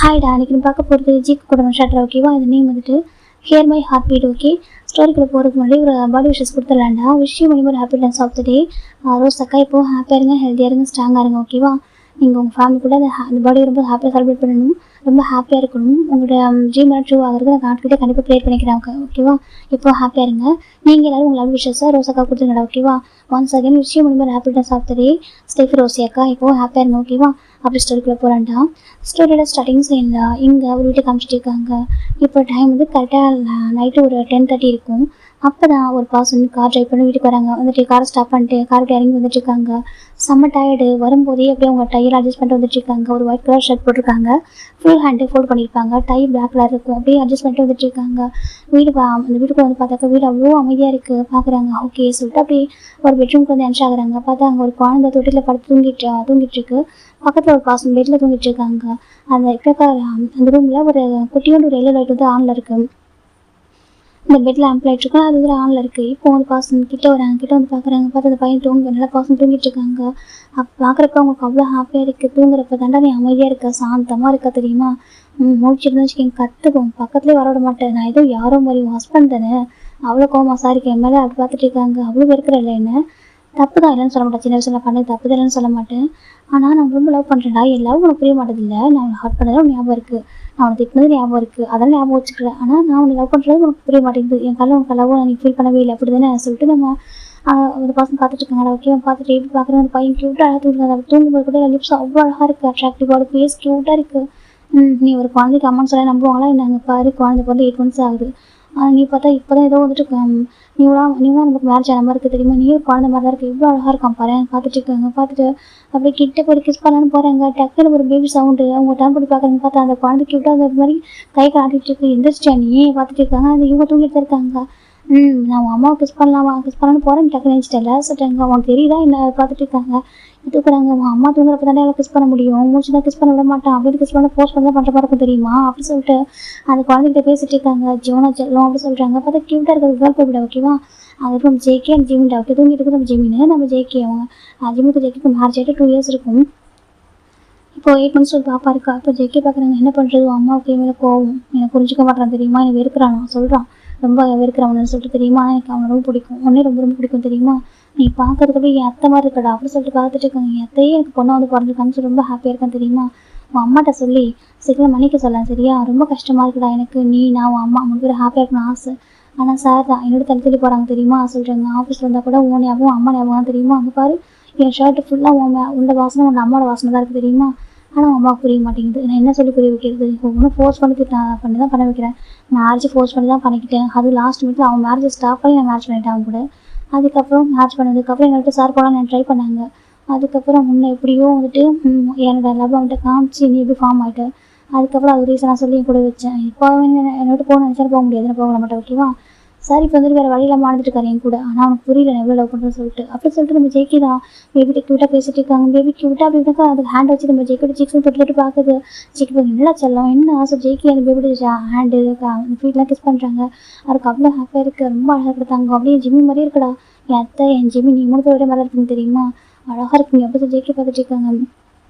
ஹாய்டா, அன்றைக்கி நம்ம பார்க்க போகிறது ஜிக்கு கூட ஷாட்ரா. ஓகேவா? இந்த நேம் வந்துட்டு hear my heart beat. Okay, ஸ்டோரிக்குள்ளே போகிறதுக்கு முன்னாடி ஒரு பாடி விஷஸ் கொடுத்துடலாண்டா. விஷயம் பண்ணி ஒரு happy dance of the day. Rose அக்கா, இப்போது ஹாப்பியாக இருங்க, ஹெல்த்தியாக இருங்க, ஸ்ட்ராங்காக இருங்க. ஓகேவா? நீங்கள் உங்கள் ஃபேமிலி கூட அந்த பாடியை ரொம்ப ஹாப்பியாக செலிப்ரேட் பண்ணணும், ரொம்ப ஹாப்பியாக இருக்கணும். உங்களோட ட்ரீம் ட்ரூ ஆகிறது நான் காட்கிட்டே கண்டிப்பாக ப்ரேயர் பண்ணிக்கிறாங்க. ஓகேவா? இப்போ ஹாப்பியாக இருங்க. நீங்கள் எல்லோரும் உங்கள் லவ் விஷஸை ரோஸ் அக்கா கொடுத்துருங்கடா. ஓகேவா? ஒன்ஸ் அகைன் விஷயம் பண்ணி ஒரு happy dance of the day. Steffi Rosie அக்கா, இப்போது ஹாப்பியாக இருங்க. ஓகேவா? அப்படி ஸ்டோரிக்குள்ளே போகிறான்டா. ஸ்டோரியோட ஸ்டார்டிங் சைனில் இங்கே ஒரு வீட்டை காமிச்சிட்டு இருக்காங்க. இப்போ டைம் வந்து கரெக்டாக நைட்டு ஒரு 10:30 இருக்கும். அப்போ தான் ஒரு பர்சன் கார் ட்ரைவ் பண்ணி வீட்டுக்கு வராங்க. வந்துட்டு காரை ஸ்டாப் பண்ணிட்டு கார் விட்டு இறங்கி வந்துட்டு இருக்காங்க. செம்ம டயர்டு. வரும்போதே அப்படியே அவங்க டையில் அட்ஜஸ்ட் பண்ணிட்டு வந்துட்டு இருக்காங்க. ஒரு ஒயிட் கலர் ஷர்ட் போட்டிருக்காங்க, ஃபுல் ஹேண்டு ஃபோல்ட் பண்ணியிருப்பாங்க, டை பிளாக் கலர் இருக்கும். அப்படியே அட்ஜஸ்ட் பண்ணிட்டு வந்துட்டு இருக்காங்க. அந்த வீட்டுக்கு வந்து பார்த்தாக்கா வீடு அவ்வளோ அமைதியாக இருக்குது. பார்க்குறாங்க. ஓகே சொல்லிட்டு அப்படியே ஒரு பெட்ரூம்க்கு வந்து என்ட்ரு ஆகுறாங்க. பார்த்தா அங்கே ஒரு குழந்தை தொட்டியில் படுத்து தூங்கிட்டு இருக்கு. பக்கத்தில் ஒரு பர்சன் பெட்டில் தூங்கிட்டு இருக்காங்க. அந்த ரூமில் ஒரு குட்டியோண்டு ஒரு எல்லோ லைட் வந்து ஆனில் இருக்குது. இந்த பெட்டில் ஆம்பிள் இருக்கும், அது வந்து ஆனில் இருக்குது. இப்போ வந்து பர்சன் கிட்ட வராங்க. கிட்ட வந்து பார்க்குறாங்க. பார்த்து அந்த பையன் நல்லா பர்சன் தூங்கிட்டு இருக்காங்க. பார்க்குறப்ப அவங்களுக்கு அவ்வளோ ஹாப்பியாக இருக்குது. தூங்குறப்ப தாண்டா நீ அமைதியாக இருக்க, சாந்தமாக இருக்கா தெரியுமா? முடிச்சிருந்தா வச்சுக்கோங்க, கற்றுக்கும், பக்கத்துலேயே வரவிட மாட்டேன். நான் ஏதோ யாரோ மாதிரி ஹஸ்பண்ட் தானே, அவ்வளோ கோவமாக சாரிக்கு என் மேலே அப்படி பார்த்துட்டு இருக்காங்க. அவ்வளோ இருக்கிற இல்லை என்ன தப்பு தான் இல்லைன்னு சொல்ல மாட்டேன். சின்ன வயசில் பண்ணது தப்பு தான் இல்லைன்னு சொல்ல மாட்டேன். ஆனால் நான் ரொம்ப லவ் பண்ணுறேன்டா. என் லவ் உனக்கு புரிய மாட்டேது இல்லை. நான் உனக்கு ஹர்ட் பண்ணதும் ஞாபகம் இருக்குது, நான் உனக்கு திட்டினது ஞாபகம் இருக்குது, அதெல்லாம் ஞாபகம் வச்சுக்கிறேன். ஆனால் நான் உனக்கு லவ் பண்ணுறது உனக்கு புரிய மாட்டேங்குது. என் காலையில் உனக்கு லவ் நான் ஃபீல் பண்ணவே இல்லை அப்படி தானே சொல்லிட்டு நம்ம ஒரு பர்சன் பார்த்துட்டு இருக்காங்க. ஓகே, பார்த்துட்டு எப்படி பார்க்குறேன், அந்த பையன் க்யூட்டாக அழகாக தூங்குறாங்க. அப்படி தூங்கும்போது கூட லிப்ஸ் அவ்வளோ அழகாக இருக்குது, அட்ராக்டிவாக இருக்குது, ஃபேஸ் க்யூட்டாக இருக்குது. நீ ஒரு குழந்தைக்கு அம்மான்னு சொல்ல நம்புவாங்களா என்னங்க? பாரு, குழந்தை பிறந்து 8 months ஆகுது. நீ பார்த்தா இப்போ தான் ஏதோ வந்துட்டு நீலாம் நமக்கு மேரேஜ் ஆன மாதிரி இருக்குது தெரியுமா? நீயும் குழந்தை மாதிரி தான் இருக்குது, இவ்வளோ அழகாக இருக்கான் பாரு. பார்த்துட்டு இருக்காங்க. பார்த்துட்டு அப்படியே கிட்ட போய் கிஸ் பண்ணலான்னு போகிறாங்க. டக்குனு ஒரு பேபி சவுண்டு. அவங்க டர்ன் பண்ணி பார்க்குறாங்க. பார்த்தா அந்த குழந்தை கிட்ட அந்த மாதிரி கை காட்டிட்டு இருக்கு. எந்திரிச்சிட்டா நீ? பார்த்துட்டு இருக்காங்க. அந்த இவங்க தூங்கிட்டு தான் இருக்காங்க. நான் உன் அம்மாவை கிஸ் பண்ணலான்னு போகிறேன். டக்குனு நினச்சிட்டேன்ல சொல்லிட்டாங்க. அவங்களுக்கு தெரியுதா என்ன? பார்த்துட்டு இருக்காங்க. இதுக்குறாங்க, உன் அம்மா தூங்குறப்ப தானே அவளை கிஸ் பண்ண முடியும், மூச்சு தான் கிஸ் பண்ண விட மாட்டான், அப்படின்னு கிஸ் பண்ண போஸ்ட் பண்ண பண்ணுற மாதிரி இருக்கும் தெரியுமா? அப்படின்னு சொல்லிட்டு அந்த குழந்தைகிட்ட பேசிட்டு இருக்காங்க. ஜோனா செல்லும் அப்படி சொல்கிறாங்க. பார்த்தா க்யூட்டாக இருக்கிறது கேர்ள் போய் விட. ஓகேவா? அதுக்கு நம்ம ஜேகே அந்த ஜிமின் ஓகே தூங்கிட்டு இருக்குது. நம்ம ஜிமின் நம்ம ஜேகே அவங்க ஜிமுக்கு ஜேக்கு மேரேஜ் ஆகிட்டு 2 years இருக்கும். இப்போ 8 months ஒரு பாப்பா இருக்கா. இப்போ ஜேகே பார்க்குறாங்க. என்ன பண்ணுறது, அம்மாவுக்கு மேலே கோவம், எனக்கு புரிஞ்சிக்க மாட்டான் தெரியுமா, எனக்கு வெறுக்கிறான் சொல்கிறான், ரொம்ப வெறுக்கிறவனு சொல்லிட்டு தெரியுமா? ஆனால் எனக்கு அவனை ரொம்ப பிடிக்கும், உடனே ரொம்ப ரொம்ப பிடிக்கும் தெரியுமா? நீ பார்க்கறதுக்கு என் அத்தை மாதிரி இருக்கடா அப்படின்னு சொல்லிட்டு பார்த்துட்டு இருக்காங்க. என் அத்தையே எனக்கு பொண்ணை வந்து பிறந்திருக்கான்னு சொல்லி ரொம்ப ஹாப்பியாக இருக்கான் தெரியுமா? உன் அம்மாட்ட சொல்லி சீக்கிரம் மன்னிக்க சொல்லலாம் சரியா? ரொம்ப கஷ்டமாக இருக்குடா எனக்கு, நான் உன் அம்மா 3 பேர் ஹாப்பியாக இருக்கணும் ஆசை. ஆனால் சார் தான் என்னோட தள்ளி போகிறாங்க தெரியுமா சொல்கிறாங்க. ஆஃபீஸில் வந்தால் கூட உன் ஞாபகம் அம்மா ஞாபகம் தான் தெரியுமா? அங்கே பாரு, என் ஷர்ட்டு ஃபுல்லாக உன்னோட வாசனை உன் அம்மாவோட வாசனை தான் இருக்குது தெரியுமா? ஆனால் அம்மாவுக்கு புரிய மாட்டேங்குது. நான் என்ன சொல்லி புரிய வைக்கிறது? ஒன்றும் ஃபோர்ஸ் பண்ணி தான் பண்ண வைக்கிறேன். மேரேஜ் ஃபோர்ஸ் பண்ணி தான் பண்ணிக்கிட்டேன். அது லாஸ்ட் மினிட்ல அவன் மேரேஜை ஸ்டாப் பண்ணி நான் மேரேஜ் பண்ணிட்டேன் அவங்க கூட. அதுக்கப்புறம் மேரேஜ் பண்ணதுக்கப்புறம் எங்கள்கிட்ட சார் போகலாம் நான் ட்ரை பண்ணாங்க. அதுக்கப்புறம் முன்னே எப்படியோ வந்துட்டு என்னோட லவ் அவன்கிட்ட காமிச்சு நீ எப்படி ஃபார்ம் ஆகிட்ட. அதுக்கப்புறம் அது ரீசனாக சொல்லி என் கூட வச்சேன். இப்போ என்னோட போக நினச்சாலும் போக முடியாது, நான் போக மாட்டேன். ஓகேவா? சார் இப்போ வந்துட்டு வேறு வழியில் மாறிட்டு இருக்காரு என் கூட. ஆனால் அவனுக்கு புரியல நான் எவ்வளோ லவ் பண்ணுறேன்னு சொல்லிட்டு. அப்படி சொல்லிட்டு நம்ம ஜேகே தான் பேபிட்ட க்யூட்டாக பேசிட்டு இருக்காங்க. பேபி க்யூட்டாக அப்படி இருக்கா, அதுக்கு ஹேண்ட் வச்சு நம்ம ஜேக்கோட சிக்ஸ் தொட்டு பார்க்குது. ஜேக்கி பார்க்க என்னடா செல்லம் என்ன ஆசை. ஜேகே அந்த பேபியோட ஹேண்டு அந்த ஃபீட்லாம் கிஸ் பண்ணுறாங்க. அதுக்கு அவ்வளோ ஹாப்பியாக இருக்குது, ரொம்ப அழகாக கொடுத்தாங்க. அப்படியே ஜிம்மி மாதிரியே இருக்குடா என் அத்தை, என் ஜிம்மி, நீ 3 பேரோட மாதிரி இருக்குங்க தெரியுமா? அழகாக இருக்குங்க அப்படி சொல்லி ஜேகே பார்த்துட்டு இருக்காங்க.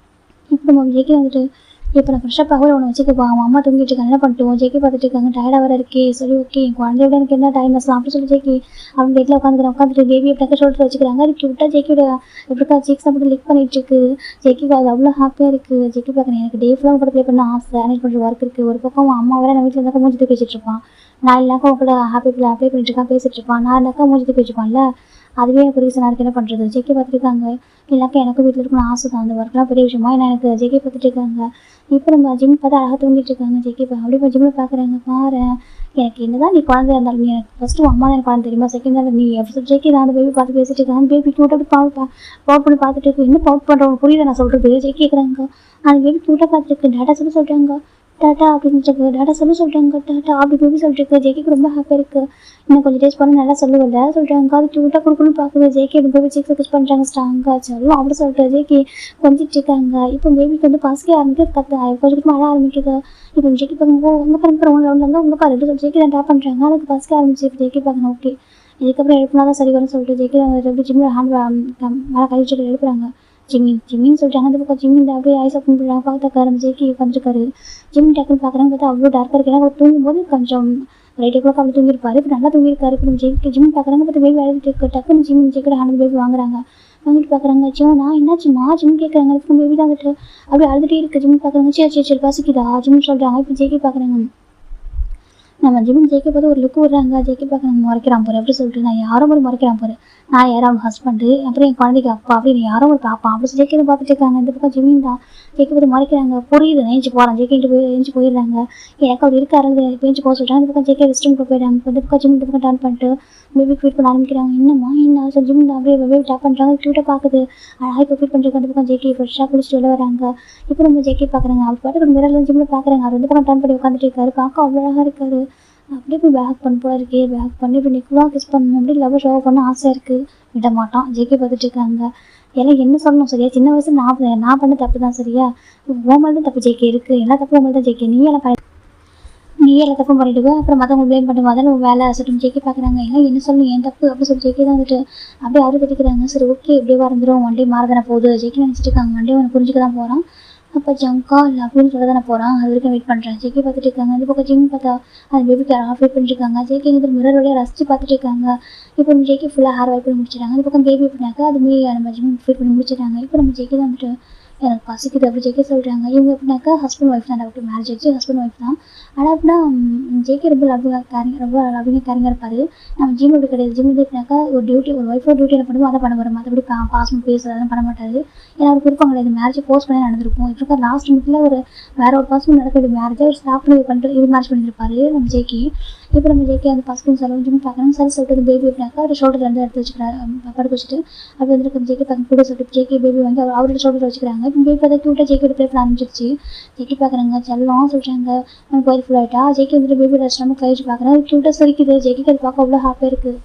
இப்போ நம்ம ஜேகே வந்துட்டு இப்போ நான் ஃப்ரெஷ்ஷப் ஆகவே ஒன்று வச்சுக்கப்பா, அவன் அம்மா தூங்கிட்டு இருக்காங்க, என்ன பண்ணிட்டு ஜேகே பார்த்துட்டு இருக்காங்க. டயர்டாக வர இருக்கே சரி ஓகே, என் குழந்தையோட எனக்கு என்ன டைம்னஸ்லாம் அப்படி சொல்லி ஜேகே அவங்க வீட்டில் உட்காந்துட்டு பேபியை டக்கு ஷோல்டர் வச்சுக்கிறாங்க. அது க்யூட்டாக ஜேக்கியோட எப்படிக்கா சீக்ஸ் அப்படி லிக் பண்ணிட்டு இருக்கு. ஜேக்கிக்கு அது அவ்வளோ ஹாப்பியாக இருக்குது. ஜேக்கி பார்க்குறேன், எனக்கு டே ஃபுல்லாக கூட ப்ளே பண்ண ஆசை, அரேஞ்ச் பண்ணுற ஒர்க் இருக்குது. ஒரு பக்கம் அவன் அம்மா வேறு நான் வீட்டில் இருந்தாக்கா மூஞ்சி பேசிட்டு இருப்பான், நான் இல்லைனாக்கா உங்க கூட ஹாப்பி ப்ளே பண்ணிட்டு இருக்கான் பேசிட்டு இருப்பான், நான் இருந்தாக்கா மூஞ்சி பேசிப்பான்ல, அதுவே எனக்கு ரீசனாக இருக்குது. என்ன பண்ணுறது? ஜேகே பார்த்துருக்காங்க. இல்லைனாக்கா எனக்கும் வீட்டில் இருக்கணும்னு ஆசை தான், அந்த ஒர்க்லாம் பெரிய விஷயமா ஏன்னா எனக்கு ஜேகே பார்த்துட்டு இருக்காங்க. இப்போ நம்ம ஜிம் பார்த்தா அழகாக தூங்கிட்டு இருக்காங்க. ஜேகே அப்படியே இப்போ ஜிம்மில் பார்க்குறாங்க. பாரு, எனக்கு என்னதான் நீ குழந்தையா இருந்தாலும் நீ எனக்கு ஃபஸ்ட்டு அம்மா தான் எனக்கு குழந்தை தெரியுமா, செகண்ட் தான் நீ அப்படி சொல்லி ஜேகே தான் அந்த பேபி பார்த்து பேசிட்டு இருக்காங்க. அந்த பேபி க்யூட்டாக அப்படி பவுட் பண்ணி பார்த்துட்டு இருக்கு. என்ன பவுட் பண்ணுறவங்க புரியுது நான் சொல்கிறது? ஜேகே கேட்குறாங்க. அந்த பேபி க்யூட்டாக பார்த்துருக்கு. டேட்டா சொல்லி சொல்கிறாங்க. டாட்டா அப்படின்னு டேட்டா சொல்லிட்டாங்க. டாட்டா அப்படி பேபி சொல்லிட்டு ஜேகேக்கு ரொம்ப ஹாப்பியாக இருக்குது. இன்னும் கொஞ்சம் டேஸ் பண்ண நல்லா சொல்லுவல சொல்லிட்டாங்க. அது க்யூட்டாக கொடுக்கணும்னு பார்க்குது. ஜேகே பேபி சிக்ஸ் கிஸ் பண்ணுறாங்க ஸ்ட்ராங்காக சொல்லும் அப்படி சொல்லிட்டு ஜேகே கொஞ்சிட்டு இருக்காங்க. இப்போ பேபிக்கு வந்து பசிக்க ஆரம்பிக்கிறது, கொஞ்சம் மழை ஆரம்பிக்குது. இப்போ ஜேகே பார்க்கும்போது உங்கள் பாருங்க ரவுண்ட்ல உங்கள் பாரு சொல்லி ஜேகே தான் டேப் பண்ணுறாங்க. அதுக்கு பசிக்க ஆரம்பிச்சு இப்போ ஜேகே பார்க்கணும். ஓகே, இதுக்கப்புறம் எழுப்பினா தான் சரி வரும்னு சொல்லிட்டு ஜேகே எப்படி ஜிம்மில் ஹேண்ட் மேலே கை வச்சுட்டு எழுப்புறாங்க. ஜிம்மின்னு சொல்லிட்டாங்க. அந்த பக்கம் ஜிம்மி இந்த அப்படியே ஐஸ் ஓப்பன் பண்ணுறாங்க. பார்த்தாக்கா நம்ம ஜேகே உட்காந்துருக்காரு. ஜிம்மி டக்குன்னு பார்க்குறாங்க. பார்த்தா அவ்வளோ டார்க்காக இருக்கு. ஏன்னா அவர் தூங்கும்போது கொஞ்சம் ஒரு 8 o'clock அப்படி தூங்கியிருப்பாரு. இப்போ நல்லா தூங்கியிருக்காரு. இப்போ நம்ம ஜிம்மி பார்க்குறாங்க. பார்த்தா பேபி அழுதுட்டு டக்குன்னு ஜேக்கோட ஹேண்ட் பேபி வாங்குறாங்க. வாங்கிட்டு பார்க்குறாங்க. நான் என்னாச்சுமா ஜிம் கேட்குறாங்க. அதுக்கு பேபி தான் வந்துட்டு அப்படியே அழுதுகிட்டே இருக்குது. ஜிம்மி பார்க்குறாங்க. சரி பசிக்குதா ஜிம் சொல்கிறாங்க. இப்போ ஜேகே பார்க்குறாங்க. நம்ம ஜிம்மி ஜேகே பார்த்து ஒரு லுக் விடுறாங்க. ஜேகே பார்க்குறாங்க. முறைக்கிறான் போகிற அப்படி சொல்லிட்டு நான் யாரும் ஒரு முறைக்கிறான் போகிறேன். நான் யாரும் அவங்க ஹஸ்பண்டு அப்புறம் என் குழந்தைக்கு அப்பா அப்படின்னு யாரும் ஒரு பாப்பா அப்படி ஜேகே பார்த்துட்டு இருக்காங்க. இந்த பக்கம் ஜிம்மின் தான் ஜேகே பார்த்து மறைக்கிறாங்க. புரியுது ஏஞ்சி போகிறான். ஜேகேட்டு ஏஞ்சி போயிடுறாங்க. எனக்கு அப்படி இருக்காரு ஏஞ்சி போக சொல்லிட்டாங்க. இந்த பக்கம் ஜேகே ரெஸ்ட் ரூம் போயிட்டாங்க. இந்த பக்கம் ஜிம்மி இந்த பக்கம் டர்ன் பண்ணிட்டு பேபி ஃபீட் பண்ண ஆரம்பிக்கிறாங்க. என்ன சார் ஜிம் தான் அப்படியே பேபி டாப் பண்ணுறாங்க. க்யூட்டாக பார்க்குது. அழகாக இப்போ ஃபீட் பண்ணுறாங்க. அந்த பக்கம் ஜேகே ஃப்ரெஷ்ஷாக குளிச்சுட்டு வெளில வராங்க. இப்போ நம்ம ஜேகே பார்க்குறாங்க. அவர் பாட்டுக்கு மிரரில் ஜிம்மில் பார்க்குறாங்க. அவர் வந்து பக்கம் டர்ன் பண்ணி உட்காந்துட்டு இருக்காரு. பார்க்க அவ்வளோ அழகாக இருக்காரு. அப்படியே போய் பேக் பண்ண போல இருக்கே. பேக் பண்ணி இப்போ நிக்கலாக கிஸ் பண்ணணும் அப்படி லவ் ஷோ பண்ண ஆசை இருக்குது. விட மாட்டான். ஜேகே பார்த்துட்டு இருக்காங்க. எல்லாம் என்ன சொல்லணும் சரியா? சின்ன வயசுல நான் பண்ண தப்பு தான் சரியா? உன் மேலே தான் தப்பு ஜேகே இருக்குது. எல்லா தப்பும் மேலே தான் ஜேகே. நீ எல்லா தப்பும் பண்ணிவிடுவேன். அப்புறம் மற்றவங்க ப்ளேம் பண்ணுவோம். அதான் உன் வேலை சொல்லிட்டு ஜேகே பார்க்குறாங்க. எல்லாம் என்ன சொல்லணும் என் தப்பு அப்படி சொல்லி ஜேகே தான் வந்துட்டு அப்படியே அவரு கட்டிக்கிறாங்க. சரி ஓகே இப்படியே வந்துடும். ஒன் டே மாறதானே போகுது. ஜேகே நினச்சிட்டு இருக்காங்க. ஒன் டே அவனை புரிஞ்சுக்க தான் போகிறான். அப்போ ஜங்கால் அப்படின்னு சொல்ல தானே போகிறான். அது வரைக்கும் வெயிட் பண்ணுறேன். ஜேகே பார்த்துட்டு இருக்காங்க. இந்த பக்கம் ஜிம் பார்த்தா அந்த பேபிக்கு ஆஃப் வெயிட் பண்ணிருக்காங்க. ஜேகே இந்த மிரர் வழியாக ரசித்து பார்த்துட்டு இருக்காங்க. இப்போ நம்ம ஜேகே ஃபுல்லாக ஹேர் வாய்ப் பண்ணி முடிச்சிட்டாங்க. இந்த பக்கம் பேபி பண்ணாக்க அதுமே நம்ம ஜிம் ஃபீட் பண்ணி முடிச்சிட்டாங்க. இப்போ நம்ம ஜேகே தான் வந்துட்டு எனக்கு பசிக்குது அப்படி ஜேகே சொல்கிறாங்க. இவங்க எப்படின்னாக்கா ஹஸ்பண்ட் ஒய்ஃப் தான். அப்படி மேரேஜ் ஆச்சு ஹஸ்பண்ட் ஒய்ஃப் தான். ஆனால் அப்படின்னா ஜேகே ரொம்ப லவ்விங்காக கேரிங்காக இருப்பார். நம்ம ஜிம் அப்படி கிடையாது. ஜிம் வந்து எப்படின்னாக்கா ஒரு டியூட்டி ஒரு ஒய்ஃபோட டியூட்டி என்ன பண்ணுவோம் அதை பண்ண வரும். மற்றபடி பாசம் பேசுறதெல்லாம் பண்ண மாட்டார். ஏன்னா அவர் விருப்பம் கிடையாது. மேரேஜ் போஸ்ட் பண்ணி நடந்திருக்கும். இப்போ லாஸ்ட் மினிட்ல வேற ஒரு பர்சன் நடக்கிற மேரேஜை ஒரு ஸ்டாப் பண்ணி பண்ணிட்டு இது மேரேஜ் பண்ணியிருப்பாரு நம்ம ஜேகே. இப்போ நம்ம ஜேகே அந்த பசங்க சொல்லுவோம் ஜிம் பார்க்கணும். சரி சொல்லிட்டு பேபி எப்படின்னாக்கா ஒரு ஷோல்டர் வந்து எடுத்து வச்சுக்கிறாரு. படுக்க வச்சுட்டு அப்படி வந்துட்டு ஜேகே பக்கம் கூட சொல்லிட்டு ஜேகே பேபி வந்து அவரோட ஷோல்டர் வச்சுக்கிறாங்க. இப்போ பேபி பார்த்தா க்யூட்டாக ஜேகே ப்ளே பண்ண ஆரம்பிச்சிருச்சு. ஜேகே பார்க்குறாங்க. செல்லம் சொல்கிறாங்க. உனக்கு ஒய்ஃப் ஃபுல் ஆகிட்டா. ஜேகே வந்துட்டு பேபி ரெஸ்ட் நம்ம கழிச்சு பார்க்குறாங்க. க்யூட்டாக சிரிக்குது. ஜேகேக்கு அது பார்க்க அவ்வளோ ஹாப்பியாக இருக்குது.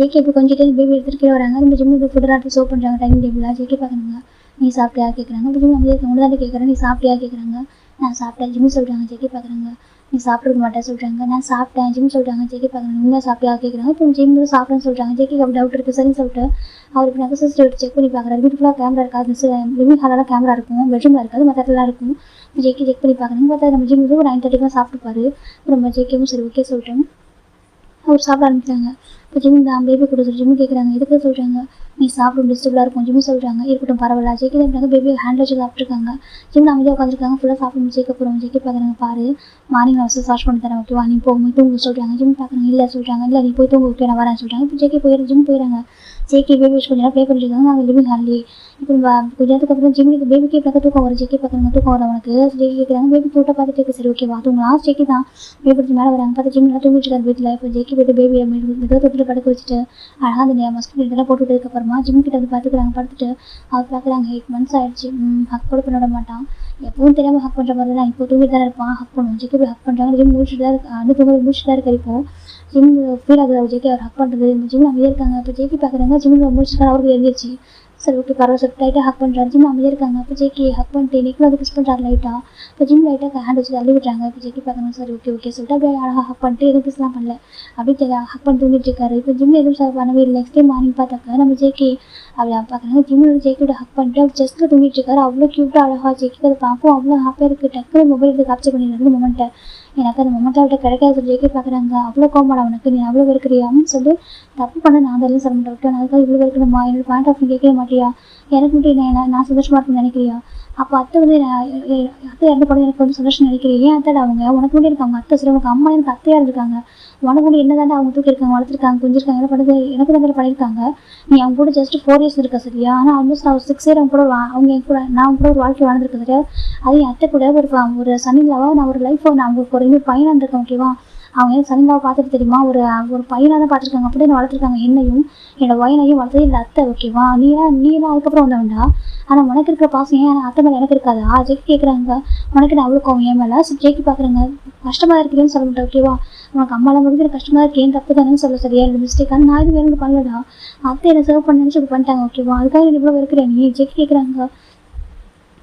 ஜேகே இப்போ கொஞ்சம் பேபி எடுத்துகிட்டு கீழே வராங்க. நம்ம ஜிம்முக்கு ஃபுட்டெல்லாம் எடுத்து சர்வ் பண்ணுறாங்க டைனிங் டேபிளில். ஜேகே பார்க்குறாங்க. நீ சாப்பிட்டியா கேட்குறாங்க. இப்போ ஜிம் நம்ம ஒன்று தான் கேட்குறேன். நீ சாப்பிட்டியா கேட்குறாங்க. நான் சாப்பிட்டேன் ஜிம்மி சொல்கிறாங்க. ஜேகே பார்க்குறாங்க. நீ சாப்பிட்ருக்க மாட்டேன் சொல்கிறாங்க. நான் சாப்பிட்டேன் ஜிம் சொல்கிறாங்க. ஜேகே பார்க்குறாங்க. நீங்கள் சாப்பிட்டியா கேட்குறாங்க. இப்போ ஜிம் சாப்பிட்டேன்னு சொல்கிறாங்க. ஜேகே அப்படி டவுட் இருக்குது. சரின்னு சொல்லிட்டு அவர் இப்போ நகை சிஸ்டர் எடுத்து செக் பண்ணி பார்க்குறாரு. வீட்டு ஃபுல்லாக கேமரா இருக்காது. லிவிங் ஹாலெல்லாம் கேமரா இருக்கும். பெட்ரூமில் இருக்காது. மற்ற இடத்துலாம் இருக்கும். ஜேகே செக் பண்ணி பார்க்குறாங்க. பார்த்தா நம்ம ஜிம் ஒரு 9:30 சாப்பிட்டுப்பாரு. நம்ம ஜேகேவும் சரி ஓகே சொல்லிட்டோம். அவர் சாப்பிட ஆரம்பிக்கிறாங்க. இப்போ ஜிம்மி தான் பேபி கூட சொல்லி ஜிம்மி கேட்குறாங்க. எதுக்கு சொல்கிறாங்க. நீ சாப்பிடும் டிஸ்டர்பிளாக இருக்கும் ஜிம்மி சொல்கிறாங்க. இருக்கட்டும் பரவாயில்ல. ஜேகே தான் பேபி ஹேண்ட் வச்சு சாப்பிட்ருக்காங்க. ஜிம்மி அமைதியாக உட்காந்துருக்காங்க. ஃபுல்லாக சாப்பிட முடிச்சு அப்புறம் ஜேகே பார்க்குறாங்க. பாரு மார்னிங் நான் வாஷ் பண்ணி தரேன் ஓகேவா நீ போய் தூங்க சொல்கிறாங்க. ஜிம்மி பார்க்குறாங்க. இல்லை சொல்கிறாங்க. இல்லை நீ போய் தூங்க ஓகே நான் வரேன் சொல்கிறாங்க. இப்போ ஜேகே ஜிம் போயிடறாங்க. ஜேகே பேபி கொஞ்சம் நேரம் ப்ளே பண்ணிருக்காங்க. நாங்கள் லிவிங் ஹால்லே இப்போ கொஞ்ச நேரத்துக்கு அப்புறம் ஜிம்மிக்கு பேபிக்கே பார்க்க தூக்கம் வரும். ஜேகே பார்க்குறாங்க. தூக்கம் வர உனக்கு ஜேகே கேட்குறாங்க. பேபி தூட்ட பார்த்துட்டு இருக்கு. சரி ஓகேவா தூங்கலாம். ஜேகே தான் பேபி மேலே வராங்க. பார்த்து ஜிம் நல்லா தூங்கிட்டு இருக்காரு வீட்டில். இப்போ ஜேகே போய்ட்டு பேபி ஏதோ தொட்டில் படுக்க வச்சுட்டு அழகாக அந்த மஸ்கிட் இதெல்லாம் போட்டு விட்டதுக்கப்புறமா ஜிம் கிட்ட வந்து பார்த்துக்கிறாங்க. படுத்துட்டு அவர் பார்க்குறாங்க. 8 months ஆயிடுச்சு. ஹக் கூட பண்ண விட மாட்டான். எப்பவும் தெரியாமல் ஹக் பண்ணுற மாதிரி தான். இப்போ தூங்கிட்டு தான் இருப்பான். ஹக் பண்ணுவோம். ஜேகே போய் ஹக் பண்ணுறாங்க. ஜிம் முடிச்சுட்டு தான் இருக்கு. அந்த தூங்க முடிச்சுட்டு தான் இருக்காரு. இப்போ ஜிம் ஃபீல் ஆகுது ஜேகே அவர் ஹக் பண்ணுறது. ஜிம் அமைதியாக இருக்காங்க. இப்போ ஜேகே பார்க்குறாங்க. ஜிம்மில் முடிச்சுட்டு அவருக்கு எழுதிடுச்சு. சரி ஓகே பரவாயில்ல சொல்லிட்டு லைட்டாக ஹக் பண்ணுறாரு. ஜிம் அமைதியாக இருக்காங்க. இப்போ ஜேகே ஹக் பண்ணிட்டு நெக்கில் வந்து கிஸ் பண்ணுறாரு லைட்டாக. இப்போ ஜிம் லைட்டாக ஹேண்ட் வச்சு தள்ளி விட்றாங்க. இப்போ ஜேகே பார்க்குறாங்க. சரி ஓகே சொல்லிட்டு அப்படியே அழகாக ஹக் பண்ணிட்டு எதுவும் கிஸ்லாம் பண்ணல. அப்படியே ஹக் பண்ணி தூங்கிட்டு இருக்காரு. இப்போ ஜிம்மில் எதுவும் பண்ணவே இல்லை. நெக்ஸ்ட் டே மார்னிங் பார்த்தாக்க நம்ம ஜேகே அவளை பார்க்குறாங்க. ஜிம்மில் ஜேகேயோட ஹக் பண்ணிட்டு அவர் செஸ்ட்டில் தூங்கிட்டு இருக்காரு. அவ்வளோ க்யூட்டாக அழகாக ஜேகே அதை பார்க்கும் அவ்வளோ ஹாப்பியாக இருக்குது. டக்குனு மொபைல் எடுத்து கேப்சர் பண்ணிடுறது மொமெண்ட்டை. எனக்கு அந்த மொமெண்ட்டை விட்ட கிடைக்காது சொல்லி ஜேகே பார்க்குறாங்க. அவ்வளோ கோமாடா உனக்கு நீ அவ்வளோ வெறுக்கிறியான்னு சொல்லி தப்பு பண்ண நான் தான் சொல்ல மாட்டேன் விட்டேன். அதுக்காக இவ்வளோ வெறுக்கணுமா என்னோட பாயிண்ட் ஆஃப் கேட்கவே மாட்டியா எனக்கு மட்டும் நான் சந்தோஷமாக இருக்குன்னு நினைக்கிறியா. அப்போ அத்தை வந்து அத்தை இறந்த படம் எனக்கு வந்து சந்தோஷம் நினைக்கிறேன். ஏன் அத்தை அவங்க உனக்கு மட்டும் எனக்கு அவங்க அத்தை சரி உனக்கு அம்மா எனக்கு அத்தையாக இருந்திருக்காங்க. உனக்கு கூட என்ன தாண்டா அவங்க தூக்கியிருக்காங்க வளர்த்துருக்காங்க கொஞ்சிருக்காங்க என்ன பண்ணுறது எனக்கு தான் பண்ணியிருக்காங்க. நீ அவங்க கூட ஜஸ்ட் 4 years இருக்கா சரியா. ஆனால் ஆல்மோஸ்ட் நான் 6 year அவங்க கூட அவங்க என் கூட நான் அவங்க கூட ஒரு வாழ்க்கை வாழ்ந்துருக்கேன் சரியா. அது என் அத்தை கூட ஒரு சன்னிலாவா நான் ஒரு லைஃப்பை நான் அவங்களுக்கு ஒரு இன்னும் பையனாக இருந்திருக்கேன் ஓகேவா. அவங்க ஏன் சன்னிலாவை பார்த்துட்டு தெரியுமா ஒரு பையனாக தான் பார்த்துருக்காங்க. அப்படி என்ன வளர்த்துருக்காங்க என்னையும் என்னோட வயனையும் வளர்த்தது இல்லை அத்தை ஓகேவா. நீலாம் அதுக்கப்புறம் வந்தவன்டா. ஆனால் உனக்கு இருக்கிற பாசம் ஏன் அத்தை மேலே எனக்கு இருக்காதா. ஜேகே கேட்குறாங்க. உனக்கு நான் அவ்வளோ கோவம் என் மேலே. ஜேகே பார்க்குறாங்க. கஷ்டமாக இருக்குதுன்னு சொல்ல மாட்டேன் ஓகேவா. உனக்கு அம்மாலாம் முடிஞ்சு எனக்கு கஷ்டமாக இருக்கு. ஏன் தப்பு தானேன்னு சொல்ல சரியா இல்லை மிஸ்டேக்கான நான் இது வேணும் பண்ணலடா. அத்தை என்ன சர்வ் பண்ணு சொல்லி பண்ணிட்டாங்க ஓகேவா. அதுக்காக இவ்வளோ இருக்கிறேன் நீ ஜேகே கேட்குறாங்க.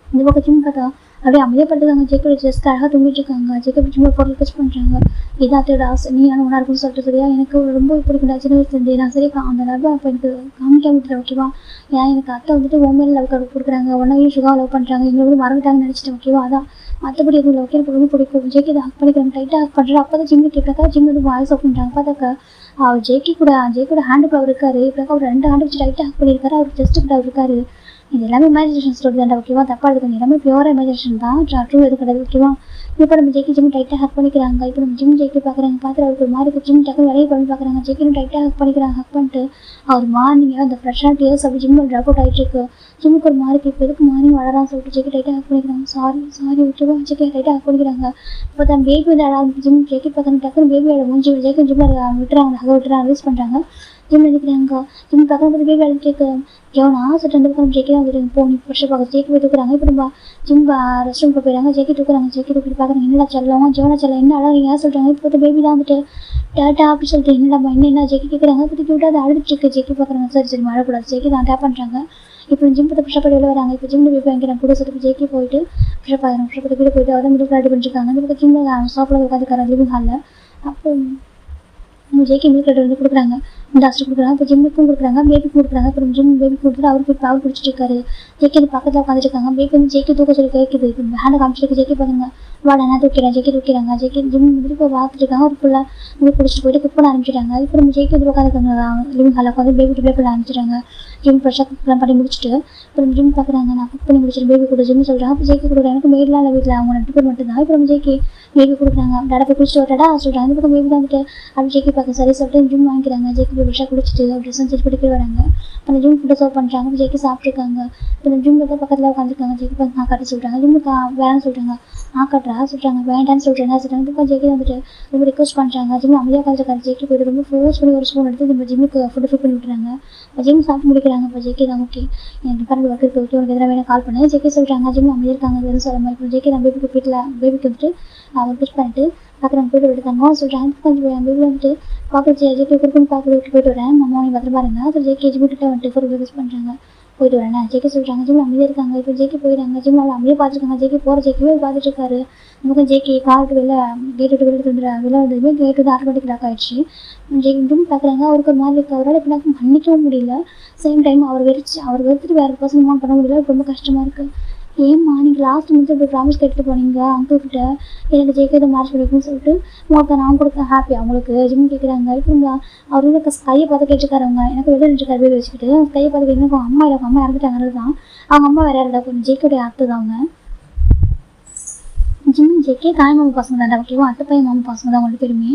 இந்த பக்கம் ஜிம் பார்த்தா அப்படியே அமைதியப்படுத்துக்காங்க. ஜேக்கோட ஜஸ்ட் அழகாக தூங்கிட்டு இருக்காங்க. ஜேக்கோ சும்மா பொருள் டச் பண்ணுறாங்க. இதாத்தோட ஆசை நீ ஆனால் ஒன்றா இருக்குன்னு சொல்லிட்டு சரியா எனக்கு ரொம்ப பிடிக்கும் சின்ன வயசுலேருந்து நான் சரி அந்த லவ் அப்போ எனக்கு காமிக்காம விட்டுறேன் ஓகேவா. ஏன்னா எனக்கு அத்தை வந்துட்டு ஓமேல லவ் கொடுக்குறாங்க ஒன்றையும் சுகா லவ் பண்ணுறாங்க இவங்க வந்து மறந்துட்டாங்கன்னு நினச்சிட்டேன் ஓகேவா. அதான் மற்றபடி எதுவும் லவ் எனக்கு ரொம்ப பிடிக்கும். ஜேக்கி இதை ஹக் பண்ணிக்கிறாங்க டைட்டாக ஹக் பண்ணுறேன். அப்போ தான் ஜிம்மு கேட்பாக்கா ஜிம் வந்து வாய்ஸ் ஆஃப் பண்ணுறாங்க. பார்த்தாக்கா அவர் ஜேக்கோட ஹேண்டுக்குள்ள அவர் இருக்காரு. இப்போக்கா அவர் 2 ஹேண்டு வச்சு டைட்டாக ஹக் பண்ணியிருக்காரு. அவர் ஜஸ்ட்டு கூட அவர் இருக்காரு. இது எல்லாமே இமேஜினேஷன் ஸ்டோரி தான் ஓகேவா. தப்பா எடுக்கணும் எல்லாமே பியூரா இமேஜினேஷன் தான் ட்ரூ எதுவும் கிடையாது ஓகேவா. இப்போ நம்ம ஜேக்கி ஜிம் டைட்டாக ஹக் பண்ணிக்கிறாங்க. இப்போ நம்ம ஜிம் ஜேக்கி பார்க்குறாங்க. பார்த்துட்டு அவருக்கு ஒரு மாதிரி ஜிம் டக்கு வேலையை பண்ணி பார்க்குறாங்க. ஜேக்கியும் டைட்டாக ஹக் பண்ணிக்கிறாங்க. ஹக் பண்ணிட்டு அவர் மார்னிங்காக அந்த ஃப்ரெஷ்ஷாக டேஸ் அப்படி ஜிம்மில் ட்ராப் அவுட் ஆகிட்டு இருக்கு. ஜிம்முக்கு ஒரு மாதிரி இப்போ எதுக்கு மார்னிங் வளரான்னு சொல்லிட்டு ஜேக்கி டைட்டாக ஹக் பண்ணிக்கிறாங்க. சாரி ஓகேவா. ஜேக்கி டைட்டாக ஹக் பண்ணிக்கிறாங்க. இப்போ தான் பேபி வந்து அழகாக ஜிம் ஜேக்கி பார்க்குறாங்க. டக்குன்னு பேபியோட மூஞ்சி ஜேக்கி ஜிம்மில் விட்டுறாங்க. ஹக விட்டுறாங்க ரிலீஸ் பண்ணுறாங்க. ஜிம் நினைக்கிறாங்க. ஜிம் பக்கம் போய் பேபி அழுது கேட்க எவனா சொல்லிட்டு அந்த பக்கம் ஜேக்கி தான் வந்துட்டு போனி ஃப்ரெஷ்ஷாக பார்க்க ஜேக்கி போய் தூக்குறாங்க. இப்போ நம்ம ஜிம் ரெஸ்ட் ரூம் போயிடுறாங்க. ஜேக்கி தூக்குறாங்க. ஜேக்கி தூக்கிட்டு பார்க்குறாங்க. என்னடா செல்லம் ஜெவனா செல்லம் என்ன அழகாக சொல்கிறாங்க. இப்போ பேபி தான் வந்துட்டு டேட்டா அப்படி சொல்லிட்டு என்னடா என்ன ஜேக்கி கேட்குறாங்க. இப்போ விட்டு அதை அழுதுட்டு இருக்கு. ஜேக்கி பார்க்குறாங்க. சரி மழக்கூடாது ஜேக்கி தான் டேப் பண்ணுறாங்க. இப்போ ஜிம் பற்றி ஃப்ரெஷ்ஷாக போய் வராங்க. இப்போ ஜிம்மில் போய் வாங்கிக்கிறாங்க கூட சொல்லிட்டு ஜேக்கி போயிட்டு ஃப்ரெஷ்ஷாக பார்க்குறாங்க. ஃப்ரெஷ்ஷாக வீடு போயிட்டு அவரை மிடில் ரெடி பண்ணிருக்காங்க. அந்த பக்கம் ஜிம்மில் சாப்பிட உட்காந்துருக்காங்க லிவிங் ஹாலில். அப்போ ஜேக்கி மில்க் வந்து கொடுக்குறாங்க. டாஸ்டர் கொடுக்குறாங்க. இப்போ ஜிம்முக்கும் கொடுக்குறாங்க. பேபிக்கும் கொடுக்குறாங்க. அப்புறம் ஜிம் பேபி கொடுத்துட்டு அவர் குடிச்சிட்டு இருக்காரு. ஜேக்கி வந்து பக்கத்தில் உட்காந்துட்டு இருக்காங்க. பேபி வந்து ஜேக்கி தூக்க சொல்லி கேட்குது. இப்போ ஹேண்டை காமிச்சிருக்கு. ஜேக்கி பாருங்க வாடா நான் தூக்கிறேன். ஜேக்கி தூக்கிறாங்க. ஜேக்கி ஜிம் வந்து இப்போ பார்த்துட்டு இருக்காங்க. ஒரு ஃபுல்லாக வந்து குடிச்சிட்டு போயிட்டு குக் பண்ண ஆரம்பிச்சிட்டாங்க. இப்போ நம்ம ஜேக்கி வந்து உட்காந்துருக்காங்க லிவிங் ஹாலில் உட்காந்து பேபி ப்ளே பண்ண ஆரம்பிச்சிட்டாங்க. ஜிம் ஃப்ரெஷ்ஷாக குக் பண்ணி முடிச்சுட்டு அப்புறம் ஜிம் பார்க்குறாங்க. நான் குக் பண்ணி முடிச்சுட்டு பேபி கூட ஜிம் சொல்கிறாங்க. இப்போ ஜேக்கி கொடுக்குறாங்க. எனக்கு மேட்லாம் இல்லை வீட்டில் அவங்க 2 பேர் மட்டும் தான். இப்போ நம்ம ஜேக்கி பேபி கொடுக்குறாங்க. டேடா போய் குடிச்சிட்டு வரடா சொல்கிறாங்க. இந்த பக்கம் பேபி தான் வந்துட்டு அப்படி ஜேக்கி பார்க்க சரி சொல்லிட்டு ஜிம் வாங்கிக்கிறாங்க. ஜேக்கி போய் ஃப்ரெஷ்ஷாக குடிச்சிட்டு ட்ரெஸ் செஞ்சு படிக்க வராங்க. அந்த ஜிம் ஃபுட்டை சர்வ் பண்ணுறாங்க. ஜேக்கி சாப்பிட்ருக்காங்க. இப்போ ஜிம் வந்து பக்கத்தில் உட்காந்துருக்காங்க. ஜேக்கி பார்த்து நான் காட்ட சொல்கிறாங்க. ஜிம்முக்கு வேணான்னு சொல்கிறாங்க. நான் காட்டுறா சொல்கிறாங்க. வேண்டான்னு சொல்கிறேன் சொல்கிறாங்க. இப்போ ஜேக்கி வந்துட்டு ரொம்ப ரிக்வஸ்ட் பண்ணுறாங்க. ஜிம் அமைதியாக உட்காந்துருக்காரு. ஜேக்கி போய்ட்டு ரொம்ப ஃபோர்ஸ் பண்ணி ஒரு ஸ்பூன் எடுத்து நம்ம ஜிம்முக்கு ஃபுட்டு ஃபில் பண்ணி விட்டுறாங்க. இப்போ ஜிம் சாப்பிட்டு முடிக்கிறாங்க. இப்போ ஜேக்கி தான் ஓகே எனக்கு கரண்ட் ஒர்க் இருக்குது ஓகே உனக்கு எதிராக வேணும் கால் பண்ணு. ஜேக்கி சொல்கிறாங்க. ஜிம் அமைதியாக இருக்காங்க எதுவும் சொல்லாமல். இப்போ ஜேக்கி தான் பேபிக்கு வீட்டில் பேபிக்கு வந்துட்டு அவர் பிக் பண்ணிட்டு பார்க்குறாங்க. போய்ட்டு விட்டுட்டாங்க சொல்கிறாங்க. கொஞ்சம் பேபி வந்துட்டு பார்க்க ஜேக்கி கொடுக்குன்னு பார்க்க விட்டு போயிட்டு வரேன். அம்மா நீ பத்திரமா இருங்க. அப்புறம் ஜேக்கி ஜிம்மிட்ட வந்துட்டு ஒரு ரிக்வெஸ்ட் பண்ணுறாங்க. போயிட்டு வரேன். ஜேக்கி சொல்கிறாங்க. ஜிம் அமைதியாக இருக்காங்க. இப்போ ஜேக்கி போயிடுறாங்க. ஜிம் நல்லா அமைதியாக பார்த்துருக்காங்க. ஜேக்கி போகிற ஜேக்கியே பார்த்துட்டு இருக்காரு. நமக்கு ஜேக்கி கார்ட்டு வெளில கேட் விட்டு வெளியே வந்துடுறாங்க. வந்ததுமே கேட் வந்து ஆட்டோமேட்டிக் லாக் ஆகிடுச்சு. ஜேக்கி ஜிம் பார்க்குறாங்க. அவருக்கு ஒரு மாதிரி இருக்குது. அவரால் இப்போ எனக்கு மன்னிக்கவும் முடியல. சேம் டைம் அவர் வெறுத்துட்டு வேறு பர்சன் மூவ் பண்ண முடியல. ரொம்ப கஷ்டமாக இருக்குது. ஏம்மா நீங்கள் லாஸ்ட் மந்த் இப்படி ப்ராமிஸ் கேட்டு போனீங்க அங்கிள் கிட்ட எனக்கு ஜேக்கி இதை மேட்ச் பண்ணிக்கணும்னு சொல்லிட்டு உங்களுக்கு நான் கொடுக்க ஹாப்பி அவங்களுக்கு ஜிம் கேட்குறாங்க. இப்போ அவர் வந்து கையை பார்த்து கேட்டுருக்காரு. அவங்க எனக்கு வெளியே நின்று பேபி வச்சுக்கிட்டு கையை பார்த்து கேட்குறாங்க. அவங்க அம்மா இல்லை அவங்க அம்மா இறந்துட்டாங்க தான் அவங்க அம்மா வேறு யாரா கொஞ்சம் ஜேக்கியோடைய அத்தை தான் அவங்க. ஜிம் ஜேக்கி தாய் மாமா பசங்க தான் ஓகேவா. அத்தை பையன் மாமா பசங்க தான் அவங்களுக்கு பேருமே.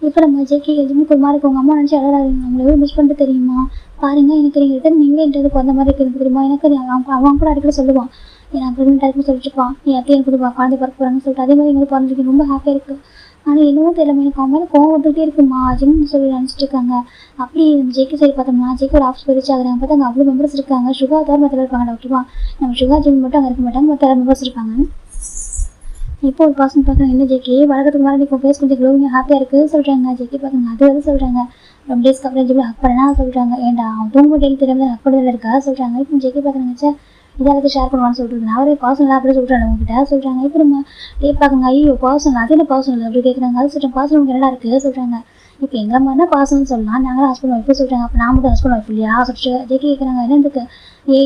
இப்போ நம்ம ஜேக்கி ஜிம்முக்கு ஒரு மாதிரி உங்கள் அம்மா நினச்சி அழகாங்க. அவங்கள எவ்வளோ மிஸ் பண்ணிட்டு தெரியுமா பாருங்க. எனக்கு நீங்கள் ரிட்டன் நீங்களே என்கிட்ட பிறந்த மாதிரி இருக்குது தெரியுமா. எனக்கு அவன் கூட அடிக்கடி சொல்லுவான் நான் ப்ரெக்னென்ட் ஆகிட்டு சொல்லிட்டுப்பான். நீ அத்தையை எனக்கு குழந்தை பிறக்க போகிறாங்கன்னு சொல்லிட்டு அதே மாதிரி எங்களுக்கு பிறந்திருக்கு ரொம்ப ஹாப்பியாக இருக்குது. ஆனால் என்னவோ தெரியல எனக்கு அவன் மேலே கோவம் வந்துகிட்டே இருக்குமா ஜிம்னு சொல்லி நினச்சிட்டு இருக்காங்க. அப்படி நம்ம ஜேக்கி சைடு பார்த்தோம்னா ஜேக்கோட ஆஃபீஸ் ரீச் ஆகுறாங்க. பார்த்தா அங்கே அவ்வளோ மெம்பர்ஸ் இருக்காங்க. சுகா தவிர மற்ற இருப்பாங்க ஓகேவா. நம்ம சுகா ஜிம் மட்டும் அங்கே இருக்க மாட்டாங்க. மற்ற மெம்பர்ஸ் இருப்பாங்க. இப்போ ஒரு பர்சன் பார்க்குறாங்க. என்ன ஜேக்கி வளர்க்கறதுக்கு மாதிரி இப்போ ஃபேஸ் கொஞ்சம் க்ளோவிங்காக ஹாப்பியாக இருக்குது சொல்கிறாங்க. ஜேக்கி பார்க்குறாங்க. அது வந்து சொல்கிறாங்க. ரொம்ப டேஸ்க்கு அப்புறம் ஜிம்மில் ஹக் பண்ணா சொல்கிறாங்க. ஏன்டா அவன் தூங்க டெய்லி தெரியாமல் ஹக் பண்ணதில் இருக்கா சொல்கிறாங்க. இப்போ ஜேக்கி பார்க்குறாங்க. சார் இதெல்லாம் ஷேர் பண்ணுவான்னு சொல்லிட்டு அவரே பர்சனலாக அப்படி சொல்கிறாங்க உங்ககிட்ட சொல்கிறாங்க. இப்போ நம்ம பார்க்குங்க. ஐயோ பர்சனல் அது என்ன பர்சனல் அப்படி கேட்குறாங்க. அது சொல்கிறேன் பர்சனல் உங்களுக்கு என்னடா இருக்குது சொல்கிறாங்க. இப்போ எங்களை மாதிரினா பர்சனல் சொல்லலாம். நாங்களும் ஹஸ்பண்ட் ஒய்ஃபு சொல்கிறாங்க. அப்போ நான் மட்டும் ஹஸ்பண்ட் ஒய்ஃப் இல்லையா சொல்லிட்டு ஜேக்கி கேட்குறாங்க. என்னதுக்கு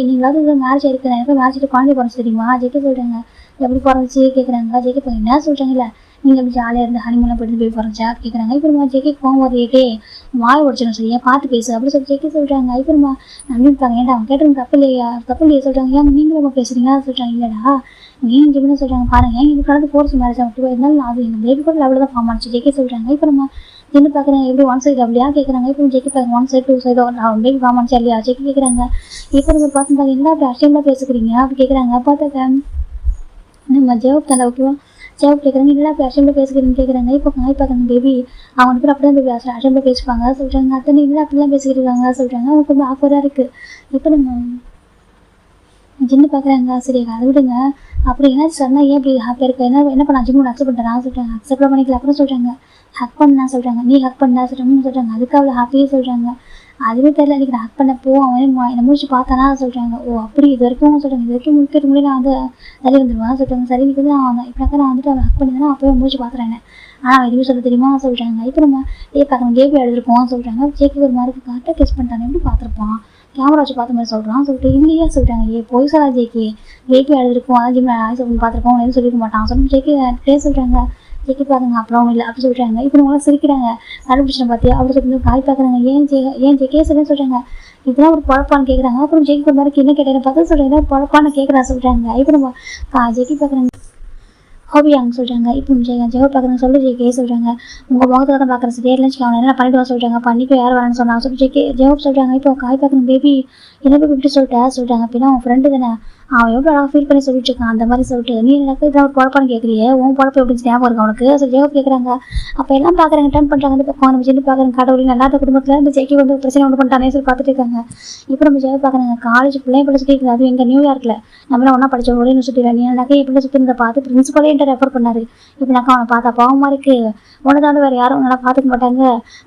நீங்களாவது மேரேஜ் ஆகிருக்கு எனக்கு மேரேஜ் ஆகிட்டு குழந்தை பிறந்து தெரியுமா ஜேக்கி சொல்கிறாங்க. எப்படி பிறந்துச்சு கேட்குறாங்க. ஜேக்கி இப்போ என்ன சொல்கிறாங்கல்ல நீங்கள் எப்படி ஜாலியாக இருந்து ஹனிமூலாம் போய்ட்டு போய் பிறந்தா கேட்குறாங்க. இப்போ நம்ம ஜேக்கி போகும்போது ஏகே வாய் உடச்சிடும் சரியா பார்த்து பேசு அப்படி சொல்லி ஜேக்கி சொல்கிறாங்க. இப்போ நம்ம நம்பிப்பாங்க. ஏன்டா அவங்க கேட்டுருங்க தப்பு இல்லையா சொல்கிறாங்க. ஏன் நீங்களும் நம்ம பேசுகிறீங்களா சொல்கிறாங்க. இல்லைடா நீங்கள் எப்படின்னு சொல்கிறாங்க. பாருங்க எங்களுக்கு கடந்து போர்ஸ் மேரேஜ் ஆகிட்டு இருந்தாலும் அது எங்கள் பேபி கூட லெவலில் தான் ஃபார்ம் ஆச்சு ஜேக்கி சொல்கிறாங்க. இப்போ நம்ம என்ன பார்க்குறாங்க எப்படி 1 சைடு அப்படியா கேட்குறாங்க. இப்போ ஜேக்கி பார்க்குறாங்க 1 சைடு 2 சைடு பேபி ஃபார்ம் ஆச்சு இல்லையா ஜேக்கி கேட்குறாங்க. இப்போ நம்ம பர்சன் பார்க்க என்ன அப்படி அஷேம்லாம் பேசுகிறீங்க அப்படி கேட்குறாங்க. பார்த்தாக்க நம்ம ஜவாப் தலை ஓகேவா. ஜவாப் கேட்குறாங்க. இல்லை அப்படி அஷேம்ல பேசுகிறீங்கன்னு கேட்குறாங்க. இப்போ பார்க்குறாங்க பேபி அவங்க பேர் அப்படி தான் பேபி அஷேம்ல பேசுவாங்க சொல்கிறாங்க. அத்தனை இல்லை அப்படிலாம் பேசிக்கிட்டு சொல்கிறாங்க. அவங்களுக்கு ரொம்ப ஆக்வர்டாக இருக்குது. இப்போ நம்ம ஜின்னு பார்க்குறாங்க. சரி அதை விடுங்க அப்படி என்ன சொன்னால் ஏன் இப்படி ஹாப்பியாக இருக்குது என்ன பண்ண ஜிம்மு அக்செப்ட் பண்ணுறேன் சொல்கிறாங்க. அக்செப்ட் பண்ணிக்கல அப்புறம் சொல்கிறாங்க ஹக் பண்ணா சொல்கிறாங்க. நீ ஹக் பண்ணா சொல்கிறாங்கன்னு சொல்கிறாங்க. அதுக்கு அவ்வளோ ஹாப்பியாக சொல்கிறாங்க. அதுவே தெரியல. அன்றைக்கி நான் ஹக் பண்ணப்போ அவன் என்னை முடிச்சு பார்த்தானா சொல்கிறாங்க. ஓ அப்படி இது வரைக்கும் சொல்கிறாங்க. இது வரைக்கும் முடிக்கிறது முடியும் நான் வந்து சரி வந்துடுவேன் சொல்கிறாங்க. சரி வந்து நான் இப்போனாக்கா நான் வந்துட்டு அவன் ஹக் பண்ணியிருந்தேன் அப்போயே முடிச்சு பார்க்குறேன். ஆனால் அவன் எதுவுமே சொல்ல தெரியுமா சொல்கிறாங்க. இப்போ நம்ம பார்க்கணும் கேபி எழுதிருப்போம் சொல்கிறாங்க. ஜேகே ஒரு மாதிரி கரெக்டாக கிஸ் பண்ணிட்டானே எப்படி பார்த்துருப்பான் கேமரா வச்சு பார்த்த மாதிரி சொல்கிறான் சொல்லிட்டு இல்லையா சொல்கிறாங்க. போய் சொல்லா ஜேகே எழுதிருக்கும் அதான் ஜிம் ஆய்ஸ் பார்த்துருப்போம் எதுவும் சொல்லிக்க மாட்டான் சொல்லி ஜேகே சொல்கிறாங்க. ஜேகே பாருங்க அப்புறம் இல்லை அப்படி சொல்கிறாங்க. இப்போ நம்மளாம் சிரிக்கிறாங்க கண்டுபிடிச்சின பார்த்தியா அப்படி சொல்லி காய் பார்க்குறாங்க. ஏன் ஜேகே சொல்லுன்னு சொல்கிறாங்க. இதெல்லாம் ஒரு பழப்பான்னு கேட்குறாங்க. அப்புறம் ஜேகே ஒரு மாதிரி என்ன கேட்டேன்னு பார்த்து சொல்கிறேன் பழப்பான்னு கேட்குறா சொல்கிறாங்க. இப்போ நம்ம ஜேகே பார்க்குறாங்க ஹோபியாங்க சொல்கிறாங்க. இப்போ ஜெகப் பார்க்குறாங்க சொல்லி ஜேகே சொல்கிறாங்க. உங்கள் முகத்தில் தான் பார்க்குறேன் சரியா இல்லைன்னு அவனை என்ன பண்ணிட்டு வர சொல்கிறாங்க. பண்ணிட்டு யார் வரேன்னு சொன்னாங்க சொல்லி ஜெகப் சொல்கிறாங்க. இப்போ காய் பார்க்குறேன் பேபி என்ன பேபி இப்படி சொல்கிறாங்க. அப்படின்னா அவன் ஃப்ரெண்டு தானே அவன் எவ்வளோ அழகாக ஃபீல் பண்ணி சொல்லிட்டு இருக்கான் அந்த மாதிரி சொல்லிட்டு நீ எனக்கு இதை ஒரு பழப்பான்னு கேட்குறியே உன் பழப்பு எப்படி ஞாபகம் இருக்கும் அவனுக்கு சொல்லி ஜெகப் கேட்குறாங்க. அப்போ எல்லாம் பார்க்குறாங்க டர்ன் பண்ணுறாங்க. இந்த பக்கம் நம்ம செஞ்சு பார்க்குறாங்க கடவுள் நல்லா குடும்பத்தில் இந்த ஜேகே வந்து பிரச்சனை ஒன்று பண்ணிட்டானே சொல்லி பார்த்துட்டு இருக்காங்க. இப்போ நம்ம ஜெகப் பார்க்குறாங்க காலேஜ் பிள்ளைங்க கூட சுற்றி இருக்குது. அதுவும் எங்கள் நியூயார்க்கில் நம்மளாம் ஒன்றா படித்த ஒரே யூனிவர்சிட்டியில் நீ எனக்கு எப்படி சுற்றி இருந்த பார்த்து பிரின்சிபலே என்கிட்ட ரெஃபர் பண்ணாரு. இப்போ நான் அவனை பார்த்தா பாவமாக இருக்குது உனதாண்டு வேறு யாரும் நல்லா பார்த்துக்க மாட்டாங்க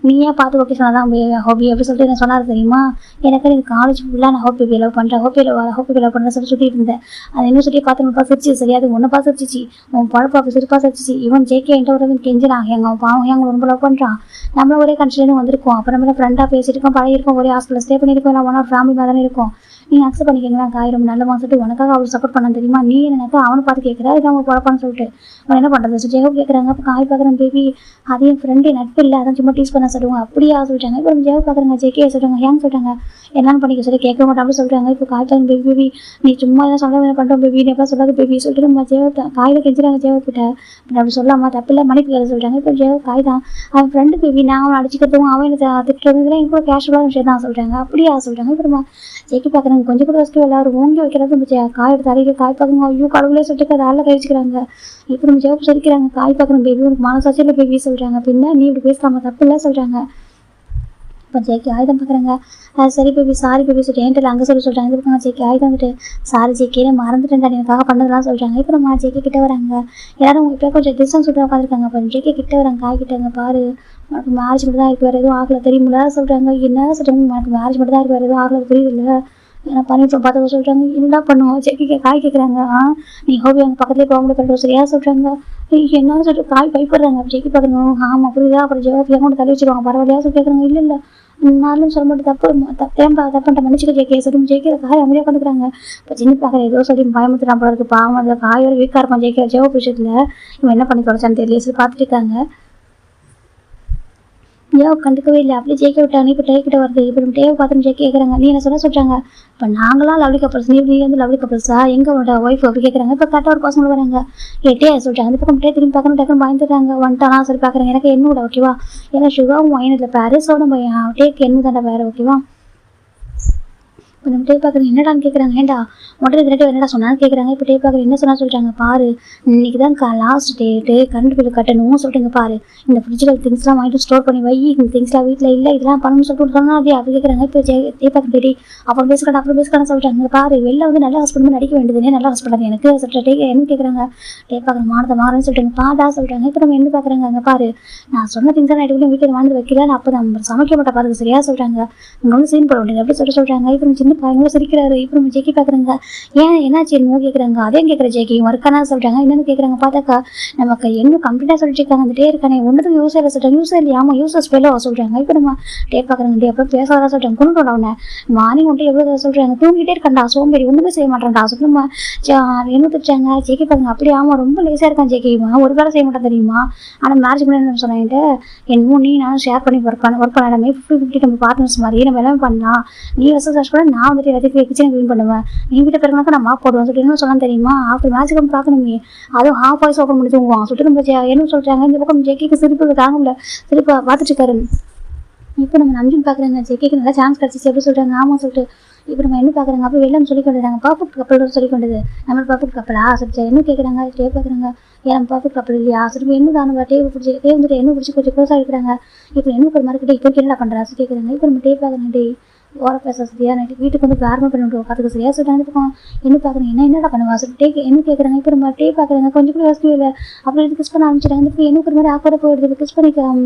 நீ ஏன் பார்த்து ஓகே சொன்னதான் ஹோபி எப்படி சொல்லிட்டு என்ன சொன்னார் தெரியுமா. எனக்கு இது காலேஜ் ஃபுல்லாக நான் ஹோபி லவ் பண்ணுறேன் ஹோபி லவ் பண்ணுறேன் சொல்லி சுற்றிட்டு இருந்தேன். அது யூனிவர்சிட்டியை பார்த்து நம்ம சிரிச்சு சரியாது ஒன்று பார்த்து சிரிச்சிச்சு உன் பழப்பாப்பு சிரிப்பா சிரிச்சிச்சு. இவன் ஜேகே என்கிட்ட ஒரு கெஞ்சினான் அவன் பாவம் எங்களை ரொம்ப லவ் பண்ணுறான் நம்மளும் ஒரே கண்ட்ரிலேருந்து வந்திருக்கோம் அப்புறம் நம்ம ஃப்ரெண்டாக பேசிட்டு இருக்கோம் பழகிருக்கோம் ஒரே ஹாஸ்பிட்டல் ஸ்டே பண்ணியிருக்கோம் நான் ஒன் ஃபேமிலி மாதிரி தானே இருக்கும் நீ அக்செப்ட் பண்ணிக்கங்களா காய் ரொம்ப நல்ல சொல்லிட்டு உனக்காக அவர் சப்போர்ட் பண்ண தெரியுமா நீ எனக்கு அவனை பார்த்து கேட்குறா இது அவங்க பழப்பான்னு சொல்லிட்டு அவன் என்ன பண்ணுறது ஜெகப் கேட்குறாங்க. அப்போ காய் பார்க்குறேன் பேபி அது என் ஃப்ரெண்டு நட்பு இல்லை அதான் சும்மா டீஸ் பண்ண சொல்லுவாங்க அப்படியா சொல்லிட்டாங்க. இப்போ ஜெகப் பார்க்குறாங்க ஜேகே சொல்கிறாங்க ஏன்னு சொல்கிறாங்க என்னன்னு பண்ணிக்க சொல்லி கேட்க மாட்டேன் அப்படி சொல்கிறாங்க. இப்போ காய் பார்க்குறேன் பேபி நீ சும்மா எதாவது சொல்ல பண்ணுறோம் பேபி நீ எப்போ சொல்லாத பேபி சொல்லிட்டு நம்ம ஜெகப் காயில் கெஞ்சுறாங்க ஜெகப் கிட்ட அப்படி சொல்லாமா தப்பில்லை மன்னிப்பு கேட்க சொல்கிறாங்க. இப்போ ஜெகப் காய் தான் அவன் ஃப்ரெண்டு பேபி நான் அவனை அடிச்சுக்கிறதும் அவன் எனக்கு திட்டுறதுலாம் எனக்கு கூட கேஷுவலான விஷயம் தான் சொல்கிறாங்க அப்படியா சொல்கிறாங்க. இப்போ நம்ம ஜேகே பார்க்குறாங்க கொஞ்சம் கூட வசதி எல்லாரும் ஓங்கி வைக்கிறது காய் எடுத்து அடிக்க காய் பார்க்குங்க ஐயோ கடவுளே சொல்லிட்டு அதை ஆளில் கழிச்சுக்கிறாங்க. இப்போ நம்ம ஜெகப் சொல்லிக்கிறாங்க காய் பார்க்குறோம் பேபி உனக்கு மனசாட்சியில் பேபி சொல்கிறாங்க பின்ன நீ இப்படி பேசலாமா தப்பு இல்லை சொல்கிறாங்க. இப்போ ஜேகே ஆயுதம் பார்க்குறாங்க சரி பேபி சாரி பேபி சொல்லிட்டு என்கிட்ட அங்கே சொல்கிறாங்க. இது இருக்காங்க ஜேகே ஆயுதம் வந்துட்டு சாரி ஜேகே மறந்துட்டேன்டா எனக்காக பண்ணதெல்லாம் சொல்கிறாங்க. இப்போ நம்ம ஜேகே கிட்ட வராங்க எல்லாரும் இப்போ கொஞ்சம் டிஸ்டன்ஸ் விட்டு உட்காந்துருக்காங்க. அப்போ ஜேகே கிட்ட வராங்க காய் கிட்டங்க பாரு உனக்கு மேரேஜ் மட்டும் தான் இருக்கு வேறு எதுவும் ஆகலை தெரியுமில்ல சொல்கிறாங்க. என்ன சொல்கிறாங்க உனக்கு மேரேஜ் மட்டும் தான் இருக்கு வேறு எதுவும் ஆகலை புரியுது ஏன்னா பண்ணிட்டு பார்த்து சொல்கிறாங்க என்ன பண்ணுவோம் ஜேகே காய் கேட்குறாங்க நீ ஹோபி அங்கே பக்கத்துலேயே போக முடியாது பண்ணுறோம் சரியா சொல்கிறாங்க. என்ன சொல்லிட்டு காய் பயப்படுறாங்க அப்படி ஜேகே பார்க்கணும் ஆமாம் புரியுதா அப்புறம் ஜெகப் எங்கூட தள்ளி வச்சுருவாங்க பரவாயில்லையா சொல்லி கேட்குறாங்க. இல்லை நானும் சொல்ல மாட்டேன் தப்புன்ற மன்னிச்சுக்க ஜேகே சொல்லி ஜேகே காய் அமைதியாக உட்காந்துக்கிறாங்க. இப்போ சின்ன பார்க்குற ஏதோ சொல்லி பயமுத்துறான் போல இருக்கு பாவம் அந்த காயோட வீக்காக இருக்கும் ஜெகப் விஷயத்தில் இவன் என்ன பண்ணி தொலைச்சான்னு தெரியல சொல்லி பார்த்துட்டு இருக்காங்க. ஜேகப் கண்டுக்கவே இல்லை அப்படியே ஜேகே விட்டாங்க. இப்போ டே கிட்ட வருது இப்போ நம்ம டேவை பார்த்து ஜேகே கேட்குறாங்க நீ என்ன சொல்கிறாங்க இப்போ நாங்களாம் லவ்லி கப்பல்ஸ் நீ வந்து லவ்லி கப்பல்ஸா எங்களோட ஒய்ஃப் அப்படி கேட்குறாங்க. இப்போ கரெக்டாக ஒரு பசங்க வராங்க டே சொல்லிட்டாங்க. அந்த பக்கம் டே திரும்பி பார்க்கணும் டக்குன்னு பயந்துடுறாங்க வந்துட்டானா சரி பார்க்குறாங்க எனக்கு என்னோட ஓகேவா ஏன்னா சுகாவும் வயனத்தில் பேரு ஸோ நம்ம டேக்கு என்ன தாண்டா பேர் ஓகேவா. இப்போ நம்ம டே பார்க்குறேன் என்னடான்னு கேட்குறாங்க ஏன்டா உடனே ரெண்டு என்னடா சொன்னான்னு கேட்குறாங்க. இப்போ டே பார்க்குறேன் என்ன சொன்னா சொல்கிறாங்க பாரு இன்னைக்கு தான் லாஸ்ட் டேட்டு கரண்ட் பில் கட்டணும் சொல்லிட்டுங்க பாரு இந்த ஃப்ரிட்ஜில் திங்ஸ்லாம் வாங்கிட்டு ஸ்டோர் பண்ணி வை இந்த திங்ஸ்லாம் வீட்டில் இல்லை இதெல்லாம் பண்ணணும்னு சொல்லிட்டு சொன்னா அப்படியே அப்படி கேட்குறாங்க. இப்போ டே பார்க்குறேன் டேடி அப்புறம் பேசுகிறேன் சொல்லிட்டாங்க பாரு வெளில வந்து நல்ல ஹாஸ்பிட்டல் நடிக்க வேண்டியதுனே நல்ல ஹாஸ்பிட்டல் எனக்கு சொல்லிட்டு டே என்ன கேட்குறாங்க டே பார்க்குற மானத்தை மாறன்னு சொல்லிட்டு பாடா சொல்லிட்டாங்க. இப்போ நம்ம என்ன பார்க்குறாங்க அங்கே பாரு நான் சொன்ன திங்ஸ் நான் எடுத்து வீட்டில் வாழ்ந்து வைக்கல அப்போ நம்ம சமைக்க மாட்டேன் பாருங்க சரியா சொல்கிறாங்க. இங்கே வந்து சீன் போட வேண்டியது அப்படி சொல்கிறாங்க. இப்போ நம்ம சின்ன பையங்களும் சிரிக்கிறாரு. இப்போ நம்ம ஜேகே பார்க்குறாங்க ஏன் என்னாச்சு என்னமோ கேட்குறாங்க அதையும் கேட்குற ஜேகே ஒர்க்கானா சொல்கிறாங்க என்னென்னு கேட்குறாங்க பார்த்தாக்கா நமக்கு என்ன கம்ப்ளீட்டாக சொல்லிட்டு இருக்காங்க அந்த டே இருக்கானே ஒன்றுக்கும் யூஸ் இல்லை சொல்கிறாங்க யூஸ் இல்லையா ஆமாம் யூஸஸ் பெல்லோ சொல்கிறாங்க. இப்போ நம்ம டே பார்க்குறாங்க டே அப்புறம் பேசாதான் சொல்கிறாங்க கொண்டு அவனை மார்னிங் வந்துட்டு எவ்வளோ சொல்கிறாங்க தூங்கிட்டே இருக்காண்டா சோம்பேறி ஒன்றுமே செய்ய மாட்டான்டா சொல்லி நம்ம என்ன திட்டாங்க ஜேகே பார்க்குங்க அப்படி ஆமாம் ரொம்ப லேஸாக இருக்கான் ஜேகே ஒரு வேலை செய்ய மாட்டான் தெரியுமா ஆனால் மேரேஜ் பண்ணி என்ன சொன்னான்ட்டு என்னமோ நீ நானும் ஷேர் பண்ணி ஒர்க் பண்ணாமே 50-50 நம்ம பார்ட்னர்ஸ் மாதிரி நம்ம எல்லாமே பண்ணலாம் நீ வசதி சர்ச் பண்ண நான் வந்துட்டு எல்லாத்தையும் கிச்சனை க்ளீன் பண்ணுவேன் நீ வீட்டை பிறகுனாக்கா நான் மாப் போடுவேன் சொல்லிட்டு என்ன சொன்னா தெரியுமா ஆஃப்டர் மேட்ச் நம்ம பார்க்கணுமே அதுவும் ஹாஃப் வாய்ஸ் ஓப்பன் பண்ணி தூங்குவான் சொல்லிட்டு நம்ம என்ன சொல்கிறாங்க இந்த பக்கம் ஜேகேக்கு சிரிப்பு தாங்க முடியல சிரிப்பா பார்த்துட்டு இருக்காரு. இப்போ நம்ம நம்பின்னு பார்க்குறாங்க ஜேகேக்கு நல்லா சான்ஸ் கிடச்சிச்சு எப்படி சொல்கிறாங்க ஆமாம் சொல்லிட்டு இப்போ நம்ம என்ன பார்க்குறாங்க அப்போ வெளில சொல்லி கொண்டுறாங்க பர்ஃபெக்ட் கப்பலோட சொல்லி கொண்டது நம்ம பர்ஃபெக்ட் கப்பலா சொல்லிட்டு என்ன கேட்குறாங்க டே பார்க்குறாங்க ஏன் பர்ஃபெக்ட் கப்பல் இல்லையா சொல்லிட்டு என்ன தானே டே பிடிச்சி வந்துட்டு என்ன பிடிச்சி கொஞ்சம் க்ளோஸாக இருக்கிறாங்க இப்போ என்ன ஒரு மாதிரி கிட்டே இப்போ என்ன பண்ணுறா சொல்லி கேட்குறாங்க. இப்போ நம்ம டே பார்க்குறாங்க டே ஓர பேச சரியா நைட்டு வீட்டுக்கு வந்து பிளார்மா பண்ணிட்டு பார்த்துக்க சரியா சொல்லிட்டு அந்த பக்கம் என்ன பார்க்குறேன் என்னடா பண்ணுவா சொல்லிட்டு என்ன கேட்குறாங்க. இப்போ நம்ம டே பார்க்குறாங்க கொஞ்சம் கூட யோசிக்கவே இல்லை. அப்புறம் எடுத்து கிஸ் பண்ண ஆரம்பிச்சிட்டாங்க. இப்போ எனக்கு ஒரு மாதிரி ஆக்கோட போயிடுது. கிஸ் பண்ணி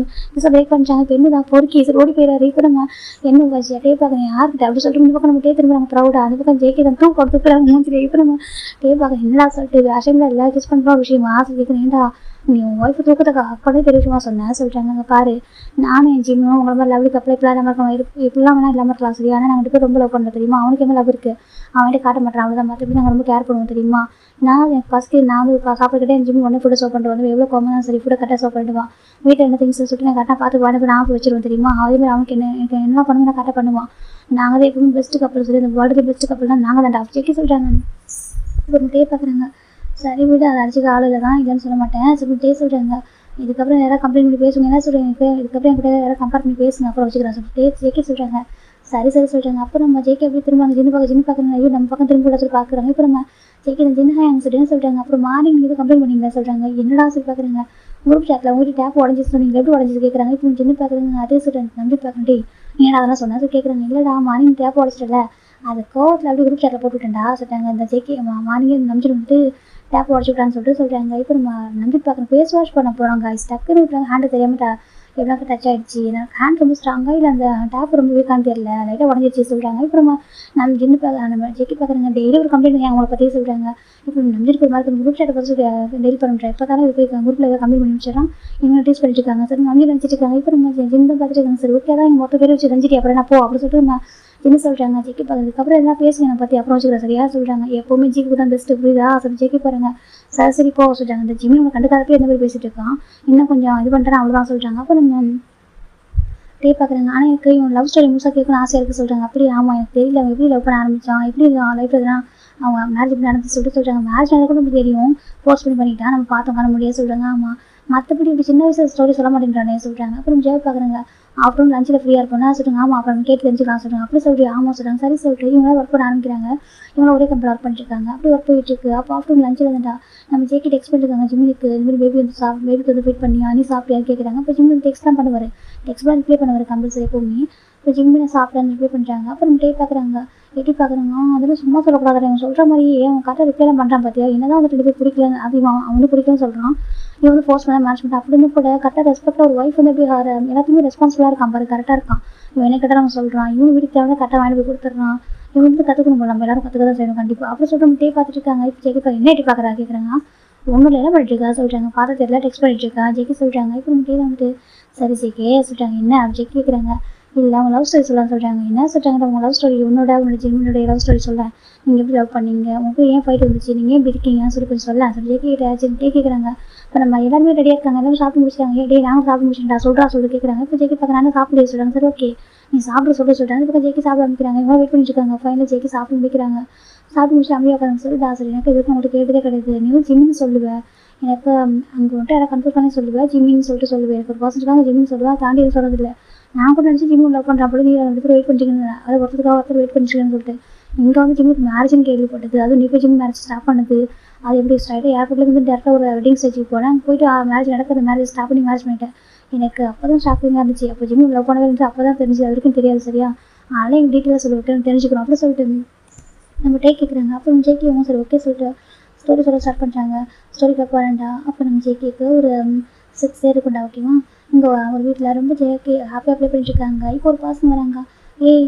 கிஸ் பிரேக் பண்ணிட்டாங்க. இப்போ என்ன தான் பொறுக்கி சரி ஓடி போயிடாரு. இப்போ நம்ம என்ன வச்சு டே பார்க்குறேன் யார்கிட்ட அப்படி சொல்லிட்டு இந்த பக்கம் நம்ம டே திரும்புறாங்க ப்ரௌடாக. அந்த பக்கம் ஜேகே தான் தூக்கம் கொடுத்துக்கிறாங்க மூஞ்சிலே. இப்போ நம்ம டே பார்க்க என்னடா சொல்லிட்டு அசைமில் எல்லாம் கிஸ் பண்ணுற ஒரு விஷயமா சொல்லிக்கிறேன். ஏன்டா நீ உன் ஒய்ஃபு தூக்கத்துக்கு அப்போதே பெரிய விஷயமா சொன்னேன் சொல்லிட்டாங்க. அங்கே பாரு நானும் என் ஜிம்மும் உங்களை மாதிரி லவ்லி கப்பலை இப்பெல்லாம் இல்லாமல் இருக்கோம் இப்படிலாம் வேணா இல்லாமல் இருக்கலாம் சரி. ஆனால் நாங்கள் 2 பேரும் ரொம்ப லவ் பண்ணுறோம் தெரியுமா. அவனுக்கு என்ன லவ் இருக்குது அவன்கிட்ட காட்ட மாட்டேன் அவ்வளோதான். மற்றபடி நாங்கள் ரொம்ப கேர் பண்ணுவோம் தெரியுமா. நான் எனக்கு ஃபஸ்ட்டு நான் வந்து சாப்பிட்டுக்கிட்டே என் ஜிம் ஒன்று ஃபுட்டை சோப் பண்ணிட்டு வந்து எவ்வளோ கோமம் சரி ஃபுட்டை கரெக்டாக சோப் பண்ணிடுவான். வீட்டில் என்ன திங்ஸ் சொல்லிட்டு நான் கரெக்டாக பார்த்து வாடகை நான் வச்சிருவோம் தெரியுமா. அதேமாதிரி அவனுக்கு எனக்கு என்ன பண்ணுங்க நான் கரெக்டாக பண்ணுவான். நாங்கள் தான் எப்பவுமே பெஸ்ட்டு கப்பல் சொல்லி இந்த வேர்ல்டுக்கு பெஸ்ட்டு கப்பல் தான் நாங்கள் தான் செக்கி சொல்லிட்டாங்க. இப்போ டே பார்க்குறாங்க சரி விட அதை அடிச்சுக்க ஆள் இல்லை தான் இல்லைன்னு சொல்ல மாட்டேன் சரி டே சொல்கிறாங்க. இதுக்கப்புறம் யாராவது கம்ப்ளைண்ட் பண்ணி பேசுங்க என்ன சொல்கிறேன் இதுக்கப்புறம் என்கிட்ட யாராவது கம்பேர் பண்ணி பேசுங்க அப்புறம் வச்சுக்கிறேன் சொல்லிட்டு ஜேகே சொல்கிறாங்க. சரி சொல்கிறாங்க. அப்புறம் நம்ம ஜேகே எப்படி திரும்ப ஜின்னு பார்க்குறாங்க. ஐயோ நம்ம பக்கம் திரும்ப சொல்லி பார்க்குறாங்க. இப்போ நம்ம ஜேகே ஜின்னு எங்க சொல்லிட்டு சொல்கிறாங்க. அப்புறம் மார்னிங் இது கம்ப்ளைண்ட் பண்ணிங்களா சொல்கிறாங்க. என்னடா சொல்லி பார்க்குறாங்க. குரூப் சாட்டில் உங்கள்கிட்ட டேப் உடஞ்சி சொன்னீங்க எப்படி உடஞ்சி கேட்குறாங்க. இப்போ ஜின்னு பார்க்குறாங்க. அதே சொல்கிறாங்க நம்பி பார்க்கண்டி ஏன்னா அதெல்லாம் சொன்னா கேட்குறாங்க. இல்லைடா மார்னிங் டேப் உடச்சிட்டல அது கோவத்தில் அப்படி குரூப் சாட்டில் போட்டுவிட்டேன்டா சொல்லிட்டாங்க. இந்த ஜேகே மார்னிங்கே நம்பிட்டு வந்துட்டு டேப் உடச்சி விட்டான்னு சொல்லிட்டு சொல்கிறாங்க. இப்போ நம்ம நம்பி பார்க்குறோம் ஃபேஸ் வாஷ் பண்ண போகிறோம் கைஸ் டக்குன்னு விட்டுறாங்க. ஹேண்டு தெரியாமல் எவ்வளோ டச் ஆகிடுச்சு எனக்கு ஹேண்ட் ரொம்ப ஸ்ட்ராங்காக இல்லை அந்த டேப் ரொம்ப வீக்கான்னு தெரியல லைட்டாக உடஞ்சிச்சு சொல்கிறாங்க. இப்போ நம்ம ஜின்னு நம்ம ஜெக்கி பார்க்குறாங்க டெய்லி ஒரு கம்ப்ளைண்ட் அவங்கள பற்றியே சொல்கிறாங்க. இப்போ நம்பிட்டு ஒரு மாதிரி குரூப் சாட்டை பற்றி டெய்லி பண்ணுறேன் இப்போ தானே இது போய் குரூப்பில் ஏதாவது கம்ப்ளைண்ட் பண்ணி வச்சிடறோம் இவங்க டீஸ் பண்ணிட்டு இருக்காங்க. சரி நம்பி நினச்சிட்டு இருக்காங்க. இப்போ நம்ம ஜின்னு பார்த்துட்டு இருக்காங்க. சரி ஓகே தான் மொத்த பேர் வச்சு செஞ்சுட்டு அப்புறம் நான் போ அப்படி சொல்லிட்டு நம்ம என்ன சொல்கிறாங்க. ஜெக்கி பார்க்கறதுக்கப்புறம் எல்லாம் பேசுங்க என்னை பற்றி அப்புறம் வச்சுக்கிறேன் சரியா சொல்கிறாங்க. எப்போவுமே ஜிக்கு தான் பெஸ்ட்டு புரியுதா சரி ஜெக்கி பாருங்க சரி போக சொல்கிறாங்க. இந்த ஜிம்மி நம்ம கண்டுக்காதப்பே எந்த மாதிரி பேசிட்டு இருக்கான் இன்னும் கொஞ்சம் இது பண்ணுறேன் அவ்வளோதான் சொல்கிறாங்க. அப்போ நம்ம டே பார்க்குறாங்க. ஆனால் எனக்கு இவன் லவ் ஸ்டோரி முழுசாக கேட்கணும்னு ஆசையாக இருக்குது சொல்கிறாங்க. அப்படி ஆமாம் எனக்கு தெரியல அவன் எப்படி லவ் பண்ண ஆரம்பித்தான் எப்படி லைஃப்பில் எல்லாம் அவங்க மேரேஜ் நடந்து சொல்கிறாங்க. மேரேஜ் நடக்கும் நமக்கு தெரியும் போஸ்ட் பண்ணிட்டான் நம்ம பார்த்தோம் காண முடியாது சொல்கிறாங்க. ஆமாம் மற்றபடி இப்படி சின்ன வயசு ஸ்டோரி சொல்ல மாட்டேங்கிறானே சொல்கிறாங்க. அப்புறம் ஜெய் பார்க்குறாங்க. அப்புறம் லஞ்சில் ஃப்ரீயாக இருப்போம்னா சொல்லுங்க. ஆமாம் அப்புறம் கேட்டு தெரிஞ்சுக்கலாம் சொல்கிறாங்க. அப்படி சொல்லிட்டு ஆமாம் சொல்கிறாங்க. சரி சொல்லிட்டு இவங்களாம் ஒர்க் பண்ண ஆரம்பிக்கிறாங்க. இவங்களும் ஒரே கம்பெனி ஒர்க் பண்ணிட்டுருக்காங்க. அப்படி ஒர்க் போயிட்டு இருக்கு. அப்போ ஆஃப்டர் லஞ்சில் வந்துட்டா நம்ம ஜேக்கி டெக்ஸ்ட் பண்ணிருக்காங்க. ஜிம்மிக்கு இதுமாதிரி பேபி வந்து பேபிக்கு வந்து வெயிட் பண்ணி நீ சாப்பிட்டியான்னு கேட்குறாங்க. இப்போ ஜிம்மி டெக்ஸ்ட் தான் பண்ணுவார் டெக்ஸ்ட்லாம் ரிப்ளை பண்ணுவார் கம்பல்சரி எப்போவுமே. இப்போ ஜிம்மி நான் சாப்பிட்டேன்னு ரிப்ளை பண்ணுறாங்க. அப்புறம் டே பார்க்குறாங்க எப்படி பார்க்குறாங்க. அதெல்லாம் சும்மா சொல்லக்கூடாது அவன் சொல்கிற மாதிரியே அவன் கரெக்டாக ரிப்ளைலாம் பண்ணுறான் பார்த்தியா என்னதான் வந்து 2 பேர் பிடிக்கல அது அவன் வந்து பிடிக்கலன்னு சொல்கிறான். இவன் வந்து ஃபோர்ஸ் பண்ண மேனேஜ்மெண்ட் அப்படின்னு கூட கரெக்டாக ரெஸ்பெக்டாக ஒரு ஒய்ஃப் வந்து எப்படி எல்லாத்தையுமே ரெஸ்பான்சிபிளாக இருக்கான் பாரு கரெக்டாக இருக்கான். இவன் என்ன கேட்டால் அவன் சொல்கிறான். இவன் வீட்டுக்கு தேவை கரெக்டாக வாங்கி போய் கொடுத்துட்றான். இவன் வந்து கற்றுக்கணும் போல நம்ம எல்லாரும் கற்றுக்க தான் செய்யணும் கண்டிப்பாக. அப்புறம் சொல்லிட்டு டே பார்த்துட்டு இருக்காங்க. இப்போ ஜெக்கி என்ன எட்டி பார்க்குறா கேட்குறாங்க. ஒன்றும் இல்லை என்ன பண்ணிட்டு இருக்கா சொல்கிறாங்க. பார்த்து தெரியல டெக்ஸ்ட் பண்ணிட்டு இருக்கா ஜெக்கி சொல்கிறாங்க. இப்போ நம்ம டே வந்துட்டு சரி ஜெக்கே சொல்கிறாங்க. என்ன ஜெக்கி கேட்குறாங்க. இல்லை அவங்க லவ் ஸ்டோரி சொல்லலாம் சொல்கிறாங்க. என்ன சொல்கிறாங்க அவங்க லவ் ஸ்டோரி உன்னோட ஜிம்மியோட லவ் ஸ்டோரி சொல்ல நீங்கள் எப்படி லவ் பண்ணீங்க உங்களுக்கு ஏன் ஃபைட் வந்துச்சு நீங்கள் ஏன் இப்படி இருக்கீங்கன்னு சொல்லி கொஞ்சம் சொல்ல சொல்லி ஜெக்கி கிட்டே கேட்குறாங்க. இப்போ நம்ம எல்லாருமே ரெடியாக இருக்காங்க எல்லாரும் சாப்பிட்டு முடிச்சிட்டாங்க. டே நாங்கள் சாப்பிட்டு முடிச்சுட்டா சொல்கிறா சொல்லி கேட்குறாங்க. இப்போ ஜெக்கி பார்க்குறாங்க சாப்பிட சொல்கிறாங்க. சரி ஓகே நீ சாப்பிட சொல்கிறாங்க. இப்போ ஜெக்கி சாப்பிட ஆரம்பிக்கிறாங்க. இவங்க வெயிட் பண்ணிட்டு இருக்காங்க. ஃபைனல் ஜெக்கி சாப்பிட்டு முடிக்கிறாங்க. சாப்பிட்டு முடிச்சு அப்படியே உட்காந்து சொல்லி சரி எனக்கு இதுக்கு உங்களுக்கு கேட்டதே கிடையாது நீ ஜிம்மின்னு சொல்லுவேன் எனக்கு அங்கே வந்துட்டு யாராவது கன்ஃபியூஸ் பண்ணி சொல்லுவேன் ஜிம்மின்னு சொல்லிட்டு சொல்லுவேன் எனக்கு ஒரு பர்சன்ட்டுக்காக ஜிம்மின்னு சொல்லுவேன் தாண்டி எதுவும் சொல்கிறதில்ல நான் கூட நினச்சி ஜிம்மி லவ் பண்ணுறேன் அப்படி நீ 2 பேர் வெயிட் பண்ணிட்டு அதை ஒருத்தருக்காக வெயிட் பண்ணிச்சுன்னு சொல்லிட்டு இங்கே வந்து ஜிம்முக்கு மேரேஜ்னு கேள்விப்பட்டது அதுவும் நீ போய் ஜிம் மேரேஜ் ஸ்டாப் பண்ணது அது எப்படி ஸ்ட்ரைட்டாக ஏர்போர்ட்லேருந்து டேரெக்டாக ஒரு வெட்டிங் ஸ்டேஜுக்கு போனேன் போயிட்டு மேரேஜ் நடக்கிற மேரேஜ் ஸ்டாப் பண்ணி மேரேஜ் பண்ணிட்டேன் எனக்கு அப்போ தான் ஷாக்கிங்காக இருந்துச்சு அப்போ ஜிம்மி லவ் பண்ணவே இருந்துச்சு அப்போ தான் தெரிஞ்சு அது வரைக்கும் தெரியாது சரியா அதனால் எங்கள் டீட்டெயிலாக சொல்லிவிட்டு தெரிஞ்சுக்கணும் அப்படி சொல்லிட்டு நம்ம டேக் கேட்குறாங்க அப்போ நம்ம ஜேகேவும் சரி ஓகே சொல்லிட்டு ஸ்டோரி சொல்ல ஸ்டார்ட் பண்ணுறாங்க ஸ்டோரி கேட்க வரேன்டா அப்போ நம்ம ஜேகேக்கு ஒரு 6 இயர் இருக்குண்டா ஓகேவா இங்கே ஒரு வீட்டில் ரொம்ப ஜேகே ஹாப்பியாக அப்ளை பண்ணிட்டுருக்காங்க இப்போ ஒரு பர்சன் வராங்க ஏய்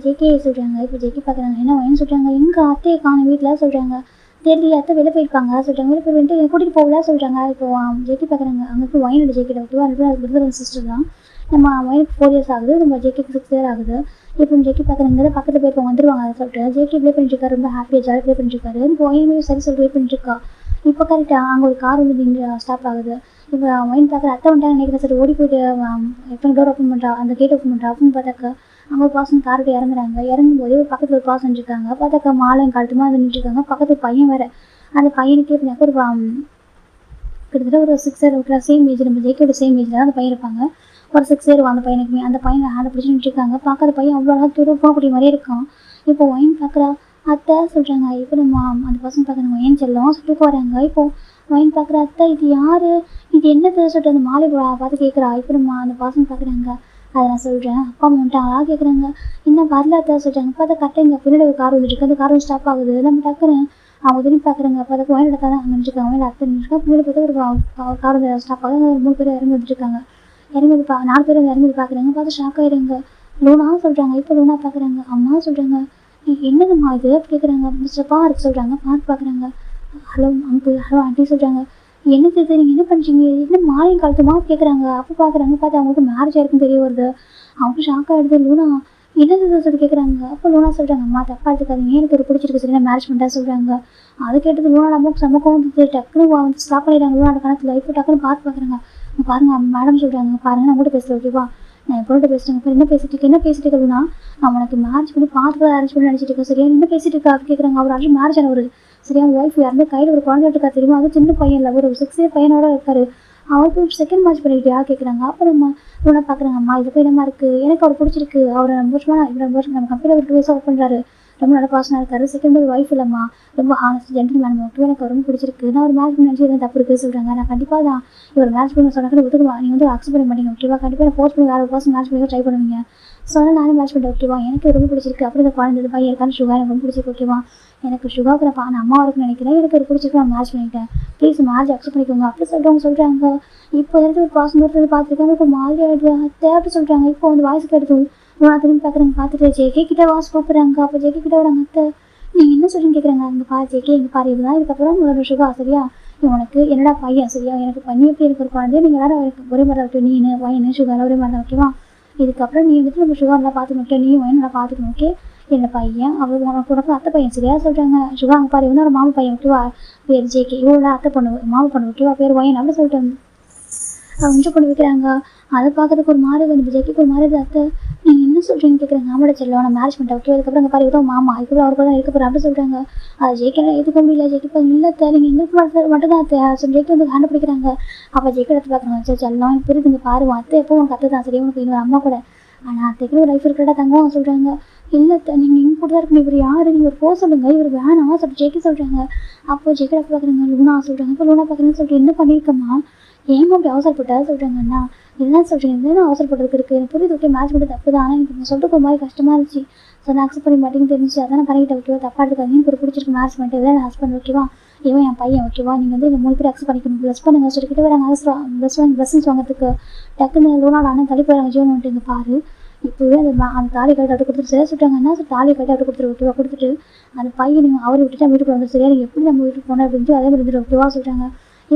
ஜேகே சொல்கிறாங்க இப்போ ஜேகே பார்க்குறாங்க என்ன வயன்னு சொல்கிறாங்க எங்கள் அத்தையை காணும் வீட்டில் சொல்கிறாங்க தெரியல அத்தை வெளில போயிருக்காங்க சொல்கிறாங்க வெளில போய் வந்துட்டு கூட்டிகிட்டு போகல சொல்கிறாங்க இப்போ ஜேகே பார்க்குறாங்க அங்கே போய் ஒயின் எடுத்து ஜேகே ஓகேவா அது பிரதர் சிஸ்டர் தான் நம்ம ஒயினுக்கு 4 இயர்ஸ் ஆகுது நம்ம ஜேகேக்கு 6 இயர் ஆகுது இப்போ ஜேகே பார்க்குறாங்க பக்கத்தில் போய் இப்போ வந்துருவாங்க அதை சொல்லிட்டு ஜேகே ப்ளே பண்ணிட்டுருக்காரு ரொம்ப ஹாப்பியாக ஜாலியாக ப்ளே பண்ணிட்டுருக்காரு இப்போ ஒயினுமே சரி சொல்லிட்டு வெயிட் பண்ணிட்டுருக்கா இப்போ கரெக்டாக அங்கே ஒரு கார் வந்து நின்று ஸ்டாப் ஆகுது இப்போ ஒயின் பார்க்குற அத்தை வந்துட்டாங்க நினைக்கிறேன் சரி ஓடி போயிட்டு எப்போ டோர் ஓப்பன் பண்ணுறா அந்த கேட் ஓப்பன் பண்ணுறா அப்படின்னு பார்த்தாக்கா அங்கே ஒரு பாசன் கார்கிட்ட இறங்குறாங்க இறங்கும்போது ஒரு பக்கத்தில் ஒரு பாசன் இருக்காங்க பார்த்தாக்கா மாலையும் கழுத்துமா அது நின்றுருக்காங்க பக்கத்தில் பையன் வேறு அந்த பையனுக்கே இப்போ ஒரு கிட்டத்தட்ட ஒரு 6 இயர் இருக்கிற சேம் ஏஜ் நம்ம ஜேகேயோட சேம் ஏஜில் தான் அந்த பையன் இருப்பாங்க ஒரு 6 இயர் அந்த பையனுக்குமே அந்த பையனை ஹேண்டை பிடிச்சி நின்றுருக்காங்க பார்க்காத பையன் அவ்வளோ அழகாக தூரம் போகக்கூடிய மாதிரியே இருக்கான் இப்போ ஒயின் பார்க்குறா அத்தை சொல்கிறாங்க இப்போ நம்ம அந்த பசங்க பார்க்குறாங்க ஒயின் செல்லம் சொல்லிட்டு வராங்க இப்போ ஒயின் பார்க்குற அத்தை இது யார் இது என்னது சொல்லிட்டு அந்த மாலை பார்த்து கேட்குறா இப்போ நம்ம அந்த பசங்க பார்க்குறாங்க அதை நான் சொல்கிறேன். அப்பா அம்மா வந்துட்டாங்களா கேட்குறாங்க. இன்னும் வரல அத்தை சொல்கிறாங்க. அப்போ அதை கரெக்டாக எங்கள் பின்னாடி ஒரு கார் வந்துருக்கு. அந்த கார் ஸ்டாப் ஆகுது. நம்ம டக்குன்னு அவங்க திரும்பி பார்க்குறாங்க. அப்போ அதுக்கு வயல் இடத்த தான் அங்கே நின்றுருக்காங்க. வயல் அத்தை நின்றுருக்காங்க. பின்னாடி பார்த்தா ஒரு கார் வந்து ஸ்டாப் ஆகுது. 3 பேர் இறங்கி வந்துட்டுருக்காங்க. இறங்கி 4 பேர் வந்து இறங்கி பார்க்குறாங்க. பார்த்து ஷாக் ஆகிடுங்க. லூனா சொல்கிறாங்க. இப்போ லூனா பார்க்குறாங்க. அம்மா சொல்கிறாங்க. என்னதும்மா இது அப்படி கேட்குறாங்க. மிஸ்டர் பார்க் சொல்கிறாங்க. பார்க் பார்க்குறாங்க. ஹலோ அங்கிள், ஹலோ ஆண்டி சொல்கிறாங்க. என்னது இது நீங்கள் என்ன பண்ணுறீங்க? என்ன மாலையும் கழுத்துமா கேட்குறாங்க. அப்போ பார்க்குறாங்க. பார்த்து அவங்களுக்கு மேரேஜ் ஆயிருக்குன்னு தெரிய வருது. அவங்க ஷாக் ஆகிடுது. லூனா என்னது இதை சொல்லி கேட்குறாங்க. அப்போ லூனா சொல்கிறாங்க. அம்மா தப்பா எடுத்துக்காதீங்க, எனக்கு ஒரு பிடிச்சிருக்கு சரி நான் மேரேஜ் பண்ணிட்டா சொல்கிறாங்க. அது கேட்டது லூனா நமக்கு சமக்கம் வந்து டக்குன்னு வந்து ஸ்டாப் பண்ணிடுறாங்க. லூனாட கணத்தில் இப்போ டக்குன்னு பார்க்குறாங்க. பாருங்க மேடம் சொல்கிறாங்க. பாருங்க நான் கூட பேசுகிறேன் ஓகேவா, நான் என் பொருள்கிட்ட பேசுகிறேன். இப்போ என்ன பேசிட்டு இருக்கேன்னா நான் உனக்கு மேரேஜ் பண்ணி பார்த்து அரேஞ்ச் பண்ணி நினச்சிட்டு இருக்கேன் சரியா, என்ன பேசிட்டு இருக்கா அப்படி கேட்குறாங்க. அவர் ஆல்ரெடி மேரேஜ் ஆனவர் சரியா, ஒய்ஃப் இறந்து கையில் ஒரு குழந்தை இருக்கா தெரியுமா, அது சின்ன பையன் இல்லை, ஒரு 6 இயர் பையனோட இருக்காரு. அவருக்கு செகண்ட் மேட்ச் பண்ணிக்கிட்டியா கேட்குறாங்க. அப்போ நம்ம இவனை பார்க்குறாங்க. அம்மா இது போய் என்னமா இருக்குது, எனக்கு அவர் பிடிச்சிருக்கு, அவர் ரொம்ப வருஷம் நம்ம கம்பெனியில் ஒரு 2 இயர்ஸ் ஒர்க் பண்ணுறாரு, ரொம்ப நல்ல பாசனாக இருக்காரு. செகண்ட் ஒரு ஒய்ஃப் இல்லைம்மா, ரொம்ப ஹானஸ்ட் ஜென்டில்மேன் மட்டும் எனக்கு ரொம்ப பிடிச்சிருக்கு. நான் ஒரு மேரேஜ் பண்ணி நினச்சி தப்பு இருக்குது சொல்கிறாங்க. நான் கண்டிப்பாக தான் இவர் மேரேஜ் பண்ண சொன்னாக்க ஒத்துக்குவா, நீங்கள் வந்து அக்செப்ட் பண்ண மாட்டீங்க ஓகேவா, கண்டிப்பாக நான் போஸ்ட் பண்ணி வேறு ஒரு பர்சன் மேரேஜ் பண்ணி ட்ரை பண்ணுவீங்க. ஸோ அதனால் நானே மேரேஜ் பண்ணிட்டேன் ஓகேவா, எனக்கு ரொம்ப பிடிச்சிருக்கு. அப்புறம் இந்த குழந்தை பையன் இருக்கான்னு சுகா எனக்கு ரொம்ப பிடிச்சிருக்கு ஓகேவா, எனக்கு சுகாவுக்கு நான் அம்மா இருக்குன்னு நினைக்கிறேன், எனக்கு ஒரு பிடிச்சிருக்கு, நான் மேரேஜ் பண்ணிட்டேன், ப்ளீஸ் மேரேஜ் அக்செப்ட் பண்ணிக்கோங்க அப்படி சொல்கிறாங்க. இப்போ எடுத்து ஒரு பாசம் தூரத்தில் பார்த்துருக்காங்க. இப்போ மாதிரி ஆகிடுது அத்தை அப்படி சொல்கிறாங்க. இப்போ வந்து வாய்ஸ் கேட்டு நான் திரும்பி பார்க்குறாங்க. பார்த்துட்டு ஜேகே கிட்ட வாய்ஸ் கூப்பிட்றாங்க. அப்போ ஜேகே கிட்ட வராங்க. அத்தை நீங்கள் என்ன சொல்லுன்னு கேட்குறாங்க. அங்கே பாரு ஜேகே இங்கே பாரு, இதுதான் இதுக்கப்புறம் ஒரு சுகா சரியா, உனக்கு என்னடா பையன் சரியா, எனக்கு பண்ணி எப்படி இருக்கிற குழந்தைய நீங்கள் எல்லாரும் எனக்கு ஒரே மாதிரி விட்டு நீனு பையனு சுகர் ஒரே மாதிரி தான் ஓகேவா, இதுக்கப்புறம் நீ வந்துட்டு நம்ம சுகா நல்லா பார்த்துக்கணும் ஓகே, நீயும் வயன் நல்லா பார்த்துக்கணும் ஓகே, என்ன பையன் அவர் உனக்கு அத்தை பையன் சரியா சொல்கிறாங்க. சுகா அங்கே பாரு வந்து ஒரு மாமா பையன் ஓகேவா, பேர் ஜேகே, இவ்வளோ அத்தை பொண்ணு மாமா பொண்ணு ஓகேவா, பேர் வயன் அப்படி சொல்லிட்டு கொஞ்சம் பண்ணி வைக்கிறாங்க. அதை பார்க்கறதுக்கு ஒரு மாதிரி வந்து ஜெய்க்கு ஒரு மாதிரி அத்தை நீங்கள் என்ன சொல்கிறீங்கன்னு கேட்குறாங்க. ஆமாட செல்லம் நான் மேரேஜ் பண்ணிட்டேன் ஓகே, அதுக்கப்புறம் அங்கே பாரு இதுவும் மாமா, அதுக்கப்புறம் அவர் கூட தான் இருக்க போகிறேன் அப்படி சொல்கிறாங்க. அது ஜெய்க்கெல்லாம் எதுக்க முடியல. ஜெய்க்கு இப்போ இல்லை அத்தை நீங்கள் எங்களுக்கு மட்டும் தான் அத்தை சொல்லி ஜெய்க்கு வந்து ஹேண்ட் பிடிக்கிறாங்க. அப்போ ஜெய்க்கு எடுத்து பார்க்குறாங்க. சரி செல்லம் எனக்கு புரியுது, இங்கே பாரு அத்தை எப்போ உனக்கு அத்தை தான் சரி, உனக்கு இன்னொரு அம்மா கூட, ஆனால் அத்தைக்கு ஒரு லைஃப் இருக்கிறதா தங்கம் சொல்கிறாங்க. இல்லை அத்தை நீங்கள் இங்கே கூட தான் இருக்கணும், இவர் யார் நீங்கள் ஒரு போக சொல்லுங்கள், இவர் வேணாம் சொல்லி ஜெய்க்கு சொல்கிறாங்க. அப்போ ஜெய்க்கு எடுத்து பார்க்குறாங்க. லூனா சொல்கிறாங்க. இப்போ லூனா பார்க்குறேன்னு சொல்லிட்டு என்ன பண்ணியிருக்கம்மா, ஏமா அப்படி அவசரப்பட்டா சொல்கிறாங்கண்ணா, என்ன சொல்கிறீங்க என்ன அவசரப்படுறதுக்கு இருக்குது, எனக்கு புரியுது ஓகே மேட்ச் மட்டும் தப்பு தான், ஆனால் எனக்கு சொல்கிறதுக்கு ஒரு மாதிரி கஷ்டமாக இருந்துச்சு, ஸோ நான் அக்செப்ட் பண்ணி மாட்டேங்குன்னு தெரிஞ்சு அதான் நான் பண்ணிக்கிட்டேன் ஓகேவா, தப்பாக எடுத்துக்காங்க, எனக்கு ஒரு பிடிச்சிருக்கு மேட்ச் பண்ணிட்டு இதான் என் ஹஸ்பண்ட் ஓகேவா, இவன் என் பையன் ஓகேவா, நீங்கள் வந்து எங்கள் 3 பேர் அக்செப்ட் பண்ணிக்கணும், ப்ளஸ் பண்ணுங்க சொல்லிக்கிட்டு வராங்க. ப்ளஸ்ஸிங்ஸ் வாங்கிறதுக்கு டக்குன்னு லூனாட அண்ணன் தள்ளி போகிறாங்க. ஜீவன் வந்துட்டு இங்கே பாரு இப்போவே அந்த தாலி கட்டி அப்படி கொடுத்துட்டு சரியா சொல்லிட்டாங்க. என்ன சார் தாலி கட்டி அப்படி கொடுத்துரு ஓகேவா, கொடுத்துட்டு அந்த பையன் நீங்கள் அவரை விட்டுட்டு வீட்டுக்கு வந்து சரியா, நீங்கள் எப்படி நம்ம வீட்டுக்கு போனோம் அப்படின்ட்டு அதே மாதிரி இருந்துட்டு ஓகேவா சொல்கிறாங்க.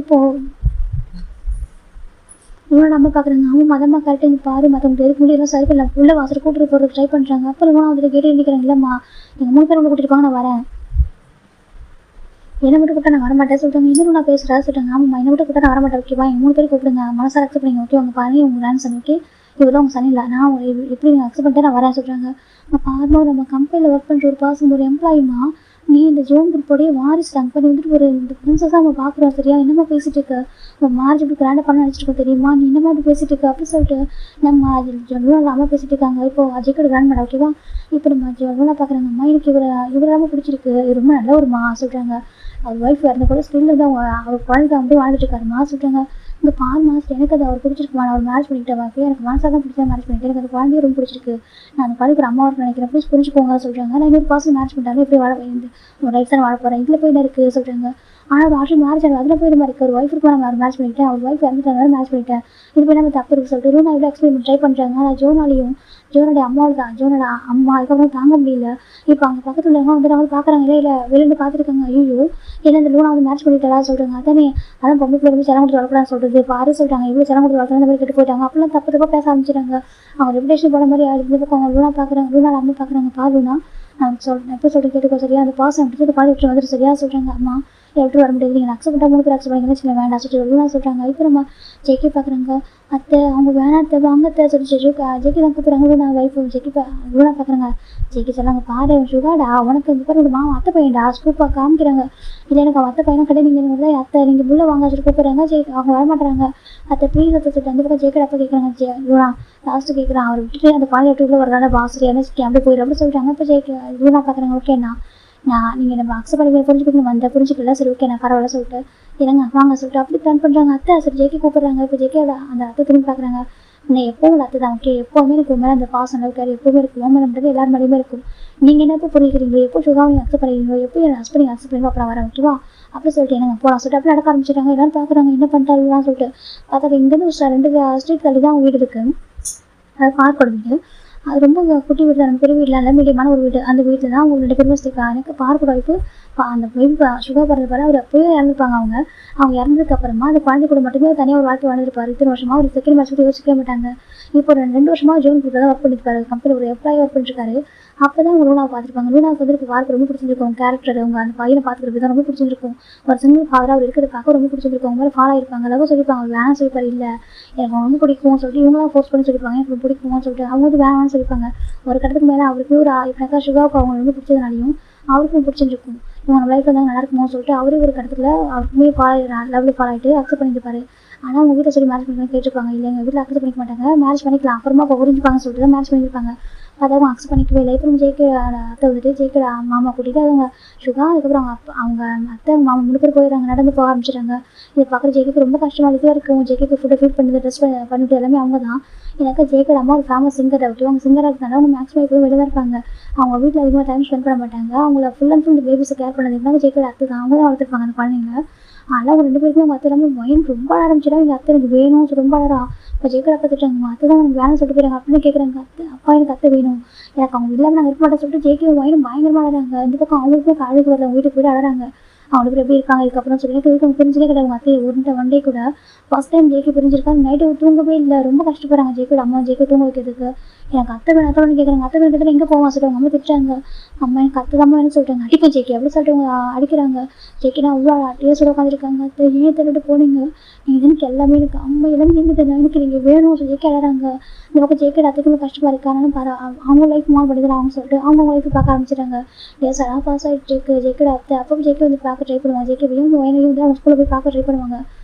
இப்போது இவனோட அம்மா பார்க்குறாங்க. அவன் மதமாக கரெக்டாக இங்கே பாரு மற்றவங்க எதுக்கு முடியலாம் சரி பண்ணலாம் உள்ள வாசல் கூட்டிட்டு போகிறதுக்கு ட்ரை பண்ணுறாங்க. அப்புறம் இவனும் வந்துட்டு கேட்டு நிற்கிறாங்க. இல்லைம்மா எங்கள் 3 பேர் உள்ள கூட்டிருப்பாங்க, நான் வரேன், என்ன மட்டும் கூப்பிட்டா நான் வரமாட்டேன் சொல்லிட்டாங்க. இன்னும் நான் பேசுகிறா சொல்லிட்டாங்க. ஆமாம்மா என்ன மட்டும் கூப்பிட்டா நான் வரமாட்டேன் ஓகேவா, எங்கள் 3 பேர் கூப்பிடுங்க மனசார அக்செப்ட் பண்ணிங்க ஓகே, உங்கள் பாருங்க உங்கள் டான்ஸ் ஓகே, இவ்வளோ உங்கள் சனி இல்லை, நான் எப்படி நீங்கள் அக்செப்ட் பண்ணிட்டு நான் வரேன் சொல்கிறாங்க. பாருமா நம்ம கம்பெனியில் ஒர்க் பண்ணுற ஒரு பர்சன் ஒரு எம்ப்ளாயிமா, நீ இந்த ஜோன் குரூப்போடைய வாரிசு கம்பெனி வந்துட்டு ஒரு இந்த ப்ரின்ஸஸாக நம்ம பார்க்குறோம் சரியா, என்னமா பேசிகிட்டு இருக்க, நம்ம மேரேஜ் இப்படி கிராண்டாக பண்ண நினச்சிருக்கோம் தெரியுமா, நீ என்னமா அப்படி பேசிகிட்டு இருக்க அப்படி சொல்லிட்டு நம்ம அது ஜொல்லா இல்லாமல் பேசிகிட்டு இருக்காங்க. இப்போ அஜய்க்கோட கிராண்ட் மேடம் ஓகேவா, இப்போ நம்ம ஜொல்லா பார்க்குறாங்க. அம்மா எனக்கு இவரை ரொம்ப பிடிச்சிருக்கு, இது ரொம்ப நல்ல ஒரு மா சொல்கிறாங்க. அவர் ஒய்ஃப் இறந்த கூட ஸ்டில் வந்து அவர் குழந்தை வந்து வாழ்ந்துட்டு இருக்காருமா சொல்கிறாங்க. இந்த பால் மாதம் எனக்கு அது அவர் பிடிச்சிருக்குமா, நான் அவர் மேரேஜ் பண்ணிக்கிட்டேன் வாக்கே, எனக்கு மனசாக தான் பிடிச்சா மேரேஜ் பண்ணிட்டேன், எனக்கு அந்த குழந்தைய ரொம்ப பிடிச்சிருக்கு, நான் அந்த குழந்தைக்கு ஒரு அம்மாவை நினைக்கிறேன் ப்ளீஸ் புரிஞ்சுக்கோங்க சொல்கிறாங்க. நான் இன்னொரு பர்சன் மேரேஜ் பண்ணிட்டாங்க எப்படி வாழ ஒரு லைஃப் தான் வாழ போகிறேன், இதில் போய் என்ன இருக்குது சொல்கிறாங்க. ஆனால் ஒரு ஆல்ரெடி மேரேஜ் ஆகும் அதில் போய் இந்த மாதிரி இருக்குது, ஒரு ஒய்ஃப் இருக்கும் நான் அவர் மேரேஜ் பண்ணிட்டேன், அவர் ஒய்ஃப் இறந்துட்டாங்க மேரேஜ் பண்ணிட்டேன், இது போய் நம்ம தப்பு இருக்குது சொல்லிட்டு நான் எவ்வளோ எக்ஸ்பிளைன் ட்ரை பண்ணுறாங்க. ஆனால் ஜோனோடைய அம்மாவில் தான் ஜோனோட அம்மா அதுக்கப்புறம் தாங்க முடியல. இப்போ அங்கே பக்கத்தில் உள்ளவங்க வந்து அவங்க பார்க்குறாங்க. இல்லை வெளியிருந்து பார்த்துருக்காங்க. ஐயோ என்ன இந்த லூனா வந்து மேரேஜ் பண்ணிட்டாரா சொல்கிறாங்க. அதான் பொம்பளை பிள்ளை வந்து செலம் கொடுத்து வளர்க்கலாம்னு சொல்கிறது பாரு சொல்கிறாங்க. இவ்வளோ செலம் கொடுத்து வளர்க்குற இந்த மாதிரி கெட்டு போயிட்டாங்க அப்படிலாம் தப்பு தப்பாக பேச ஆரம்பிச்சிட்டாங்க. அவங்க ரெப்புடேஷன் போன மாதிரி ஆகிடுது. அவங்க லூனா பார்க்குறாங்க. லூனாவில் அம்மா பார்க்குறாங்க. லூனா நான் எப்படி சொல்கிறேன் கேட்டுக்கோ சரியா, அந்த பாசம் எடுத்து பால் விட்டு வந்துட்டு சரியா சொல்கிறாங்க. அம்மா எப்படி வர முடியாது, நீங்கள் அக்செப்ட் பண்ணால் 3 பேர் அக்செப்ட் பண்ணிங்கன்னா சில வேண்டாம் சொல்லிட்டு லூனா சொல்கிறாங்க. இப்போ நம்ம ஜெய்கே பார்க்குறாங்க. அத்தை அவங்க வேணாத்தை வாங்கத்தை சொல்லி ஜெய்கே தான் கூப்பிட்றாங்க. லூனா ஒய்ஃபு ஜெய்கே லூனா பார்க்குறாங்க. ஜெய்கே சொல்லாங்க பாரு சுகாடா உனக்கு இந்த பேர் மாமா அத்தை பையன்டா ஸ்கூப்பாக காமிக்கிறாங்க. இல்லை எனக்கு அவன் அத்தை பையனும் கிடையாது, நீங்கள் அத்தை நீங்கள் உள்ள வாங்க சொல்லி கூப்பிட்றாங்க. அவங்க வரமாட்டுறாங்க. அத்தை ப்ளீஸ் அத்தை சொல்லிட்டு அந்த பக்கம் ஜெய்கே அப்போ கேட்குறாங்க. லூனா லாஸ்ட்டு கேட்குறான். அவர் விட்டுட்டு அந்த பால் வீட்டுக்குள்ளே வரதான பாசரி என்ன அப்படி போயிடும் அப்படி சொல்லிட்டாங்க. இப்போ ஜெய்கே லூனா பார்க்குறாங்க. ஓகேண்ணா நீங்கள் நம்ம அக்செப்ட் பண்ணி புரிஞ்சுக்கணும் வந்த புரிஞ்சுக்கல சரி ஓகே நான் பரவாயில்ல சொல்லிட்டு இறங்க வாங்க சொல்லிட்டு அப்படி பிளான் பண்ணுறாங்க. அத்தை சரி ஜெய்கே கூப்பிட்றாங்க. இப்போ ஜெய்கே அந்த அத்தை திரும்பி பார்க்குறாங்க. நான் எப்பவும் அத்தை தான் ஓகே, எப்போவுமே எனக்கு மேலே அந்த பாசம் இருக்காரு, எப்பவுமே இருக்கும் மேலேன்றது எல்லாரும் மேலேயுமே இருக்கும். நீங்கள் என்ன எப்போ புரிஞ்சுக்கிறீங்களோ, எப்போ சுகாவை நீங்கள் அக்செப்ட் பண்ணிக்கிறீங்களோ, எப்போ என் ஹஸ்பண்ட் நீங்கள் அக்செப்ட் பண்ணி அப்புறம் வரேன் ஓகேவா அப்படி சொல்லிட்டு என்னங்க போகலாம் சொல்லிட்டு அப்படி நடக்க ஆரம்பிச்சிட்டாங்க. எல்லாரும் பார்க்குறாங்க என்ன பண்ணிட்டாருலாம் சொல்லிட்டு பார்த்தா இங்கேருந்து 2 ஸ்ட்ரீட் தள்ளி தான் அவங்க வீடு இருக்குது. அது பார்க்கோட வீடு. அது ரொம்ப குட்டி வீடு தான், பெரிய வீட்டில் இல்லை மீடியமான ஒரு வீடு. அந்த வீட்டில் தான் அவங்க 2 பேருமே சேர்ப்பாங்க. எனக்கு பார்க்கோட வைப்பு அந்த பேபி சுகா பிறந்த பாரு அவர் அப்போயே இறந்துருப்பாங்க. அவங்க இறந்ததுக்கு அப்புறமா அந்த குழந்தை கூட மட்டுமே தனியாக ஒரு வாழ்க்கை வாழ்ந்துருப்பாரு. இத்தனை வருஷமா ஒரு செகண்ட் மேட்ச் கூட யோசிக்கவே மாட்டாங்க. இப்போ 2 வருஷமா ஜோன் கூட தான் ஒர்க் பண்ணிருக்காரு, கம்பெனி ஒரு எம்ப்ளாயி ஒர்க் பண்ணிருக்காரு. அப்போ தான் அவங்க லூனாவை பார்த்துருப்பாங்க. லூனாவுக்கு வந்து இப்போ பார்க்க ரொம்ப பிடிச்சிருக்கும் கேரக்டர், அவங்க அந்த பையனை பார்த்துக்கிறது தான் ரொம்ப பிடிச்சிருக்கும். ஒரு சிங்கிள் ஃபாதராக அவர் இருக்கிறத பார்க்க ரொம்ப பிடிச்சிருக்கும். அவங்க மாதிரி ஃபாலோ ஆயிருப்பாங்க. அதாவது சொல்லியிருப்பாங்க அவர் வேணாம் சொல்லிப்பாரு, இல்லை எனக்கு ரொம்ப பிடிக்கும்னு சொல்லிட்டு இவங்களாம் ஃபோர்ஸ் பண்ணி சொல்லியிருப்பாங்க எனக்கு பிடிக்கும்னு சொல்லிட்டு அவங்க வந்து வேணாம்னு சொல்லியிருப்பாங்க. ஒரு கட்டத்துக்கு மேலே அவருக்கு ஒரு இப்படிக்கா சுகாவுக்கு அவங்க ரொம்ப பிடிச்சதுனாலையும் அவருக்கும் பிடிச்சிருக்கும். இவங்க நம்ம லைஃப் வந்து நல்லா இருக்குமோ சொல்லிட்டு அவரே ஒரு கட்டத்தில் அவருக்குமே லவ்லி ஃபாலோ ஆகிட்டு அக்செப்ட் பண்ணியிருப்பாரு. ஆனால் அவங்க வீட்டில் சொல்லி மேரேஜ் பண்ணி கேட்டிருப்பாங்க. இல்லை எங்கள் வீட்டில் அக்செப்ட் பண்ணிக்க மாட்டாங்க, மேரேஜ் பண்ணிக்கலாம் அப்புறமா இப்போ புரிஞ்சுப்பாங்க சொல்லிட்டு தான் மேரேஜ் பண்ணியிருப்பாங்க. அதாவது அக்செப்ட் பண்ணிக்கவே இல்லை. இப்போ ஜேகே அத்தை வந்துட்டு ஜேகே மாமா கூட்டிகிட்டு அவங்க சுகா அதுக்கப்புறம் அவங்க அத்தை மாமா 3 பேர் போயிடுறாங்க, நடந்து போக ஆரம்பிச்சிடுறாங்க. இதை பார்க்குற ஜேகேக்கு ரொம்ப கஷ்டமாக இதுவாக இருக்கும். ஜேகேக்கு ஃபுட்டை ஃபீட் பண்ணுறது, ட்ரெஸ் பண்ணிட்டு எல்லாமே அவங்க தான். எனக்கு ஜேகேட் அம்மா ஒரு ஃபேமஸ் சிங்கர் ஆகிட்டு அவங்க சிங்கராக இருந்தாலும் அவங்க மேக்ஸிமம் எப்போவும் வெளியே தான் இருப்பாங்க. அவங்க வீட்டில் அதிகமாக டைம் ஸ்பெண்ட் பண்ண மாட்டாங்க. அவங்கள ஃபுல் அண்ட் ஃபுல் பேபிஸை கேர் பண்ணது இருந்தாங்க ஜேகேட் அத்தை தான். அவங்க தான் வளர்த்துருப்பாங்க அந்த குழந்தைங்க. ஆனால் அவங்க 2 பேருக்குமே அவங்க அத்தை எல்லாமே மைண்ட் ரொம்ப ஆரம்பிச்சிடா. எங்கள் அத்தை எனக்கு வேணும்னு சொல்லி ரொம்ப அழறா. இப்போ ஜேகேட் அப்பா திட்டாங்க அத்தை தான் எனக்கு வேணும்னு சொல்லிட்டு போயிறாங்க அப்படின்னு கேட்குறாங்க. அப்பா எனக்கு அத்தை வேணும், எனக்கு அவங்க இல்லாமல் நாங்கள் இருக்க மாட்டேன் சொல்லிட்டு ஜேகே மைண்ட் பயங்கரமாக அழறாங்க. இந்த பக்கம் அவங்களுக்குமே அழுகு வரல, அவங்க வீட்டுக்கு போய்ட்டு அழறாங்க. அவங்க பேர் எப்படி இருக்காங்க இதுக்கப்புறம் சொல்லி எனக்கு பிரிஞ்சதே கிடையாது. அவங்க அத்தை ஒன் டே கூட ஃபர்ஸ்ட் டைம் ஜேகே பிரிஞ்சிருக்காங்க. நைட்டு தூங்கவே இல்லை, ரொம்ப கஷ்டப்படுறாங்க ஜேகேட் அம்மா ஜேகே தூங்க வைக்கிறதுக்கு. எனக்கு அத்தை வேணும் அத்தை வேணும் கேட்குறாங்க. அத்தை வேணும் கிட்ட எங்கே போவான் சொல்லிட்டு அவங்க அம்மா திட்டுறாங்க. அம்மா எனக்கு அத்தை தான் வேணும்னு சொல்லிட்டாங்க. அடிப்பேன் ஜேகே அப்படி சொல்லிட்டு அவங்க அடிக்கிறாங்க. ஜேகேனா அவ்வளோ அட்டையே சொல்ல உட்காந்துருக்காங்க. அத்தை ஏன் தள்ளிட்டு போனீங்க, நீங்கள் எனக்கு எல்லாமே எனக்கு அம்மா எல்லாமே நீங்கள் தெரியும் எனக்கு நீங்கள் வேணும் சொல்லி ஜேகே அழறாங்க. இந்த பக்கம் ஜேகேட் அத்தைக்குமே கஷ்டமாக இருக்கு. ஆனாலும் அவங்க லைஃப் மால் பண்ணிதான் அவங்க சொல்லிட்டு அவங்க லைஃப் பார்க்க ஆரம்பிச்சிட்டாங்க. லேசாக பாஸ் ஆகிட்டு ஜேகேட் அத்தை அப்போ ஜேகே வந்து பார்க்க ட்ரை பண்ணுவாங்க. ஜேகே இவங்க வயனையும் வந்து அவங்க ஸ்கூலில் போய் பார்க்க ட்ரை பண்ணுவாங்க.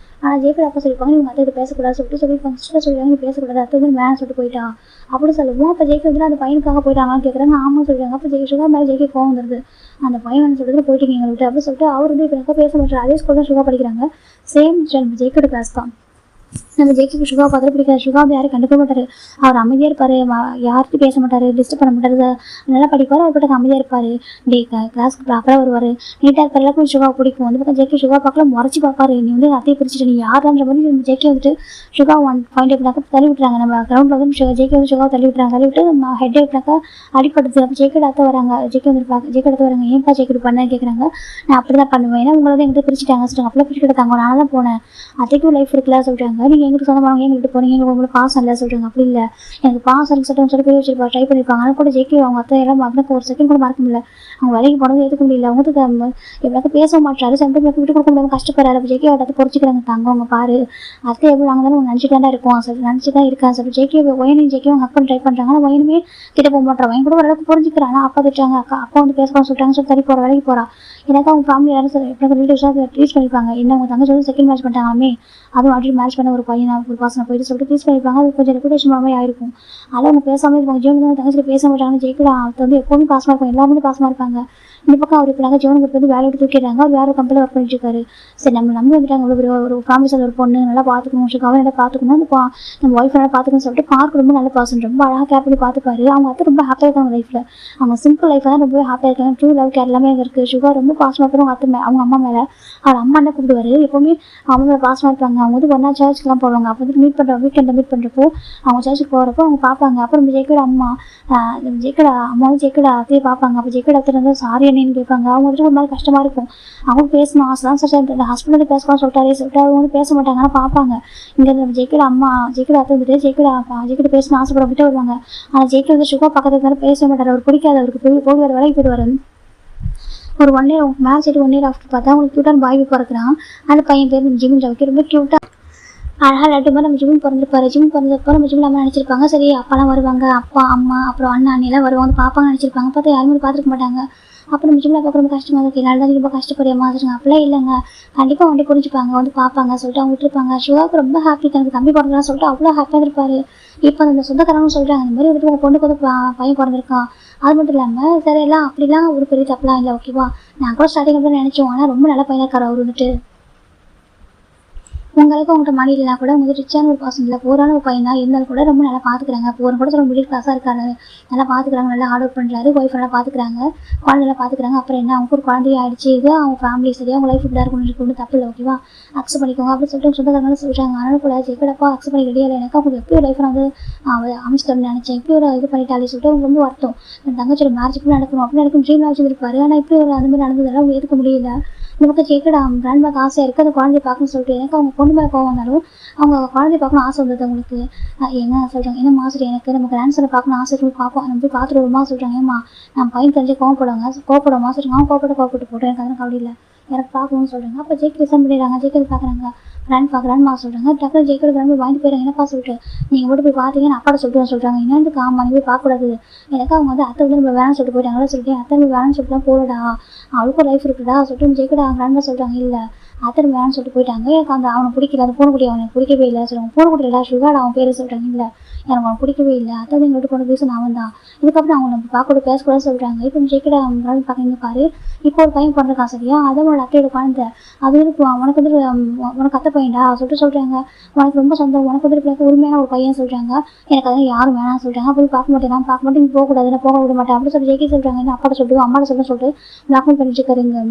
ஆனால் ஜேகேட் அப்பா சொல்லியிருப்பாங்க இவங்க அத்தை பேசக்கூடாது சொல்லிட்டு சொல்லியிருப்பாங்க. சிஸ்டர் சொல்லிடுவாங்க நீ பேசக்கூடாது, அத்தை வந்து வேணாம் சொல்லிட்டு போயிட்டா அப்படி சொல்லுவோம். அப்போ ஜேகே வந்து அந்த பையனுக்காக போயிட்டாங்கன்னு கேட்குறாங்க. ஆமாம் சொல்லிட்டாங்க. அப்போ சுகா மேலே ஜேகே கோவம் வந்துருது. அந்த பையன் சொல்லிட்டு போயிட்டீங்க எங்களை விட்டு அப்படி சொல்லிட்டு அவர் வந்து இப்போ எனக்கு பேச மாட்டார். அதே ஸ்கூல் தான் சுகா படிக்கிறாங்க. சேம் ஜேகேட் கிளாஸ் தான். நம்ம ஜேகேக்கு சுகா பார்த்து பிடிக்காது. சுகா வந்து யாரும் கண்டுக்க மாட்டார். அவர் அமைதியாக இருப்பார், யார்கிட்டையும் பேச மாட்டார், டிஸ்டர்ப் பண்ண மாட்டார், நல்லா படிப்பார். அவர் பாட்டுக்கு அமைதியாக இருப்பார். டே கிளாஸ்க்கு ப்ராப்பராக வருவார், நீட்டாக இருப்பார். எல்லாருக்கும் சுகா பிடிக்கும். வந்து பார்த்தா ஜேகே சுகா பார்க்கல முறைச்சி பார்ப்பாரு. நீ வந்து அத்தையை பிரிச்சுட்டு நீ யாருன்ற மாதிரி ஜேகே வந்துட்டு சுகா 1.8 தள்ளி விட்டுறாங்க. நம்ம கிரௌண்டில் வந்து ஜேகே வந்து சுகா தள்ளி விட்டுறாங்க. தள்ளி விட்டு ஹெட் விட்டாக்கா அடிப்படுது. அப்போ ஜேகே அத்தை வராங்க. ஜேகே வந்து ஜேகே அத்தை வராங்க. ஏன்ப்பா ஜேகே பண்ணேன்னு கேட்குறாங்க. நான் அப்படி தான் பண்ணுவேன், ஏன்னா உங்களை வந்து எங்கிட்ட பிரிச்சுட்டாங்க சொல்லிட்டாங்க. அப்பெல்லாம் பிரிச்சு எடுத்தாங்க, நான் தான் போனேன், அத்தைக்கும் லைஃப் இருக்குல்ல சொல்லிட்டாங்க. நீங்கள் எங்களுக்கு சொந்தமானவங்க எங்களுக்கு போனீங்க, எங்களுக்கு உங்களுக்கு பாசம் இல்லை சொல்கிறாங்க. அப்படி இல்லை எனக்கு பாசம் சொல்லி பேர் வச்சிருப்பா ட்ரை பண்ணியிருப்பாங்க. ஆனால் கூட ஜேகே அவங்க அத்தை எல்லாம் மறக்க ஒரு செகண்ட் கூட மறக்க முடியல. அவங்க வேலைக்கு போனது ஏற்றுக்க முடியல. அவங்க எப்படியாவது பேச மாட்டாரு, சென்டர் விட்டு கொடுக்க முடியாமல் கஷ்டப்படுறாரு. அப்போ ஜேகே அவட்ட பொறிச்சிக்கிறாங்க. தாங்க அவங்க பாரு அத்தை எப்படி நாங்கள் தானே நினச்சிட்டு தான் இருக்கும் சொல்லி நினச்சி தான் இருக்கான் சொல்லி ஜேகே ஒயனையும் ஜேகே ஹக் பண்ணி ட்ரை பண்ணுறாங்க. ஆனால் ஒயனுமே கிட்ட போக மாட்டான். வயன் கூட ஓரளவுக்கு புரிஞ்சுக்கிறான். ஆனால் அப்பா திட்டாங்க. அப்பா வந்து பேசக்கூடாது சொல்லிட்டாங்க. சொல்லி தள்ளி போகிற வேலைக்கு போகிறா. எனக்கு அவங்க ஃபேமிலி யாரும் எப்படி ரிலேட்டிவ்ஸாக ட்ரீட் பண்ணியிருப்பாங்க. என்ன அவங்க தங்க சொல்லி செகண்ட் மேட்ச் பண்ணிட்டாங்களாமே, அதுவும் ஆல்ரெடி மேட்ச் பண்ண ஒரு பையன் ஒரு பாசனை போயிட்டு சொல்லிட்டு ட்ரீட் பண்ணியிருப்பாங்க. அது கொஞ்சம் ரெப்புடேஷன் மாதிரி ஆயிருக்கும். அதில் அவங்க பேசாமல் இருப்பாங்க. ஜீவன் வந்து தங்கச்சி பேச மாட்டாங்கன்னு ஜேகே அவத்தை வந்து எப்போவுமே பாசமாக இருப்பாங்க, எல்லாருமே பாசமாக இருப்பாங்க. இந்த பக்கம் அவர் இப்போ ஜீவனுக்கு வந்து வேலையை தூக்கிடுறாங்க. அவர் வேறு கம்பெனியில் ஒர்க் பண்ணிட்டு இருக்காரு. சரி நம்ம நம்பி வந்துட்டாங்க இவ்வளோ ஒரு ஃபேமிலிஸில் ஒரு பொண்ணு நல்லா பார்த்துக்கணும், சுகாவை நல்லா பார்த்துக்கணும், நம்ம ஒய்ஃப் நல்லா பார்த்துக்கணும்னு சொல்லிட்டு பார்க்க ரொம்ப நல்ல பர்சன், ரொம்ப அழகாக கேர் பண்ணி பார்த்துப்பாரு. அவங்க அத்தை ரொம்ப ஹாப்பியாக இருக்காங்க லைஃப்பில். அவங்க சிம்பிள் லைஃப் தான் ரொம்ப ஹாப்பியாக இருக்காங்க. ட்ரூ லவ் கேர் எல்லாமே அங்கே இருக்குது. சுகா ரொம்ப பாசமாக இருப்பாங்க அவங்க அத்தை அவங்க அம்மா மேலே. அவர் அம்மா என்ன கூப்பிடுவார், எப்போவுமே அவங்க மேலே பாசமாக இருப்பாங்க. அவங்க வந்து ஒன்றா சர்ச்சுக்குலாம் போவாங்க. அப்போ வந்து மீட் பண்ணுற வீக்கெண்டில் மீட் பண்ணுறப்போ அவங்க சர்ச்சுக்கு போகிறப்போ அவங்க பார்ப்பாங்க. அப்புறம் ஜேகேட அம்மா ஜேகேட அம்மா வந்து ஜேகேட அத்தையை பார்ப்பாங்க. அப்போ ஜேகேட அத்தை வந்து சாரி அண்ணின்னு கேட்பாங்க. அவங்க வந்துட்டு ஒரு மாதிரி கஷ்டமாக இருக்கும். அவங்க பேசணும் ஆசை தான் சார், இந்த ஹஸ்பண்ட் வந்து பேசலாம் சொல்லிட்டு அவங்க வந்து பேச மாட்டாங்க. ஆனால் பார்ப்பாங்க. இங்கே ஜேகேட அம்மா ஜேகேட அத்தை வந்துட்டு ஜேகேட பேசணும் ஆசைப்பட விட்டு வருவாங்க. ஆனால் ஜேகே வந்து சுகா பக்கத்துல இருந்தாலும் பேச மாட்டார். அவர் பிடிக்காது. அவருக்கு போய் வர வேலைக்கு போயிடுவார். ஒரு 1 year மேரேஜ் ஆகிட்டு 1 year ஆஃப்டர் பார்த்தா அவங்களுக்கு க்யூட்டான பாய் பிறக்கிறான். அந்த பையன் பேர் ஜிமின் ஜாவுக்கு ரொம்ப க்யூட்டாக அழகாக லட்டு மாதிரி நம்ம ஜிமின் பிறந்திருப்பாரு. ஜிமின் பிறந்தப்போ நம்ம ஜிமின் அம்மா நினச்சிருப்பாங்க சரி அப்பாலாம் வருவாங்க, அப்பா அம்மா அப்புறம் அண்ணா அண்ணிலாம் வருவாங்க பார்ப்பாங்க நினச்சிருப்பாங்க. பார்த்தா யாருமே பார்த்துருக்க மாட்டாங்க. அப்போ நம்ம ஜிமில் பார்க்க ரொம்ப கஷ்டமாக இருக்குது. என்னால் தான் ரொம்ப கஷ்டப்படுறியம்மா சொல்லுங்க. அப்படிலாம் இல்லைங்க, கண்டிப்பாக வண்டி புரிஞ்சுப்பாங்க, வந்து பார்ப்பாங்க சொல்லிட்டு அவங்க விட்டுருப்பாங்க. சுகாவுக்கு ரொம்ப ஹாப்பி, தனக்கு தம்பி பிறந்தலாம் சொல்லிட்டு அவ்வளோ ஹாப்பியாக இருப்பார். இப்போ அந்த சொந்தக்காரங்க சொல்கிறாங்க இந்த மாதிரி வந்துட்டு உங்கள் பொண்ணுக்கு வந்து பையன் பிறந்திருக்கான். அது மட்டும் இல்லாமல் சரி எல்லாம் அப்படிலாம் ஒரு பெரிய தப்பெலாம் இல்லை ஓகேவா. நான் கூட ஸ்டார்டிங் அப்படி நினச்சோம். ஆனால் ரொம்ப நல்ல பையனாக இருக்கார் அவர் வந்துட்டு. உங்களுக்கு உங்கள்கிட்ட மணி இல்லைனா கூட உங்களுக்கு ரிச்சான ஒரு பர்சன் இல்லை, போரான ஒரு பையன் தான் இருந்தாலும் கூட ரொம்ப நல்லா பார்த்துக்கிறாங்க. போகிற கூட சொல்ல மிடில் கிளாஸாக இருக்காரு, நல்லா பார்த்துக்கிறாங்க, நல்லா ஹார்ட் ஒர்க் பண்ணுறாரு, ஒய்ஃப் நல்லா பார்த்துக்கிறாங்க, குழந்தைலாம் பார்த்துக்கிறாங்க. அப்புறம் என்ன அவங்க ஒரு குழந்தைய ஆயிடுச்சு, இது அவங்க ஃபேமிலி சரியா அவங்க லைஃப் இப்படி இருக்கணும் ஒன்றும் தப்பு இல்லை, ஓகேவா, அக்செப்ட் பண்ணிக்கோங்க அப்படின்னு சொல்லிட்டு சொந்தக்காரங்க சொல்கிறாங்க. அதனால கூட ஜெயக்கடப்பா அக்செப்ட் பண்ணி ரெடியாக எனக்கு அவங்க எப்படி ஒரு லைஃப் நான் வந்து அமைச்சிட்டோம்னு நினச்சேன், இப்படி ஒரு இது பண்ணிட்டாலே சொல்லிட்டு அவங்க ரொம்ப வருத்தம். என் தங்கச்சியோட மேரேஜ் இப்படி நடக்கணும் அப்படின்னு எனக்கு ட்ரீம்லாம் வச்சுருப்பாரு. ஆனால் இப்படி ஒரு அந்த மாதிரி நடந்ததெல்லாம் அவங்க ஏற்றுக்க முடியல. இந்த பக்கம் ஜெயக்கடா கிராண்ட் பேக் ஆசையாக இருக்குது, அந்த குழந்தைய பார்க்கணும்னு சொல்லிட்டு எனக்கு அவங்க பொண்ணு மேலே கோவம் வந்தாலும் அவங்க குழந்தைய பார்க்கணும் ஆசை வந்தது அவங்களுக்கு. என்ன சொல்கிறாங்க, என்ன மாசம் எனக்கு நம்ம கிராண்ட் சனை பார்க்கணும் ஆசை போய் பார்ப்போம், நம்ம போய் பார்த்துட்டு வருமா சொல்கிறாங்க. ஏமா நம்ம பையன் தெரிஞ்சு கோவப்படுவாங்க சொல்கிறாங்க. அவங்க கோவப்பட்டு போட்டோம், எனக்கு அதெல்லாம் கவலை இல்லை, எனக்கு பார்க்கணும்னு சொல்கிறாங்க. அப்போ ஜெய்க்கு ரிசன் பண்ணிடுறாங்க, ஜெய்க்கு பார்க்குறாங்க, கிராண்ட் மா சொல்கிறாங்க. டக்குனு ஜெய்க்கோட கிராண்ட் வாங்கிட்டு போயிடுறாங்க. என்னப்பா சொல்லிட்டு நீங்கள் மட்டும் போய் பார்த்தீங்கன்னு அப்பாட்ட சொல்லிட்டு சொல்கிறாங்க. என்னன்னு ஆமாம் நீ போய் பார்க்கக்கூடாது, எனக்கு அவங்க வந்து அத்தை வந்து நம்ம வேணாம்னு சொல்லிட்டு போயிட்டாங்களா சொல்லிட்டு, அத்தை நம்ம வேணாம்னு சொல்லிட்டு தான் போகலடா, அவளுக்கும் லைஃப் இருக்குடா சொல்லிட்டு ஜெய்க்கோட கிராண்ட் சொல்கிறாங்க. இல்லை அத்தை வேணாம்னு சொல்லிட்டு போயிட்டாங்க, எனக்கு அந்த அவனை பிடிக்கல, அந்த பூனைக்குடி அவனுக்கு பிடிக்கவே இல்லை சொல்லுவாங்க. பூனைக்குடியிலடா சுகாடா அவன் பேர் சொல்கிறாங்க. இல்லை எனக்கு அவன் பிடிக்கவே இல்லை, அத்தை எங்கள்கிட்ட போன ரீசன் அவன் தான், இதுக்கப்புறம் அவங்க நம்ம பார்க்கக்கூட பேசக்கூடாது சொல்கிறாங்க. இப்போ ஜெய்க்கோட கிராண்ட் பார்க்குறீங்க பாரு, இப்போ ஒரு பையன் பிறந்திருக்கான் சரியா, அதோட அத்தையோட குழந்தை, அது வந்து உனக்கு வந்து உனக்கு அத்தை பையன்டா சொல்கிறாங்க. உனக்கு ரொம்ப சொந்தம், உனக்கு வந்து உரிமையான ஒரு பையன் சொல்கிறாங்க. எனக்கு அதெல்லாம் யாரும் வேணாம்னு சொல்கிறாங்க. போய் பார்க்க மாட்டேன், நான் பார்க்க மாட்டேன், போகக்கூடாது, நான் போக விட மாட்டேன் அப்படின்னு சொல்லி ஜெய்கே சொல்கிறாங்க. அப்பாட்ட சொல்லிட்டு அம்மாட்ட சொல்லிட்டு பிளாக்மெயில் பண்ணிட்டு இருக்காருங்க.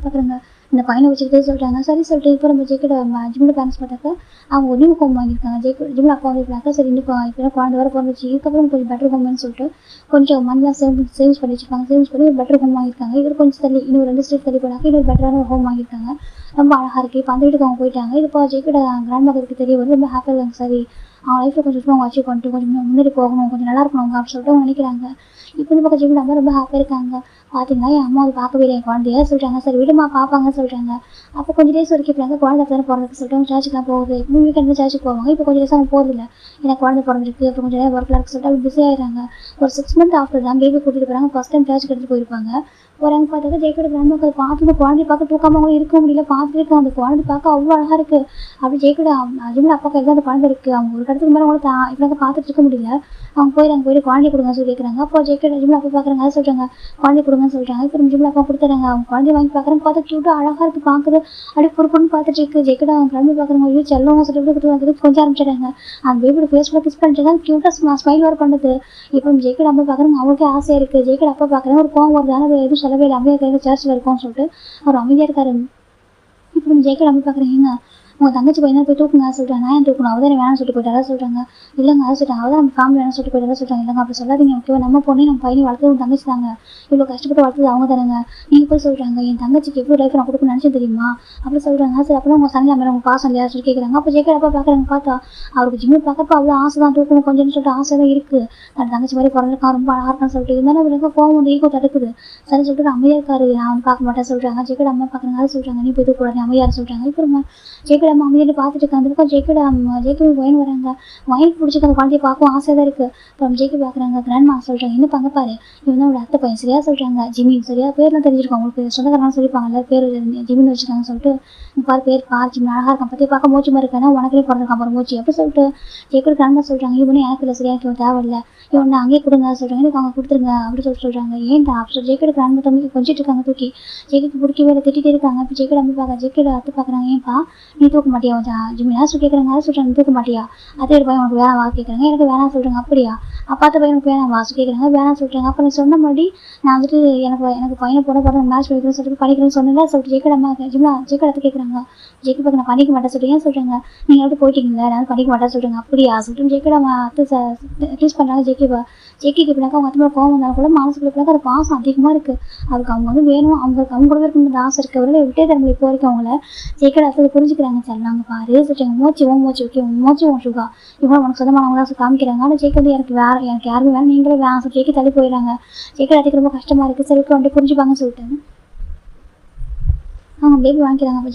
பார்க்குறேங்க இந்த பையனை வச்சுக்கிட்டே சொல்கிறாங்க. சரி சொல்லிட்டு இப்போ நம்ம ஜெய்க்கோட ஜிம்மில் பேரண்ட்ஸ் பார்த்தாக்க அவங்க ஒரு நியூ ஹோம் வாங்கியிருக்காங்க. ஜிம்மில் அப்பா வந்து சரி இன்னும் இப்போ குழந்தை வர பிறந்துச்சு, இதுக்கப்புறம் கொஞ்சம் பெட்டர் ஹோம்னு சொல்லிட்டு கொஞ்சம் மணிலாம் சேவிங்ஸ் பண்ணி வச்சுருக்காங்க. சேவிங்ஸ் பண்ணி ஒரு பெட்டர் ஹோம் வாங்கியிருக்காங்க. இது கொஞ்சம் தள்ளி இன்னும் 2 ஸ்ட்ரீட் தள்ளி போனாக்க இன்னொரு பெட்டரான ஒரு ஹோம் வாங்கியிருக்காங்க. ரொம்ப அழகாக இருக்குது. இப்போ அந்த வீட்டுக்கு அவங்க போயிட்டாங்க. இது இப்போ ஜெய்க்கோட கிராண்ட் மதருக்கு தெரிய வரும், ரொம்ப ஹாப்பியாக இருக்காங்க. சரி அவங்க லைஃப்பில் கொஞ்சம் அவங்க அச்சீவ் பண்ணிட்டு கொஞ்சம் முன்னாடி போகணும், கொஞ்சம் நல்லா இருக்கணும் அவங்க அப்படின்னு சொல்லிட்டு அவங்க நினைக்கிறாங்க. இப்போ இந்த பக்கம் ஜெய்க்கோட அம்மா ரொம்ப ஹாப்பியாக இருக்காங்க. பார்த்தீங்கன்னா என் அம்மா அது பார்க்கவே இல்லை, என் குழந்தைய சொல்கிறாங்க. சரி விடுமா பார்ப்பாங்க சொல்கிறாங்க. அப்போ கொஞ்சம் டேஸ் வரைக்கும் இப்போ குழந்தை தானே பிறந்திருக்கு சொல்லிட்டு அவங்க சர்ச்சுக்குலாம் போகுது. இப்போ வீக்கெண்ட் சர்ச்சுக்கு போவாங்க. இப்போ கொஞ்சம் டேஸ் அவங்க போகிறதில்ல, எனக்கு குழந்தை பிறந்திருக்கு, அப்புறம் கொஞ்சம் நேரம் ஒர்க்கில் இருக்கு சொல்லிட்டு அவங்க பிஸி ஆகிடுறாங்க. ஒரு 6 months ஆஃப்டர் தான் பேபி கூட்டிகிட்டு போகிறாங்க. ஃபஸ்ட் டைம் சர்ச்சுக்கு எடுத்துகிட்டு போயிருப்பாங்க. போகிறாங்க பார்த்தாக்க ஜெய்க்கோட கிராண்ட் அதை பார்த்து குழந்தைய பார்க்க தூக்காம அவங்க இருக்க முடியல, பார்த்துட்டு இருக்காங்க. அந்த குழந்தை பார்க்க அவ்வளோ அழகாக இருக்குது. அப்படி ஜெய்க்கோட ஜிம்மில் அப்பா கையில் அந்த குழந்தை இருக்குது. அவங்க ஒரு இடத்துக்கு மேலே அவங்கள இப்படி பார்த்துட்டு இருக்க முடியல. அவங்க போயிட்டு குழந்தை கொடுங்க சொல்லி கேட்குறாங்க. அப்போ ஜெய்க்கோட ஜிம்மில் அப்பா பார்க்குறாங்க, அதை சொல்கிறாங்க குழந்தை கொடுங்கன்னு சொல்கிறாங்க. இப்போ ஜிம்மில் அப்பா கொடுத்துறாங்க. அவங்க குழந்தைய வாங்கி பார்க்குறாங்க. பார்த்தா க்யூட்டாக அழகாக இருக்குது, பார்க்குது அப்படியே பொறுப்புன்னு பார்த்துட்டு இருக்கு. ஜெய்க்கோட அவங்க குழந்தை பார்க்குறாங்க, ஐயோ செல்லம் சொல்லிட்டு கொடுத்து கொஞ்சம் ஆரம்பிச்சிட்டாங்க. அந்த பேபியோட ஃபேஸில் கிஸ் பண்ணிட்டு க்யூட்டாக ஸ்மைல் வர பண்ணுது. இப்போ ஜெய்க்கோட அம்மா பார்க்குறாங்க, அவங்களுக்கே ஆசையாக இருக்குது. ஜெய்க்கோட அப்பா பார்க்குறாங்க, ஒரு கோவம் வருது, ஆனால் எதுவும் சொல்லவே இல்லை, அமைதியாக இருக்காரு, சர்ச்சில் இருக்கோம்னு சொல்லிட்டு அவர் அமைதியாக இருக்காரு. இப்போ ஜெய்க்கோட அம்மா பார்க்குறீங்க, உங்கள் தங்கச்சி பையனை போய் தூக்குங்க சொல்கிறாங்க. நான் ஏன் தூக்கணும், அவள் தான் வேணாம்னு சொல்லிட்டு போயிட்டாரா சொல்கிறாங்க. இல்லைங்க அதை சொல்கிறாங்க, அவள் தான் நம்ம ஃபேமிலி வேணாம்னு சொல்லிட்டு போயிட்டாரா சொல்கிறாங்க. இல்லைங்க அப்படி சொல்லாதீங்க, ஓகேவா, நம்ம பொண்ணே நம்ம பையனை வளர்த்தது உங்கள் தங்கச்சி தாங்க, இவ்வளோ கஷ்டப்பட்டு வளர்த்தது அவங்க தானேங்க. நீங்கள் போய் சொல்கிறாங்க என் தங்கச்சிக்கு எவ்வளோ லைஃப் நான் கொடுக்கணும்னு நினச்சி தெரியுமா அப்படி சொல்கிறாங்க. சரி அப்புறம் உங்கள் சனியில் மேலே உங்கள் பாசம் இல்லையா சொல்லி கேட்குறாங்க. அப்போ ஜெய்க்கோட அப்பா பார்க்குறாங்க. பார்த்தா அவருக்கு ஜிம்மில் பார்க்கப்போ அவ்வளோ ஆசை தான், தூக்கணும் கொஞ்சம்னு சொல்லிட்டு ஆசை தான் இருக்குது. அந்த தங்கச்சி மாதிரி பிறந்திருக்கான், ரொம்ப அழகாக இருக்கான்னு சொல்லிட்டு இருந்தாலும் அவருக்கு கோவம் வந்து ஈகோ தடுக்குது. சரி சொல்லிட்டு அமைதியாக இருக்காரு, நான் வந்து பார்க்க மாட்டேன் சொல்கிறாங்க. ஜெய்க்கோட அம்மா பார்க்குறாங்க, அதை சொல்கிறாங்க, நீ போய் தூக்கூடாது அமைதியாக சொல்கிறாங்க. இப்போ ஜெய்க்கோட அம்மா அமைதியாக பார்த்துட்டு இருக்காங்க. அந்த பக்கம் ஜெய்க்கோட ஒயின் வராங்க. ஒயின் பிடிச்சிக்க அந்த குழந்தைய பார்க்கவும் ஆசையாக தான் இருக்குது. அப்புறம் ஜெய்க்கு பார்க்குறாங்க. கிராண்ட்மா சொல்கிறாங்க, என்ன பங்க பாரு இவன் தான் அத்தை பையன் சரியா சொல்கிறாங்க. ஜிமி சரியா பேர்லாம் தெரிஞ்சிருக்கோம், உங்களுக்கு சொந்தக்காரலாம் சொல்லிப்பாங்கல்ல, பேர் ஜிமின்னு வச்சுருக்காங்க சொல்லிட்டு பாரு பேர் ஜிமி அழகாக இருக்கான், பற்றி பார்க்க மூச்சு மாதிரி இருக்கானா உனக்கே பிறந்திருக்கான் பாரு மூச்சு அப்படி சொல்லிட்டு ஜெய்க்கோட கிராண்ட்மா சொல்கிறாங்க. இவனு எனக்கு இல்லை சரியா, இவன் தேவையில்லை, இவன் அங்கேயே கொடுங்க சொல்கிறாங்க. எனக்கு அவங்க கொடுத்துருங்க அப்படி சொல்கிறாங்க. ஏன்டா அப்படி ஜெய்க்கோட கிராண்ட்மா தம்பி கொஞ்சிட்டு இருக்காங்க. தூக்கி ஜெய்க்கு பிடிக்கவே இல்லை, திட்டிகிட்டே இருக்காங்க. இப்போ ஜெய்க்கோட அம்மா பார்க்க ஜெய்க்கோட அத்தை பார்க்குறாங்க. ஏன்பா நீ தூக்க மாட்டியா ஜிமி யாரும் கேட்குறாங்க. அதை சொல்கிறாங்க, தூக்க மாட்டியா அதே ஒரு பையன் உனக்கு வேணாம் வா கேட்குறாங்க. எனக்கு வேணாம் சொல்கிறாங்க. அப்படியா அப்பாத்த பையனுக்கு வேணாம் வாசு கேட்குறாங்க. வேணாம் சொல்கிறாங்க. அப்போ நீ சொன்ன மாதிரி நான் வந்துட்டு எனக்கு பையனை போட பார்த்து மேட்ச் படிக்கிறேன்னு சொல்லிட்டு படிக்கிறேன்னு சொன்னேன் சொல்லிட்டு ஜெய்க்கோட அம்மா ஜெய்க்கோட அத்தை கேட்குறாங்க. ஜெய்க்கு பார்க்க நான் பண்ணிக்க மாட்டேன் சொல்லிட்டு ஏன் சொல்கிறாங்க, நீங்கள் எப்படி போயிட்டீங்களா நான் பண்ணிக்க மாட்டேன் சொல்கிறாங்க. அப்படியா சொல்லிட்டு ஜெய்க்கோட அம்மா அத்தை ட்ரீஸ் பண்ணுறாங்க. ஜெய்க்கு இப்படினாக்கா அவங்க அத்தை கோவம் வந்தாலும் கூட மனசுக்குள்ளே அது பாசம் அதிகமாக இருக்குது. அதுக்கு அவங்க வந்து வேணும், அவங்க கூட இருக்கணும் ஆசை இருக்குது. அவர்கள் விட்டே தரமுடியும் இப்போ வரைக்கும் அவங்கள ஜெய்க்கோட அத்தை புரிஞ்சுக்கிறாங்க. சொன்னாங்க பாரு சொல்லிட்டாங்க. மூச்சு ஓகே மூச்சு சுகா இவங்க உனக்கு சொந்தமானவங்களா காமிக்கிறாங்க. ஆனால் ஜெய்க்கு வந்து எனக்கு யாருமே வேணும், நீங்களே வேணாம் சொல்லி ஜெய்க்கு தள்ளி போயிடுறாங்க. ஜெய்க்கோட அத்தைக்கு ரொம்ப கஷ்டமாக இருக்குது. சரி வந்து புரிஞ்சுப்பாங்கன்னு சொல்லிட்டு அவங்க பேபி வாங்கிக்கிறாங்க. அப்போ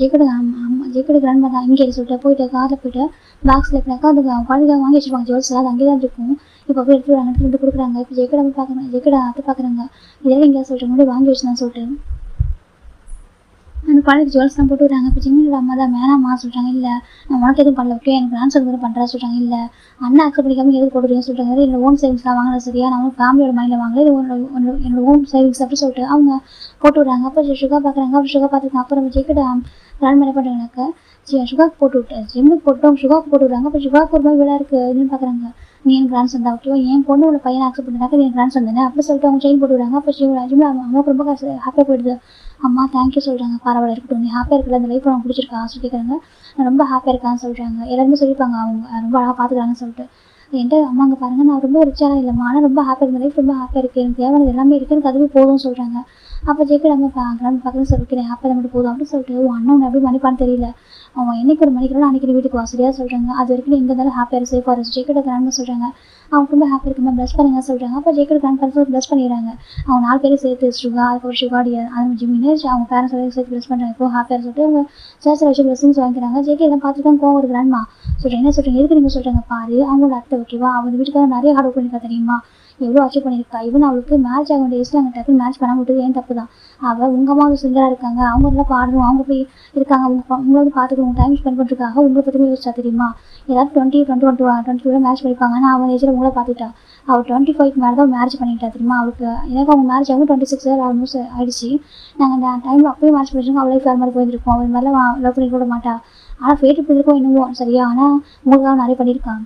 ஜெய்க்கோட கிராண்ட்மா தான் இங்கே சொல்லிட்டு போயிட்டு காரில் போயிட்டு பாக்ஸில் எப்படினாக்கா அந்த குழந்தைக்காக வாங்கி வச்சுருப்பாங்க ஜுவல்ஸ், அது அங்கே தான் இருக்கும். இப்போ போய் எடுத்து கொடுக்குறாங்க. இப்போ ஜெய்க்கோட பார்க்குறாங்க, ஜெய்க்கோட அத்தை பார்க்குறாங்க. இதெல்லாம் இங்கே சொல்லிட்டு முன்னாடி வாங்கி வச்சுதான் சொல்லிட்டு அந்த குழந்தைக்கு ஜுவல்ஸ்லாம் போட்டு விடுறாங்க. இப்போ ஜிம்மியோட அம்மா தான் வேணாம்மா சொல்கிறாங்க. இல்லை நான் உனக்கு எதுவும் பண்ணல, ஓகே எனக்கு டான்ஸ் எதுவும் பண்ணுறா சொல்கிறாங்க. இல்லை அண்ணா அக்செப்ட் பண்ணிக்காம எதுவும் போட்டுருக்கேன்னு சொல்கிறாங்க. என்னோட ஓன் சேவிங்ஸ்லாம் வாங்கல சரியா, நான் ஃபேமிலியோட மணியில் வாங்கல, இது என்னோட ஓன் சேவிங்ஸ் அப்படி சொல்லிட்டு அவங்க போட்டு விடுறாங்க. அப்போ சுகா பார்க்குறாங்க. அப்படி சுகா பார்த்துருக்காங்க. அப்புறம் ஜெய்க்கோட கிராண்ட் என்ன பண்ணுறாங்கனாக்கா சுகாக்கு போட்டு விட்டு ஜிம்முக்கு போட்டோம் சுகாக்கு போட்டு விடுறாங்க. அப்போ சுகாக்கு ஒரு மாதிரி விழா இருக்குதுன்னு பார்க்குறாங்க. நீ என் கிராண்ட் சன் தான் ஓகேவா, என் பொண்ணு உள்ள பையனை அக்செப்ட் பண்ணாக்க என் கிராண்ட் சன் தானே அப்படி சொல்லிட்டு அவங்க செயின் போட்டு விடுறாங்க. அப்போ ஜிம்மில் அம்மாவுக்கு ரொம்ப ஹாப்பியாக போயிடுது. அம்மா தேங்க்யூ சொல்கிறாங்க. பரவாயில்ல இருக்கட்டும், நீ ஹாப்பியாக இருக்கிற அந்த லைஃப் அவங்க பிடிச்சிருக்கா சொல்லி கேட்குறாங்க. நான் ரொம்ப ஹாப்பியாக இருக்கான்னு சொல்கிறாங்க. எல்லாருமே சொல்லியிருப்பாங்க அவங்க ரொம்ப அழகாக பார்த்துக்கிறாங்கன்னு சொல்லிட்டு. என்கிட்ட அம்மாங்க பாருங்கள் நான் ரொம்ப ரிச்சாக இல்லைம்மா, ஆனால் ரொம்ப ஹாப்பியாக இருந்த லைஃப் ரொம்ப ஹாப்பியாக இருக்குது, எனக்கு தேவையானது எல்லாமே இருக்குது, எனக்கு அதுவே போதும்னு சொல்கிறாங்க. அப்போ ஜெயிக்க நம்ம கிராண்ட் பார்க்கணும்னு சொல்லிட்டு ஹாப்பியாக மட்டும் போதும் அப்படின்னு சொல்லிட்டு அண்ணன் எப்படி மன்னிப்பான்னு தெரியல. அவன் என்னைக்கு ஒரு மணிக்கிறோம் அன்றைக்கி வீட்டுக்கு வாசலியாக சொல்கிறாங்க. அது வரைக்கும் எங்கே இருந்தாலும் ஹாப்பியாக சேஃபாக இருக்கு ஜெயிக்கிட்ட கிராண்ட் சொல்கிறாங்க. அவங்க ரொம்ப ஹாப்பியாக இருக்குமா ப்ளஸ் பண்ணுங்க சொல்கிறாங்க. அப்போ ஜெயிக்கிற கிராண்ட் பேரண்ட்ஸ் ப்ளஸ் பண்ணிடுறாங்க. அவங்க 4 பேரும் சேர்த்து சுகா அதுக்கப்புறம் சுகாடியா அது ஜிம்மின்னு அவங்க பேரண்ட்ஸ் சேர்த்து ப்ளஸ் பண்ணுறாங்க. இப்போ ஹாப்பியாக சொல்லிட்டு அவங்க சேர்த்து வச்சு ப்ளஸ்ஸிங்ஸ் வாங்கிக்கிறாங்க. ஜெயிக்க எல்லாம் பார்த்துருக்காங்க கோவம் ஒரு கிராண்ட்மா சொல்கிறேன். என்ன சொல்கிறீங்க எதுக்கு நீங்கள் சொல்கிறாங்க பாரு அவங்களோட அத்தை ஓகேவா, அவங்க வீட்டுக்காக நிறைய ஹார்ட் ஒர்க் பண்ணியிருக்கா தெரியுமா, எவ்வளோ அச்சீவ் பண்ணியிருக்கா. இவன் அவளுக்கு மேட்ச் ஆக வேண்டிய வயசில் அங்கே டக்குனு மேட்ச் பண்ணாமல் விட்டது ஏன் தப்பு தான். அவள் உங்கள் அம்மா சிங்கராக இருக்காங்க, அவங்க எல்லாம் பாடணும், அவங்க போய் இருக்காங்க, உங்களை வந்து பார்த்துக்கணும், டைம் ஸ்பெண்ட் பண்ணுறதுக்காக உங்களை பற்றி யோசிச்சா தெரியுமா. ஏதாவது 20 மேட்ச் பண்ணிப்பாங்க. ஆனால் அவன் ஏஜில் உங்களை பார்த்துட்டா. அவள் 25 மேலே தான் மேரேஜ் பண்ணிக்கிட்டா தெரியுமா. அவளுக்கு எனக்கு அவங்க மேரேஜ் ஆகும் 26 ஆல்மோஸ்ட் ஆகிடுச்சு. நாங்கள் அந்த டைமில் அப்போயே மேரேஜ் பண்ணிருக்கோம். அவள் லைஃப் வேறு மாதிரி போயிருக்கோம். அவள் மாதிரிலாம் லவ் பண்ணி கூட மாட்டா. ஆனால் ஃபேட் இப்படி இருக்கும் என்னவோ சரியா. ஆனால் உங்களுக்காக நிறைய பண்ணியிருக்காங்க.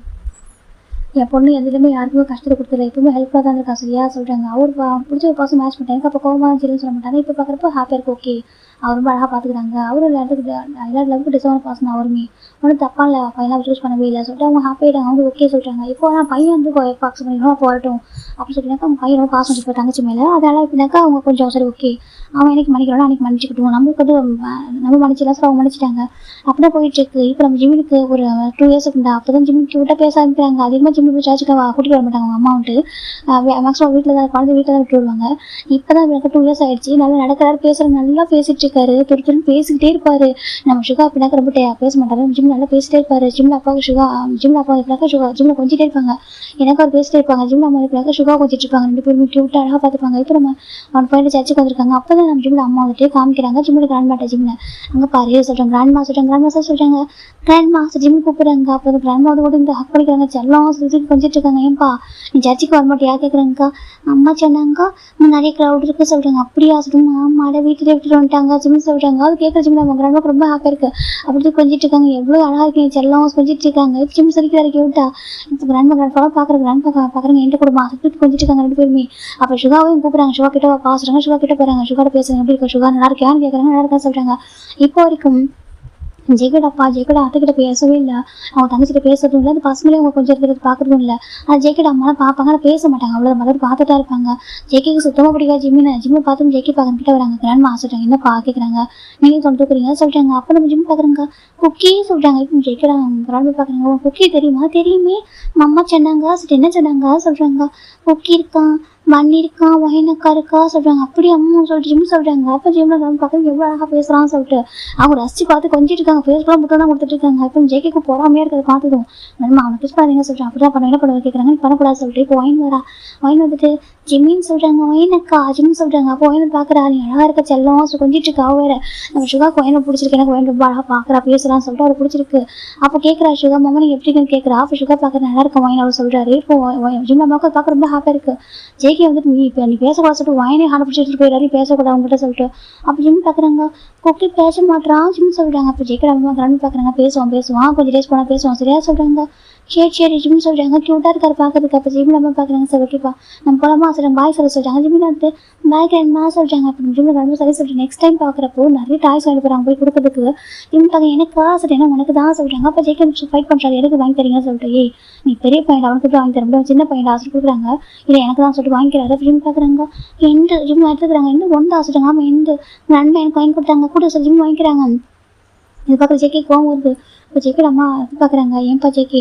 என் பொண்ணு எதுலையுமே யாருக்குமே கஷ்டத்தை கொடுத்துல எப்பவுமே ஹெல்ப்ஃபுல்லாக தான் இருக்கா சரியா சொல்கிறாங்க. அவர் பிடிச்ச ஒரு பர்சன் மேட்ச் பண்ணிட்டேன். எனக்கு அப்போ கோவமாக சரின்னு சொல்ல மாட்டாங்க. இப்போ பார்க்குறப்ப ஹாப்பியாக இருக்கும். ஓகே அவர் ரொம்ப அழகாக பார்த்துக்கிறாங்க. அவரும் எல்லா லவ்க்கு டிசர்வ் பர்சன் அவருமே ஒன்றும் தப்பாக இல்லை, பையனாக சூஸ் பண்ணவே இல்லை சொல்லிட்டு அவங்க ஹாப்பியாகிட்டாங்க. அவங்க ஓகே சொல்லிட்டாங்க. இப்போ ஆனால் பையன் வந்து பாக்ஸ் பண்ணிக்கணும் போகட்டும் அப்படின்னு சொல்லிட்டாக்கா அவங்க பையன் ரொம்ப பாசம் வச்சு தங்கச்சி மேலே. அதனால் எப்படின்னாக்கா அவங்க கொஞ்சம் சரி ஓகே அவன் எனக்கு மன்னிக்கிறோம் அன்றைக்கி மன்னிச்சுக்கிட்டோம், நம்மளுக்கு வந்து நம்ம மன்னிச்சிடலாம் சார் அவங்க மன்னிச்சிட்டாங்க அப்படியே போயிட்டுருக்கு. இப்போ நம்ம ஜிம்முக்கு ஒரு 2 இயர்ஸ் இருந்தால் அப்போ தான் ஜிம்முக்கு விட்டால் பேச ஆரம்பிக்கிறாங்க. அதிகமாக ஜிம்முக்கு சார்ஜுக்கு கூட்டிகிட்டு வர மாட்டாங்க அவங்க அம்மா வந்துட்டு மேக்ஸிமம் வீட்டில் தான் குழந்தை வீட்டில் தான் விட்டு வருவாங்க. இப்போ தான் எனக்கு 2 இயர்ஸ் ஆகிடுச்சு. நல்லா நடக்கிறாரு பேசுகிறாரு நல்லா பேசிகிட்டு இருக்காரு. துருத்துன்னு பேசிக்கிட்டே இருப்பார். நம்ம சுகா அப்படின்னாக்க ரொம்ப பேச மாட்டாரு. ஜிம் நல்லா பேசிட்டே இருப்பார். ஜிம்மில் அப்பாவுக்கு சுகா ஜிம்மில் அப்பா இருக்கிறாக்க சுகா ஜிம்மில் கொஞ்சிட்டே இருப்பாங்க. எனக்கு அவர் பேசிட்டே இருப்பாங்க. ஜிம்மில் அம்மா இருக்கிறாக்க சுகா கொஞ்சிட்டு இருப்பாங்க. 2 பேருமே க்யூட்டாக அழகாக பார்த்துப்பாங்க. இப்போ நம்ம அவன் போயிட்டு சர்ச்சுக்கு வந்திருக்காங்க. அப்போ தான் நம்ம ஜிம்மில் அம்மா வந்துட்டு காமிக்கிறாங்க. ஜிம்மில் கிராண்ட் மாட்டா ஜிம்மில் அங்கே பாரு சொல்கிறாங்க. கிராண்ட் மாஸ்டர் சொல்கிறாங்க. கிராண்ட் மாஸ்டர் ஜிம்முக்கு கூப்பிட்றாங்க. அப்போ கிராண்ட் மாஸ்டர் கூட இந்த ஹக் பண்ணிக்கிறாங்க. செல்லம் சுற்றி கொஞ்சிட்டு இருக்காங்க. ஏன்பா நீ சர்ச்சுக்கு வரமாட்டியா கேட்குறாங்கக்கா. அம்மா சொன்னாங்கக்கா இன்னும் நிறைய க்ரௌட் இருக்குது சொல்கிறாங்க. அப்படியா சொல்லுங்க. ஆமாட வீட்டில் விட்டுட்டு வந்துட்டாங்க ஜிம்மில் சொல்கிறாங்க. அது கேட்குற ஜிம்மில் அவங்க கிராண்ட் ரொம்ப ஹாப்பியாக இருக்குது. அப்படி கொஞ்சிட்டு இருக்காங்க. எவ்வளோ அழகாக இருக்கீங்க செல்லம் கொஞ்சிட்டு இருக்காங்க. ஜிம் சொல்லிக்கிறாரு கேட்டா இப்போ கிராண்ட் ஃபாலோ பார்க்குறாங்க என்கிட்ட கூட மாசத்துக்கு கொஞ்சிட்டு இருக்காங்க 2 பேருமே. அப்போ சுகாவையும் கூப்பிட்றாங்க. சுகா கிட்ட பாசுறாங்க. சுகா கிட்ட போகிறாங்க. சுகாட்ட பேசுகிறாங்க. எப்படி இருக்கா சுகா நல்லா இருக்கியான்னு கேட்குறாங்க. நல்லா இருக்கான்னு சொல்கிறாங்க. இப்போ வரைக்கும் ஜெயக்கடா அத்தைக்கிட்ட பேசவே இல்லை. அவங்க தங்கச்சிட்ட பேசுறதும் இல்லை. அந்த பசங்களே அவங்க கொஞ்சம் இருக்கிறது பார்க்குறதும் இல்லை. ஆனால் ஜெயக்கடா அம்மாலாம் பார்ப்பாங்க ஆனால் பேச மாட்டாங்க. அவ்வளோ மறுபடியும் பார்த்துட்டா இருப்பாங்க. ஜெய்க்கு சுத்தமாக பிடிக்காது ஜிம்மில் பார்த்து ஜெய்க்கி பார்க்க கிட்ட வராங்க. கிராண்ட் மாஸ்டர் என்னப்பா கேட்குறாங்க. நீங்கள் சொல்லிட்டுக்கிறீங்க சொல்கிறாங்க. அப்போ நம்ம ஜிம் பார்க்குறாங்க. குக்கி சொல்கிறாங்க. இப்போ ஜெய்க்கடா கிராண்ட் பார்க்குறாங்க. குக்கி தெரியுமா தெரியுமே அம்மா சொன்னாங்க சரி என்ன சொன்னாங்க சொல்கிறாங்க. குக்கி இருக்கான் மண்ணி இருக்கான் வயனக்கா இருக்கா சொல்கிறாங்க. அப்படி அம்மா சொல்லிட்டு ஜிம் சொல்கிறாங்க. அப்போ ஜிம்மில் கிராண்ட் பார்க்குறது எவ்வளோ அழகாக பேசுகிறான்னு சொல்லிட்டு அவங்க ரசித்து பார்த்து கொஞ்சிட்டு இருக்காங்க. ஃபேஸ்புக்கில் புத்தகம் தான் கொடுத்துட்டு இருக்காங்க. இப்போ ஜெய்க்கு பொறாமையாக இருக்கிறத பார்த்ததும் நம்ம அவனை கிஸ் பண்ணாதீங்க சொல்கிறான். அப்படி தான் பண்ண என்ன பண்ணுவ கேட்குறாங்க. நீ பண்ணக்கூடாது சொல்லிட்டு இப்போ ஒயின் வந்துட்டு ஜிம்மின்னு சொல்கிறாங்க. ஒயினக்கா ஜிம் சொல்கிறாங்க. அப்போ ஒயினை பார்க்குறா நீ அழகாக இருக்க செல்லம் கொஞ்சிட்டு இருக்கா. வேறு நம்ம சுகா ஒயினை பிடிச்சிருக்கு. எனக்கு ஒயின் ரொம்ப அழகாக பார்க்குறா பேசுகிறான்னு சொல்லிட்டு அவர் பிடிச்சிருக்கு. அப்போ கேட்குறா சுகா மாமா நீங்கள் எப்படின்னு கேட்குறா. அப்போ சுகா பார்க்குற நல்லா இருக்க ஒயின் அவர் சொல்கிறாரு. இப்போ ஜிம் அம்மாவுக்கு பார்க்க ரொம்ப ஹாப்பியாக இருக்குது. ஜெய்கே வந்துட்டு நீ பேசக்கூடாது சொல்லிட்டு ஒயினே ஹாண்ட் பிடிச்சிட்டு போயிடாரு பேசக்கூடாது அவங்ககிட்ட சொல்லிட்டு. அப்போ ஜிம் பார்க்குறாங்க. குக்கி பேச மாட்டான் ஜிம் சொல்கிறாங்க. அப்போ ஜெய்கே அம்மா கிராண்ட் பார்க்குறாங்க. பேசுவான் கொஞ்சம் டேஸ் போனால் பேசுவான் சரியா சொல்கிறாங்க. சரி ஜிம் சொல்கிறாங்க. க்யூட்டாக இருக்காரு பார்க்கறதுக்கு. அப்போ ஜிம்மில் அம்மா பார்க்குறாங்க. சரி ஓகேப்பா நம்ம போலாமா சொல்கிறாங்க. பாய் சொல்கிறாங்க. ஜிம்மில் வந்துட்டு பாய் கிராண்ட்மா சொல்கிறாங்க. அப்போ ஜிம்மில் கிராண்ட்மா சரி சொல்லிட்டு நெக்ஸ்ட் டைம் பார்க்குறப்போ நிறைய டாய்ஸ் வாங்கி போகிறாங்க போய் கொடுக்கறதுக்கு. ஜிம் பார்க்க எனக்கா சரி ஏன்னா உனக்கு தான் சொல்கிறாங்க. அப்போ ஜெய்கே ஃபைட் பண்ணுறாரு. எனக்கு வாங்கி தரீங்க சொல்லிட்டு ஏய் நீ பெரிய பையன் அவனுக்கு போய் வாங்கி தர முடியும் சின்ன பையன் ஆசை கொடுக்குறாங்க. இல்லை எனக்கு தான் சொல்லிட்டு வாங்கிக்கிறாரு. அப்போ ஜிம் பார்க்குறாங்க. எந்த ஜிம் எடுத்துக்கிறாங்க. எந்த ஒன்று ஆசைட்டாங்க. ஆமாம் எந்த நன்மை எனக்கு வாங்கி கொடுத்தாங்க கூட சார் ஜிம் வாங்கிக்கிறாங்க. இது பார்க்குற ஜெய்கே கோவம் வருது. இப்போ ஜெய்கே அம்மா பார்க்குறாங்க. ஏன்ப்பா ஜெய்கே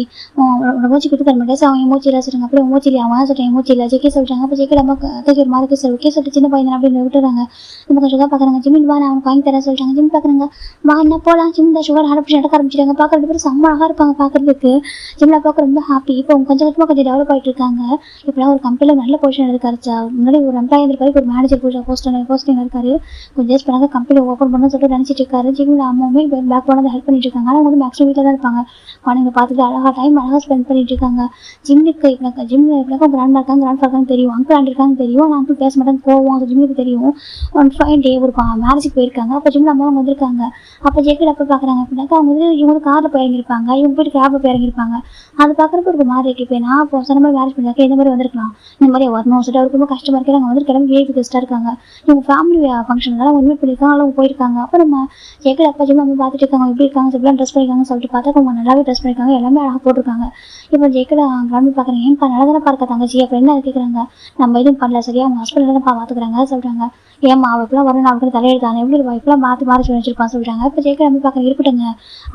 மூச்சு கிட்ட தர மாட்டேன் அவன் எமோச்சி இல்லை சொல்கிறாங்க. அப்படியே எமோச்சி இல்லை அவன் சொல்கிறேன் எமோச்சி இல்லை ஜெய்கே சொல்கிறாங்க. அப்போ ஜெய்கே அம்மா அத்தைக்கு ஒரு மாதிரி சார் ஓகே சொல்லிட்டு சின்ன பையன் அப்படின்னு விட்டுறாங்க. இப்போ கொஞ்சம் சுகா பார்க்குறாங்க. ஜிம்மின் வா நான் அவனுக்கு வாங்கி தரேன் சொல்கிறாங்க. ஜிம் பார்க்குறாங்க. வா என்ன போகலாம் ஜிம் தான் சுகர் ஹார்ட் நடக்க ஆரம்பிச்சிட்டாங்க. பார்க்க 2 பேரும் செம்ம அழகாக இருப்பாங்க பார்க்குறதுக்கு. ஜிம்மில் பார்க்க ரொம்ப ஹாப்பி. இப்போ அவங்க கொஞ்சம் கொஞ்சம் டெவலப் ஆகிட்டு இருக்காங்க. இப்போலாம் ஒரு கம்பெனியில் நல்ல பொசிஷன் இருக்காருச்சா. முன்னாடி ஒரு எம்ப்ளாயி இருக்காரு. ஒரு மேனேஜர் போஸ்டிங் இருக்காரு. கொஞ்சம் டேஸ் பண்ணாங்க கம்பெனி ஓப்பன் பண்ணணும்னு சொல்லிட்டு நினச்சிட்டு இருக்காரு. ஜிம்மில் அம்மாவுமே பேக் போனதை ஹெல்ப் பண்ணிட்டு இருக்காங்க. ஆனால் அவங்க வந்து மேக்ஸிமம் வீட்டில் தான் இருப்பாங்க. குழந்தைங்க பார்த்துட்டு அழகாக ஸ்பெண்ட் பண்ணிட்டு இருக்காங்க. ஜிம்முக்கு இப்படினாக்கா கிராண்ட் இருக்காங்க, கிராண்ட் இருக்காங்க தெரியும், அங்கிள் ஆண்டி இருக்காங்க தெரியும். ஆனால் அங்கிள் பேச மாட்டாங்க, கோவம். அது ஜிம்முக்கு தெரியும். ஒன் ஃபைன் டே ஒரு மேரேஜுக்கு போயிருக்காங்க. அப்போ ஜிம்மில் அம்மா அவங்க வந்திருக்காங்க. அப்போ ஜேக்கட் அப்போ பார்க்குறாங்க அப்படின்னாக்கா அவங்க வந்து இவங்க காரில் போய் இறங்கியிருப்பாங்க, இவங்க போயிட்டு கேபில் போய் இறங்கியிருப்பாங்க. அது பார்க்குறப்ப ஒரு மாதிரி இருக்கு. இப்போ நான் இப்போ சொன்ன மாதிரி மேரேஜ் பண்ணிருக்கேன், இந்த மாதிரி வந்திருக்கலாம், இந்த மாதிரி வரணும் சொல்லிட்டு அவருக்கு ரொம்ப கஷ்டமாக இருக்கு. நாங்கள் வந்து கிளம்பி வீட்டு கெஸ்ட்டாக இருக்காங்க, இவங்க ஃபேமிலி ஃபங்க்ஷனால அவங்க இன்வைட் பண்ணியிருக்காங்க, அவங்க போயிருக்காங்க. அப்போ நம்ம ஜேக்கட் அப்பா ஜிம் நம்ம பார்த்துட்டு இருக்காங்க, எப்படி இருக்காங்க, எப்படிலாம் ட்ரெஸ் பண்ணியிருக்காங்கன்னு சொல்லிட்டு பார்த்தா அவங்க நல்லாவே ட்ரெஸ் பண்ணியிருக்காங்க, எல்லாமே அழகாக போட்டிருக்காங்க. இப்போ ஜேக்கட் கிளம்பி பார்க்குறேன், ஏன்ப்பா நல்லா தானே பார்க்க தங்கச்சி அப்புறம் என்ன கேட்குறாங்க. நம்ம எதுவும் பண்ணல சரியா, அவங்க ஹஸ்பண்ட் தான் பார்த்துக்கிறாங்க சொல்கிறாங்க. ஏமா அவள் இப்பெல்லாம் வரணும், அவளுக்கு தலையெழுத்தாங்க எப்படி இருப்பா இப்பெல்லாம் மாற்றி சொல்லி வச்சிருப்பான்னு சொல்கிறாங்க. இப்போ ஜேக்கட் நம்ம பார்க்குறேன், இருக்கட்டுங்க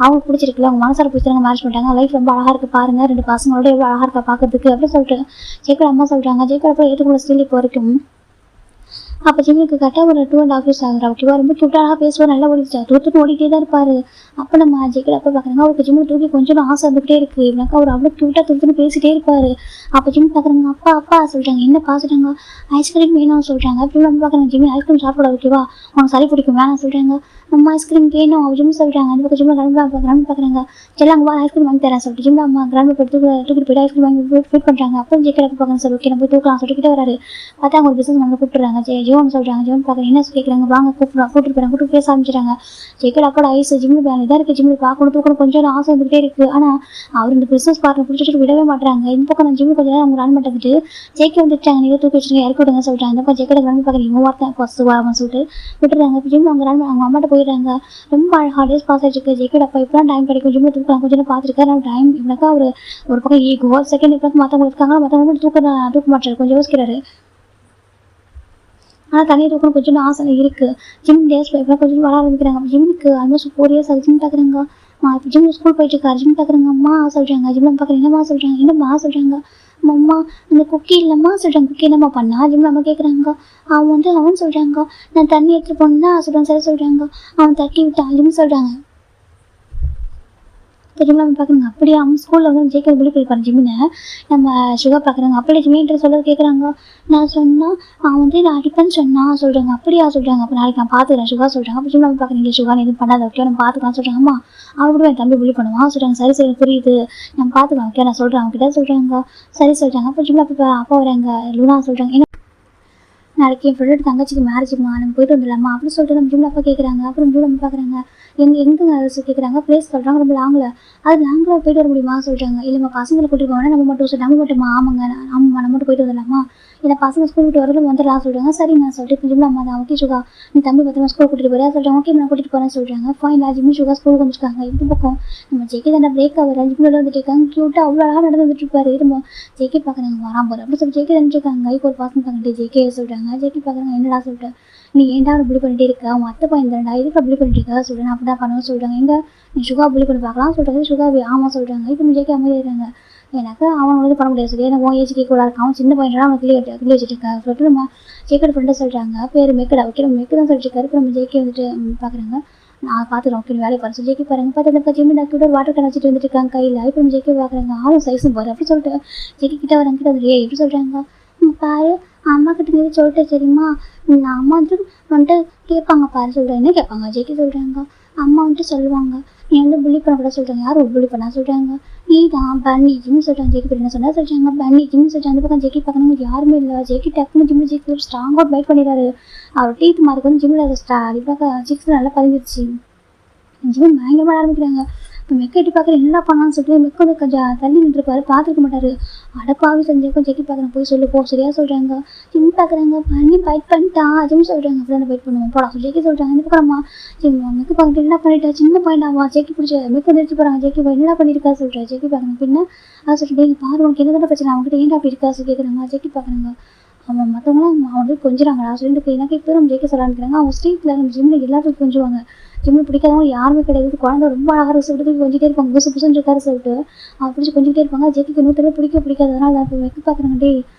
அவங்களுக்கு பிடிச்சிருக்குல்ல, அவங்க மனசார பிடிச்சிருங்க, மேரேஜ் பண்ணிட்டாங்க, லைஃப் ரொம்ப அழகாக இருக்குது பாருங்க, 2 பசங்களோட எவ்வளோ அழகாக இருக்கா பார்க்கறதுக்கு அப்படின்னு சொல்லிட்டு ஜேக்கட் அம்மா சொல்கிறாங்க. ஜேக்கட் அப்போ ஏற்றுக்கூட ஸ்டில் இப்போ வரைக்கும். அப்போ ஜிம்முக்கு கரெக்டாக ஒரு 2.5 years ஆகுறா. ஓகேவா, ரொம்ப க்யூட்டாக பேசுவார், நல்லா ஓடிச்சா தூத்துட்டு ஓடிட்டே தான் இருப்பார். அப்போ நம்ம ஜேக்கட் அப்போ பார்க்குறாங்க, அவருக்கு ஜிம்மில் தூக்கி கொஞ்சம் ஆசை வந்துகிட்டே இருக்குது. இவனாக்கா அவர் அவ்வளோ க்யூட்டாக தூத்துட்டு பேசிகிட்டே இருப்பார். அப்போ ஜிம் பார்க்குறாங்க, அப்பா அப்பா சொல்கிறாங்க, என்ன பார்த்துட்டாங்க, ஐஸ்கிரீம் வேணும்னு சொல்கிறாங்க. அப்படி நம்ம பார்க்குறாங்க, ஜிம்மி ஐஸ்கிரீம் சாப்பிட ஓகேவா, உனக்கு சளி பிடிக்கும் வேணாம் சொல்கிறாங்க. அம்மா ஐஸ்கிரீம் வேணும் ஜிம் சொல்கிறாங்க. அந்த பக்கம் ஜிம்மில் கிளம்பி பார்க்குறாங்க, செல்லாம் அங்கே ஐஸ்கிரீம் வாங்கி தரேன் சொல்லிட்டு ஜிம்மில் அம்மா கிளம்பி தூக்கிட்டு போய்ட்டு ஐஸ்கிரீம் வாங்கி ஃபீட் பண்ணுறாங்க. அப்போ ஜேக்கட் அப்போ பார்க்குறேன், சார் ஓகே நம்ம போய் தூக்கலாம் சொல்லிட்டு வராரு. பார்த்தா அவங்க ஒரு பிஸ்னஸ் மேன் கூப்பிட்டுறாங்க, ஜோன் சொல்கிறாங்க. ஜோன் பார்க்குறேன், என்ன கேட்குறாங்க, வாங்க கூப்பிட்டு போகிறாங்க, கூப்பிட்டு பேச ஆரம்பிச்சிட்டாங்க. ஜேக்கட் அப்போ ஐஸ் ஜிம்மில் இதாக இருக்குது, ஜிம்மில் பார்க்கணும் தூக்கணும் கொஞ்சம் ஆசை வந்துகிட்டே இருக்குது. ஆனால் அவர் இந்த பிஸ்னஸ் பார்ட்னர் பிடிச்சிட்டு விடவே மாட்டாங்க. இந்த பக்கம் நான் ஜிம்மில் கொஞ்சம் நேரம் அவங்க ரன் பண்ணிட்டு ஜேக்கே வந்துட்டாங்க, நீங்கள் தூக்கி வச்சுட்டு இறக்கி விடுங்க சொல்லிட்டாங்க. இந்த பக்கம் ஜேக்கட் கிளம்பி பார்க்குறேன், இவங்க வார்த்தை ஃபஸ்ட்டு வாங்கன்னு சொல்லிட்டு விட்டுறாங்க. இப்போ ஜிம் அவங்க ரன் அவங்க அம்மாட்ட போயிடுறாங்க. ரொம்ப அழகாக டேஸ் பாஸ் ஆகிட்டு இருக்கு. ஜேக்கட் அப்போ இப்போலாம் டைம் கிடைக்கும், ஜிம்மில் தூக்கலாம் கொஞ்சம் பார்த்துருக்காரு. ஆனால் டைம் இப்படினாக்கா ஒரு பக்கம் ஈகோ செகண்ட் இப்போ மற்றவங்க இருக்காங்க, மற்றவங்க தூக்க மாட்டாரு, கொஞ்சம் யோசிக்கிறாரு. ஆனால் தனியாக தூக்கணும் கொஞ்சம் ஆசை இருக்குது. ஜிம் டேஸ் இப்போ கொஞ்சம் வர ஆரம்பிக்கிறாங்க. ஜிம்முக்கு ஆல்மோஸ்ட் 4 years ஆகுது. ஜிம் பார்க்குறாங்க, இப்போ ஜிம் ஸ்கூல் போயிட்டு இருக்காரு. ஜிம் பார்க்குறாங்க, அம்மா சொல்கிறாங்க. ஜிம்மில் பார்க்குறேன், என்னம்மா சொல்கிறாங்க, என்னம்மா சொல்கிறாங்க. அம்மா இந்த குக்கி இல்லைம்மா சொல்கிறாங்க. குக்கி என்னம்மா பண்ணா ஜிம்மில் அம்மா கேட்குறாங்க. அவன் சொல்கிறாங்க, நான் தண்ணி எடுத்துகிட்டு போனேன்னா சொல்கிறாங்க, சரி சொல்கிறாங்க. அவன் தட்டி விட்டான் ஜிம் சொல்கிறாங்க. இப்போ ஜிம்மில் நம்ம பார்க்குறாங்க, அப்படியே அவன் ஸ்கூலில் வந்து ஜேக்கட் விழி போயிருப்பாரு ஜிம்மினை. நம்ம சுகா பார்க்குறாங்க, அப்படியே ஜிம்மின்ற சொல்ல கேட்குறாங்க. நான் சொன்னால் அவன் வந்து நான் அடிப்பேன்னு சொன்னான் சொல்கிறாங்க. அப்படியா சொல்கிறாங்க. அப்போ நாளைக்கு நான் பார்த்துக்கிறேன் சுகா சொல்கிறாங்க. அப்போ ஜிம்மில் நம்ம பார்க்குறீங்க, சுகா எதுவும் பண்ணாத ஓகே நம்ம பார்த்துக்கலாம் சொல்கிறாங்க. அம்மா அவன் கூட என் தம்பி விழி பண்ணுவான் சொல்கிறாங்க. சரி சரி புரியுது, நம்ம பார்த்துக்கலாம் ஓகே நான் சொல்கிறேன் அவன்கிட்ட சொல்கிறாங்க. சரி சொல்கிறாங்க. அப்போ ஜிம்மில் அப்போ வராங்க லூனா சொல்கிறாங்க, நாளைக்கு என் ஃப்ரெண்டோட தங்கச்சிக்கு மேரேஜுமா நம்ம போயிட்டு வந்துடலாமா அப்படின்னு சொல்லிட்டு நம்ம ஜிம்மில் அப்பா கேட்குறாங்க. அப்புறம் ஜிம்மில் நம்ம பார்க்குறாங்க, எங்கே அரசு கேட்குறாங்க. ப்ளேஸ் சொல்கிறாங்க, ரொம்ப லாங்கில். அது லாங்கில் போயிட்டு வர முடியுமா சொல்கிறாங்க. இல்லைம்மா பசங்களை கூட்டிட்டு போவாங்க, நம்ம மட்டுமா. ஆமாங்க ஆமாம்மா நம்ம மட்டும் போயிட்டு வந்துடலாமா, இல்லை பசங்க ஸ்கூல் விட்டு வரலும் வந்துடலாம் சொல்கிறாங்க. சரி நான் சொல்லிட்டு இப்போ ஜிம்மில் அம்மா தான் ஓகே சுகா நீ தம்பி பத்திரமா ஸ்கூல் கூட்டிட்டு போகிறா சொல்கிறாங்க. ஓகே நான் கூட்டிகிட்டு போகிறேன்னு சொல்கிறாங்க. ஃபைன் ஜிம்மி சுகா ஸ்கூல் வந்துருக்காங்க. இந்த பக்கம் நம்ம ஜேக்கே தானே பிரேக் ஆகிற ஜிம்மில் வந்துட்டு இருக்காங்க. க்யூட்டாக அவ்வளோ அழகாக நடந்து வந்துட்டு இருப்பாரு. நம்ம ஜேக்கே பார்க்குறாங்க, வரான் போகிற அப்படின்னு சொல்லி ஜேக்கே நினச்சிருக்காங்க. இப்போ ஒரு பசங்க பார்த்துட்டு ஜேக்கே சொல்கிறாங்க. ஜேக்கே பார்க்குறாங்க, என்னடா சொல்லிட்டு நீ ஏன்டா அவனை புள்ளி பண்ணிட்டே இருக்கா, அவன் அத்தை பையன் தானடா இதுக்கு புள்ளி பண்ணிட்டு இருக்கா சொல்கிறேன். அப்படி தான் பண்ணுவேன் சொல்கிறாங்க. எங்கே நீ சுகா புள்ளி பண்ணி பார்க்கலாம் சொல்கிறது. சுகா ஆமாம் சொல்கிறாங்க. இப்போ ஜேக்கே அமைதிடுறாங்க. எனக்கு அவன் வந்து பண்ண முடியாது சொல்லி எனக்கு ஏஜ் கேட்க விடாது, அவன் சின்ன பையனா அவன் கிளி வச்சுட்டு இருக்கா சொல்லிட்டு நம்ம ஜேக்கோட ஃப்ரெண்டை சொல்கிறாங்க. பேர் மெக்கடா ஓகே நம்ம மெக்கு தான் சொல்லிட்டு இருக்காரு. இப்போ நம்ம ஜேக்கே வந்துட்டு பார்க்குறாங்க, நான் பார்த்துக்கிறேன் ஓகே வேலையை பாரு ஜேக்கே பாருங்க. பார்த்து ஜிம்மி டாக்டர் ஒரு வாட்டர் கேன் வச்சுட்டு வந்துட்டு இருக்காங்க கையில். இப்போ நம்ம ஜேக்கே பார்க்குறாங்க, ஆளும் சைஸும் பாரு அப்படி சொல்லிட்டு ஜேக்கே கிட்ட வராங்க. கிட்ட வந்து எப்படி சொல்கிறாங்க, பாரு அம்மா கிட்ட சொல்லிட்டு சரிம்மா நான் அம்மா வந்துட்டு கேட்பாங்க பாரு சொல்கிறேன். என்ன கேட்பாங்க ஜேக்கே சொல்கிறாங்க. அம்மா வந்துட்டு சொல்லுவாங்க நீ வந்து புள்ளி பண்ண கூட சொல்கிறாங்க. யாரும் புள்ளி பண்ணா சொல்கிறாங்க. நீ தான் பன்னி ஜிம்னு சொல்கிறாங்க. ஜேக்கி என்ன சொன்னா சொல்கிறாங்க, பன்னி ஜிம்னு சொல்கிறாங்க. அந்த பக்கம் ஜேக்கி பார்க்கணும் யாருமே இல்லை. ஜேக்கி டக்குன்னு ஜிம்மில் ஜேக்கி ஸ்ட்ராங்காக பைட் பண்ணிடுறாரு. அவர் டீத் மார்க்கு வந்து ஜிம்மில் இப்போ சிக்ஸ் நல்லா பதிஞ்சிருச்சு. ஜிம் பயங்கரமாக ஆரம்பிக்கிறாங்க. இப்போ மெக்க எட்டி பார்க்குற என்ன பண்ணான்னு சொல்லிட்டு மெக்க வந்து கொஞ்சம் தள்ளி நின்றுப்பாரு, பார்த்துருக்க மாட்டாரு. அடப்பாவி செஞ்சாக்கும் ஜெக்கி பார்க்குறேன் போய் சொல்லு போ சரியா சொல்கிறாங்க. ஜிம் பார்க்குறாங்க, பண்ணி பைட் பண்ணிட்டான் ஜிம் சொல்கிறாங்க. அப்படி தான் பைட் பண்ணுவோம் போடா ஜெக்கி சொல்கிறாங்க. இந்த பக்கமா ஜிம் மெக்க பார்த்துட்டு என்ன பண்ணிட்டா சின்ன பையனாவா ஜெக்கி பிடிச்ச மெக்க நிறுத்தி போகிறாங்க. ஜெக்கி என்ன பண்ணியிருக்கா சொல்கிறா. ஜெக்கி பார்க்குறாங்க பின்ன அதை சொல்லிட்டு நீங்கள் பாரு உனக்கு என்ன பிரச்சனை அவங்ககிட்ட ஏன்டா அப்படி இருக்கா சொல்லி கேட்குறாங்க. ஜெக்கி பார்க்குறாங்க அவன் மற்றவங்களாம் அவன் வந்து கொஞ்சிறாங்களா சொல்லிட்டு எனக்கு இப்போ நம்ம ஜெயிக்க சொல்லான்னு அவங்க ஸ்ட்ரீட்டில் நம்ம ஜிம்மில் எல்லாத்துக்கும் கொஞ்சுவாங்க. ஜிம்மில் பிடிக்காதவங்க யாருமே கிடையாது. குழந்தை ரொம்ப அழகாக சொல்லிட்டு கொஞ்சிட்டே இருப்பாங்க, புதுசு புதுசுன்னு இருக்காரு சொல்லிட்டு அவன் பிடிச்சி கொஞ்சிட்டே இருப்பாங்க. ஜெயிக்கு நூற்றி பிடிக்காதனால தான் இப்போ வைக்க பார்க்குறாங்க. டே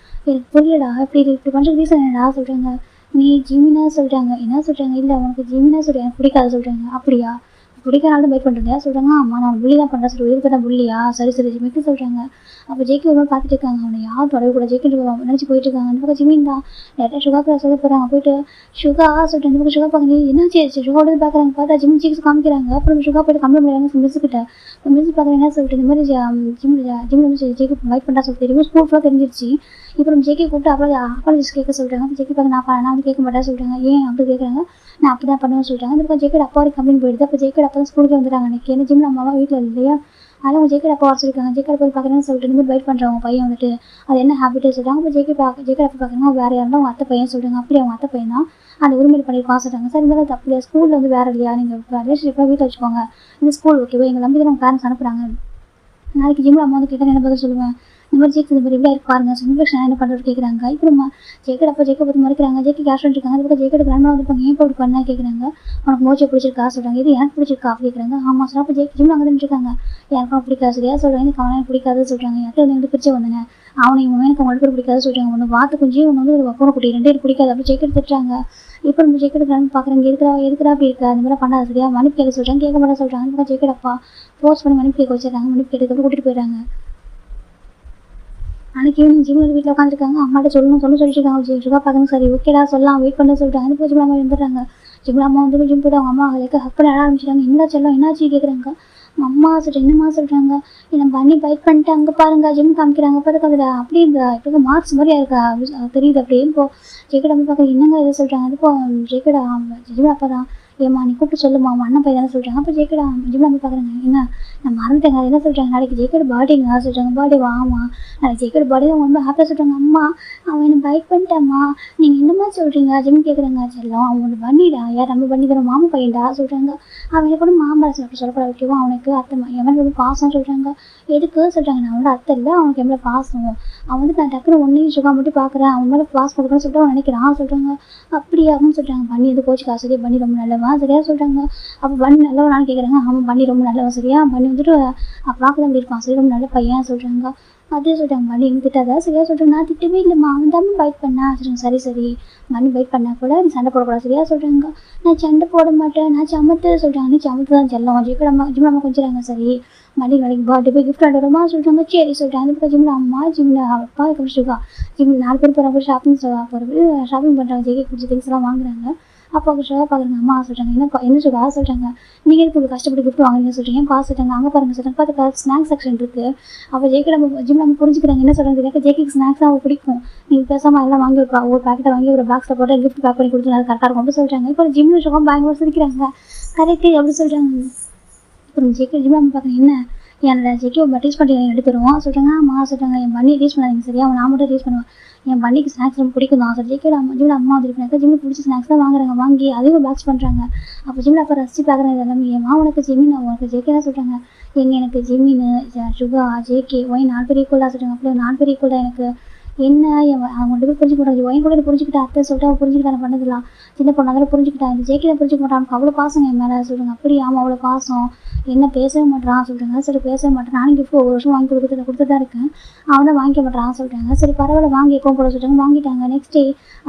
எனக்கு புரியலடா இப்படி பண்ணுற ரீசன் என்னடா சொல்கிறாங்க. நீ ஜிமினா சொல்கிறாங்க. என்ன சொல்கிறாங்க, இல்லை உனக்கு ஜிமினா சொல்கிறேன் எனக்கு பிடிக்காது சொல்கிறாங்க. அப்படியா பிடிக்காத பைட் பண்ணுறேன் சொல்கிறாங்க. அம்மா நான் புள்ளி தான் பண்ணுறேன் சொல்லி இதுக்கு தான் புள்ளியா சரி சரி ஜிமிக்கு சொல்கிறாங்க. அப்போ ஜேகே ஒரு மாதிரி பார்த்துட்டு இருக்காங்க. அவனை யார் தொடர்பு கூட ஜேகே நினச்சி போயிட்டு இருக்காங்க. அந்த பக்கம் ஜிமின் தான் டேரக்டாக சுகா கிட்ட சொல்ல போகிறாங்க. போயிட்டு சுகா சொல்லிட்டு அந்த பக்கம் சுகா பார்க்க என்ன சரி சுகாவோட பார்க்குறாங்க. பார்த்தா ஜிம் சீக்ஸ் காமிக்கிறாங்க. அப்புறம் சுகா போயிட்டு கம்ப்ளைண்ட் பண்ணுறாங்க மிஸ் கிட்ட. மிஸ் பார்க்குறேன் என்ன சொல்லிட்டு இந்த மாதிரி ஜிம் வந்து ஜேகே பைட் பண்ணா சொல்லி தெரியும். ஸ்கூல் ஃபுல்லாக தெரிஞ்சிருச்சு. இப்போ நம்ம ஜேகே கூப்பிட்டு அப்பாலஜிஸ் கேட்க சொல்கிறாங்க. அப்போ ஜேகே பார்க்க நான் வந்து கேட்க மாட்டேன் சொல்கிறாங்க. ஏன் அப்படி கேட்குறாங்க. நான் அப்படி தான் பண்ணுவேன்னு சொல்லிட்டாங்க. இந்த பக்கம் ஜேகே அப்பா வரைக்கும் கம்ப்ளைண்ட் போயிடுது. அப்போ ஜேகே அப்பா தான் ஸ்கூலுக்கு வந்துட்டாங்க. எனக்கு என்ன ஜிம்ல அம்மாவா வீட்டில் இல்லையா அதனால் அவங்க ஜேகே அப்பா வர சொல்லியிருக்காங்க. ஜேகே அப்பா பார்க்குறேன்னு சொல்லிட்டு இந்த மாதிரி பைட் பண்ணுறவங்க பையன் வந்துட்டு அது என்ன ஹேபிட்டே சொல்கிறாங்க. அப்போ ஜேகே அப்பா பார்க்குறாங்க வேறு யாரும் அவங்க அத்தை பையன் சொல்கிறாங்க. அப்படி அவங்க அத்தை பையன் தான் அந்த உரிமையில் பண்ணியிருப்பான் சொல்கிறாங்க. சார் இருந்தாலும் தப்பு ஸ்கூலில் வந்து வேறு இல்லையா நீங்கள் ரிலேஷன்ஷிப்லாம் வீட்டில் வச்சுக்கோங்க. இந்த ஸ்கூல் ஓகேவா எங்கள் நம்பி தான் உங்கள் பேரண்ட்ஸ் அனுப்புகிறாங்க. நாளைக்கு ஜிம்ல அம்மா வந்து கேட்டால் என்ன பதில் சொல்லுவேன். இந்த மாதிரி ஜேக்கு இந்த மாதிரி இப்படியா இருக்கு பாருங்க இன்ஃபெக்ஷன் என்ன பண்ணுறது கேட்குறாங்க. இப்போ நம்ம ஜேக்கெட் அப்போ ஜேக்கை பற்றி மறைக்கிறாங்க. ஜேக்கி கேஷ் இருக்காங்க. அதுக்கு ஜேக்கெட் கிராண்டாக வந்துருப்பாங்க. ஏன் இப்படி பண்ணா கேட்குறாங்க. உனக்கு மோச்சை பிடிச்சிருக்கா சொல்கிறாங்க. இது எனக்கு பிடிச்சிருக்கா கேட்குறாங்க. ஆமாம் சார். அப்போ ஜேக்கி ஜிம்ல அங்கே தான் இருக்காங்க. எனக்கும் பிடிக்காது சரியா சொல்கிறாங்க. எனக்கு அவனை பிடிக்காதுன்னு சொல்கிறாங்க. யார்கிட்ட வந்து பிரிச்சு வந்தேன் அவனை எனக்கு அவங்களுக்கு பிடிக்காது சொல்கிறாங்க. ஒன்று வாத்து குஞ்சு ஒன்று வந்து ஒரு வக்கோன குட்டி ரெண்டு பிடிக்காது அப்படி ஜேக்கெட் திட்டுறாங்க. இப்போ நம்ம ஜேக்கெட் கிராண்ட் பார்க்குறாங்க. எதுக்குறா அப்படி இருக்கா அந்த மாதிரி பண்ணாது சரியா மன்னிப்பு கேட்க சொல்கிறாங்க. கேட்க மாட்டா சொல்கிறாங்க. அந்த ஜேக்கெட் அப்பா ஃபோர்ஸ் பண்ணி மன்னிப்பு கேட்க வச்சிருக்காங்க. மன்னிப்பு கேட்டுக்கு கூட்டிகிட்டு போயிடுறாங்க. அன்றைக்கி ஈவினிங் ஜிம்மில் வீட்டில் உட்காந்துருக்காங்க. அம்மாட்ட சொல்லிட்டுருக்காங்க. சுகா பார்க்கணும் சரி ஓகேடா சொல்லலாம் வெயிட் பண்ண சொல்லிட்டாங்க. அந்த ஜிம்ல அம்மா வந்துடுறாங்க. ஜிம்ல அம்மா வந்து ஜிம் போய்ட்டு அவங்க அம்மா அதுக்கு ஹக் பண்ண ஆரம்பிச்சிட்டாங்க. என்ன செல்லம் என்னாச்சு கேட்குறாங்க. அம்மா சொல்லிட்டு என்னம்மா சொல்கிறாங்க. என்ன பண்ணி பைட் பண்ணிட்டு அங்கே பாருங்க ஜிம் காமிக்கிறாங்க. பார்த்துக்க அதில் அப்படி இந்த இப்போ மார்க்ஸ் மாதிரியா இருக்கா தெரியுது அப்படியே. இப்போ ஜெகட் அம்மா பார்க்க என்னங்க எது சொல்கிறாங்க. அதுப்போ ஜெகடா ஜிம்ல அப்போ தான் ஏம்மா நீ கூப்பிட்டு சொல்லுமா அவன் அண்ணன் பையன் தானே சொல்கிறாங்க. அப்போ ஜேக்கெட் ஜிம்ல போய் பார்க்குறாங்க. என்ன நான் மறந்துட்டேங்க அது என்ன சொல்கிறாங்க. நாளைக்கு ஜேக்கெட் பர்த்டேங்க சொல்கிறாங்க. பர்த்டே வாமா நாளைக்கு ஜேக்கெட் பர்த்டே அவங்க ரொம்ப ஹாப்பியாக சொல்கிறாங்க. அம்மா அவன் என்ன பைக் பண்ணிட்டாம்மா நீங்கள் என்னம்மா சொல்கிறீங்க ஜிம் கேட்குறாங்க. செல்லம் அவனோட பண்ணிடா யார் நம்ம பண்ணி தரோம் மாமா பையன்டா சொல்கிறாங்க. அவனை கூட மாமரா அப்படி சொல்லக்கூடாது ஓகேவா அவனுக்கு அத்தை எவன் ரொம்ப பாசம் சொல்கிறாங்க. எதுக்கு சொல்கிறாங்க. நான் அவனோட அத்தை இல்லை அவனுக்கு எவ்வளோ பாசம் அவன் வந்து நான் டக்குனு ஒன்றையும் சுகா மட்டும் பார்க்குறேன் அவன் மேலே பாஸ் கொடுக்குறேன்னு சொல்லிட்டு அவன் நினைக்கிறான் சொல்கிறாங்க. அப்படியாகவும் சொல்கிறாங்க. பண்ணி எது கோச்சு காசு பண்ணி ரொம்ப நல்லவன் சரியா சொல்கிறாங்க. அப்போ பண்ணி நல்லவனான்னு கேட்குறாங்க. அவன் பண்ணி ரொம்ப நல்லவன் சரியா பண்ணி வந்துட்டு பார்க்க அப்படி இருப்பான் சரி ரொம்ப நல்ல பையன் சொல்கிறாங்க. அதே சொல்கிறாங்க. பண்ணி எங்கே திட்டாதா சரியா சொல்கிறாங்க. நான் திட்டவே இல்லைம்மா அவன் தான் பைட் பண்ணா சொல்கிறாங்க. சரி சரி பண்ணி பைட் பண்ணால் கூட நீ சண்டை போடக்கூடாது சரியா சொல்கிறாங்க. நான் சண்டை போட மாட்டேன் நான் சமத்து சொல்கிறாங்க. நீ சமத்து தான் செல்லம் ஜிம்ல அம்மா கொஞ்சிறாங்க. சரி மணி நாளைக்கு பர்த்டே போய் கிஃப்ட் ஆடுறோமா சொல்கிறாங்க. சரி சொல்கிறாங்க. அதுக்கு ஜிம்ல அம்மா ஜிம்ல அப்பா கமிச்சுக்கா ஜிம் 4 பேர் போகிறாங்க. ஷாப்பிங் பண்ணுறாங்க. ஜெகே பிடிச்ச திங்ஸ் எல்லாம் வாங்குறாங்க. அப்போ அவங்க சுகா பார்க்குறாங்க. அம்மா சொல்கிறாங்க. என்ன சுகா சொல்கிறாங்க. நீங்கள் எதுக்கு இவ்வளோ கஷ்டப்பட்டு கிஃப்ட் வாங்குறீங்க சொல்கிறீங்க. பார்த்து சொல்கிறாங்க. அங்கே பாருங்க சொல்கிறாங்க. பார்த்து ஸ்நாக்ஸ் செக்ஷன் இருக்குது. அப்போ ஜேகே நம்ம ஜிம்ல நம்ம புரிஞ்சுக்கிறாங்க. என்ன சொல்கிறாங்க. ஜேகேக்கு ஸ்நாக்ஸ் அவள் பிடிக்கும் நீங்கள் பேசாமல் அதெல்லாம் வாங்கி ஒரு பேக்கெட்டை வாங்கி ஒரு பாக்ஸில் போட்டு கிஃப்ட் பேக் பண்ணி கொடுத்து அது கரெக்டாக இருக்கும் சொல்கிறாங்க. இப்போ ஜிம்ல சுகா பயங்கர சிரிக்கிறாங்க. கரெக்டு எப்படி சொல்கிறாங்க. அப்புறம் ஜேகே ஜிம்ல நம்ம பார்க்குறேன். என்ன என்னோட ஜெக்கி டீச் பண்ணி எடுத்து தருவோம் சொல்கிறாங்க. அம்மா சொல்கிறாங்க. என் பண்ணி டீச் பண்ணாதீங்க சரியா அவன் நான் மட்டும் டீச் பண்ணுவேன். என் பண்ணிக்கு ஸ்நாக்ஸ் ரொம்ப பிடிக்கும் தான் சார். ஜெக்கோட அம்மா வந்துருக்காங்க. ஜிம்மில் பிடிச்ச ஸ்நாக்ஸ் தான் வாங்குறாங்க. வாங்கி அதையும் பாக்ஸ் பண்ணுறாங்க. அப்போ ஜிம்மில் அப்போ ரசிச்சு பார்க்குறேன். இது எல்லாமே என் மாவனுக்கு ஜிமின் உனக்கு ஜேகே தான் சொல்கிறாங்க. எனக்கு ஜிமின்னு சுகா ஜேகே ஒய் 4 பேர் ஈக்குவலாக சொல்கிறாங்க. அப்படியே 4 பேர் ஈக்குவலாக எனக்கு என்ன அவங்க போய் புரிஞ்சுக்க மாட்டாங்க. ஒயின் கூட புரிஞ்சுக்கிட்டா அத்தை சொல்லிட்டு அவள் புரிஞ்சுக்கிட்டாங்க பண்ணதெல்லாம் சின்ன பொண்ணு அதெல்லாம் புரிஞ்சுக்கிட்டா. இந்த ஜேகே தான் புரிஞ்சுக்க மாட்டான். அவனுக்கு அவ்வளோ பாசம் என் மேலே சொல்கிறாங்க. அப்படி ஆமாம் அவ்வளோ பாசம் என்ன பேசவே மாட்டான் சொல்கிறாங்க. சரி பேசவே மாட்டேன் நானும் கிஃப்ட் ஒரு வருஷம் வாங்கி கொடுத்துட்டு தான் இருக்கேன். அவன் தான் வாங்கிக்க மாட்டான் சொல்கிறாங்க. சரி பரவாயில்ல வாங்கி எப்போ போட சொல்கிறாங்க. வாங்கிட்டாங்க. நெக்ஸ்ட் டே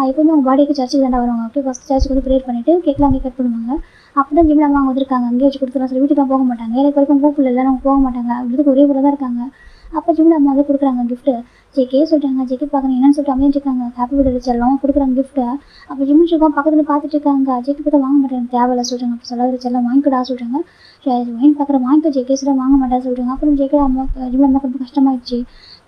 எப்போயுமே அவங்க பாடிக்கு சர்ச்சுக்கு தாண்டா வருவாங்க. அப்படியே ஃபஸ்ட் சர்ச்சுக்கு வந்து ப்ரேயர் பண்ணிவிட்டு கேட்கலாம் அங்கே கட் பண்ணுவாங்க. அப்போ தான் ஜிம்ல அவங்க வந்திருக்காங்க. அங்கேயே வச்சு கொடுத்துருவாங்க. சரி வீட்டுக்கு போக மாட்டாங்க. எனக்கு வரைக்கும் கூப்பிடல இல்லை அவங்க போக மாட்டாங்க. வீட்டுக்கு ஒரே ஊரில் தான் இருக்காங்க. அப்போ ஜிம்ல அம்மா வந்து கொடுக்குறாங்க கிஃப்ட்டு. ஜேகே சொல்கிறாங்க. ஜேகே பார்க்குறேன் என்னன்னு சொல்லிட்டு அமைஞ்சிருக்காங்க. ஹாப்பி பர்த்டே செல்லம் கொடுக்குறாங்க கிஃப்ட்டை. அப்போ ஜிம்மில் சுகம் பக்கத்தில் பார்த்துட்டு இருக்காங்க. ஜேகே பார்த்தா வாங்க மாட்டேன் தேவையில்ல சொல்கிறாங்க. அப்போ சொல்லாத செல்லம் வாங்கிக்கடா சொல்கிறாங்க. ஒயின் பார்க்குற வாங்கிக்க ஜேகே சொல்ல வாங்க மாட்டேன் சொல்கிறாங்க. அப்புறம் ஜேகே அம்மா ஜிம்ல அம்மா ரொம்ப கஷ்டமாயிடுச்சு.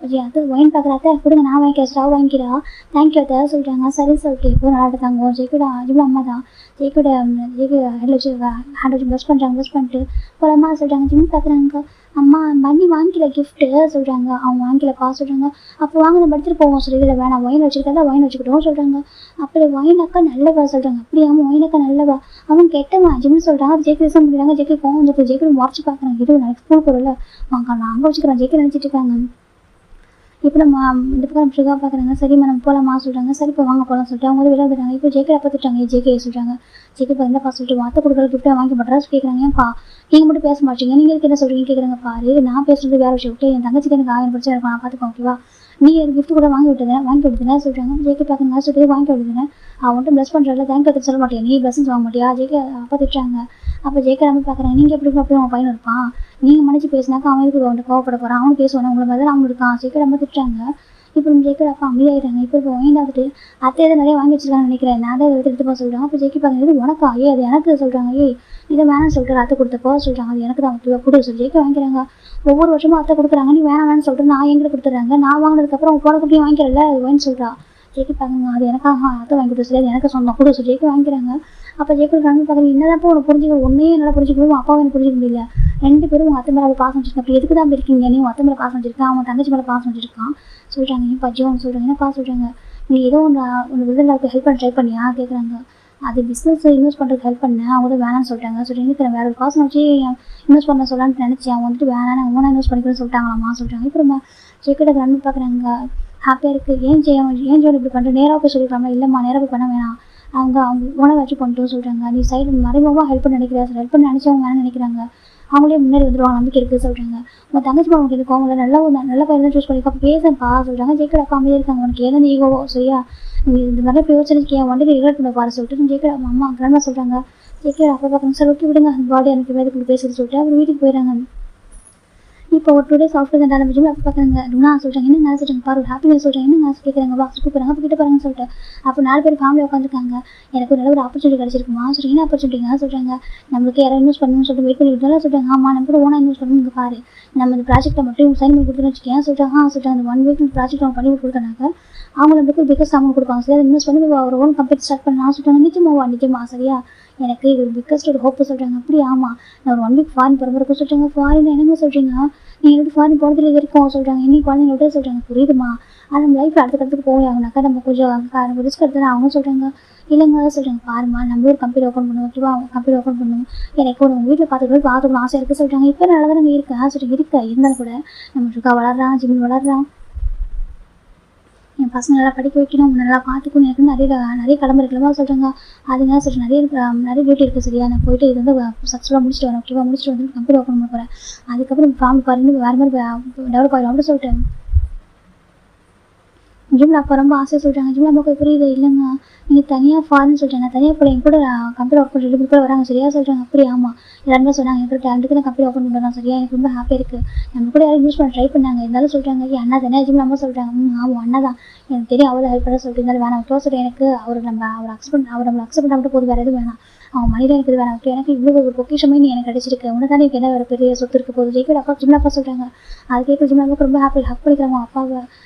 அது ஒயின் பார்க்குற அத்தை கொடுங்க நான் வாங்கிக்கிறேன் ஸ்டவ் வாங்கிக்கிறா தேங்க்யூ அத்தை சொல்கிறாங்க. சரி சொல்லிட்டு இப்போ நல்லா தாங்க ஜேகோட ஜிம்ல அம்மா தான் ஜேகே ஹேண்டில் வச்சு ப்ளஸ் பண்ணுறாங்க. ப்ளஸ் பண்ணிட்டு ஒரு அம்மா சொல்கிறாங்க. ஜிம் பார்க்குறாங்க. அம்மா பண்ணி வாங்கிக்கல கிஃப்ட்டு சொல்கிறாங்க. அவங்க வாங்கிக்கலப்பா சொல்கிறாங்க. அப்போ வாங்க நம்ம எடுத்துகிட்டு போவோம் சொல்லி இதில் வேணாம் ஒயின் வச்சுக்கிட்டா ஒயின் வச்சுக்கிட்டோம் சொல்கிறாங்க. அப்படி ஒயினக்கா நல்லவா சொல்கிறாங்க. அப்படியாமல் ஒயினக்கா நல்லவா அவன் கெட்டவன் ஜிம்னு சொல்கிறாங்க. ஜேகே ரிசன் பண்ணிடுறாங்க. ஜேகே கோவம் வந்து ஜேகே முறைச்சி பார்க்குறாங்க. இது நாளைக்கு ஸ்கூல் போகிறல வாங்க நான் அங்கே வச்சுக்கிறேன் ஜேகே நினச்சிட்டு இருக்காங்க. இப்போ நம்ம இந்த பக்கம் சுகா பார்க்குறாங்க. சரிம்மா நம்ம போகலாமா சொல்கிறாங்க. சரி இப்போ வாங்க போகலாம் சொல்லிட்டு அவங்க வந்து விளையாடுறாங்க. இப்போ ஜேகே பார்த்துட்டாங்க. ஜேகே சொல்கிறாங்க. ஜேகே பார்த்தா சொல்லிட்டு வார்த்தை கொடுக்குற கிஃப்ட்டை வாங்கி பண்ணுறா கேட்குறாங்க. ஏன்ப்பா நீங்கள் மட்டும் பேச மாட்டீங்க நீங்கள் என்ன சொல்கிறீங்க கேட்குறாங்க. பாரு நான் பேசுறது வேறு விஷயம் விட்டு என் தங்கச்சிக்கு எனக்கு 1000 பிரச்சனை இருக்கும் நான் பார்த்துப்பேன் ஓகேவா நீங்கள் கிஃப்ட் கூட வாங்கி விட்டுதேன் சொல்கிறாங்க. ஜேகே பார்க்குறாங்க சொல்லிட்டு வாங்கி விட்டுதேன் அவன் மட்டும் ப்ளஸ் பண்ணுறதுல தேங்க் எடுத்து சொல்ல மாட்டேன் நீ ப்ளஸ்ன்னு வாங்க மாட்டியா ஜேகே அப்பா திட்டுறாங்க. அப்போ ஜெயிக்காம பார்க்குறாங்க, நீங்கள் எப்படி அப்படி அவன் பையன் இருப்பான், நீங்கள் மன்னிச்சு பேசினாக்கா அவன் எதுக்கு அவன்கிட்ட கோவப்பட போகிறான், அவனு பேசுவானே உங்களை மாதிரி அவனு இருக்கான். ஜெயிக்காம திட்டுறாங்க. இப்போ நம்ம ஜெயிக்கிற அப்பா அமைதியாகிட்டாங்க. இப்போ வாங்கிட்டு அத்தை எதை நிறைய வாங்கி வச்சிருக்கான்னு நினைக்கிறேன், நான் தான் எடுத்து போக சொல்கிறாங்க. அப்போ ஜெயிக்கி பார்க்குறது இது உனக்கா, அது எனக்கு சொல்கிறாங்க. இதை வேணாம்னு சொல்லிட்டு அத்தை கொடுத்தப்போ சொல்கிறாங்க, அது எனக்கு தான் கொடு சொல்லி ஜெயிக்க வாங்கிக்கிறாங்க. ஒவ்வொரு வருஷமும் அத்தை கொடுக்குறாங்க, நீ வேணாம்னு சொல்லிட்டு நான் எங்கிட்ட கொடுத்துட்றாங்க. நான் வாங்கினதுக்கப்புறம் உன் போன குட்டியும் வாங்கிக்கிறல, அது வேணும்னு சொல்கிறா. ஜெயிக்கி பார்க்குங்க, அது எனக்காக அத்தை வாங்கி கொடுத்து சொல்லி அது எனக்கு சொந்தம் கொடு சொல்லி ஜெயிக்க வாங்கிக்கிறாங்க. அப்போ ஜெயிக்கிற கண்ணு பார்க்குறது என்னதான் உனக்கு புரிஞ்சுக்க, ஒன்றே என்னால் புரிஞ்சுக்கணும், அப்பாவும் எனக்கு புரிஞ்சிக்க முடியல. 2 பேரும் உங்கள் அத்தை மேலே பாசம் வச்சிருக்கேன், அப்படி எதுக்கு தான் இருக்கீங்க, நீ உங்கள் அத்தை மேலே பாசம் வச்சிருக்கேன், அவன் தங்கச்சி மேலே பாசம் வச்சிருக்கான் சொல்கிறாங்க. ஏன் பஜ்ஜியும் சொல்கிறாங்க, என்னப்பா சொல்கிறாங்க, நீ ஏதோ ஒன்று விருதுகளுக்கு ஹெல்ப் பண்ண ட்ரை பண்ணியா கேட்குறாங்க. அது பிஸ்னஸ் இன்வெஸ்ட் பண்ணுறதுக்கு ஹெல்ப் பண்ணேன், அவங்க தான் வேணான்னு சொல்லிட்டாங்க. சொல்லிட்டு வேறு ஒரு காசு வச்சு இன்வெஸ்ட் பண்ண சொல்லலான்னு நினச்சேன், அவங்க வந்துட்டு வேணாம் ஓனாக இன்வெஸ்ட் பண்ணிக்கிறேன்னு சொல்லிட்டாங்களாம்மா சொல்கிறாங்க. இப்போ நம்ம ஜெயிக்கிட்ட ரன் பார்க்குறாங்க, ஹாப்பியாக இருக்குது. ஏன் ஜோன் இப்படி பண்ணுற, நேராக போய் சொல்லியிருக்காங்களா, இல்லைம்மா நேராக போய் பண்ண வேணாம், அவங்க ஓனை வச்சு பண்ணிட்டு சொல்கிறாங்க. நீ சைடு மறைமுகமாக ஹெல்ப் பண்ண நினைக்கிறேன், ஹெல்ப் பண்ண நினச்சவங்க வேணாம்னு நினைக்கிறாங்க, அவங்களே முன்னாடி வந்துடுவாங்க, நம்பிக்கை இருக்குது சொல்கிறாங்க. உங்கள் தங்கச்சி உனக்கு இது கோவம் நல்ல பையன் தான் சூஸ் பண்ணிக்கோ, அப்போ பேசப்பா சொல்கிறாங்க. ஜெயிக்கிற அப்பா அமைதியாக இருக்காங்க, உனக்கு ஏதாவது ஈகோவோ சரியா, நீ இந்த மாதிரி யோசிச்சிருக்கே வண்டியில் ரிகரெட் பண்ண பாரு சொல்லிட்டு ஜெயிக்கிற அம்மா கிராம சொல்கிறாங்க. ஜெயிக்கிற அப்பா பார்க்குறாங்க, சார் ஓகே விடுங்க, அந்த பாடி எனக்கு வேறு பேசுறது சொல்லிட்டு அவர் வீட்டுக்கு போயிடறாங்க. இப்போ ஒரு 2 days ஆஃப்டர் தான் நம்ம அப்போ பார்க்குறாங்க. லுனா சொல்கிறாங்க, என்ன நான் சொல்கிறாங்க பாரு, ஹாப்பி நியூஸ் சொல்கிறாங்க, என்ன நான் கேட்குறாங்க, பாக்ஸ் கூப்பிட்றாங்க, அப்போ கிட்ட பாருங்கன்னு சொல்லிட்டு அப்போ 4 பேர் ஃபேமிலி உட்காந்துருக்காங்க. எனக்கு ஒரு நல்ல ஒரு ஆப்பர்ச்சுனிட்டி கிடச்சிருக்குமா சொல்கிறீங்க, என்ன ஆப்பர்ச்சுனிட்டிங்க சொல்கிறாங்க, நம்மளுக்கு யாரும் இன்வெஸ்ட் பண்ணணும்னு சொல்லிட்டு வெயிட் பண்ணி விட்டாலும் சொல்கிறாங்க. ஆமாம், நம்ம கூட ஓனாக இன்வெஸ்ட் பண்ணணும், இங்கே பாரு நம்ம இந்த ப்ராஜெக்ட்டை மட்டும் சைன் பண்ணி கொடுத்துன்னு வச்சுக்கேன் சொல்கிறாங்க. சொல்கிறாங்க அந்த 1 week ப்ராஜெக்ட் அவங்க பண்ணி கொடுத்தனாக்க அவங்க நம்மளுக்கு பிக்கஸ்ட் அமௌண்ட் கொடுப்பாங்க, சரி அதை இன்வெஸ்ட் பண்ணி ஒரு ஓன் கம்பெனி ஸ்டார்ட் பண்ணலாம் சொல்கிறாங்க. நிஜமா சரியா, எனக்கு இது ஒரு பிக்கஸ்ட் ஒரு ஹோப்பு சொல்கிறாங்க. அப்படி ஆமாம், நான் ஒரு 1 week ஃபாரின் போகிறப்ப சொல்கிறாங்க. ஃபாரின் என்னங்க சொல்கிறீங்க, நீங்கள் எப்படி ஃபாரின் போகிறதுல இது வரைக்கும் சொல்கிறாங்க, இன்னைக்கு குழந்தைங்க விட்டு சொல்கிறாங்க. புரியுதுமா, ஆனால் நம்ம லைஃப்பில் அடுத்த போய் ஆகுனாக்கா நம்ம கொஞ்சம் ரிஸ்க் எடுத்து அவங்க சொல்கிறாங்க. இல்லைங்க சொல்கிறாங்க, பாருமா நம்ம ஒரு கம்பெனி ஓப்பன் பண்ணுவோம், ஓகேவா, அவங்க கம்பெனி ஓப்பன் பண்ணுவோம், எனக்கு ஒரு உங்கள் வீட்டில் பார்த்துக்கணும் ஆசை இருக்குது சொல்கிறாங்க. இப்போ நல்லா தான் இருக்கா சொல்லிட்டு இருந்தாலும் கூட நம்ம சுக்கா வளர்றான், ஜிம்மி வளர்றான், என் பசங்க நல்லா படிக்க வைக்கணும், நல்லா பார்த்துக்கணும், எனக்கு நிறைய கடமை இருக்கலாமா சொல்கிறாங்க. அதுங்க சொல்லிட்டு நிறைய டியூட்டி இருக்குது சரியா, நான் போயிட்டு இது வந்து சக்ஸஸ்ஃபுல்லாக முடிச்சுட்டு வரேன், ஓகேவா, முடிச்சுட்டு வந்து கம்பெனி ஓப்பன் பண்ண போகிறேன், அதுக்கப்புறம் ஃபேமிலி பாருங்க வேறு மாதிரி டெவலப் ஆகிடும் அப்படின்னு சொல்லிட்டு ஜிம்மில் அப்போ ரொம்ப ஆசையாக சொல்கிறாங்க. ஜிம்மில் நமக்கு புரியுது, இல்லைங்க நீங்கள் தனியாக ஃபாரின் சொல்லிட்டாங்க, நான் தனியாக போல என் கூட கம்பெனி ஒர்க் பண்ணி 2 பேர் கூட வராங்க சரியா சொல்கிறாங்க. அப்படி ஆமாம், எல்லாருமே சொன்னாங்க எனக்கு டேலண்ட்டுக்கு நான் கம்பெனி ஓப்பன் பண்ணுறேன் சரியா, எனக்கு ரொம்ப ஹாப்பியாக இருக்குது, நம்ம கூட யாரும் யூஸ் பண்ண ட்ரை பண்ணாங்க, இருந்தாலும் சொல்கிறாங்க. அண்ணா தானே ஜிம்மில் அம்மா சொல்கிறாங்க. ஆமாம் அண்ணா தான், எனக்கு தெரியும் அவ்வளோ ஹெல்ப் பண்ண சொல்லிட்டு இருந்தாலும் வேணாம் க்ளோஸ் எனக்கு அவர் நம்மளை அக்செப்ட் பண்ணிட்டு போது வேறு எதுவும் வேணாம், அவங்க மனிதன் எனக்கு இது வேணாம், ஓகே எனக்கு இவ்வளோ ஒரு பொக்கிஷமே நீ எனக்கு கிடச்சிருக்கு, உனக்கு தானே எனக்கு என்ன வேறு பெரிய சொத்து இருக்க போகுது ஜெயிக்கிற அப்பா ஜிம்மில் அப்பா சொல்கிறாங்க. அது கேட்குற ஜிம்மில் அம்மாவுக்கு ரொம்ப ஹாப்பி, ஹக் பண்ணிக்கிறாங்க அப்பாவை,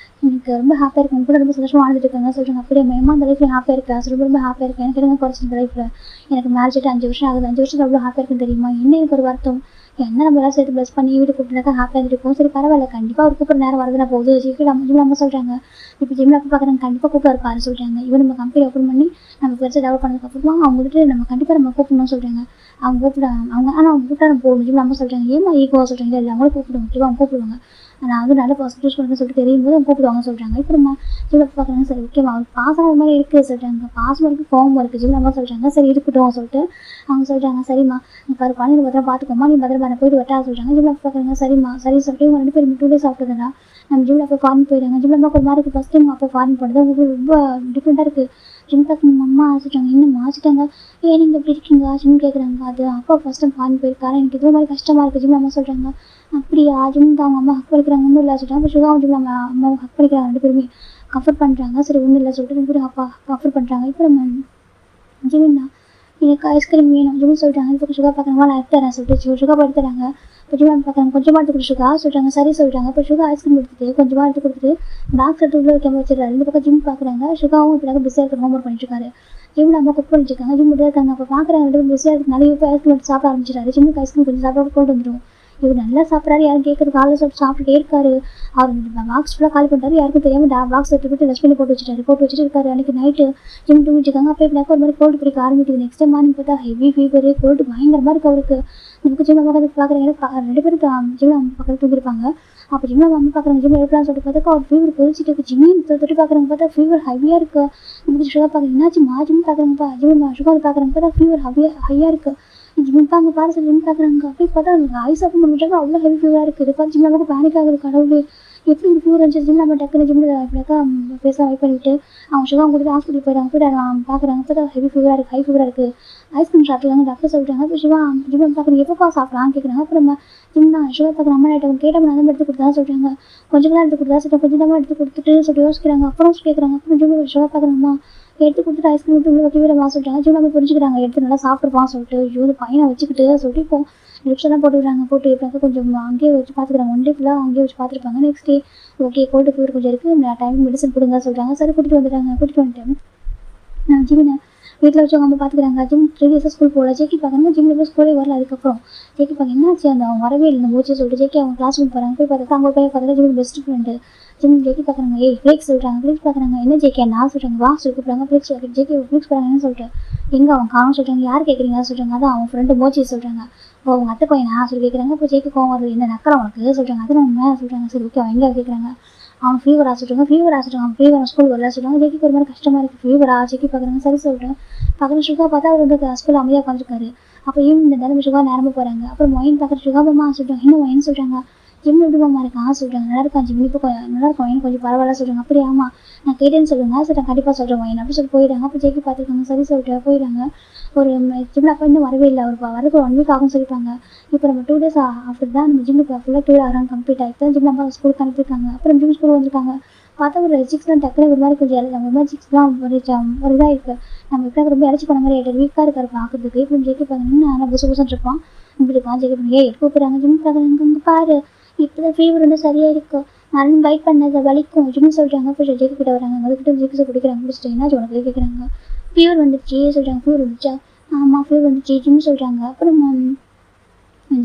எனக்கு ரொம்ப ஹாப்பியாக இருக்கும், உங்க கூட ரொம்ப சந்தோஷமாக வாழ்ந்துட்டு இருக்காங்க சொல்கிறாங்க. அப்படியே மேமா அந்த லைஃப்பில் ஹாப்பியாக இருக்கேன், ரொம்ப ஹாப்பியாக இருக்கேன், எனக்கு எதுவும் குறைச்சி இந்த லைஃப்பில் எனக்கு மேரேஜ் ஆகிட்டு 5 வருஷம் ஆகுது, 5 வருஷம் எவ்வளோ ஹாப்பியாக இருக்குன்னு தெரியுமா, என்ன எனக்கு ஒரு வருத்தம், என்ன நம்ம எல்லாம் சேர்த்து ப்ளஸ் பண்ணி வீடு கூப்பிட்டுனாக்கா ஹாப்பியாக இருந்துருப்போம், சரி பரவாயில்ல கண்டிப்பாக அவர் கூப்பிட்ற நேரம் வரதுனா போகுது ஜிம்மில் அம்மா சொல்கிறாங்க. இப்போ ஜிம்மில் அப்போ பார்க்குறாங்க, கண்டிப்பாக கூப்பிட்டு பாரு சொல்கிறாங்க. இவன் நம்ம கம்பெனி ஓப்பன் பண்ணி நம்ம பெருசாக டெவலப் பண்ணதுக்கப்புறமா அவங்க வந்துட்டு நம்ம கண்டிப்பாக நம்ம கூப்பிடணும்னு சொல்கிறாங்க. அவங்க ஆனால் அவங்க கூப்பிட்டா நம்ம போகணும் ஜிம்மில் அம்மா சொல்கிறாங்க. ஏமா ஈகோ சொல்கிறாங்க, இல்லை அவங்களும் கூப்பிடுவாங்க, ஓகேவா, அவங்க கூப்பிடுவாங்க, நான் வந்து நல்ல பர்சன் சூஸ் பண்ணுறேன்னு சொல்லிட்டு தெரியும் போது அவங்க கூப்பிடுவாங்க சொல்கிறாங்க. இப்போ நம்ம ஜிம்மில் பார்க்குறாங்க, சரி ஓகேவா, அவர் பாசம் ஒரு மாதிரி இருக்குது சொல்கிறாங்க, பாசம் இருக்குது கோவம் இருக்குது ஜிம்மில் அம்மா சொல்கிறாங்க. சரி இருக்கட்டும் சொல்லிட்டு அவங்க சொல்கிறாங்க. சரிம்மா நீ பாரு குழந்தைங்க பத்திரம் பார்த்துக்கோமா, நீ பத்திரமா நான் போயிட்டு வரட்டா சொல்கிறாங்க. ஜிம்மில் பார்க்குறாங்க. சரிம்மா சரி சொல்லிட்டு இவங்க 2 பேரும் 2 days சாப்பிட்டதுனா நம்ம ஜிம்மில் அப்போ ஃபாரின் போயிடுறாங்க. ஜிம்மில் அம்மா ஒரு மாதிரி இருக்குது, ஃபஸ்ட் டைம் அப்போ ஃபாரின் போனது உங்களுக்கு ரொம்ப டிஃப்ரெண்ட்டாக இருக்குது. ஜிம் பார்க்கணும் அம்மா சொல்கிறாங்க. இன்னும் மாசிட்டாங்க, ஏன் நீங்கள் எப்படி இருக்கீங்க ஜிம் கேட்குறாங்க. அது அப்பா ஃபஸ்ட் டைம் ஃபாரின் போயிருக்காரு, எனக்கு இது மாதிரி கஷ்டமாக இருக்குது ஜிம்மில் அம்மா சொல்கிறாங்க. அப்படியா ஜிம் தான் அவங்க அம்மா ஹக் பண்ணிக்கிறாங்க, ஒன்றும் இல்லை சொல்கிறாங்க. அப்போ சுகாவும் ஜிம்மில் அம்மாவை ஹக் பண்ணிக்கிறாங்க, 2 பேருமே கம்ஃபர்ட் பண்ணுறாங்க. சரி ஒன்றும் இல்லை சொல்லிட்டு 2 பேரும் அப்பா கம்ஃபர்ட் பண்ணுறாங்க. இப்போ நம்ம ஜிம்மின்னா எனக்கு ஐஸ்கிரீம் வேணும் ஜிம்மில் சொல்கிறாங்க. இப்போ சுகா பார்க்குறாங்க, நான் எடுத்துறேன் சொல்லிட்டு சுகா எடுத்துறாங்க. இப்போ ஜிம்மில் பார்க்குறாங்க, கொஞ்சமாக எடுத்து சுகா சொல்கிறாங்க. சரி சொல்கிறாங்க. இப்போ சுகா ஐஸ்கிரீம் எடுத்துட்டு கொஞ்சமாக எடுத்து கொடுத்துட்டு பேக் எடுத்து உள்ள வைக்காம வச்சிடறாரு. இந்த பக்கம் ஜிம் பார்க்குறாங்க, சுகாவும் இப்போ பிஸியாக இருக்கிற ஹோம்ஒர்க் பண்ணிட்டு இருக்காரு. ஜிம்மில் அம்மா குக் பண்ணிட்டுருக்காங்க, ஜிம் மட்டும் இருக்காங்க. அப்போ பார்க்குறாங்க 2 பேரும் பிஸியாக இருக்கு, நிறைய இப்போ ஐஸ்கிரீம் எடுத்து சாப்பிட ஆரம்பிச்சிடாரு. ஜிம்முக்கு ஐஸ்கிரீம் கொஞ்சம் சாப்பிட கொண்டு வந்துடும். இவர் நல்லா சாப்பிட்றாரு, யாரும் கேட்குறது காலையில் சாப்பிட்டுட்டே இருக்காரு. அவர் பாக்ஸ் ஃபுல்லாக காலி பண்ணிட்டாரு, யாருக்கும் தெரியாமல் பாக்ஸ் எடுத்துக்கிட்டு டஸ்ட்பினில் போட்டு வச்சுட்டு இருக்காரு. அன்றைக்கி நைட்டு ஜிம் தூங்கிட்டு இருக்காங்க. அப்போ இப்போ ஒரு மாதிரி கோல்டு பிடிக்க ஆரம்பிக்குது. நெக்ஸ்ட் டைம் மார்னிங் பார்த்தா ஹெவி ஃபீவர், கோல்டு பயங்கரமாக இருக்குது அவருக்கு. நமக்கு ஜிம்மில் பக்கத்தில் பார்க்குறாங்க, 2 பேரும் ஜிம்மில் பக்கத்தில் தூங்கிருப்பாங்க. அப்போ ஜிம்மில் அம்மா பார்க்குறாங்க, ஜிம்மில் எடுக்கலாம்னு சொல்லிட்டு பார்த்தா அவர் ஃபீவர் கொதிச்சிட்டு இருக்குது. ஜிம்மியும் தொட்டு பார்க்குறாங்க, பார்த்தா ஃபீவர் ஹையாக இருக்குது. நமக்கு சுகர் பார்க்குறாங்க, என்னாச்சு ஜிம் பார்க்குறாங்கப்பா, ஜிம் சுகர் பார்க்குறாங்க, பார்த்தா ஃபீவர் ஹையாக இருக்குது. ஜிம் பாங்க பாரு ஜிம் பார்க்குறாங்க. அப்படி பார்த்தா ஐஸ் ஓப்பன் பண்ணிட்டாங்க, அவ்வளோ ஹெவி ஃபீவராக இருக்குது. பார்த்து ஜிம்மில் நமக்கு பேனிக் ஆகுது, கடவுளே எப்படி ஒரு ஃபீவர் இருந்துச்சு ஜிம் நம்ம டக்குனு ஜிம்மில் இப்படியாக்கா பேச வெயிட் பண்ணிவிட்டு அவங்க சுகர் கொடுத்து ஹாஸ்பிட்டல் போயிட்டு பார்க்குறாங்க இப்போ தான் ஹெவி ஃபீவராக இருக்குது, ஹை ஃபீவராக இருக்குது, ஐஸ்கிரீம் சாப்பிட்லாங்க டாக்டர் சொல்லிட்டாங்க. இப்போ சிவா ஜிம் பார்க்குறேன் எப்பப்பா சாப்பிட்லான்னு கேட்குறாங்க. அப்புறம் ஜிம் தான் சுகர் பார்க்குற அம்மா ஐட்டம் கேட்டால் நான் எடுத்து கொடுத்தா சொல்கிறாங்க. கொஞ்சம் தான் எடுத்து கொடுத்தா சொல்லிட்டு கொஞ்சம் தான் எடுத்து கொடுத்துட்டு சொல்லி யோசிக்கிறாங்க. அப்புறம் கேட்குறாங்க. அப்புறம் ஜிம் சுகர் பார்க்குறேம்மா எடுத்து கொடுத்துட்டு ஐஸ்கிரீம் விட்டு உள்ள ஃபீவரமாக சொல்லிட்டாங்க. ஜிம் நம்ம புரிஞ்சுக்கிறாங்க எடுத்து நல்லா சாப்பிட்ருப்பான்னு சொல்லிட்டு ஐயோ பையனை வச்சுக்கிட்டு சொல்லிட்டு இப்போ லிப்ஸ்லாம் போட்டுக்கிறாங்க. போட்டு எப்படியாவது கொஞ்சம் அங்கேயே வச்சு பார்த்துக்கிறாங்க. ஒன் டே ஃபுல்லாக அங்கேயே வச்சு பார்த்துருப்பாங்க. Next day okay cold fever கொஞ்சம் இருக்குது, டைம் மெடிசன் கொடுங்க சொல்கிறாங்க. சரி கூட்டிகிட்டு வந்துட்டாங்க. கூட்டிகிட்டு வந்துட்டேன் நான் ஜிம்மில் வீட்டில் வச்சு அவங்க பார்த்துக்கிறாங்க. ஜிம் 3 days ஸ்கூல் போகல. ஜேக்கி பார்க்குறாங்க ஜிம்மில் போய் ஸ்கூலே வரல. அதுக்கப்புறம் ஜேக்கி பார்க்க என்னாச்சு அந்த அவங்க வரவே இல்லை மூச்சு சொல்லிட்டு ஜேக்கி அவங்க கிளாஸ் ரூம் போகிறாங்க. போய் பார்த்தா அவங்க போய் பார்த்தா ஜிம் பெஸ்ட் ஃப்ரெண்டு ஜிம் ஜேக்கி பார்க்குறாங்க. ஃப்ளிக்ஸ் சொல்கிறாங்க. ஃப்ளிக்ஸ் பார்க்குறாங்க. என்ன ஜேக்கி நான் சொல்கிறாங்க வா சொல்லி கூப்பிட்றாங்க. ஃப்ளிக்ஸ் ஜேக்கி ஃப்ளிக்ஸ் போகிறாங்கன்னு சொல்லிட்டு எங்கே அவங்க காணும் சொல்கிறாங்க. யார் கேட்குறீங்க சொல்கிறாங்க. அதான் அவங்க ஃப்ரெண்டு மோச்சி சொல்கிறாங்க. அவங்க அத்தை பையனா சொல்லி கேட்குறாங்க. இப்போ ஜேக்கி கோவம் வருது. என்ன நக்கலை உனக்கு சொல்கிறாங்க. அது உண்மை சொல்கிறாங்க. சரி ஓகே எங்கே கேட்குறாங்க. அவன் ஃபீவர் சொல்கிறாங்க. அவன் ஃபீவர் ஸ்கூல் வரல சொல்கிறாங்க. ஜேக்கிக்கு ஒரு மாதிரி கஷ்டமாக இருக்குது. ஃபீவரா ஜேக்கி பார்க்குறாங்க. சரி சொல்கிறேன் பார்க்குறேன். சுகா பார்த்தா அவர் வந்து ஸ்கூல் அமைதியாக உட்காந்துருக்காரு. அப்போ ஈவினிங் இந்த நேரம் சுகா நேரமாக போகிறாங்க. அப்புறம் மொயின் பார்க்குற சுகாபமா சொல்கிறாங்க. என்ன மொயின் சொல்கிறாங்க. ஜிம் எப்படிமா இருக்கான் சொல்கிறாங்க. நல்லா இருக்கான் ஜிம் இப்போ நல்லா இருக்கும் மொயின் கொஞ்சம் பரவாயில்ல சொல்கிறாங்க. அப்படி ஆமாம் நான் கேட்டேன்னு சொல்லுங்க சரி நான் கண்டிப்பாக சொல்கிறேன் மொயின் அப்படி சொல்லி போயிடுறாங்க. அப்போ ஜேக்கி பார்த்துருக்காங்க. சரி சொல்லிட்டு போயிடுறாங்க. ஒரு ஜிம்மில் அப்போ இன்னும் வரவே இல்லை. ஒரு வரக்கு 1 week ஆகும்னு சொல்லியிருப்பாங்க. இப்போ நம்ம 2 days ஆஃப்டர் தான் நம்ம ஜிம்முக்கு ஃபுல்லாக டூர் ஆகிறாங்க கம்ப்ளீட் ஆகிட்டு தான் ஜிம் நம்ம ஸ்கூலுக்கு அனுப்பியிருக்காங்க. அப்புறம் ஜிம் ஸ்கூல் வந்திருக்காங்க. பார்த்தா ஒரு சிக்ஸ்லாம் டக்குனு ஒரு மாதிரி கொஞ்சம் ஒரு மாதிரி சிக்ஸ்லாம் ஒரு இதாக இருக்குது. நம்ம இப்போ ரொம்ப இறச்சி பண்ண மாதிரி 8 வீக்காக இருக்காரு பார்க்குறதுக்கு. இப்போ ஜேக்கி பார்த்தீங்கன்னா நல்லா புதுசு இருப்பான். இப்படி இருக்கான் ஜேக்கி பண்ணி எடுத்து கூப்பிட்றாங்க. ஜிம் பார்க்குறாங்க. இங்கே பாரு இப்போ தான் ஃபீவர் வந்து சரியாக இருக்கும். மருந்து பைட் பண்ணது வலிக்கும் ஜிம் சொல்கிறாங்க. இப்போ ஜேக்கி கிட்ட வராங்க. அதுக்கிட்ட ஜேக்கி குடிக்கிறாங்க. குடிச்சிட்டு என்னாச்சு உனக்கு கேட்குறாங்க. ஃபீவர் வந்துடுச்சு சொல்கிறாங்க. ஃபீவர் வந்துச்சா ஆமாம் ஃபீவர் வந்துச்சு ஜிம் சொல்கிறாங்க. அப்புறம்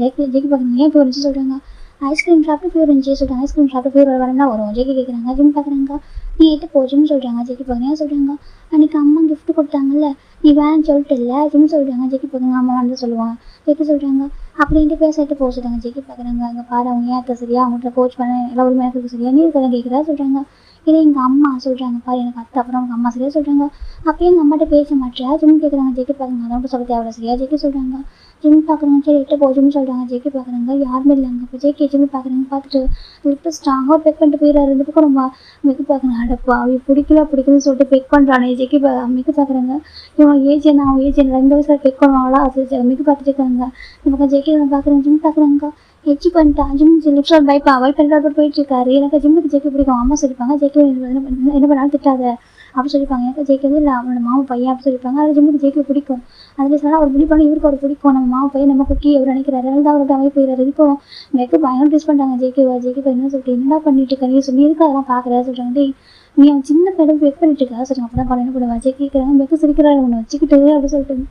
ஜேக்கி பார்க்குறாங்க. ஏன் ஃபீவர் வந்துச்சு சொல்கிறாங்க. ஐஸ்கிரீம் சாப்பிட்டு ஃபீவர் இருந்துச்சு சொல்கிறாங்க. ஐஸ்கிரீம் சாப்பிட்டு ஃபீவர் வரணும்னா வரும் ஜேக்கி கேட்குறாங்க. ஜிம் பார்க்குறாங்க. நீ எட்டு போச்சுன்னு சொல்கிறாங்க. ஜேக்கி பார்க்குறேன் சொல்கிறாங்க. அன்றைக்கி அம்மா கிஃப்ட் கொடுத்தாங்கல்ல நீ வேணும்னு சொல்லிட்டு இல்லை ஜிம் சொல்கிறாங்க. ஜேக்கி பார்க்குறாங்க. அம்மா வந்து சொல்லுவாங்க. ஜேக்கி சொல்கிறாங்க. அப்படின்ட்டு பேசிட்டு போக சொல்கிறாங்க. ஜேக்கி பார்க்குறாங்க. அங்கே பாரு அவங்க ஏற்ற சரியா அவங்கள்ட்ட கோச் பண்ண எல்லா ஒரு மேற்கு சரியா நீ இருக்கிறத கேட்குறா சொல்கிறாங்க. இதே எங்கள் அம்மா சொல்கிறாங்க. பாரு எனக்கு அத்தை அப்புறம் அவங்க அம்மா சரியா சொல்கிறாங்க. அப்போ எங்கள் அம்மாட்ட பேச மாட்டேன் ஜிம் கேட்குறாங்க. ஜேக்கி பார்க்குறாங்க. அதான் சொல்ல தேவை சரியா ஜேக்கி சொல்கிறாங்க. ஜிம் பார்க்குறாங்க. சரி எட்டு போச்சுன்னு சொல்கிறாங்க. ஜேக்கி பார்க்குறாங்க. யாருமே இல்லைங்க. இப்போ ஜேக்கி ஜிம் பார்க்குறாங்க. பார்த்துட்டு இப்போ ஸ்ட்ராங்காக பெக் பண்ணிட்டு போயிடாரு. இந்த பக்கம் நம்ம மிக்கு பார்க்குறாங்க. அடப்பா அவ பிடிக்கலன்னு சொல்லிட்டு பெக் பண்ணுறானே ஜேக்கி மிக்கு பார்க்குறாங்க. இவன் ஏஜ் என்ன அவன் ஏஜ் என்ன 2 வயசில் பெக் பண்ணுவாங்களா அது மிக்கு பார்த்துட்டு இருக்காங்க. இந்த பக்கம் ஜேக்கி பார்க்குறாங்க. ஜிம் பார்க்குறாங்க. எச்சி பண்ணிட்டான் ஜிம் லிப்ஸில் வைப் பண்ணிட்டு போயிட்டு இருக்காரு. எனக்கு ஜிம்முக்கு ஜேக்கி பிடிக்கும். அம்மா சொல்லிப்பாங்க. ஜேக்கி என்ன பண்ணாலும் திட்டாத அப்படி சொல்லிப்பாங்க. எனக்கு ஜேக்கி வந்து இல்லை அவனோட மாமா பையன் அப்படி சொல்லிப்பாங்க. அது ஜிம்முக்கு ஜேக்கி பிடிக்கும். அதில் சொன்னால் அவர் பிடிப்பாங்க. இவருக்கு அவர் பிடிக்கும். நம்ம மாமா பையன் நம்ம குக்கி அவர் நினைக்கிறாரு. அதனால தான் அவர்கிட்ட அமைய போயிடாரு. இப்போ எனக்கு பயங்கரம் டெஸ்ட் பண்ணிட்டாங்க. ஜேக்கி என்ன சொல்லிட்டு என்ன பண்ணிட்டு இருக்க நீ சொல்லி இருக்கு அதெல்லாம் பார்க்குறேன் சொல்கிறாங்க. நீ அவன் சின்ன பையன் வெக் பண்ணிட்டு இருக்கா சொல்கிறாங்க. அப்போ தான் என்ன பண்ணுவா ஜேக்கி கேட்குறாங்க. வெக்கு சிரிக்கிறாரு ஒன்று வச்சுக்கிட்டு அப்படி சொல்லிட்டு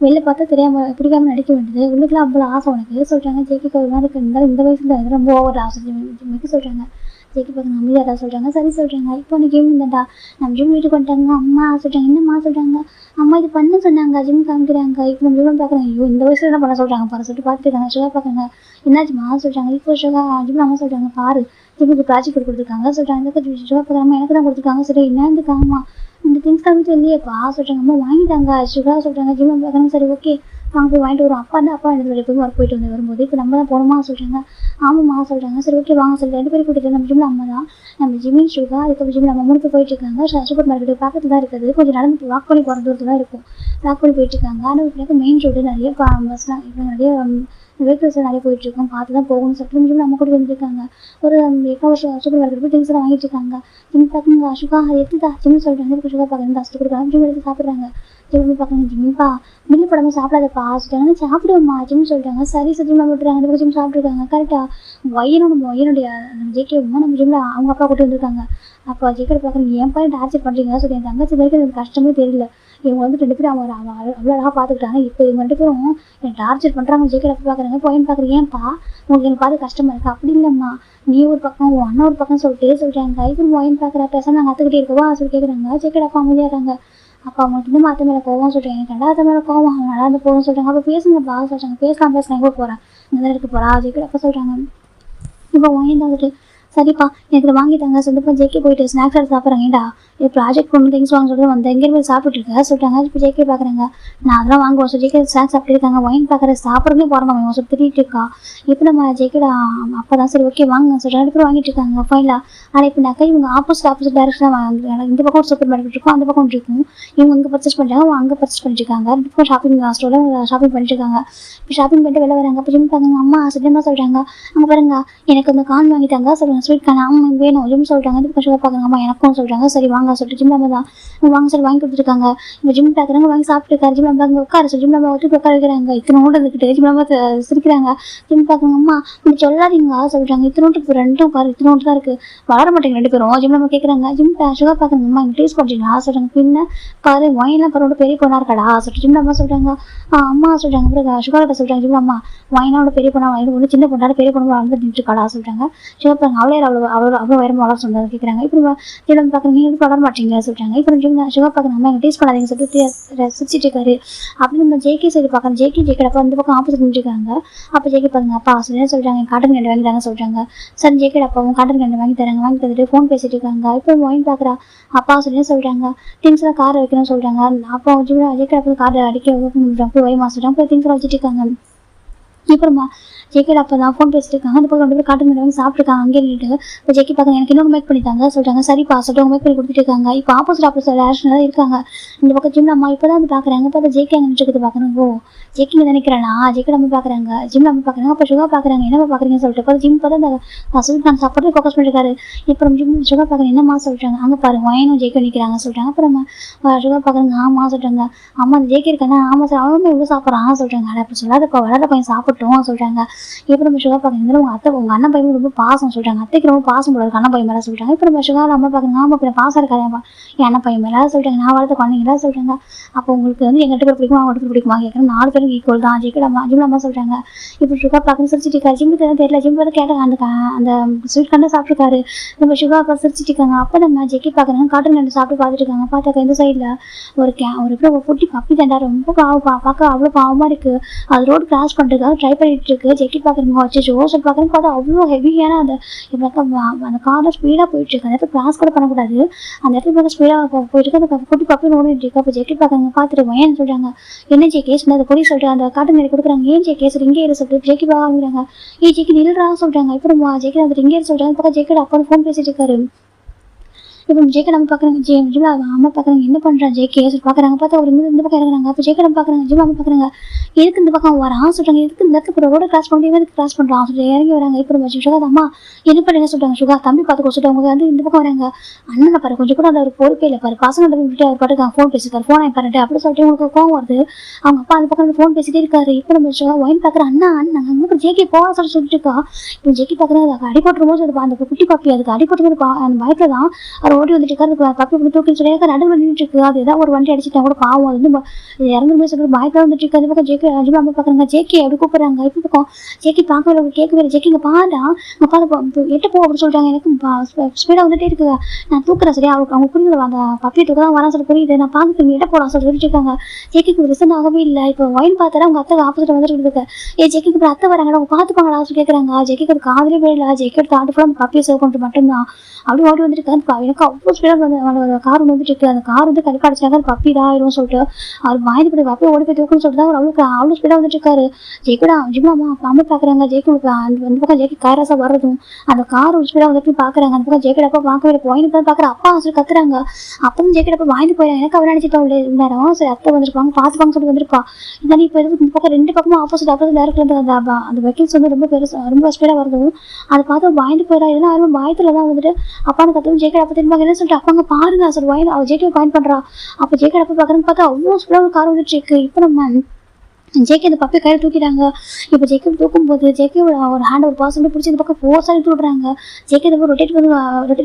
வெளில பார்த்தா தெரியாமல் பிடிக்காம நடிக்க வேண்டியது உள்ளுக்குலாம் அவ்வளோ ஆசை உனக்கு சொல்கிறாங்க. ஜேக்கிக்கு ஒரு மாதிரி இருந்தாலும் இந்த வயசுல இது ரொம்ப ஓவர் ஆசை ஜிம்முக்கு சொல்கிறாங்க. ஜேக்கி பார்க்க அமைதியாக சொல்கிறாங்க. சரி சொல்கிறாங்க. இப்போ உனக்கு ஜிம் இந்தண்டா நம்ம ஜிம் வீட்டுக்கு வந்துட்டாங்க. அம்மா சொல்கிறாங்க. என்னம்மா சொல்கிறாங்க. அம்மா இது பண்ண சொன்னாங்க. ஜிம் காமிக்கிறாங்க. இப்போ நம்ம ஜிம் பார்க்குறாங்க. ஐயோ இந்த வயசுல என்ன பண்ண சொல்கிறாங்க பாரு சொல்லிட்டு பார்த்துட்டு இருக்காங்க. சுகா பார்க்குறாங்க. என்னாச்சுமா சொல்கிறாங்க. இப்போ சுகா ஜிம் அம்மா சொல்கிறாங்க. பாரு ஜிம்முக்கு ப்ராஜெக்ட் கொடுத்துருக்காங்க சொல்கிறாங்க. இந்த சுகா பார்க்குறாங்க. எனக்கு தான் கொடுத்துருக்காங்க. சரி என்னதுக்காமா இந்த திங்ஸ் தான் வீட்டில் இல்லையேப்பா சொல்கிறாங்க. அம்மா வாங்கிட்டாங்க சுகா சொல்கிறாங்க. ஜிம் பார்க்குறாங்க. சரி ஓகே வாங்க போய் வாங்கிட்டு வரும். அப்பா எடுத்து எப்போதும் ஒர்க் போயிட்டு வரும்போது இப்போ நம்ம தான் போகணுமா சொல்கிறாங்க. ஆமாம்மா சொல்கிறாங்க. சரி ஓகே வாங்க சொல்லி 2 பேரும் கூட்டிட்டு நம்ம ஜிம்மில் அம்மா தான் நம்ம ஜிம்மின் சுகா அதுக்கப்புறம் ஜிம்மில் நம்ம 3 பேர் போயிட்டு இருக்காங்க. சூப்பர் மார்க்கெட்டு பக்கத்தில் தான் இருக்குது. கொஞ்சம் நடந்து வாக் பண்ணி போகிற தூரத்தில் தான் இருக்கும். வாக் பண்ணி போயிட்டு இருக்காங்க. ஆனால் இப்போ மெயின் ரோடு நிறைய பஸ்லாம் இப்போ நிறைய வெஹிக்கிள்ஸ் நிறைய போயிட்டு இருக்கோம். பார்த்து தான் போகணும்னு சொல்லிட்டு ஜிம்மில் நம்ம கூட வந்துருக்காங்க. ஒரு 8 வருஷம் சூப்பர் மார்க்கெட் போய் திங்ஸ் எல்லாம் வாங்கிட்டு இருக்காங்க. ஜிம் பார்க்குங்க. சுகா அதை எடுத்துதா ஜிம் சொல்கிறாங்க. சுகா பார்க்குறது ஃபஸ்ட்டு கொடுக்குறாங்க. ஜிம் எடுத்து சாப்பிட்றாங்க. ஜிம் பார்க்குறாங்க. ஜிம்ப்பா மில்லு படமாக சாப்பிடாதப்பா சொல்லிட்டாங்க. சாப்பிடுவோம்மா ஜிம் சொல்லிட்டாங்க. சரி சார் ஜிம்மில் விட்டுறாங்க. அந்த ஜிம் சாப்பிட்ருக்காங்க. கரெக்டாக பையனுடைய ஜேகேவும் நம்ம ஜிம்மில் அவங்க அப்பா கூட்டி வந்திருக்காங்க. அப்போ ஜேக்கை பார்க்குறீங்க என் பையன் டார்ச்சர் பண்ணுறீங்க சொல்லி என் தங்கச்சி வரைக்கும் எனக்கு கஷ்டமே தெரியல. இவங்க வந்து 2 பேரும் அவங்க அவ்வளோ அழகாக பார்த்துக்கிட்டாங்க. இப்போ இவங்க 2 பேரும் என்னை டார்ச்சர் பண்ணுறாங்க. ஜேக்கை பார்க்குறாங்க. பையன் பார்க்குறீங்க ஏன்ப்பா உங்களுக்கு எனக்கு பார்த்து கஷ்டமாக இருக்குது. அப்படி இல்லைம்மா நீ ஒரு பக்கம் உன் அண்ணன் ஒரு பக்கம் சொல்லிட்டு சொல்கிறாங்க. இப்போ பையன் பார்க்குற பேச நாங்கள் கற்றுக்கிட்டே இருக்கவா சொல்லி கேட்குறாங்க. ஜேக்கை அப்பா அமைதியாகிறாங்க. அப்போ அவங்களுக்கு இன்னும் அத்தை மேலே கோவம் சொல்கிறேன். எனக்கு 2வது அத்தை மேலே கோவம் அவன் நல்லா இருந்து போகும்னு சொல்கிறாங்க. அப்போ பேசுங்கப்பா சொல்கிறாங்க. பேசலாம் எங்கே போகிறேன் இங்கே தான் இருக்க போகிறா ஜேக்கை அப்பா சொல்கிறாங்க. இப்போ வாங்கிட்டு வந்துட்டு சரிப்பா எனக்கு வாங்கிட்டாங்க சொல்லிப்போ ஜேக்கி போயிட்டு ஸ்நாக்ஸ் எடுத்து சாப்பிட்றாங்க. ஏண்டா ப்ராஜெக்ட் கொண்டு திங்ஸ் வாங்க சொல்லிட்டு வந்து எங்கே போய் சாப்பிட்டு இருக்க சொல்லிட்டாங்க. இப்போ ஜேகே பார்க்குறாங்க, நான் அதெல்லாம் வாங்குவோம் சொல்லி ஜேகே ஸ்நாக்ஸ் சாப்பிட்டு இருக்காங்க. ஒயின் பார்க்குற சாப்பிட்றதே போகிறோம் சொல்லி திட்டிட்டு இருக்கா. இப்போ நம்ம ஜேகேட அப்போ தான் சரி ஓகே வாங்க சொல்லி 2 பேரும் வாங்கிட்டு இருக்காங்க ஃபைனலாக. ஆனால் இப்போ நான் இவங்க ஆப்போசிட் டேரக்ஷனாக வாங்க, இந்த பக்கம் ஒரு சூப்பர் மார்க்கெட் இருக்கும், அந்த பக்கம் இருக்கும். இவங்க இங்கே பர்ச்சேஸ் பண்ணுறாங்க, அவங்க அங்கே பர்ச்சேஸ் பண்ணிட்டு இருக்காங்க. 2 பேரும் ஷாப்பிங் ஸ்டோரில் ஷாப்பிங் பண்ணிட்டு இருக்காங்க. இப்போ ஷாப்பிங் பண்ணிட்டு வெளில வராங்க. அப்போ ஜிம் பார்த்தாங்க, அம்மா சத்தியமாக சொல்கிறாங்க, அங்கே பாருங்க எனக்கு அந்த கான் வாங்கிட்டாங்க சொல்லுங்கள், ஸ்வீட் கான் அவங்க வேணும் ஜிம் சொல்லிட்டாங்க. இப்போ ஷுகர் பார்க்குறாங்க, அம்மா எனக்கும் சொல்கிறாங்க. சரி வாங்க சொல்லிட்டு ஜிம் நம்ம தான் வாங்க சொல்லி வாங்கி கொடுத்துருக்காங்க. இப்போ ஜிம் பார்க்குறாங்க, வாங்கி சாப்பிட்டுருக்காரு. ஜிம் நம்ம அங்கே உட்கார சொல்லி ஜிம் நம்ம விட்டு உட்கார வைக்கிறாங்க. இத்தனை ஓடுறதுக்கிட்டு ஜிம் நம்ம சிரிக்கிறாங்க. ஜிம் பார்க்குறாங்க, அம்மா இப்படி சொல்லாதீங்க சொல்கிறாங்க. இத்தனோட்டுக்கு 2 பாரு இத்தனோட்டு தான் இருக்குது, வளர மாட்டேங்க 2 பேரும். ஜிம் நம்ம கேட்குறாங்க. ஜிம் ஷுகர் பார்க்குறாங்க, அம்மா இங்கே டேஸ்ட் பண்ணுறீங்களா சொல்கிறாங்க. பின்ன பாரு ஒயின்லாம் பரவாயில்ல பெரிய பொண்ணா இருக்காடா சொல்லிட்டு ஜிம் நம்ம சொல்கிறாங்க. அம்மா சொல்கிறாங்க. அப்புறம் ஷுகர்கிட்ட சொல்கிறாங்க, ஜிம் அம்மா ஒயினோட பெரிய பொண்ணா ஒன்று சின்ன பொண்ணாட பெரிய பொண்ணு வளர்ந்து நின்றுருக்காடா சொல்கிறாங்க. ஷுகர் பாருங்க அவளே அவ்வளோ உயரமாக வளர சொன்னது கேட்குறாங்க. இப்போ ஜிம் பார்க்குறாங்க, நீங்கள் வளர மாட்டீங்க சொல்கிறாங்க. இப்போ ஜிம் ஷுகர் பார்க்குறாங்க, அம்மா எங்கள் டேஸ்ட் பண்ணாதீங்க சொல்லிட்டு சிரிச்சிட்டு இருக்காரு. அப்படி நம்ம ஜேகே சைடு பார்க்குறோம். ஜேகே அப்போ அந்த பக்கம் ஆப்போசிட் நின்றுருக்காங்க. அப்போ ஜேகே பாருங்க, அப்பா சொல்லுன்னு சொல்கிறாங்க, காட்டன் கேண்டு வாங்கி தாங்க சொல்கிறாங்க. சார் ஜேகே அப்பாவும் காட்டன் கேண்டு வாங்கி தந்துட்டு ஃபோன் பேசிட்டு இருக்காங்க. இப்போ ஒயின் பார்க்குறா, அப்பா சொல்லுன்னு சொல்கிறாங்க, திங்ஸ்லாம் காரை வைக்கணும்னு சொல்கிறாங்க. அப்போ ஜேகே அப்போ காரை அடிக்க போய் ஒய் மாசிட்டாங்க. இப்போ திங்ஸ்லாம் வச்சுட்டு இருக்காங்க. அப்புறமா ஜேகே அப்போ தான் ஃபோன் பேசிட்டு இருக்காங்க. அந்த பக்கம் 2 பேர் காட்டன் வாங்கி சாப்பிட்டுருக்காங்க. அங்கே நின்றுட்டு இப்போ ஜேகே பார்க்குறாங்க, எனக்கு இன்னொரு மேக் பண்ணிட்டாங்க சொல்கிறாங்க. சரிப்பா சொல்லிட்டு அவங்க மேக் பண்ணி கொடுத்துட்டு இருக்காங்க. இப்போ ஆப்போசிட் டேரக்ஷனில் தான் இருக்காங்க. இந்த பக்கம் ஜிம் அம்மா இப்போ தான் வந்து பார்க்குறாங்க. பார்த்தா ஜேகே அங்கே நின்றுட்டு பார்க்குறாங்க. ஓ ஜேகே இங்கே நினைக்கிறானா ஜேகே நம்ம பார்க்குறாங்க. ஜிம் நம்ம பார்க்குறாங்க. அப்போ ஷுகர் பார்க்குறாங்க, என்னமா பார்க்குறீங்கன்னு சொல்லிட்டு இப்போ ஜிம் பார்த்தா அந்த ஸ்வீட் நான் சாப்பிட்டு ஃபோக்கஸ் பண்ணிருக்காரு. இப்போ ஜிம் ஷுகர் பார்க்குறேன், என்னம்மா சொல்கிறாங்க. அங்கே பாருங்க ஒயினும் ஜேகே நிற்கிறாங்க சொல்கிறாங்க. அப்புறம் ஷுகர் பார்க்குறாங்க, ஆமாம் சொல்கிறாங்க. அம்மா அந்த ஜேகே இருக்காங்க, ஆமாம் சார் அவனுமே இவ்வளோ சாப்பிட்றான் சொல்கிறாங்க. அதை அப்படி சொல்லாதப்பா வளர பையன் சாப்பிட்டோம் சொல்கிறாங்க. இப்போ நம்ம ஷுகர் பார்க்குறீங்க, உங்கள் அண்ணன் பையன் ரொம்ப பாசம் சொல்கிறாங்க. அத்தைக்கு ரொம்ப பாசம் போடுறது அண்ணன் பையன் மேலே சொல்கிறாங்க. இப்போ நம்ம ஷுகர் அம்மா பார்க்குறாங்க, ஆமாம் இப்போ பாசம் இருக்காதேப்பா என் அண்ணன் பையன் மேலே சொல்கிறாங்க, நான் வளர்த்து குழந்தைங்களா சொல்கிறாங்க. அப்போ உங்களுக்கு வந்து எங்கள் 2 பேர் பிடிக்குமா அவங்க 2 பேர் பிடிக்குமா கேட்குறேன். 4 பேருக்கு ஈக்குவல் தான் ஜேகே அம்மா ஜிம் அம்மா சொல்கிறாங்க. இப்போ ஷுகர் பார்க்குறது சிரிச்சிட்டு இருக்காரு. ஜிம்முக்கு எதாவது தெரியல, ஜிம் பார்த்து கேட்டாங்க, அந்த ஸ்வீட் கண்டை சாப்பிட்ருக்காரு. நம்ம ஷுகர் அப்பா சிரிச்சிட்டு இருக்காங்க. அப்போ நம்ம ஜேகே பார்க்குறாங்க, காட்டன் கண்டு சாப்பிட்டு பார்த்துட்டு இருக்காங்க. பார்த்தாக்க இந்த சைடில் ஒரு குட்டி பப்பி தண்டா ரொம்ப பார்க்க அவ்வளோ பாவமாக இருக்குது. அது ரோடு கிராஸ் பண்ணுறதுக்காக ட்ரை பண்ணிட்டு இருக்கு. ஜேகே பார்க்குறீங்க வச்சு ஜோசல் பார்க்குறேன்னு பார்த்தா அவ்வளோ ஹெவியான அந்த காரில் ஸ்பீடாக போயிட்டு இருக்கு. அந்த இடத்துல கிராஸ் கூட பண்ணக்கூடாது, அந்த இடத்துல பார்க்க ஸ்பீடாக போயிட்டு இருக்கு. அந்த குட்டி பப்பி ஓடிட்டு இருக்கு. அப்போ ஜேகே பார்க்குறாங்க, பார்த்துட்டு ஏன்னு சொல்கிறாங்க. என்ன ஜேகே அந்த பொடி சொல்லிட்டு அந்த காட்டன் கடி கொடுக்குறாங்க. ஏன் ஜேகே சார் இங்கே இரு சொல்லிட்டு ஜேகே பார்க்க ஆரம்பிக்கிறாங்க. ஜேகே நில்றா சொல்கிறாங்க. இப்போ ஜேகே அந்த இங்கே சொல்கிறாங்க. பக்கம் ஜேகே அப்பா ஃபோன் பேசிட்டு இருக்காரு. இப்போ ஜேகே நம்ம பார்க்குறாங்க, ஜிம் அம்மா பார்க்குறாங்க, என்ன பண்ணுறான் ஜேகே சொல்லி பார்க்குறாங்க. பார்த்தா ஒரு இந்த பக்கம் இறங்குறாங்க. அப்போ ஜேகே நம்ம பார்க்குறாங்க, ஜிம் அம்மா பார்க்குறாங்க, எதுக்கு இந்த பக்கம் வரான் சொல்கிறாங்க. எதுக்கு இந்த இடத்துல ரோட கிராஸ் பண்ணி எதுக்கு கிராஸ் பண்ணுறான் சொல்லிட்டு இறங்கி வராங்க. இப்போ நம்ம ஷுகர் அம்மா என்ன பண்ணுங்க சொல்கிறாங்க. ஷுகர் தம்பி பார்த்து சொல்லிட்டு அவங்க வந்து இந்த பக்கம் வராங்க. அண்ணனை பாரு கொஞ்சம் கூட அந்த ஒரு பொறுப்பே இல்லை பாரு, பசங்க விட்டு அவர் பாட்டுக்கு ஃபோன் பேசிக்காரு, ஃபோன் ஆகிப்பாரு அப்படி சொல்லிட்டு உங்களுக்கு கோவம் வருது. அவங்க அப்பா அந்த பக்கம் ஃபோன் பேசிட்டே இருக்காரு. இப்போ நம்ம ஷுகர் ஒயின் பார்க்குற அண்ணா அங்கே ஜேகே போவா சொல்லிட்டு இருக்கா. இப்போ ஜேகே பார்க்குறது அதுக்கு அடிபட்டுரும் போது அந்த குட்டி பப்பி அதுக்கு அடிபட்டு அந்த பயத்தில் தான் அவர் ஓடி வந்துட்டு இருக்காரு. பப்பி இப்படி தூக்கி சொல்லி நடுவில் நின்றுட்டு இருக்கு. அது ஏதாவது ஒரு வண்டி அடிச்சுட்டா கூட பாவம், அது வந்து இறந்துமே சொல்லிட்டு பயத்தில் வந்துட்டு இருக்கு. அது பக்கம் ஜேகே அஜிமா அம்மா பார்க்குறாங்க, ஜேகே அப்படி கூப்பிட்றாங்க. இப்போ பக்கம் ஜேகே பார்க்கவே கேட்கவே ஜேகே இங்கே பாடா இங்கே பார்த்து எட்டு போ அப்படின்னு சொல்லிட்டாங்க. எனக்கு ஸ்பீடாக வந்துட்டே இருக்கு, நான் தூக்குறேன் சரியா அவங்க புரியுது, அந்த பப்பி தூக்க தான் வரேன் சொல்லி புரியுது, நான் பார்த்து எட்ட போகலாம் சொல்லிட்டு இருக்காங்க. ஜேகேக்கு ரிசன் ஆகவே இல்லை. இப்போ ஒயின் பார்த்தாரா அவங்க அத்தை ஆப்போசிட் வந்துட்டு இருக்கு. ஜேகேக்கு இப்போ அத்தை வராங்க, அவங்க பார்த்துப்பாங்களா சொல்லி கேட்குறாங்க. ஜேகேக்கு அது காதலே போயிடல. ஜேகே தாட்டு ஃபுல்லாக அந்த பப்பியை சேவ் பண்ணிட்டு மட்டும்தான் அப்படி ஓடி வந்துட்டு எனக்கு அவ்வளோ ஸ்பீடாக வந்து கார் வந்துட்டு இருக்கு. அந்த கார் வந்து கடிக்க அடிச்சாங்க, அது பப்பி தான் ஆயிரும் சொல்லிட்டு அவர் வாங்கி போய் பப்பியை ஓடி போய் தூக்குன்னு சொல்லிட்டு தான் அவர் அவ்வளோ ஸ்பீடாக வந்துட்டு இருக்காரு. ஜேகேடா ஜிம்மா அம்மா பார்க்குறாங்க. ஜேகே அந்த பக்கம் ஜேகே காராசா வர்றதும் அந்த கார் ஒரு ஸ்பீடாக வந்துட்டு பார்க்குறாங்க. அந்த பக்கம் ஜேகேடப்பா பார்க்கவே ஒயினுக்கு தான் பார்க்குற அப்பா சொல்லி கத்துறாங்க. அப்போ வந்து ஜேகேடப்பா வாங்கி போயிடறாங்க. எனக்கு அவன் நினைச்சிட்டா நேரம் சரி அத்தை வந்துருப்பாங்க பார்த்துப்பாங்க சொல்லி வந்திருப்பா. இதனால் இப்போ இந்த பக்கம் 2 பக்கமும் ஆப்போசிட் டேரக்ட்ல அந்த வெஹிக்கிள்ஸ் வந்து ரொம்ப ஸ்பீடாக வருதும் அதை பார்த்து வாங்கி போயிடா. இதெல்லாம் யாரும் பயத்தில் தான் வந்துட்டு அப்பான்னு கத்தும். ஜேகே அப்போ திரும்ப என்ன சொல்லிட்டு அப்பாங்க பாருங்க சார் வாங்கி அவள் ஜேகே பாயிண்ட் பண்ணுறா. அப்போ ஜேகே அப்போ பார்க்குறேன்னு பார்த்தா அவ்வளோ ஸ்பீடாக கார் வந்துட்டு இருக்கு. இப்போ நம்ம ஜேகே அந்த பப்பி கையில் தூக்கிட்டாங்க. இப்போ ஜேகே தூக்கும்போது ஜேகேவோட ஒரு ஹேண்ட் ஒரு பாஸ் பிடிச்சி இந்த பக்கம் ஃபோர்ஸாக எடுத்து விட்றாங்க. ஜேகே இந்த பக்கம் ரொட்டேட்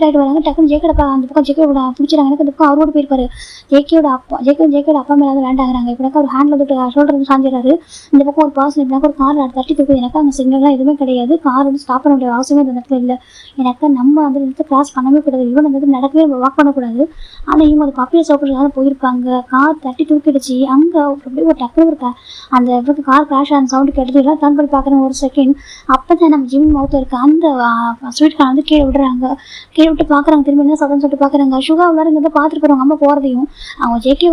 ஆகிட்டு வராங்க. டக்குன்னு ஜேகே அந்த பக்கம் ஜேகேவோட பிடிச்சிடாங்க. எனக்கு அந்த பக்கம் அவரோட போயிருப்பாரு. ஜேகேவோட அப்பா மேலே வந்து லேண்ட் ஆகுறாங்க. இப்போ எனக்கு ஒரு ஹேண்டில் வந்துட்டு ஷோல்டர் வந்து சாஞ்சிடறாரு. இந்த பக்கம் ஒரு பாஸ் எனக்கு ஒரு கார் தட்டி தூக்குது. எனக்கு அங்கே சிக்னல்லாம் எதுவுமே கிடையாது. கார் வந்து ஸ்டாப் பண்ண வேண்டிய அவசியமே அந்த இடத்துல இல்லை. எனக்கு நம்ம அந்த இடத்துல கிராஸ் பண்ணவே கூடாது. இவன் அந்த இடத்துல நடக்கவே வாக் பண்ணக்கூடாது. ஆனால் இவங்க அந்த பப்பியை சாப்பிட்றதுக்காக போயிருப்பாங்க. கார் தட்டி தூக்கிடுச்சு. அங்கே அப்படியே ஒரு டக்குனு அந்த இடத்துக்கு கார் கிராஷ் ஆன சவுண்டு கேட்டது எல்லாம் டர்ன் பண்ணி பார்க்குறேன் ஒரு செகண்ட். அப்போ தான் நம்ம ஜிம் மவுத்தில் இருக்க அந்த ஸ்வீட் கார்ன் வந்து கீழே விடுறாங்க. கீழே விட்டு பார்க்குறாங்க, திரும்பி என்ன சொல்கிறேன்னு சொல்லிட்டு பார்க்குறாங்க. சுகா எல்லாரும் இங்கே தான் பார்த்துட்டு போகிறாங்க அம்மா போகிறதையும். அவங்க ஜேகே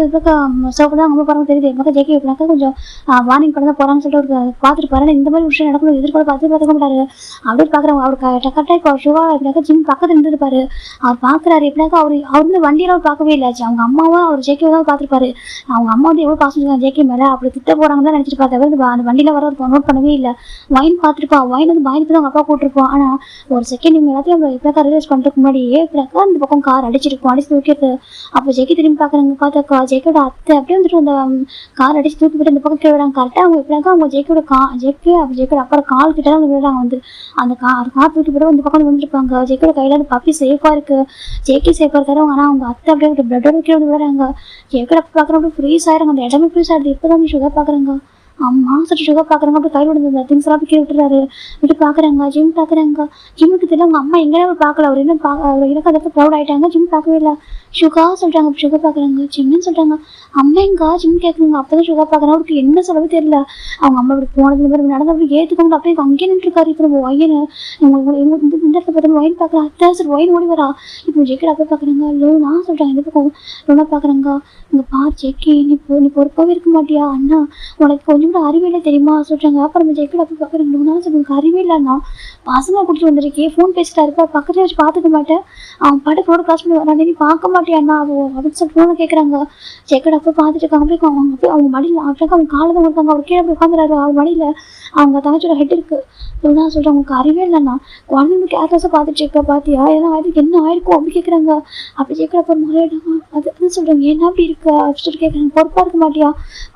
சோப்பு தான் அம்மா போகிறாங்க தெரியுது. பக்கம் ஜேகே வைப்பாக்க கொஞ்சம் வார்னிங் பண்ண தான் போகிறாங்கன்னு சொல்லிட்டு ஒரு பார்த்துட்டு பாருங்க. இந்த மாதிரி விஷயம் நடக்கணும் எதிர்கொள்ள பார்த்துக்க மாட்டாரு அப்படின்னு பார்க்குறாங்க. அவர் கரெக்டாக இப்போ சுகா எப்படினாக்கா ஜிம் பக்கத்தில் இருந்துருப்பாரு. அவர் பார்க்குறாரு எப்படினாக்கா அவர் வந்து வண்டியெல்லாம் பார்க்கவே இல்லாச்சு. அவங்க அம்மாவும் அவர் ஜேகே தான் பார்த்துருப்பாரு. அவங்க அம்மா வந்து எவ்வளோ பாசம் இருக்காங்க ஜேகே மேலே, அப்படி திட்ட போகிறாங்கன்னு தான் நினச்சிட்டு பார்த்தா அந்த வண்டியில் வர ஒரு நோட் பண்ணவே இல்லை. வைன் பார்த்துருப்பா, வைன் வந்து பயந்துட்டு தான் அவங்க அப்பா கூட்டிருப்போம். ஆனால் ஒரு செகண்ட் இவங்க எல்லாத்தையும் நம்ம எப்படிக்கா ரிலீஸ் பண்ணுறதுக்கு முன்னாடியே எப்படிக்கா அந்த பக்கம் கார் அடிச்சிருக்கும், அடிச்சு தூக்கிட்டு. அப்போ ஜேகே திரும்பி பார்க்குறாங்க. பார்த்தாக்கா ஜேக்கோட அத்தை அப்படியே வந்துட்டு அந்த கார் அடிச்சு தூக்கி போட்டு அந்த பக்கம் கீழே விடுறாங்க. கரெக்டாக அவங்க எப்படினாக்கா அவங்க ஜேக்கோட ஜேக்கோட அப்புறம் கால் கிட்ட தான் விடுறாங்க. வந்து அந்த கார் தூக்கி போட்டு இந்த பக்கம் வந்துருப்பாங்க. ஜேக்கோட கையில் அந்த பப்பி சேஃபாக இருக்கு, ஜேகே சேஃபாக இருக்காரு. ஆனால் அவங்க அத்தை அப்படியே பிளட்டோட கீழே வந்து விடுறாங்க. ஜேக்கோட பார்க்குறப்ப ஃப்ரீஸ் ஆயிடுறாங்க. அந்த இடமே ஃப்ரீஸ் ஆகிடுது. இப்போ தான் சுகர் பார்க்குறாங்க. அம்மா சொல்லிட்டு சுகர் பார்க்குறாங்க. அப்படி கையில் விடுது திங்ஸ் எல்லாம் கீழே விட்டுறாரு. விட்டு பார்க்குறாங்க. ஜிம் பார்க்குறாங்க. ஜிம்முக்கு தெரியல அவங்க அம்மா எங்கேயும் அவர் பார்க்கல. அவர் என்ன அவர் எனக்கு அதை ப்ரௌட் ஆகிட்டாங்க. ஜிம் பார்க்கவே இல்லை. சுகா சொல்கிறாங்க. சுகர் பார்க்குறாங்க. ஜிம்னு சொல்கிறாங்க. அம்மா எங்கா ஜிம் கேட்குறாங்க. அப்போ தான் சுகர் பார்க்குறாங்க. அவருக்கு என்ன சொல்லவே தெரியல. அவங்க அம்மா இப்படி போனது இந்த மாதிரி நடந்து அப்படி ஏற்றுக்கோங்க. அப்படியே அங்கேயே நின்றுருக்காரு. இப்போ நம்ம ஒயின்னு இந்த இடத்துல பார்த்து ஒயின் பார்க்குறேன். அத்தை சார் ஒயின் ஓடி வரா. இப்போ ஜெக்கெட் அப்போ பார்க்குறாங்க. லோனா சொல்கிறாங்க. இந்த பக்கம் லோனா பார்க்குறாங்க. இங்கே பா ஜெக்கி நீ பொறுப்பாகவே இருக்க மாட்டியா அண்ணா, உனக்கு கொஞ்சம் கூட அறிவியலே தெரியுமா சொல்கிறாங்க. அப்புறம் நம்ம ஜெக்கெட் அப்போ பார்க்குறாங்க. லோனா சொல்லுங்க அறிவியலண்ணா, பசங்க கூட்டிட்டு வந்துருக்கே ஃபோன் பேசிட்டா இருப்பா, பக்கத்துல வச்சு பார்த்துக்க மாட்டேன், அவன் பாட்டுக்கு ரோடு கிராஸ் பண்ணி வரான், நீ பார்க்க மாட்டியாண்ணா அப்படின்னு சொல்லி ஃபோனை கேட்குறாங்க. ஜெக்கெட் அப்போ பார்த்துட்டு இருக்காங்க. அப்படியே அவங்க மடியில் அப்படியே அவங்க காலை தான் இருக்காங்க. அவர் கீழே போய் உட்காந்துறாரு. அவங்க மடியில் அவங்க தங்கச்சியோட ஹெட் இருக்கு. லோனா சொல்கிறாங்க உங்களுக்கு அறிவே இல்லைண்ணா, குழந்தைங்க கேர்லெஸ்ஸாக பார்த்துட்டு இருக்க பார்த்தியா, ஏன்னா அதுக்கு என்ன ஆயிருக்கும் அப்படி கேட்குறாங்க. அப்படி ஜெக்கெட் அப்போ முறையிடாங்க. அது சொல்கிறாங்க என்ன அப்படி இருக்கு அப்படின்னு சொல்லி கேட்குறாங்க. பொறுப்பாக இருக்க மாட்டியா,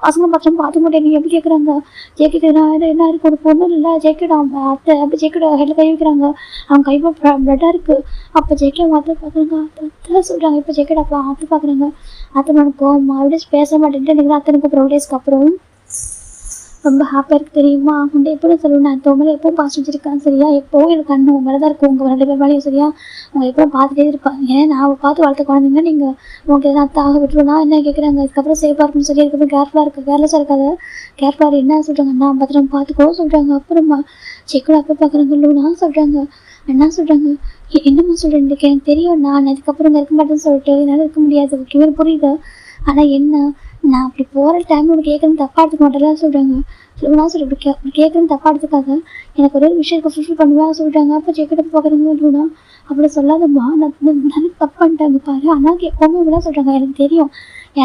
பசங்க பசங்க பார்த்துக்க மாட்டேன் நீ எப்படி கேட்குறாங்க. ஜெக்கெட் என்ன இருக்கு ஒரு பொண்ணு இல்லை ஜெக்கெட் அவங்க அத்தை அப்படி ஜெக்கெட் ஹெட்டில் கை வைக்கிறாங்க. அவங்க கை பிளட்டாக இருக்குது. அப்போ ஜெக்கெட் அவங்க அத்தை பார்க்குறாங்க. அத்தை சொல்கிறாங்க. இப்போ ஜெக்கெட் அப்போ அத்தை பார்க்குறாங்க. அத்தை நடக்கும் மறுபடியும் பேச மாட்டேன்ட்டு எனக்கு அத்தனுக்கு அப்புறம் டேஸ்க்கு அப்புறம் ரொம்ப ஹாப்பியாக இருக்குது தெரியுமா. உண்டை எப்படி சொல்லுவேன், அத்தை உங்களை எப்பவும் பாஸ் வச்சிருக்கேன் சரியா, எப்போவும் எனக்கு அண்ணன் உங்களை தான் இருக்கும், உங்கள் 2 பேர் மேலேயும் சரியா, உங்களை எப்பவும் பார்த்துட்டே இருப்பாங்க. ஏன்னா நான் பார்த்து வளர்த்த குழந்தைங்க நீங்கள் உங்களுக்கு எதனா அத்தாக விட்டுருனா என்ன கேட்குறாங்க. அதுக்கப்புறம் சேஃபாக இருக்குன்னு சொல்லி அதுக்கப்புறம் கேர்ஃபுல்லாக இருக்குது, கேர்லெஸ்ஸாக இருக்காது, கேர்ஃபுல்லாக என்ன சொல்கிறாங்க அண்ணா பத்திரம் பார்த்துக்கோ சொல்கிறாங்க. அப்புறமா செக்குல அப்போ பார்க்குறாங்க. லூனா சொல்கிறாங்க. அண்ணா சொல்கிறாங்க என்னம்மா சொல்கிறேன் எனக்கு தெரியும் நான் அதுக்கப்புறம் இங்கே இருக்க மாட்டேன்னு சொல்லிட்டு என்னால் இருக்க முடியாது ஓகே புரியுது, ஆனால் என்ன நான் அப்படி போகிற டைம் உனக்கு கேட்குறது தப்பாக எடுத்துக்க மாட்டேன் சொல்கிறாங்க. லூனா சொல்லி இப்படி கேட்குறது தப்பாக எடுத்துக்காக எனக்கு ஒரே விஷயத்துக்கு ஃபுல்ஃபில் பண்ணுவேன் சொல்லிட்டாங்க. அப்போ ஜெக்கெட்டை பார்க்குறீங்க லூனா அப்படி சொல்லாதம்மா நான் தப்பு பண்ணிட்டாங்க பாரு. ஆனால் எப்போவுமே இப்படிலாம் சொல்கிறாங்க எனக்கு தெரியும்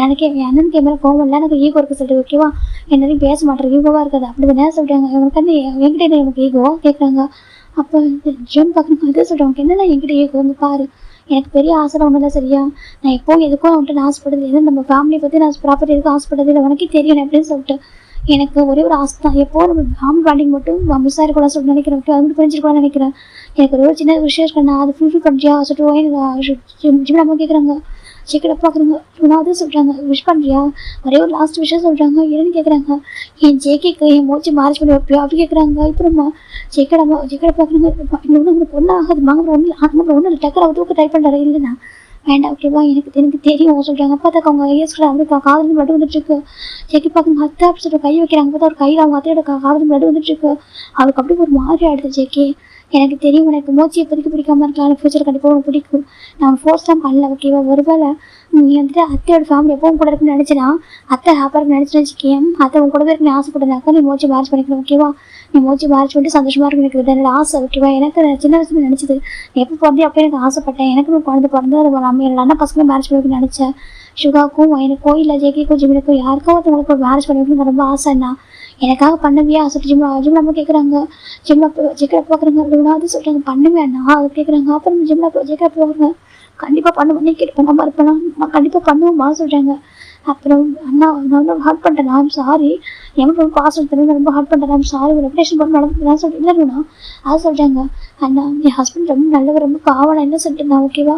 எனக்கு என் அண்ணனுக்கு என் மேலே கோவம் இல்லை, எனக்கு ஈகோ இருக்குது சொல்லிட்டு ஓகேவா, என்னையும் பேச மாட்டேன் ஈகோவாக இருக்காது அப்படி தானே சொல்கிறாங்க. இவனுக்கு வந்து என்கிட்ட என்ன எனக்கு ஈகோ கேட்குறாங்க. அப்போ ஜோன் பார்க்குறவங்க அதே சொல்கிறவங்க என்னென்ன என்கிட்ட ஈகோ வந்து பாரு, எனக்கு பெரிய ஆசை ஒன்றும் இல்லை சரியா, நான் எப்போவும் எதுக்கும் அவன்கிட்ட நான் ஆசைப்படுறது எதுவும் நம்ம ஃபேமிலியை பற்றி நான் ப்ராப்பர்ட்டி எதுக்கும் ஆசைப்படுறது இல்லை, உனக்கே தெரியும் அப்படின்னு சொல்லிட்டு எனக்கு ஒரே ஒரு ஆசை தான் எப்போது நம்ம ஃபேமிலி பாண்டிங் மட்டும் மிஸ் ஆகிருக்கூடாது சொல்லிட்டு நினைக்கிறேன். அது மட்டும் புரிஞ்சிருக்கூடாது நினைக்கிறேன். எனக்கு ஒரு சின்ன விஷயம் இருக்கு நான் அதை ஃபுல்ஃபில் பண்ணுறியா சொல்லிட்டு ஜிம் நம்ம கேட்குறாங்க. ஜெக்கெட்டை பார்க்குறாங்க. நான் அதே சொல்கிறாங்க விஷ் பண்ணுறியா ஒரே ஒரு லாஸ்ட் விஷயம் சொல்கிறாங்க. என்னன்னு கேட்குறாங்க. என் ஜேகேக்கு என் மூச்சு மேரேஜ் பண்ணி வைப்பியா அப்படி கேட்குறாங்க. இப்போமா ஜெக்கெட்டை பார்க்குறாங்க. இன்னொன்று உங்களுக்கு பொண்ணு ஆகாது வாங்க ஒன்றும் இல்லை டக்கரை தூக்க ட்ரை பண்ணுறாரு இல்லைண்ணா வேண்டாம் ஓகேவா எனக்கு தெரியும் சொல்கிறாங்க. பார்த்தாக்க அவங்க ஐஎஸ்கிட்ட வந்து காதல் பிளட் வந்துட்டுருக்கு. ஜெக்கி பார்க்குங்க அத்தை அப்படி சொல்லிட்டு கை வைக்கிறாங்க. பார்த்தா ஒரு கையில் அவங்க அத்தையோட காதல் பிளட் வந்துட்டுருக்கு. அவருக்கு அப்படி ஒரு மாதிரி ஆகிடுது. ஜெக்கி எனக்கு தெரியும் எனக்கு மூச்சு இப்போதைக்கு பிடிக்காம இருக்கலாம், ஃபியூச்சர் கண்டிப்பாக உனக்கு பிடிக்கும், நான் ஃபோர்ஸ் தான் பண்ணல ஓகேவா. ஒருவேளை நீ வந்துட்டு அத்தையோட ஃபேமிலி எப்பவும் கூட இருக்குன்னு நினச்சினா அத்தை ஹாப்பியாக இருக்குன்னு நினச்சின்னு வச்சுக்கேன், அத்தை உங்க கூட இருக்குன்னு ஆசைப்பட்டதாக்கா நீ மூச்சு மேரேஜ் பண்ணிக்கணும் ஓகேவா, நீ மூச்சு மேரேஜ் பண்ணிட்டு சந்தோஷமாக இருக்கு எனக்கு என்னோட ஆசை ஓகேவா. எனக்கு சின்ன வயசுல நினச்சது எப்போ பிறந்தே அப்போ எனக்கு ஆசைப்பட்டேன், எனக்கு குழந்தை பிறந்து அது நம்ம என்னோட அண்ணன் பசங்களை மேரேஜ் பண்ணிக்கணும்னு நினச்சேன். சுகாக்கும் எனக்கும் இல்லை ஜேகேக்கும் ஜிமினுக்கும் யாருக்கும் ஒருத்தவங்களுக்கு ஒரு மேரேஜ் பண்ணிக்கணும்னு ரொம்ப ஆசைண்ணா, எனக்காக பண்ணுவியா சொல்லிட்டு ஜிம்ல நம்ம கேட்குறாங்க. ஜிம்ல ஜெக்கெட்டை பார்க்குறாங்க. லூனாவது சொல்கிறாங்க பண்ணுவேண்ணா அது கேட்குறாங்க. அப்புறம் ஜிம்ல ஜெக்கெட்டை பார்க்குறாங்க. கண்டிப்பாக பண்ணுவேன் நீ கேட்டு பண்ணாமல் இருப்பேனா நான் கண்டிப்பாக பண்ணுவேம்மா சொல்கிறாங்க. அப்புறம் அண்ணா நான் ரொம்ப ஹார்ட் பண்ணிட்டேன் நான் சாரி, எனக்கு ரொம்ப பாசம் தெரியும் ரொம்ப ஹார்ட் பண்ணிட்டேன் நான் சாரி ஒரு ரெப்டேஷன் பண்ண நடந்துதான் சொல்லிட்டு இல்லைண்ணா அது சொல்கிறாங்க. அண்ணா என் ஹஸ்பண்ட் ரொம்ப நல்லவர் ரொம்ப பாவம் என்ன சொல்லிட்டு ஓகேவா,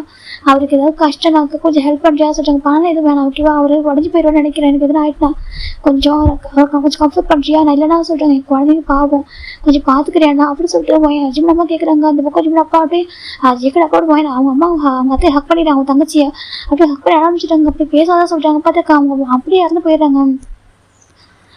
அவருக்கு ஏதாவது கஷ்டம் நான் கொஞ்சம் ஹெல்ப் பண்ணுறியா சொல்கிறாங்க. பணம் எதுவும் வேணாம் ஓகேவா, அவர் உடஞ்சி போயிடுவான்னு நினைக்கிறேன், எனக்கு எதுவும் ஆகிட்டா கொஞ்சம் கொஞ்சம் கம்ஃபர்ட் பண்ணுறியா நான் இல்லைனா சொல்கிறாங்க. என் குழந்தைங்க பாவம் கொஞ்சம் பார்த்துக்கிறியாண்ணா அப்படி சொல்லிட்டு ஜிம்லம்மா கேட்குறாங்க. அந்த பக்கம் ஜிம்ல அப்பா அப்படியே ஜெக்கெட் அப்பா போய் அவங்க அம்மா அவங்க அத்தையை ஹக் பண்ணிடுறாங்க, அவங்க தங்கச்சியை அப்படியே ஹக் பண்ணி ஆரம்பிச்சிட்டாங்க. அப்படி பேசாதான் சொல்கிறாங்க. பார்த்தாக்கா அவங்க அப்படியே இறந்து போயிடுறாங்க.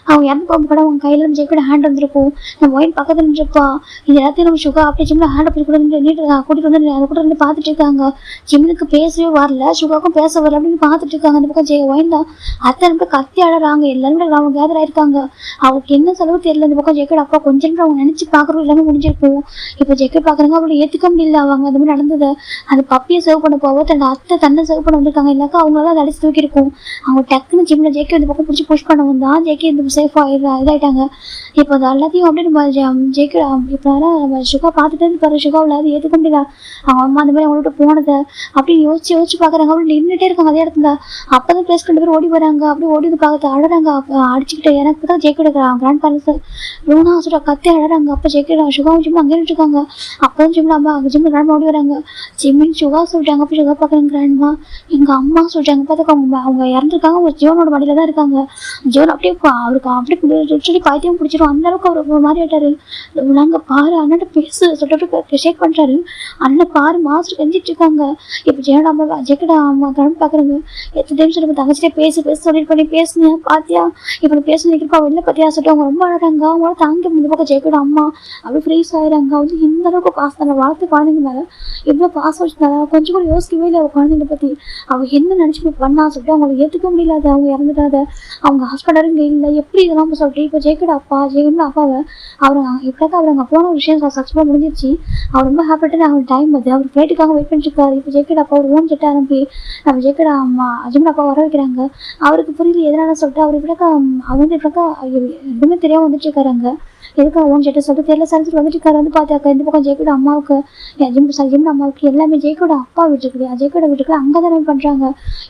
அவங்க இறந்து போகும் கூட அவங்க கையில் நம்ம ஜெய்கோட ஹேண்ட் வந்துருக்கும். நம்ம ஒயின் பக்கத்தில் இருந்துருப்பா. இது எல்லாத்தையும் நம்ம சுகா அப்படியே ஜிம்மில் ஹேண்ட் அப்படி கூட நீட்டு கூட்டிகிட்டு வந்து அதை கூட இருந்து பார்த்துட்டு இருக்காங்க. ஜிம்முக்கு பேசவே வரல, சுகாவுக்கும் பேச வரல அப்படின்னு பார்த்துட்டு இருக்காங்க. அந்த பக்கம் ஒயின் தான் அத்தனை பேர் கத்தி ஆடுறாங்க. எல்லாருமே அவங்க கேதர் ஆயிருக்காங்க. அவருக்கு என்ன செலவு தெரியல. இந்த பக்கம் ஜெய்கோட அப்பா கொஞ்சம் அவங்க நினைச்சு பார்க்குறோம் எல்லாமே முடிஞ்சிருக்கும். இப்போ ஜெய்கோ பார்க்குறாங்க, அவங்களை ஏற்றுக்க முடியல. அவங்க அந்த மாதிரி நடந்தது. அந்த பப்பியை சர்வ் பண்ண போவோ தன்னோட அத்தை தன்னை சர்வ் பண்ண வந்திருக்காங்க. இல்லைக்கா அவங்களால அதை அடிச்சு தூக்கிருக்கும். அவங்க டக்குன்னு ஜிம்மில் ஜெய்கோ இந்த பக்கம் பிடிச்சி புஷ் பண்ணவும் தான் ஜெய்கோ இந்த சேஃப் இதாயிட்டாங்க. இப்போ அது எல்லாத்தையும் அப்படியே நம்ம ஜெய்கோ இப்போ நம்ம சுகா பார்த்துட்டு இருப்பாரு. சுகாவில் அது ஏற்றுக்க முடியல. அவங்க அம்மா அந்த மாதிரி அவங்கள்ட்ட போனதை அப்படின்னு யோசிச்சு பார்க்குறாங்க. அவங்க நின்றுட்டே இருக்காங்க அதே இடத்துல. அப்போ தான் பேஸ் 2 பேர் ஓடி வராங்க. அப்படியே ஓடி வந்து பார்த்து அழறாங்க. அடிச்சுக்கிட்டு எனக்கு தான் ஜெய்கோ கிராண்ட் பேரண்ட்ஸ் லூனா சொல்ற கத்தி அழறாங்க. அப்போ ஜெய்கோ சுகாவும் ஜிம்மில் அங்கே இருக்காங்க. அப்போ தான் ஜிம்மில் அம்மா ஜிம்மில் கிராண்ட்மா ஓடி வராங்க. ஜிம்மின்னு சுகா சொல்லிட்டாங்க. அப்போ சுகா பார்க்குறாங்க கிராண்ட்மா எங்கள் அம்மா சொல்லிட்டாங்க. பார்த்துக்க அவங்க இறந்துருக்காங்க. ஒரு ஜீவனோட மடியில் தான் இருக்காங்க. ஜீவன் அப்படியே அவருக்கு அப்படியே சொல்லி பாய்த்தியம் பிடிச்சிரும். அந்த அளவுக்கு அவர் ஒரு மாதிரி ஆயிட்டாரு. நாங்கள் பாரு அண்ணன் பேசு சொல்லிட்டு ஷேக் பண்ணுறாரு. அண்ணன் பாரு மாஸ்டர் கெஞ்சிட்டு இருக்காங்க. இப்போ ஜெயோட அம்மா ஜெய்கோட அம்மா கிளம்பி பார்க்குறாங்க. எத்தனை டைம் சொல்லி தங்கச்சிட்டே பேச சொல்லிட்டு பண்ணி பேசுனேன் பாத்தியா இப்போ பேச நிற்கிறப்பா வெளில பற்றியா சொல்லிட்டு அவங்க ரொம்ப அழகாங்க. அவங்களால தாங்க முடிஞ்ச பக்கம் ஜெய்கோட அம்மா அப்படி ஃப்ரீஸ் ஆயிடுறாங்க. வந்து இந்த அளவுக்கு பாசம் வளர்த்து குழந்தைங்க மேலே இவ்வளோ பாசம் வச்சுருந்தாங்க. கொஞ்சம் கூட யோசிக்கவே இல்லை அவங்க குழந்தைங்க பற்றி. அவங்க என்ன நினச்சி பண்ணா சொல்லிட்டு அவங்களுக்கு ஏற்றுக்க முடியலாத. அவங்க இறந்துட்டாத. அவங்க ஹஸ்பண்டரும் இங்கே இல்லை. எப்படி இதெல்லாம் சொல்லிட்டு இப்போ ஜெய்கோட அப்பாவை அவர் இப்போதான் அவர் அங்கே போன விஷயம் சக்ஸஸ்ஃபுல்லாக முடிஞ்சிருச்சு. அவர் ரொம்ப ஹாப்பிட்டாக அவங்க டைம் அது அவர் ஃப்ளைட்டுக்காக வெயிட் பண்ணிருக்காரு. இப்போ ஜெய்கோட அப்பா ஒரு ஓன் செட்டை அனுப்பி நம்ம ஜெய்கோட அம்மா அஜிமன் அப்பா வர வைக்கிறாங்க. அவருக்கு புரியல எதனால சொல்லிட்டு அவர் இப்படிக்கா எதுவுமே தெரியாமல் வந்துட்டு இருக்காரு. அங்கே எதுக்கு ஓன் செட்டை சொல்லிட்டு தெரியல சரிச்சு வந்துட்டு இருக்காரு. வந்து பார்த்தாக்கா இந்த பக்கம் ஜெய்கோட அம்மாவுக்கு ஜிம்மின் அம்மாவுக்கு எல்லாமே ஜெய்கோட அப்பா வீட்டுக்கு ஜெய்கோட வீட்டுக்கு அங்கே தானே பண்ணுறாங்க.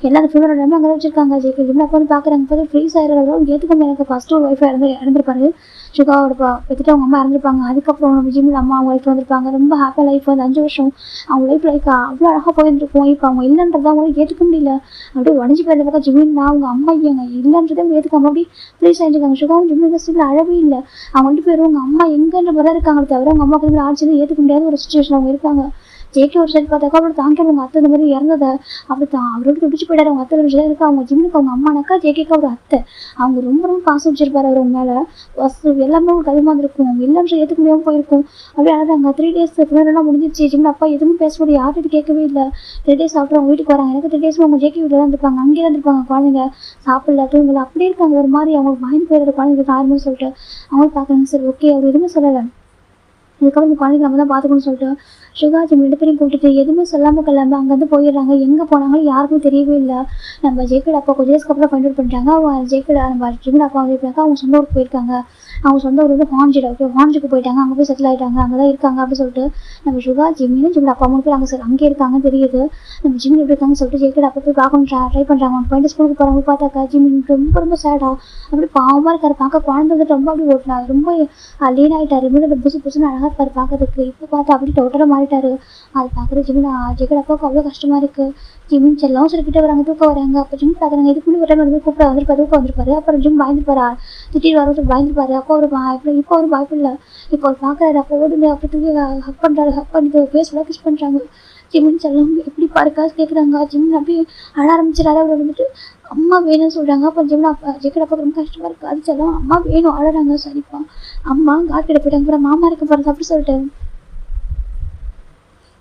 எல்லா ஃபியூனல் எல்லாமே அங்கே தான் வச்சிருக்காங்க. ஜிம்மின் அப்பா வந்து பார்க்குறாங்க. பார்த்து ஃப்ரீஸ் ஆயிடுறாரு. ஏற்றுக்க எனக்கு ஃபர்ஸ்ட் ஒரு ஒய்ஃபை இறந்துருப்பாரு. சுகாவோட பெற்றுட்டு அவங்க அம்மா இறந்துருப்பாங்க. அதுக்கப்புறம் நம்ம ஜிம்மில் அம்மா அவங்க லைஃப் வந்திருப்பாங்க. ரொம்ப ஹாப்பியாக லைஃப் வந்து 5 வருஷம் அவங்க லைஃப் அவ்வளோ அழகாக போயிருந்துருக்கும். இப்போ அவங்க இல்லைன்றதை அவங்களுக்கு ஏற்றுக்க முடியல. அப்படியே உடஞ்சி போயிருந்த பக்கம் ஜிம்மின் அவங்க அம்மா இவங்க இல்லைன்றதே அவங்க ஏற்றுக்காம அப்படி ப்ளீஸ் ஆகிருக்காங்க. சுகாவும் ஜிம்மின் இண்டஸ்ட்ரியில் அழவே இல்லை. அவங்க வந்துட்டு போயிடும் அவங்க அம்மா எங்கன்ற மாதிரி இருக்காங்க தவிர அவங்க அம்மாவுக்கு வந்து ஆட்சியில் ஏற்றுக்க முடியாத ஒரு சுச்சுவேஷன் அவங்க இருக்காங்க. ஜெய்கோ ஒரு சைடு பார்த்தாக்கா அப்படி தாங்க அவங்க அத்தை இந்த மாதிரி இறந்ததை அப்படி அவரோட துடிச்சு போயிட்டாரு. அவங்க அத்தை விஷயம் இருக்கா. அவங்க ஜிம்முக்கு அவங்க அம்மானாக்கா ஜெய்கோக்கு ஒரு அத்தை. அவங்க ரொம்ப ரொம்ப பாசம் வச்சிருப்பாரு அவர் அவங்க மேலே. எல்லாமே ஒரு கதிமாக இருந்திருக்கும். அவங்க இல்லைன்ற ஏற்றுக்க முடியாமல் போயிருக்கும். அப்படியே அங்கே 3 days பிள்ளைலாம் முடிஞ்சிருச்சு. ஜிம்மில் அப்பா எதுவுமே பேச முடியாது. யார்கிட்ட கேட்கவே இல்லை. 3 days அப்புறம் அவங்க வீட்டுக்கு வராங்க. எனக்கு 3 days அவங்க ஜெய்கோ வீட்டில் தான் இருப்பாங்க. அங்கேயே தான் இருப்பாங்க. குழந்தைங்க சாப்பிடல தூங்கல அப்படியே இருக்காங்க. ஒரு மாதிரி அவங்களுக்கு பயந்து போயிடுற குழந்தைங்களுக்கு ஆரம்பம் சொல்லிட்டு அவங்களும் பார்க்குறாங்க. சரி ஓகே அவர் எதுவுமே சொல்லலை. இதுக்கப்புறம் இந்த குழந்தைங்க நம்ம தான் பார்த்துக்கணும்னு சொல்லிட்டு சுகா ஜிம் 2 பேரையும் கூப்பிட்டு எதுவுமே சொல்லாமல் கிளம்ப அங்கேருந்து போயிடுறாங்க. எங்கே போனாங்களும் யாருக்கும் தெரியவே இல்லை. நம்ம ஜெய்கோட அப்பா கொஞ்சம் டேஸ்க்கு அப்புறம் ஃபைண்ட் அவுட் பண்ணிட்டாங்க. அவங்க ஜெய்கோட நம்ம ஜிம்மில் அப்பா வந்து இருக்காங்க. அவங்க சொந்த ஊருக்கு போயிருக்காங்க. அவங்க சொந்த ஊர் வந்து ஹான்ஜுக்கு போயிட்டாங்க. அங்கே போய் செட்டில் ஆகிட்டாங்க. அங்கே தான் இருக்காங்க அப்படின்னு சொல்லிட்டு நம்ம சுகா ஜிம்மின்னு ஜிம்மில் அப்பா 3 பேர் அங்கே இருக்காங்க தெரியுது. நம்ம ஜிம்மில் எப்படி இருக்காங்கன்னு சொல்லிட்டு ஜெய்கோட அப்பா போய் பார்க்கணும் ட்ரை பண்ணுறாங்க. அவங்க போயிட்டு ஸ்கூலுக்கு போகிறாங்க. பார்த்தாக்கா ஜிம்மின் ரொம்ப ரொம்ப சேடாக அப்படி பாவமாக இருக்காரு. பார்க்க குழந்தை வந்து ரொம்ப அப்படி ஓட்டினார். ரொம்ப லீன் ஆகிட்டார். ரொம்ப புதுசுன்னு அழகாக இருப்பார் பார்க்கறதுக்கு. இப்போ பார்த்து அப்படி டோட்டலாக மாறிட்டாரு. அது பார்க்குற ஜெய்கோட அப்பாவுக்கு அவ்வளோ கஷ்டமாக இருக்குது. ஜிம்மின் செல்லாம் சொல்லிக்கிட்டே வராங்க. தூக்கம் வராங்க. அப்போ ஜிம் பார்க்குறாங்க. இதுக்கு முன்னாடி ஒரு டைம் வந்து கூப்பிட வந்திருப்பாரு. தூக்கம் வந்திருப்பாரு. அப்புறம் ஜிம் பயந்துருப்பாரு. திட்டிட்டு வர பயந்துருப்பாரு. அப்போ ஒரு இப்போ ஒரு பயப்பில்லை. இப்போ அவர் பார்க்குறாரு. அப்போ ஓடுங்க அப்படி தூக்கி ஹக் பண்ணுறாரு. ஹக் பண்ணிட்டு ஃபேஸ்லாம் கிஸ் பண்ணுறாங்க. ஜிம்மின் செல்லம் எப்படி பாருக்காசு கேட்குறாங்க. ஜிம்மின் அப்படியே அழ ஆரம்பிச்சிடாரு. அவர் வந்துட்டு அம்மா வேணும்னு சொல்கிறாங்க. அப்போ ஜிம்மின் அப்பா ஜெய்கோட அப்பா ரொம்ப கஷ்டமாக இருக்குது. அது செல்லம் அம்மா வேணும் அழறாங்க. சரிப்பா அம்மா கார்கிட்ட போயிட்டாங்க. அப்புறம் மாமா இருக்க போகிறது அப்படி சொல்லிட்டு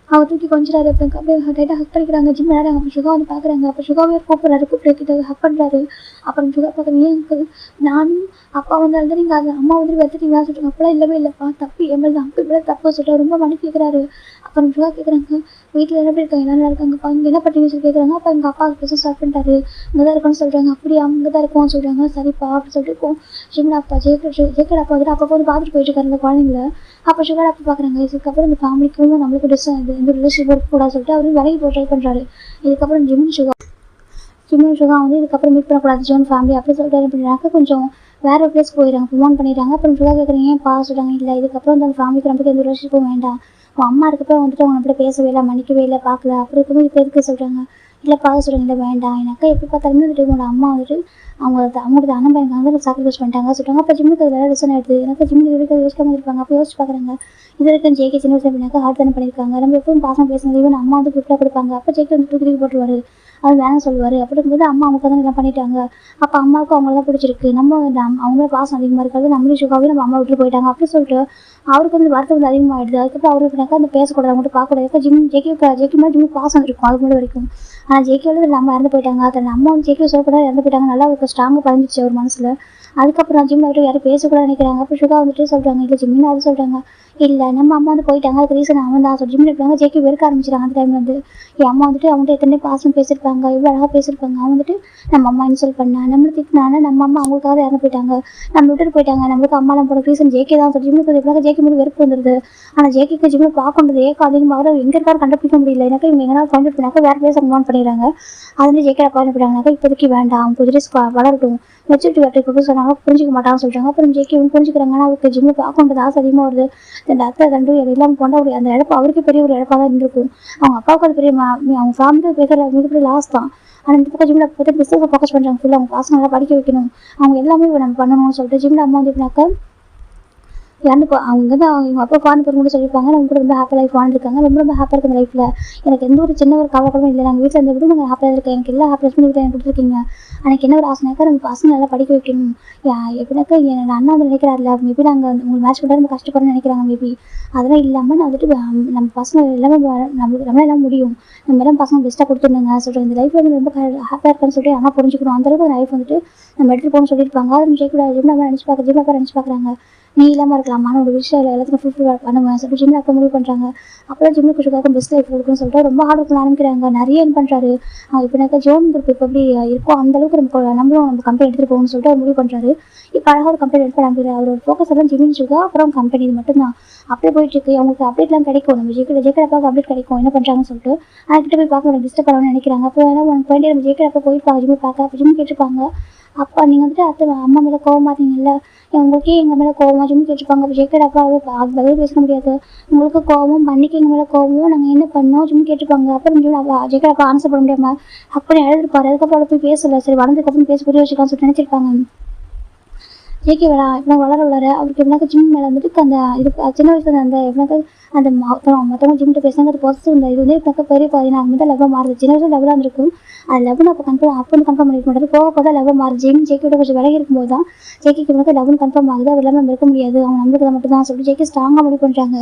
அவர் தூக்கி கொஞ்சிடாரு. அப்படியே டைட்டாக ஹக் பண்ணிக்கிறாங்க. ஜிம் விளையாடுறாங்க. அப்புறம் சுகா வந்து பார்க்குறாங்க. அப்போ சுகாவே கூப்பிட்றாரு. கூப்பிட்டு ஹக் பண்ணுறாரு. அப்புறம் சுகா பார்க்குறீங்க அங்கிள் நானும் அப்பா வந்து வந்து நீங்கள் அது அம்மா வந்து வெறுத்துட்டீங்களா சொல்லிட்டு அப்பெல்லாம் இல்லவே இல்லைப்பா தப்பு எம்எல்ஏ அங்கிள் மேலே தப்பு சொல்லிட்டு ரொம்ப மன்னிப்பு கேட்குறாரு. அப்புறம் சுகா கேட்குறாங்க வீட்டில் எப்படி இருக்காங்க எல்லாரும் இருக்காங்கப்பா இங்கே என்ன பண்ணீங்கன்னு சொல்லி கேட்குறாங்க. அப்போ எங்கள் அப்பா பிஸ்னஸ் ஸ்டார்ட் பண்ணிட்டாரு. இங்கே தான் இருக்குன்னு சொல்கிறாங்க. அப்படியே அங்கே தான் இருக்கும்னு சொல்கிறாங்க. சரிப்பா அப்படி சொல்லிட்டு இருக்கோம். ஜிம்மில் அப்பா ஜெய்கோட அப்பா வந்துட்டு அப்போ வந்து பார்த்துட்டு போயிட்டு இருக்காரு அந்த குழந்தைங்கள. அப்போ சுகா அப்பா பார்க்குறாங்க. இதுக்கப்புறம் இந்த ஃபேமிலிக்கும் நம்மளுக்கு எந்த ரிலேஷன் இருக்கக்கூடாது சொல்லிட்டு அவர் விலகி போய் ட்ரை பண்ணுறாரு. இதுக்கப்புறம் ஜிம்மின் சுகா வந்து இதுக்கப்புறம் மீட் பண்ணக்கூடாது ஜோன் ஃபேமிலி அப்படி சொல்லிட்டு என்ன பண்ணுறாங்க கொஞ்சம் வேறு ஒரு பிளேஸ் போயிடுறாங்க. ப்ரொமோட் பண்ணிடுறாங்க. அப்புறம் சுகா கேட்குறீங்க ஏன் பா சொல்கிறாங்க. இல்லை இதுக்கப்புறம் வந்து அந்த ஃபேமிலிக்கு நம்மளுக்கு எந்த ரிலேஷன்ஷிப்பும் வேண்டாம். உன் அம்மா இருக்கப்போ வந்துட்டு அவங்க நம்மள பேசவே இல்லை மன்னிக்கவே இல்லை பார்க்கல அப்புறம் இருக்கும்போது இப்போ எதுக்கு சொல்கிறாங்க. இல்லை பார்க்க சொல்கிறாங்க. இல்லை வேண்டாம் எனக்கு எப்படி பார்த்தாலுமே வந்துட்டு உங்களோட அம்மா வந்துட்டு அவங்களோட அண்ணன் பையனுக்கு வந்து சாக்ரிஃபைஸ் பண்ணிட்டாங்க சொல்கிறாங்க. அப்போ ஜிம்முக்கு அது வேறு ரிசன் ஆகிடுது. எனக்கு ஜிம்முக்கு இதுக்கு யோசிக்காமல் இருப்பாங்க. அப்போ யோசிச்சு பார்க்குறாங்க. இது வரைக்கும் ஜேகே சின்ன வயசுல பண்ணாக்கா ஹார்ட் தானே பண்ணியிருக்காங்க. நம்ம எப்பவும் பாசம் பேசுனது ஈவன் அம்மா வந்து கிஃப்டாக கொடுப்பாங்க. அப்போ ஜேகே வந்து தூக்கி போட்டுருவாரு. அது வேணாம் சொல்லுவார். அப்படி இருக்கும்போது அம்மா அவங்க தான் எல்லாம் பண்ணிட்டாங்க. அப்போ அம்மாவுக்கு அவங்கள தான் பிடிச்சிருக்கு, நம்ம அவங்க பாசம் அதிகமாக இருக்காது, நம்மளும் சுகாவே நம்ம அம்மா விட்டு போயிட்டாங்க அப்படி சொல்லிட்டு அவருக்கு வந்து வருத்தம் வந்து அதிகமாகிடுது. அதுக்கப்புறம் அவருக்கு அந்த பேசக்கூடாது, அவங்கள்ட்ட பார்க்கக்கூடாது. ஜேகே மேலே ஜிம்முக்கு பாசம் இருக்கும் அதுக்கு முன்னாடி வரைக்கும். ஆனால் ஜேகே வந்து நம்ம இறந்து போயிட்டாங்க, அதை நம்ம வந்து ஜேகே சொல்லக்கூடாது இறந்து போயிட்டாங்க, நல்லா அவருக்கு ஸ்ட்ராங்காக பதிஞ்சிச்சு அவர் மனசில். அதுக்கப்புறம் ஜிம்மில் விட்டு யாரும் பேசக்கூடாது நினைக்கிறாங்க. அப்போ சுகா வந்துட்டு சொல்கிறாங்க, இல்லை ஜிம்மின்னு அது சொல்கிறாங்க, இல்லை நம்ம அம்மா வந்து போயிட்டாங்க, அதுக்கு ரீசன் அவன் தான் சொல்லி ஜிம்மில் இருப்பாங்க. ஜேகே வெறுக்க ஆரம்பிச்சிட்டாங்க. அந்த டைமில் வந்து என் அம்மா வந்துட்டு அவங்கள்ட்ட எத்தனை பாசம் பேசியிருப்பாங்க, இவ்வளோ அழகாக பேசியிருப்பாங்க. அவன் வந்துட்டு நம்ம அம்மா இன்சல்ட் பண்ணா, நம்மளை திட்டினானா, நம்ம அம்மா அவங்களுக்காக இறந்து போயிட்டாங்க, நம்ம விட்டுட்டு போயிட்டாங்க, நம்மளுக்கு அம்மாலாம் போட ரீசன் ஜேகே தான் சொல்லி ஜிம்முக்கு எப்படின்னா ஜேகே மேலே வெறுப்பு வந்துடுது. ஆனால் ஜேகேக்கு ஜிம்மில் பார்க்கறது ஏக்கம் அதிகமாக எங்கே இருக்காரு கண்டுபிடிக்க முடியல. எனக்கு இவங்க எங்கன்னா பாயிண்ட் பண்ணாக்கா வேறு பிளேஸ் அனுமான் பண்ணிடுறாங்க. அதுலேருந்து ஜேகே பாயிண்ட் பண்ணிட்டாங்கனாக்கா இப்போதைக்கு வேண்டாம், அவங்க கொஞ்சம் வளரட்டும், மெச்சூரிட்டி வரட்டுக்கு சொன்னாங்க, புரிஞ்சிக்க மாட்டான்னு சொல்லிட்டாங்க. அப்புறம் ஜேகே வந்து புரிஞ்சுக்கிறாங்கன்னா அவருக்கு ஜிம்மில் பார்க்கறது ஆசை அதிகமாக வருது. இந்த அத்தை தண்டு எல்லாம் போனால் ஒரு அந்த இழப்பு அவருக்கு பெரிய ஒரு இழப்பாக தான் இருந்திருக்கும். அவங்க அப்பாவுக்கு அது பெரிய அவங்க ஃபேமிலி பேசுகிற மிகப்பெரிய லாஸ் தான். ஆனால் இந்த பக்கம் ஜிம்மில் பார்த்து பிஸ்னஸை ஃபோக்கஸ் பண்ணுறாங்க ஃபுல்லாக, அவங்க பசங்க நல்லா படிக்க வைக்கணும், அவங்க எல்லாமே நம்ம பண்ணணும்னு சொல்லிட்டு ஜிம்மில் அம்மா வந்து எப்படின்னாக்கா இறந்து அவங்க வந்து அவங்க அப்பா ஃபாரின் போய் கூட சொல்லியிருப்பாங்க, நம்ம கூட ரொம்ப ஹாப்பி லைஃப் வாழ்ந்துருக்காங்க, ரொம்ப ஹாப்பியாக இருக்குது அந்த லைஃப்பில், எனக்கு எந்த ஒரு சின்ன ஒரு கவலைப்படமும் இல்லை, நாங்கள் வீட்டில் இருந்த விட நாங்கள் ஹாப்பியாக இருக்கேன், எனக்கு எல்லா ஹாப்பினஸ் வீட்டில் எனக்கு கொடுத்துருக்கீங்க, எனக்கு என்ன ஒரு ஆசைனாக்கா நம்ம பசங்க நல்லா படிக்க வைக்கணும். எப்படின்னாக்கா என் அண்ணா வந்து நினைக்கிறாருல, மேபி நாங்கள் உங்களுக்கு மேட்ச் பண்ணால் நம்ம கஷ்டப்படணும்னு நினைக்கிறாங்க, மேபி அதெல்லாம் இல்லாமல் நான் வந்துட்டு நம்ம பசங்க எல்லாமே நம்மளால எல்லாம் முடியும், நம்ம எல்லாம் பசங்க பெஸ்ட்டாக கொடுத்துருந்தாங்க சொல்கிறேன். இந்த லைஃப்பில் வந்து ரொம்ப ஹாப்பியாக இருக்கான்னு சொல்லிட்டு ஆனால் புரிஞ்சுக்கணும், அந்தளவுக்கு லைஃப் வந்துட்டு நம்ம எடுத்துகிட்டு போகணும்னு சொல்லியிருப்பாங்க. அதை நம்ம ஜெயிக்கூடாது, ஜிம் நம்ம நினச்சி பார்க்குறாங்க, நீ இல்லாமல் இருக்கலாமான்னு ஒரு விஷயம் எல்லாத்தையும் ஃபுல்ஃபில் பண்ணுவேன் சொல்லிட்டு ஜிம்மில் அப்போ முடிவு பண்ணுறாங்க. அப்புறம் ஜிம்முக்கு சுகாக்கும் பெஸ்ட் லைஃப் கொடுக்குன்னு சொல்லிட்டு ரொம்ப ஹார்ட் ஒர்க் பண்ண ஆரம்பிக்கிறாங்க, நிறைய ஏர்ன் பண்ணுறாரு. இப்போனாக்கா ஜோன் குரூப் இப்போ எப்படி இருக்கும் அந்தளவுக்கு நம்ம கம்பெனி எடுத்துகிட்டு போகணும்னு சொல்லிட்டு அவர் முடிவு பண்ணுறாரு. இப்போ அழகாக ஒரு கம்பெனி எடுத்து ஆரம்பிக்கிறார். அவரோட ஃபோக்கஸ் எல்லாம் ஜிம்மின் சுகா அப்புறம் கம்பெனி இது மட்டும்தான். அப்படியே போயிட்டுருக்கு. அவங்களுக்கு அப்டேட்லாம் கிடைக்கும், நம்ம ஜேக்கடப்பாவுக்கு அப்டேட் கிடைக்கும் என்ன பண்ணுறாங்கன்னு சொல்லிட்டு அதுக்கிட்ட போய் பார்க்க டிஸ்டர்ப் பண்ணணும்னு நினைக்கிறாங்க. அப்போ ஏன்னா போயிட்டு நம்ம ஜேக்கடப்பா போயிருப்பாங்க ஜிம்மி பார்க்க. அப்போ ஜிம்மி கேட்டிருப்பாங்க, அப்பா நீங்கள் வந்துட்டு அத்தை அம்மா மேலே கோவமாக இருக்கீங்கல்ல, உங்களுக்கே எங்கள் மேலே கோவமாக ஜிம்மி கேட்டிருப்பாங்க. அப்போ ஜேக்கடப்பா அது பதில் பேச முடியாது, உங்களுக்கு கோவம் பண்ணிக்கு எங்கள் மேலே கோவம், நாங்கள் என்ன பண்ணோம் ஜிம்மி கேட்டிருப்பாங்க. அப்புறம் ஜேக்கடப்பா ஆன்சர் பண்ண முடியாமல் அப்படி எழுதிருப்பாரு. அதுக்கப்புறம் போய் பேசலை, சரி வளர்ந்ததுக்கப்புறம் பேச புரிய வச்சுக்கான்னு சொல்லிட்டு நினச்சிருப்பாங்க. ஜேகே இப்போ வளர அவருக்கு எப்படின்னாக்கா ஜிம் மேலே வந்துட்டு அந்த இது சின்ன வயசுல அந்த எப்படின்னாக்கா அந்த மற்றவங்க ஜிம்கிட்ட பேசுனாங்க, அது பாசிட்டிவ் இந்த இது வந்து எப்படின்னாக்கா பெரிய பதினாறு வந்து லெவல் மாறுது. சின்ன வயசுல லெவலாக இருந்திருக்கும், அது லெவல் அப்போ கன்ஃபார்ம் பண்ணிருக்க மாட்டாரு. போக தான் லெவல் மாறுது. ஜேகேயோட கொஞ்சம் விலகி இருக்கும்போது தான் ஜேகேக்கு எப்படின்னாக்கா லெவல் கன்ஃபார்ம் ஆகுது. அவர் இல்லாமல் நம்ம இருக்க முடியாது, அவன் நம்மளுக்கு மட்டும் தான் சொல்லிட்டு ஜேகே ஸ்ட்ராங்காக முடிவு பண்ணுறாங்க.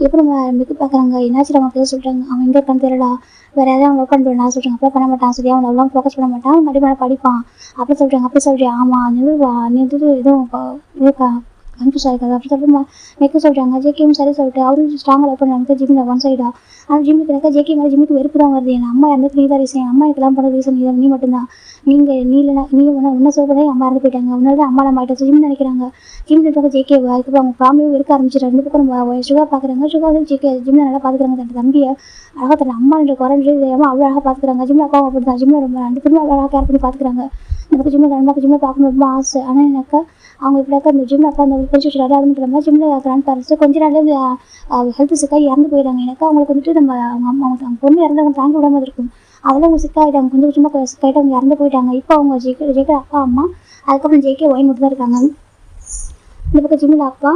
இப்போ நம்ம மிக்கு பார்க்குறாங்க, என்னாச்சு நம்ம பேச சொல்கிறாங்க, அவன் எங்கே இருக்கான்னு தெரியலடா, வேறு ஏதாவது அவன் ஒர்க் பண்ணுறான் சொல்கிறாங்க. அப்போ பண்ண மாட்டான், சரி அவன் அவ்வளோ ஃபோக்கஸ் பண்ண மாட்டான், அவன் கண்டிப்பாக படிப்பான் அப்படி சொல்கிறாங்க. அப்படி சொல்கிறேன், ஆமாம் நீ வந்துட்டு எதுவும் இருக்கா கன்ஃபியூஸ் ஆகிருக்காது அப்படி சொல்லிட்டு நெக்க சொல்கிறாங்க. ஜேகேவும் சரி சொல்லிட்டு அவரும் ஸ்ட்ராங்காக லவ் பண்ணுறாங்க ஜிம்மில் ஒன் சைடாக. ஆனால் ஜிம்முக்கு எனக்கு ஜேகே மேலே ஜிம்முக்கு வெறுப்பு தான் வருது. என் அம்மா இறந்துட்டு நீ தான் ரீசன், என் அம்மா எனக்குலாம் பண்ண ரீசன் நீ மட்டும்தான், நீ இல்லைனா நீ ஒன்றும் சேவ் பண்ணி அம்மா இறந்து போயிட்டாங்க, உன்னால அம்மாலாம் மாட்டேன் ஜிம் நினைக்கிறாங்க. ஜிம் இருக்காங்க ஜேகே. அதுக்கப்புறம் அவங்க ஃபேமிலியும் இருக்க ஆரம்பிச்சிட்டு ரெண்டு பக்கம் நம்ம சுகா பார்க்குறாங்க. சுகா வந்து ஜேகே ஜிம்மில் நல்லா பார்த்துக்கிறாங்க, தன் தம்பியை அழகாக தன் அம்மா என்ற குறைஞ்சி தெரியாமல் அவ்வளோ அழகாக பார்த்துக்கிறாங்க. ஜிம்மில் அப்பாவும் அப்படி தான், ஜிம்மில் ரொம்ப ரெண்டு பேருமே அவ்வளோ அழகாக கேர் பண்ணி பார்த்துக்கிறாங்க. எனக்கு ஜிம்மில் பார்க்கணும் ரொம்ப ஆசை. ஆனால் எனக்கா அவங்க இப்படியாக்கா அந்த ஜிம்மில் அப்பா அந்த பிடிச்சி வச்சுட்டாரு. அது மட்டும் இல்லாமல் ஜிம்மில் கிராண்ட் பேரண்ட்ஸு கொஞ்ச நாள்லேயே ஹெல்த் சிக்காக இறந்து போயிடுறாங்க. எனக்கு அவங்களுக்கு வந்துட்டு நம்ம அவங்க பொண்ணு இறந்தவங்க தாங்க விடாமல் இருக்கும், அதெல்லாம் அவங்க சிக்காகிட்டாங்க, கொஞ்சம் கொஞ்சமாக சிக்காகிட்டு அவங்க இறந்து போயிட்டாங்க. இப்போ அவங்க ஜேகே அப்பா அம்மா அதுக்கப்புறம் ஜேகே ஒயின் மட்டும் தான் இருக்காங்க. இந்த பக்கம் ஜிம்மில் அப்பா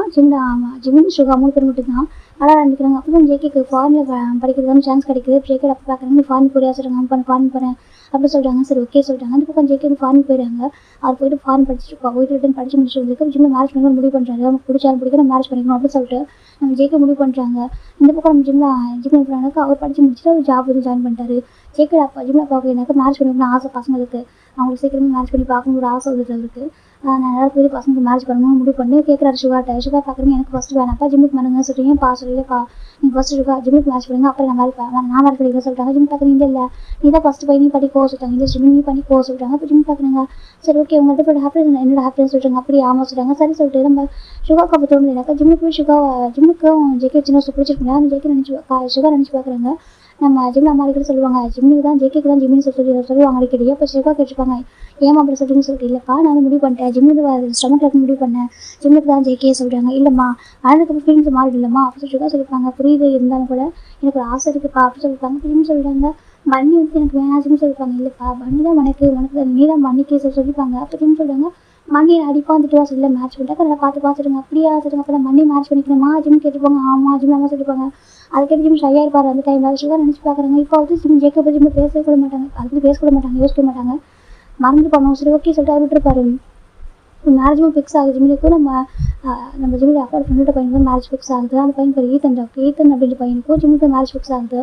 ஜிம்மின் சுகா 3 பேர் மட்டும் தான் வளர ஆரம்பிக்கிறாங்க. அப்போ தான் ஜேகேக்கு ஃபாரினில் படிக்கிறதுக்கான சான்ஸ் கிடைக்குது. ஜேகே அப்பா பார்க்குறாங்க, நீ ஃபாரின் போறியா சொல்கிறாங்க, ஃபாரின் போகிறேன் அப்படி சொல்கிறாங்க. சரி ஓகே சொல்லிட்டாங்க. அந்த பக்கம் ஜேகே ஃபாரின் போயிடுறாங்க. அவர் போயிட்டு ஃபாரின் போயிட்டு ரிட்டன் படிச்சு முடிச்சு வந்து ஜிம்மில் மேரேஜ் பண்ணிக்கணும் முடிவு பண்ணுறாரு. நமக்கு பிடிச்சாலும் பிடிக்கணும் மேரேஜ் பண்ணிக்கணும் அப்படின்னு சொல்லிட்டு நம்ம ஜேகே முடிவு பண்ணுறாங்க. இந்த பக்கம் நம்ம ஜிம்மில் போனாக்கா அவர் படிச்சு முடிச்சுட்டு அவர் ஜாப் வந்து ஜாயின் பண்ணிட்டாரு. ஜேகே அப்பா ஜிம்மில் அப்பாவுக்கு எனக்கு மேரேஜ் பண்ணிக்கணும் ஆசை பசங்களுக்கு, அவங்களுக்கு சீக்கிரமே மேரேஜ் பண்ணி பார்க்கணும் ஒரு ஆசை வந்துட்டு அவருக்கு. நான் நல்லா போய் பசங்களுக்கு மேரேஜ் பண்ணணும்னு முடிவு பண்ணி கேட்குறாரு சுகாட்ட. சுகா பார்க்குறீங்க எனக்கு ஃபஸ்ட்டு வேணாப்பா ஜிம்முக்கு பண்ணுங்க சொல்கிறீங்க பா சொல்லிப்பா, நீங்கள் ஃபஸ்ட்டு சுகா ஜிம்முக்கு மேரேஜ் பண்ணுங்க அப்புறம் நான் மேரேஜ் பண்ணிக்கிறேன் சொல்லிட்டாங்க. ஜிம் பார்க்குறீங்க இல்லை நீ தான் ஃபஸ்ட்டு போய் நீ படிக்கோ சொல்லிட்டாங்க, இல்லை ஜிம் நீ பண்ணிக்கோ சொல்லிட்டாங்க. இப்போ ஜிம் பார்க்குறாங்க. சரி ஓகே உங்கள்கிட்ட போய் ஹாப்பினஸ் என்னோட ஹாப்பினஸ் சொல்லிட்டாங்க. அப்படி ஆமாம் சொல்லிட்டாங்க. சரி சொல்லிட்டு நம்ம சுகாக்கு அப்போ தோணுது எனக்கு ஜிம்முக்கு போய் ஜிம்முக்கும் ஜேகே சின்ன வயசு பிடிச்சிருக்கீங்க அந்த ஜேகே சுகா நினச்சி பார்க்குறாங்க. நம்ம ஜிம்மில் அம்மா அடிக்கடி சொல்லுவாங்க ஜிம்முக்கு தான் ஜேகேக்கு தான் ஜிம்மின்னு சொல்லுவாங்க அடிக்கடி. அப்போ சுகா கேட்டிருப்பாங்க ஏமா அப்படி சொல்லிட்டுன்னு சொல்லிட்டு, இல்லைப்பா நான் வந்து முடிவு பண்ணிட்டேன் ஜிம்முக்கு ஸ்டமக்கில் முடிவு பண்ணேன், ஜிம்முக்கு தான் ஜேகே சொல்கிறாங்க. இல்லைம்மா அதுக்கப்புறம் ஃபீலிங்ஸ் மாறிடு இல்லைம்மா அப்படி சுகா சொல்லியிருப்பாங்க. புரியுது இருந்தாலும் கூட எனக்கு ஒரு ஆசை இருக்குப்பா அப்படி சொல்லியிருப்பாங்க. ஜிம் சொல்லிட்டாங்க பண்ணி வந்து எனக்கு வேணாச்சுன்னு சொல்லியிருப்பாங்க. இல்லைப்பா பண்ணி தான் உனக்கு நீ தான் பண்ணிக்கே சொல்லியிருப்பாங்க. அப்போ ஜிம் சொல்கிறாங்க மண்ணியை அடிப்பான் திட்டுவா சொல்ல மேட்ச் பண்ணிட்டு அதை பார்த்துருங்க அப்படியா சொல்லுங்க அப்போ மண்ணி மேட்ச் பண்ணிக்கணுமா ஜிம் கேட்டுப்பாங்க. ஆமாம் ஜிம் அம்மா சொல்லிப்பாங்க. அதுக்கேட்டு ஜிம் ஷையாக இருப்பார் அந்த டைமில் சுகர் நினச்சி பார்க்குறாங்க. இப்போ வந்து ஜிம் ஜேக்கப் ஜிம் பேசவே கூட மாட்டாங்க, அதுக்கு பேசக்கூட மாட்டாங்க, யோசிக்க மாட்டாங்க, மறந்து பண்ணோம். சரி ஓகே சொல்லிட்டு அவர் விட்டுருப்பாரு. மேரேஜும் ஃபிக்ஸ் ஆகுது ஜிம்முக்கும். நம்ம ஜிம்மில் அப்பா ஃப்ரெண்டோட பையனுக்கு மேரேஜ் ஃபிக்ஸ் ஆகுது. அந்த பையன் பேர் ஈத்தன் அப்படின்ற பையனுக்கும் ஜிம்முக்கு மேரேஜ் ஃபிக்ஸ் ஆகுது.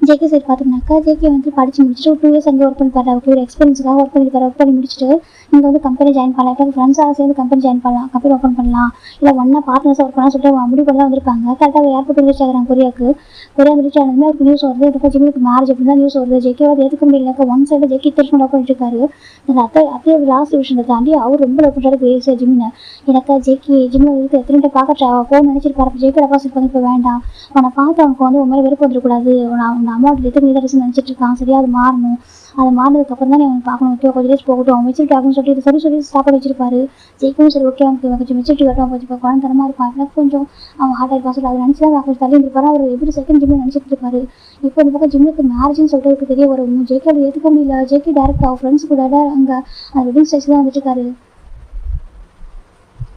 ஜேகே சைடு பார்த்தோம்னாக்கா ஜேகே வந்து படித்து முடிச்சுட்டு ஒரு 2 இயர்ஸ் அங்கே ஒர்க் பண்ணிப்பாரு. அவருக்கு ஒரு எக்ஸ்பீரியன்ஸுக்காக ஒர்க் பண்ணி முடிச்சுட்டு இங்கே வந்து கம்பெனி ஜாயின் பண்ணலாம். இப்போ ஃப்ரெண்ட்ஸாக சேர்ந்து கம்பெனி ஜாயின் பண்ணலாம், கம்பெனி ஓப்பன் பண்ணலாம், இல்லை ஒன்றா பார்ட்னர்ஸாக ஒர்க் பண்ணலாம் சொல்லிட்டு முடிவு பண்ணலாம் வந்திருப்பாங்க. கரெக்டாக ஏர்போர்ட் ரீச் ஆகிறாங்க. கொரியா ரீச் ஆனதுமே அவருக்கு நியூஸ் வருது, இதுக்கு ஜிம்முக்கு மேரேஜ் அப்படின்னு தான் நியூஸ் வருது. ஜேகே வந்து ஏற்றுக்க முடியல. ஒன் சைடு ஜேகே திரும்ப லவ் பண்ணிருக்காரு. அதே லாஸ்ட் விஷயத்தை தாண்டி அவர் ரொம்ப லவ் பண்ணுறாரு கிரேஸ் ஜிம்மினை. எனக்கு ஜேகே ஜிம்மில் இருக்கு எத்தனை பார்க்க போகணும்னு நினச்சிருப்பாரு. அப்போ ஜேகே அப்பா சொல்லிப்பாங்க இப்போ வேண்டாம், உன்னை பார்த்து அவனுக்கு வந்து உன் மேலே வெறுப்பு வந்துடக்கூடாது, உன் அம்மாவோட எத்தனை நீதான் நினச்சிட்டு இருக்கான், சரியா அது மாறணும், அது மாறினதுக்கப்புறம் தான் அவனுக்கு பார்க்கணும், ஓகே கொஞ்சம் டேஸ் போகட்டும், அவன் மெச்சூரிட்டி ஆகும்னு சொல்லிட்டு இதை சொல்லி சாப்பாடு வச்சிருப்பாரு. ஜெயிக்கவும் சரி ஓகே அவனுக்கு கொஞ்சம் மெச்சூரிட்டி வரட்டும், கொஞ்சம் இப்போ குழந்தரமாக இருப்பான், எனக்கு கொஞ்சம் அவன் ஹார்ட் ஆகிருப்பான் சொல்லி அதை நினச்சி தான் கொஞ்சம் தள்ளி இருப்பாரு. அவர் எப்படி செகண்ட் ஜிம்மில் நினச்சிட்டு இருப்பாரு. இப்போ இந்த பக்கம் ஜிம்முக்கு மேரேஜ்னு சொல்லிட்டு அவருக்கு தெரிய வரும். ஜேகே அதை ஏற்றுக்க முடியல. ஜேகே டேரக்ட் அவன் ஃப்ரெண்ட்ஸ் கூட அங்கே அந்த வெட்டிங் ஸ்டேஜ் தான் வந்துட்டு இருக்காரு.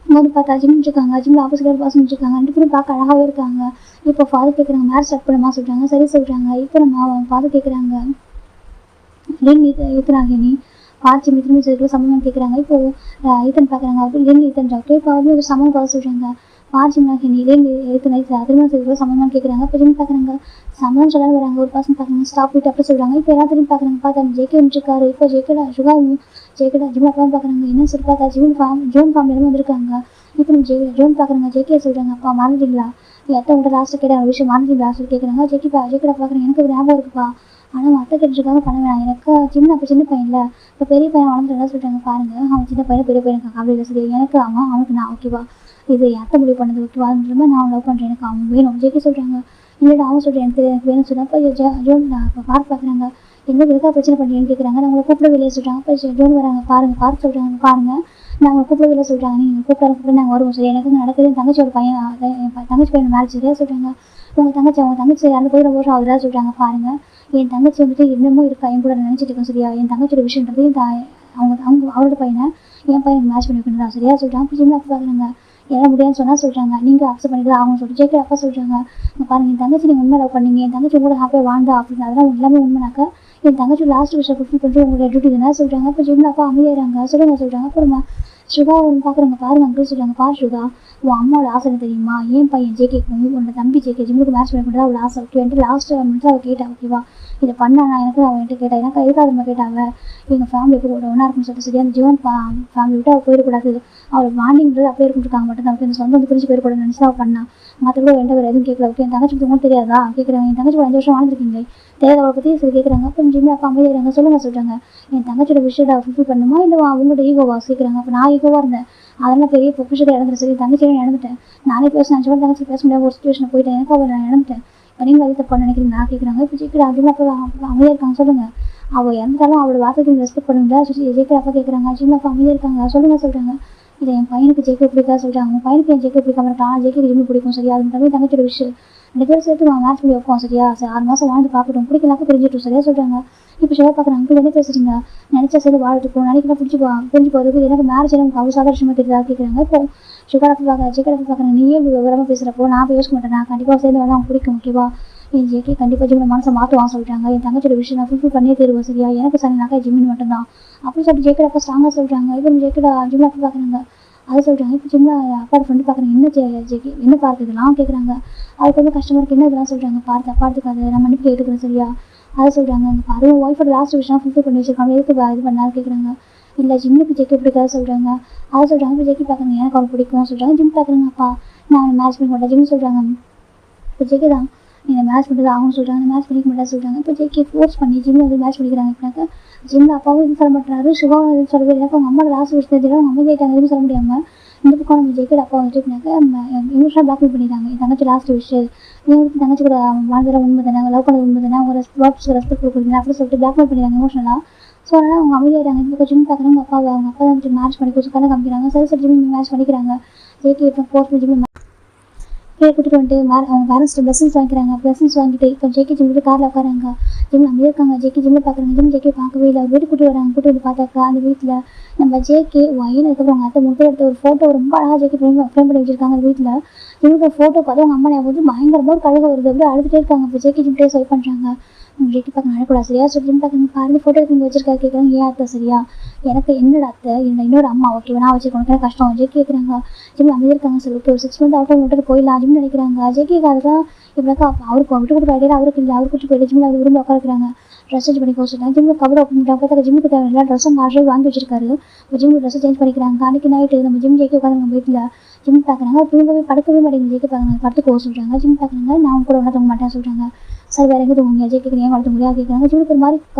இங்கே வந்து பார்த்தா ஜிம் இருக்காங்க, ஜிம்மில் ஆப்போசிட் ஒரு பர்சன் இருக்காங்க, 2 பேரும் பார்க்க அழகாகவே இருக்காங்க. இப்போ ஃபாதர் கேட்குறாங்க மேரேஜ் ஸ்டார்ட் பண்ணுமா சொல்கிறாங்க, சரி சொல்கிறாங்க. இப்போ நம்ம ஃபாதர் கேட்குறாங்க லின் ஈத்தனாகினி பார்த்து மித்திரமே சொல்லிட்டு சம்மந்தம் கேட்குறாங்க. இப்போது ஈத்தன் பார்க்குறாங்க, அப்படி லின் ஈத்தன் டாக்டர் இப்போ வந்து ஒரு சம்மந்தம் பார்த்து சொல்கிறாங்க. பார்ச்சிம்னாகினி லின் ஈத்தனை திருமணம் செய்து சம்மந்தம் கேட்குறாங்க. இப்போ ஜிம் பார்க்குறாங்க, சம்மந்தம் சொல்லாமல் வராங்க. ஒரு பர்சன் பார்க்குறாங்க ஸ்டாப் விட்டு அப்படி சொல்கிறாங்க. இப்போ எல்லாரும் திரும்பி பார்க்குறாங்க, பார்த்தா ஜேகே வந்துருக்காரு. இப்போ ஜேகேடா ஜிம்மில் அப்பா பார்க்குறாங்க, என்ன சொல்லி பார்த்தா ஜோன் ஃபேமிலியிலும் வந்திருக்காங்க. இப்போ நம்ம ஜோன் பார்க்குறாங்க, ஜேகே சொல்கிறாங்க அப்பா மறந்துட்டீங்களா, எத்த உங்கள்கிட்ட லாஸ்ட்டு கேட்ட விஷயம் மறந்துட்டீங்களா சொல்லி கேட்குறாங்க. ஜேகேடா பார்க்குறேன், எனக்கு ஒரு ஞாபகம் இருக்குப்பா, ஆனால் அத்தை கேட்டுருக்காங்க பண்ண வேணாம், எனக்கு அப்போ சின்ன பையன் இல்லை, இப்போ பெரிய பையன் வளர்ந்துட்டு சொல்லிட்டாங்க பாருங்கள், அவன் சின்ன பையன் பெரிய பையனுக்கு கவலை சரி, எனக்கு அவனுக்கு நான் ஓகேவா, இது அத்தை முடிவு பண்ணது ஓகேவான்ற மாதிரி நான் லவ் பண்ணுறேன், எனக்கு அவன் வேணும். ஜேகே சொல்கிறாங்க இல்லைடா அவன் சொல்கிறேன் எனக்கு வேணும்னு சொல்கிறேன். இப்போ ஜோன் இப்போ பார்க்குறாங்க, எங்களுக்கு எதுக்காக பிரச்சனை பண்ணுறீங்கன்னு கேட்குறாங்க. நான் உங்களை கூப்பிட வெளியே சொல்கிறாங்க. இப்போ ஜோன் வராங்க, பார்க்க சொல்கிறாங்க, பாருங்கள் நான் உங்களை கூப்பிட வெளியே சொல்கிறாங்க, நீங்கள் கூப்பிட நாங்கள் வருவோம் சரி, எனக்கு நடக்குது என் தங்கச்சியோட பையன் என் தங்கச்சி பையன் மேரேஜ் சரியா சொல்கிறாங்க. உங்கள் தங்கச்சி அந்த போய் ரொம்ப வருஷம் ஆகுதா சொல்கிறாங்க. பாருங்கள் என் தங்கச்சி வந்துட்டு இன்னமும் இருக்கா என் கூட நினச்சிட்டு இருக்கேன் சரியா, என் தங்கச்சியோட விஷயன்றது அவரோட பையனை என் பையனுக்கு மேட்ச் பண்ணி வைக்கணும் சரியா சொல்கிறாங்க. அப்படி ஜிம்மில் அப்பா பார்க்குறாங்க, எல்லாம் முடியாதுன்னு சொன்னால் சொல்கிறாங்க, நீங்கள் அக்செப்ட் பண்ணிட்டு அவங்க சொல்லிட்டு ஜேகே அப்பா சொல்கிறாங்க, பாருங்கள் என் தங்கச்சி நீங்கள் உண்மை லவ் பண்ணீங்க, என் தங்கச்சி கூட ஹாப்பியாக வாழ்ந்தா அப்படின்னு அதெல்லாம் எல்லாமே உண்மைனாக்கா என் தங்கச்சி லாஸ்ட் விஷயம் ஃபுல்ஃபில் பண்ணிட்டு உங்களோட டியூட்டி தானே சொல்கிறாங்க. இப்போ ஜிம்மில் அப்பா அமைதியாகிறாங்க. சொல்கிறாங்க. அப்புறமா சுகா ஒன்று பார்க்குறாங்க, பாருங்க அங்கிள் சொல்கிறாங்க, பாரு சுகா உன் அம்மாவோட ஆசை தெரியுமா, என் பையன் ஜேகேக்கு உன்னோட தம்பி ஜேகே ஜிம்முக்கு மேட்ச் பண்ணி கொடுத்தா அவள் ஆசை ஓகே லாஸ்ட் மினிட்ஸ் அவள் கேட்டா ஓகேவா, இதை பண்ணானா எனக்கு அவன் என்கிட்ட கேட்டா, எனக்கு எதுக்காக நம்ம கேட்டாங்க எங்கள் ஃபேமிலி எப்படி ஒன்றா இருக்குன்னு சொல்லிட்டு சரி, அந்த ஜீவன் ஃபேமிலி விட்டு அவள் போயிடக்கூடாது, அவள் பாண்டிங்கிறது அப்படியே இருக்காங்க மட்டும் தான், இந்த சொந்த வந்து பிரிஞ்சு போயிடக்கூடாது நினச்சி அவள் பண்ணா, மற்றபடி எந்த வேறு எதுவும் கேட்கல ஓகே. என் தங்கச்சி உங்களுக்கு தெரியாதா கேட்குறாங்க, என் தங்கச்சி 5 வருஷம் வாழ்ந்துருக்கீங்க தெரியாத அவளை பற்றி சரி கேட்குறாங்க. அப்போ ஜிம்மில் அப்பா அமைதியாகிறாங்க. சொல்கிறாங்க என் தங்கச்சியோட விஷயத்தை ஃபுல்ஃபில் பண்ணுமா இல்லை அவங்களோட ஈகோவா கேட்குறாங்க. அப்போ நான் ஈகோவாக இருந்தேன், அதெல்லாம் பெரிய பொக்கிஷத்தை இழந்துட்டு சரி, தங்கச்சியை இழந்துட்டேன், நானே நினச்ச தங்கச்சி பேச முடியாத ஒரு சுச்சுவேஷனில் போயிட்டேன், எனக்கு அவள் நான் இழந்துட்டேன், இப்போ நீங்கள் அது தப்பாக நினைக்கிறீங்க நான் கேட்குறாங்க. இப்போ ஜேகே ஜிம்மில் அப்பா அமைதியாக இருக்காங்க. சொல்லுங்கள் அவள் இறந்தாலும் அவளோட வார்த்தைக்கு ரெஸ்பெக்ட் பண்ணுங்களா ஜேகே அப்பா கேட்குறாங்க. ஜிம்மில் அப்பா அமைதியாக இருக்காங்க. சொல்கிறாங்க இதை என் பையனுக்கு ஜேகே பிடிக்கா சொல்கிறாங்க. உங்கள் பையனுக்கு என் ஜேகே பிடிக்காம இருக்கலாம், ஆனால் ஜேகே ஜிம்மு பிடிக்கும் சரியா, அது தம்பி தங்கச்சியோட விஷயம் 2 பேரும் சேர்த்து நான் மேட்ச் பண்ணி வைப்போம் சரியா, 6 மாதம் வாழ்ந்து பார்க்கட்டும், பிடிக்கலாக்க பிரிஞ்சிட்டோம் சரியா சொல்கிறாங்க. இப்போ சிவா பார்க்குறாங்க, அங்கிள் என்ன பேசுகிறீங்க, நினச்சா சேர்ந்து வாழ்த்துக்கும் நினைக்கலாம் பிடிச்சி போகிறதுக்கு எனக்கு மேரேஜ் எனக்கு அவ்வளோ சாதாரண விஷயமா தெரியுதா கேட்குறாங்க. இப்போ சுகாரத்தை பார்க்குறேன், நீயே இப்படி விவரமாக பேசுகிறப்போ நான் யோசிக்க மாட்டேன், நான் கண்டிப்பாக சேர்ந்து வந்து அவங்க பிடிக்கும் ஓகேவா, என் ஜேகே கண்டிப்பாக ஜிம்மில் மனசை மாற்றுவான்னு சொல்லிட்டாங்க, என் தங்கச்சியோட விஷயம் நான் ஃபுல்ஃபில் பண்ணியே தருவேன் சரியா, எனக்கு சரினாக்கா ஜிம்மின் மட்டும்தான் அப்படின்னு சொல்லிட்டு ஜேகே அப்பா ஸ்ட்ராங்காக சொல்கிறாங்க. இப்போ ஜேகே ஜிம்மில் அப்பா பார்க்குறாங்க, அதை சொல்கிறாங்க. இப்போ ஜிம்மில் அப்பாவோட ஃப்ரெண்டு பார்க்குறாங்க, என்ன ஜேகே என்ன பார்க்கு இதெல்லாம் கேட்குறாங்க. அதுக்கு வந்து கஷ்டமாக இருக்குது, என்ன இதெல்லாம் சொல்கிறாங்க, பார்த்துக்காது நான் மன்னிப்பு கேட்டுக்கிறேன் சரியா, அதை சொல்கிறாங்க. பாரு ஒய்ஃபோட லாஸ்ட் விஷயம் ஃபுல்ஃபில் பண்ணி வச்சிருக்காங்க, எதுக்கு இது பண்ணாலும் கேட்குறாங்க. இல்லை ஜிம்முக்கு ஜேகே பிடிக்காது சொல்கிறாங்க. அதை சொல்கிறாங்க. இப்போ ஜேகே பார்க்குறாங்க, எனக்கு அவள் பிடிக்கும் சொல்கிறாங்க. ஜிம் பார்க்குறாங்க, அப்பா நான் மேட்ச் பண்ண மாட்டேன் ஜிம் சொல்கிறாங்க. இப்போ ஜேகே தான் நீங்கள் மேட்ச் பண்ணுறது ஆகும் சொல்கிறாங்க, மேட்ச் பண்ணிக்க மாட்டேன் சொல்கிறாங்க. இப்போ ஜேகே ஃபோர்ஸ் பண்ணி ஜிம்மில் வந்து மேட்ச் பண்ணிக்கிறாங்க. இப்போனாக்கா ஜிம்மில் அப்பாவும் எதுவும் சொல்ல மாட்டாரு, சுகாவும் எதுவும் சொல்லவே இல்லை, அவங்க அம்மாவோட லாஸ்ட் விஷயம் தெரியும், அவங்க அமைதியாயிட்டாங்க எதுவும் சொல்ல முடியாமல். இந்த பக்கம் நம்ம ஜேகே அப்பா வந்துட்டு இப்போனாக்கா எமோஷனாக பிளாக்மெயில் பண்ணிட்டாங்க, என் தங்கச்சி லாஸ்ட் விஷயம் நீங்கள் தங்கச்சி கூட வாழ்ந்துற உண்மை தானே, லவ் பண்ணது உண்மை தானே, அவங்க ரெஸ்பெக்ட் கொடுக்குறீங்க அப்படின்னு சொல்லிட்டு பிளாக்மெயில் பண்ணிடுறாங்க எமோஷனலாக. ஸோ அதனால் அவங்க அமைதியாயிட்டாங்க. இப்போ ஜிம் பார்க்குறாங்க, அவங்க அப்பா வந்துட்டு மேட்ச் பண்ணி கொஞ்சம் கண்ணை காமிக்கிறாங்க. சரி ஜிம்மி மேட்ச் பண்ணிக்கிறாங்க. ஜேகே இப்போ ஃபோர்ஸ் ஜிம்மி கீழே கூட்டிட்டு வந்துட்டு அவங்க பேரண்ட்ஸ்ட்டு பிளஸிங்ஸ் வாங்கிக்கிறாங்க. பிளஸிங்ஸ் வாங்கிட்டு இப்போ ஜேகே ஜிம்மில் காரில் உட்காராங்க. ஜிம்மில் அமைதியாக இருக்காங்க. ஜேகே ஜிம்மில் பார்க்குறாங்க. ஜேகே பார்க்கவே இல்லை. வீட்டுக்கு கூட்டி வராங்க. கூட்டி வந்து பார்த்தாக்கா அந்த வீட்டில் நம்ம ஜேகே ஒயின் அதுக்கப்புறம் அவங்க அத்தை 3 பேர் எடுத்து ஒரு ஃபோட்டோ ரொம்ப அழகாக ஜேகே ஃப்ரேம் பண்ணி வச்சிருக்காங்க. அந்த வீட்டில் ஜிம்முக்கு ஃபோட்டோ பார்த்து அவங்க அம்மா ஞாபகம் வந்து பயங்கரமாக ஒரு கழுகு வருது. அப்படியே அழுதுகிட்டே இருக்காங்க. இப்போ ஜேகே ஜிம்மிட்டே ஸ்வைப் பண்ணுறாங்க. ஜேகே பார்க்க அழக்கூடாது சரியா சொல்லி ஜிம் பார்க்குறாங்க. பாருங்க ஃபோட்டோ எடுத்து வச்சிருக்காரு. கேட்குறாங்க ஏன் அத்தை சரியா எனக்கு என்னோட அத்தை இன்னொரு அம்மா ஓகேவா நான் வச்சுருக்கேன் எனக்கு கஷ்டம் ஜேகே கேட்குறாங்க. ஜிம் அமைதியாக இருக்காங்க. சொல்லி ஒரு 6 மந்த் அவுட் விட்டுட்டு போயிடலாம் ஜிம் நினைக்கிறாங்க. ஜேகேக்கு அதுதான் இப்போக்கா அவருக்கு விட்டு கொடுக்குற ஐடியா அவருக்கு இல்லை. அவர் கூட்டு போயிட்டு ஜிம்மில் அவர் விரும்பி உட்காருக்குறாங்க. ட்ரெஸ் சேஞ்ச் பண்ணி போச்சுட்டாங்க. ஜிம்மில் கவர் ஓப்பன் பண்ணிட்டு பார்த்தா ஜிம்முக்கு தேவை எல்லா ட்ரெஸ்ஸும் ஆல்ரெடி வாங்கி வச்சிருக்காரு. இப்போ ஜிம்மில் ட்ரெஸ்ஸை சேஞ்ச் பண்ணிக்கிறாங்க. அன்றைக்கி நைட்டு நம்ம ஜிம் ஜேகே உட்காந்து வீட்டில் ஜிம் பார்க்குறாங்க. தூங்கவே படுக்கவே மாட்டேங்குது. ஜேகே பார்க்குறாங்க. படுத்து போக சொல்கிறாங்க. ஜிம் பார்க்குறாங்க. நான் கூட ஒன்றா தூங்க மாட்டேன்னு சொல்கிறாங்க. சரி வேறு எங்கே தூங்குங்க ஜேகே ஏன் வளர்த்து முடியாது கேட்குறாங்க. ஜிம்முக்கு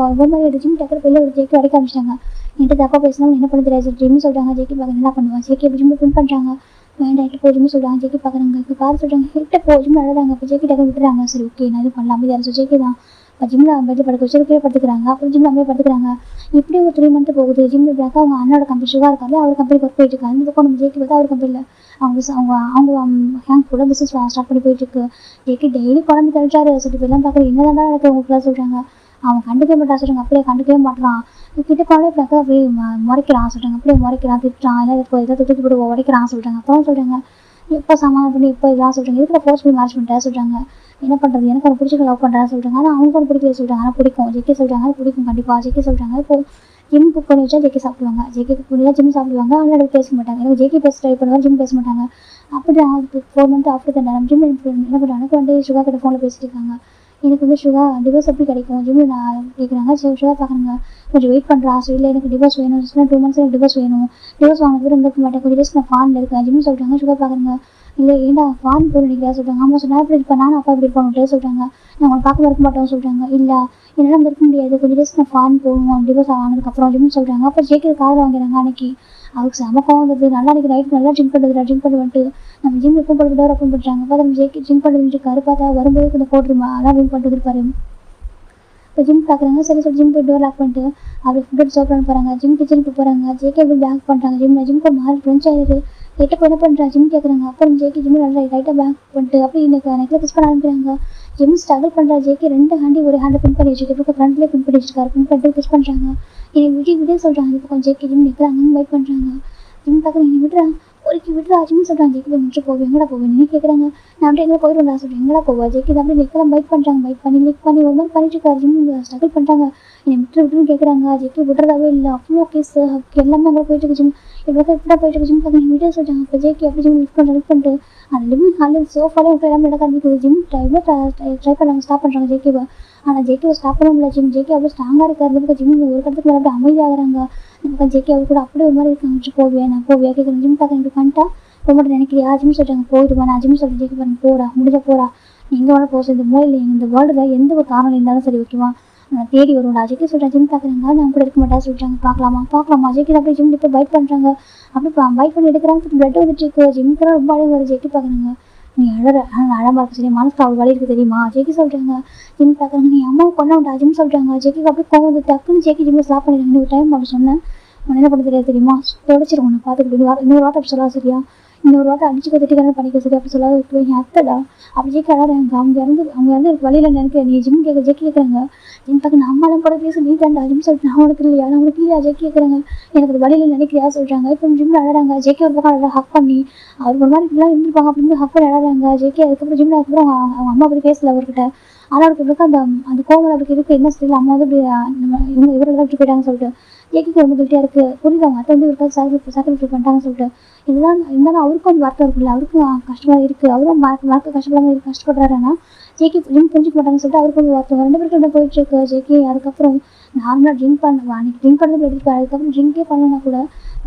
ஒரு மாதிரி எடுத்து ஜிம் டக்குனு வெளில ஒரு ஜேகே அடிக்க ஆரம்பிச்சிட்டாங்க. என்கிட்ட தப்பாக பேசினாலும் என்ன பண்ண தெரியாது ஜிம்னு சொல்கிறாங்க. ஜேகே பார்க்க என்ன பண்ணுவாங்க. ஜேகே இப்போ ஜிம்மு பின் பண்ணுறாங்க. வேண்டாம் எட்டு போஜும்னு சொல்கிறாங்க. ஜேகே பார்க்குறாங்க. இப்போ பாரு சொல்கிறாங்க கிட்ட போஜும்னு அழுறாங்க. இப்போ ஜேகே டக்கு விட்டுறாங்க. சரி ஓகே நான் இது பண்ணலாம் அமைதியாக இருந்துச்சு. ஜேகே தான் இப்போ ஜிம்மில் பெட்டில் படுக்க வச்சு கீழே படுத்துக்கிறாங்க. அப்புறம் ஜிம்மில் அப்படியே படுத்துக்கிறாங்க. இப்படி ஒரு 3 மந்த் போகுது. ஜிம்மில் பார்க்க அவங்க அண்ணோட கம்பெனி சுகா இருக்காரு. அவர் கம்பெனி ஒர்க் போயிட்டு இருக்காரு. இந்த பக்கம் நம்ம ஜேகே பார்த்தா அவர் கம்பெனியில் அவங்க ஹேங் கூட பிஸ்னஸ் ஸ்டார்ட் பண்ணி போயிட்டுருக்கு. ஜேகே டெய்லி குழம்பு கழிச்சாரு. சரி இப்போ எல்லாம் பார்க்குற என்ன தான் நடக்குது உங்களுக்குலாம் சொல்கிறாங்க. அவன் கண்டுக்கவே மாட்டான் சொல்கிறாங்க. அப்படியே கண்டுக்கவே மாட்டான். கிட்ட குழந்தை பார்க்க அப்படியே முறைக்கிறான் சொல்கிறாங்க. அப்படியே முறைக்கிறான் திட்டுறான் எல்லாம் ஏதாவது தூக்கி போட்டு உடைக்கிறான் சொல்கிறாங்க. அப்புறம் சொல்கிறாங்க எப்போ சமாதானம் பண்ணி இப்போ இதெல்லாம் சொல்கிறாங்க. இதுக்கு ஃபோர்ஸ் பண்ணி மேரேஜ் பண்ணிட்டேன் சொல்கிறாங்க. என்ன பண்ணுறது எனக்கு அவனை பிடிச்சி லவ் பண்ணுறேன்னு சொல்கிறாங்க. ஆனால் அவனுக்கு அவனை பிடிக்கல சொல்கிறாங்க. ஆனால் பிடிக்கும் ஜேகே சொல்கிறாங்க. அது பிடிக்கும் கண்டிப்பாக ஜேகே சொல்கிறாங்க. இப்போ ஜிம் குக் பண்ணி வச்சா ஜேகே சாப்பிடுவாங்க. ஜேகே குக் பண்ணி ஜிம் சாப்பிடுவாங்க. ஆனால் பேச மாட்டாங்க. எனக்கு ஜேகே பேச ட்ரை பண்ணுவாங்க. ஜிம் பேச மாட்டாங்க. அப்படி 4 மந்த் ஆஃப்டர் த ஜிம் என்ன பண்ணுறாங்க எனக்கு வந்து சுகா கிட்ட ஃபோனில் பேசிட்டு இருக்காங்க. எனக்கு வந்து சுகா டிவோர்ஸ் எப்படி கிடைக்கும் ஜிம்மில் நான் கேட்குறாங்க. சுகா பார்க்குறாங்க. கொஞ்சம் வெயிட் பண்ணுறா ஸோ இல்லை எனக்கு டிவோர்ஸ் வேணும் 2 மந்த்ஸ் எனக்கு டிவோர்ஸ் வேணும். டிவோர்ஸ் வாங்கினது இருக்க மாட்டேன் கொஞ்சம் டேஸ் நான் ஃபார்மில் இருக்கேன் ஜிம்னு சொல்கிறாங்க. சுகா பார்க்குறாங்க. இல்லை ஏன்டா ஃபார்ம் போய் நினைக்கிறா சொல்கிறாங்க. ஆமாம் சொன்னால் எப்படி இருப்பேன் நானும் அப்பா எப்படி இருப்பான்னு சொல்கிறாங்க. நான் உங்களை பார்க்க இருக்க மாட்டோம்னு சொல்கிறாங்க. இல்லை என்னால் அங்கே இருக்க முடியாது கொஞ்சம் டேஸ் நான் ஃபார்ம் போகணும் டிவோர்ஸ் ஆனதுக்கப்புறம் ஜிம்னு சொல்கிறாங்க. அப்போ ஜேகே காதில் வாங்கிறாங்க. அன்னைக்கு அவருக்கு செம கோவம் வந்தது. நல்லா அன்றைக்கி நைட்டு நல்லா ட்ரிங்க் பண்ணுறதுல ட்ரிங்க் பண்ணிட்டு நம்ம ஜிம் எப்போ போட்டு டோர் ஓப்பன் பண்ணுறாங்க. பார்த்தா நம்ம ஜேகே ட்ரிங்க் பண்ணுறது இருக்காரு. பார்த்தா வரும்போது இந்த போட்டுருமா அதான் ட்ரிங்க் பண்ணிட்டு இருப்பாரு. இப்போ ஜிம் பார்க்குறாங்க. சரி சொல்லி ஜிம் போய் டோர் லாக் பண்ணிட்டு அப்படி ஃபுட்டு சர்வ் பண்ண போகிறாங்க. ஜிம் கிச்சனுக்கு போகிறாங்க. ஜேகே எப்படி பேக் பண்ணுறாங்க. ஜிம்க்கு மாறி ஃப்ரெண்ட்ஸ் ஆகிடுது. கிட்ட போய் என்ன பண்ணுறா ஜிம் கேட்குறாங்க. அப்புறம் ஜேகே ஜிம் நல்லா லைட்டாக பேக் பண்ணிட்டு அப்படி நெக்கில் பிஸ் பண்ண ஆரம்பிக்கிறாங்க. ஜிம் ஸ்ட்ரகிள் பண்ணுறா. ஜேகே 2 ஹேண்டி ஒரு ஹேண்டை பின் பண்ணி வச்சுட்டு இப்போ ஃப்ரண்ட்லேயே பின் பண்ணி வச்சுருக்காரு. பின் பண்ணிட்டு பிஸ் பண்ணுறாங்க. என்னை விட சொல்கிறாங்க. இப்போ கொஞ்சம் ஜேகே ஜிம் நெக்கில் அங்கேயும் வெயிட் பண்ணுறாங்க. ஜிம் பார்க்குறாங்க. என்னை விட்றா ஒருக்கி விட்றா ஜிம் சொல்கிறாங்க. ஜேகே போய் முடிச்சு போவேன் எங்கடா போவேன் நீ கேட்குறாங்க. நான் அப்படியே எங்கே போயிடுவேன்டா சொல்கிறேன். எங்கடா போவா ஜேகே அப்படியே நெக்கெல்லாம் பைட் பண்ணுறாங்க. பைட் பண்ணி லிக் பண்ணி ஒரு மாதிரி பண்ணிட்டு இருக்காரு. ஜிம் ஸ்ட்ரகிள் பண்ணுறாங்க. என்னை விட்டுன்னு கேட்குறாங்க. ஜேகே விட்றதாவே இல்லை. அவ்வளோ கேஸ் எல்லாமே அங்கே போயிட்டு இருக்கு. ஜிம் இப்போ எப்படா போயிட்டு இருக்கு. ஜிம் பார்க்க வீடியோ சொல்கிறாங்க. இப்போ ஜேகே அப்படி ஜிம் லிஃப்ட் பண்ணிட்டு அந்த லிவிங் ஹாலில் சோஃபாலே விட்டு எல்லாமே நடக்க ஆரம்பிக்குது. ஜிம் ட்ரை பண்ணாங்க ஸ்டாப் பண்ணுறாங்க ஜேகேவை. ஆனால் ஜேகேவை ஸ்டாப் பண்ண முடியல. ஜேகே அப்படியே ஸ்ட்ராங்காக இருக்காரு. ஜிம் ஒரு கட்டத்துக்கு மேலே அப்படியே அமைதியாகிறாங்க. நமக்கு ஜேகே அவர் கூட அப்படியே ஒரு மாதிரி இருக்காங்க. போவேன் நான் போவியா கேட்குறேன். ஜிம் பார்க்க இப்படி பண்ணிட்டா போக மாட்டேன் நினைக்கிறியா ஜிம் சொல்கிறாங்க. போயிடுவா நான் ஜிம் சொல்கிறேன். ஜேகே பாருங்க போடா முடிஞ்சா போடா நீ எங்கே வேணால் போக இந்த மூலையில் இந்த வேர்ல்டில் எந்த ஒரு காரணம் இருந்தாலும் சரி ஓகேவா நான் தேடி வருவோம்டா. ஜேகே சொல்கிறேன். ஜிம் பார்க்குறாங்க. நான் கூட இருக்க மாட்டேன் சொல்கிறாங்க. பார்க்கலாமா ஜேகே அப்படியே ஜிம் இப்போ பைட் பண்ணுறாங்க. அப்படி பைட் பண்ணி எடுக்கிறாங்க. பிளட் வந்துட்டு இருக்கு. ஜிம்க்கு ரொம்ப அழகு வருது. ஜேகே பார்க்குறாங்க. நீ ஆனால் அழகாக இருக்கு சரி மனசுக்கு அவள் வழி இருக்குது தெரியுமா ஜேகே சொல்கிறாங்க. ஜிம் பார்க்குறாங்க. நீ அம்மாவை கொண்டாண்டா ஜிம் சொல்கிறாங்க. ஜேகேக்கு அப்படியே கோவம் வந்து டக்குன்னு ஜேகே ஜிம்மில் ஸ்டாப் பண்ணிடுறாங்க. நீ ஒரு டைம் அப்படி சொன்னேன் உன்னை என்ன பண்ண தெரியாது தெரியுமா தொலைச்சிரும் உன்னை பார்த்துக்கிட்டு இன்னொரு வார்த்தை அப்படி சொல்லாது சரியா இன்னொரு வார்த்தை அடிச்சுக்க திட்டிக்கிறேன் பண்ணிக்க சரி அப்படி சொல்லாத இருக்கு என் அத்தைடா அப்படி ஜேகே அழகாங்க. அவங்க இருந்து வழியில் நினைக்கிறேன். நீ ஜிம் ஜேகே கேட்குறாங்க. ஜிம் பார்க்க நான் அம்மாலாம் கூட பேச நீ தாண்டா ஜிம் சொல்லிட்டு நான் உனக்கு இல்லையா நான் உனக்கு இல்லையா ஜேகே கேட்குறாங்க. எனக்கு அது வழியில் நினைக்கிறியா சொல்கிறாங்க. இப்போ ஜிம்மில் அழகாங்க. ஜேகே ஒரு பக்கம் அழகாக ஹக் பண்ணி அவர் ஒரு மாதிரி இப்படிலாம் இருந்திருப்பாங்க அப்படின்னு ஹக் பண்ணி அழகாங்க. ஜேகே அதுக்கப்புறம் ஜிம்மில் அதுக்கப்புறம் அவங்க அம்மா அப்படி பேசல அவர்கிட்ட. ஆனால் அவருக்கு இருக்க அந்த கோவம் அப்படி இருக்குது என்ன சொல்லி அம்மா வந்து இப்படி இவரை தான் இப்படி போயிட்டாங்கன்னு சொல்லிட்டு ஜேகேக்கு ரொம்ப கில்ட்டியாக இருக்குது. புரியுது அவங்க அத்தை வந்து இவருக்காக சாக்ரிஃபைஸ் பண்ணிட்டாங்கன்னு சொல்லிட்டு இருந்தாலும் அவருக்கும் அந்த வார்த்தை இருக்குல்ல அவருக்கும் கஷ்டமாக இருக்குது. அவரும் மறக்க கஷ்டப்படுறாருன்னா ஜேகே ஜிம் புரிஞ்சிக்க மாட்டாங்கன்னு சொல்லிட்டு அவருக்கு வந்து வார்த்தை 2 பேருக்கு போயிட்டுருக்கு. ஜேகே அதுக்கப்புறம் நார்மலாக ட்ரிங்க் பண்ணுவேன் அன்றைக்கி ட்ரிங்க் பண்ணுறது எடுத்துப்பேன். அதுக்கப்புறம் ட்ரிங்கே பண்ணனா கூட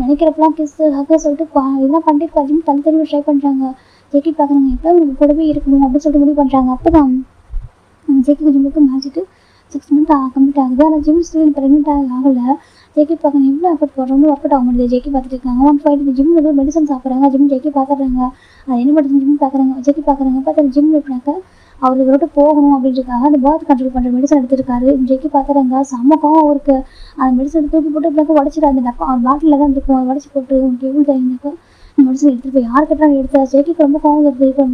நினைக்கிறப்பெல்லாம் கிஸ்ஸு ஹக்க சொல்லிட்டு இதெல்லாம் பண்ணிட்டு ஜிம் தள்ளி தெளிவு ட்ரை பண்ணுறாங்க. ஜேகே பார்க்குறாங்க எப்போ உங்களுக்கு கூடவே இருக்கணும் அப்படின்னு சொல்லிட்டு முடிவு பண்ணுறாங்க. அப்போ தான் ஜேகே ஜிம்முக்கு மேட்ச்சிட்டு 6 மந்த் கம்ப்ளீட் ஆகுது. ஆனால் ஜிம் ஸ்டில் ப்ரெக்னென்ட் ஆகலை. ஜேகே பார்க்கணும் எவ்வளோ எஃபர்ட் போடுறோம்னு ஒர்க் அவுட் ஆக முடியுது. ஜேகே பார்த்துட்டு இருக்காங்க. 1 ஜிம் ஏதோ மெடிசன் சாப்பிட்றாங்க. ஜிம் ஜேகே பார்த்துறாங்க. அது என்ன மெடிசன் ஜிம் பார்க்குறாங்க. ஜேகே பார்க்குறாங்க. பார்த்தா ஜிம் எப்படினாக்க அவர் விட்டு போகணும் அப்படின்றதுக்காக அந்த பர்த் கண்ட்ரோல் பண்ணுற மெடிசன் எடுத்துருக்காரு. ஜேகே பார்த்துறாங்க. செம்ம கோவம் அவருக்கு. அந்த மெடிசன் தூக்கி போட்டு இப்படினாக்க உடச்சிட்டு அந்த டப்பா அவர் பாட்டில் தான் இருக்கும். அதை உடச்சி போட்டு உங்களுக்கு எவ்வளோ தெரியுனாக்கா இந்த மெடிசன் எடுத்துகிட்டு போய் யார் கட்டாலும் எடுத்தா ஜேகேக்கு ரொம்ப கோவம் வருது. இப்போ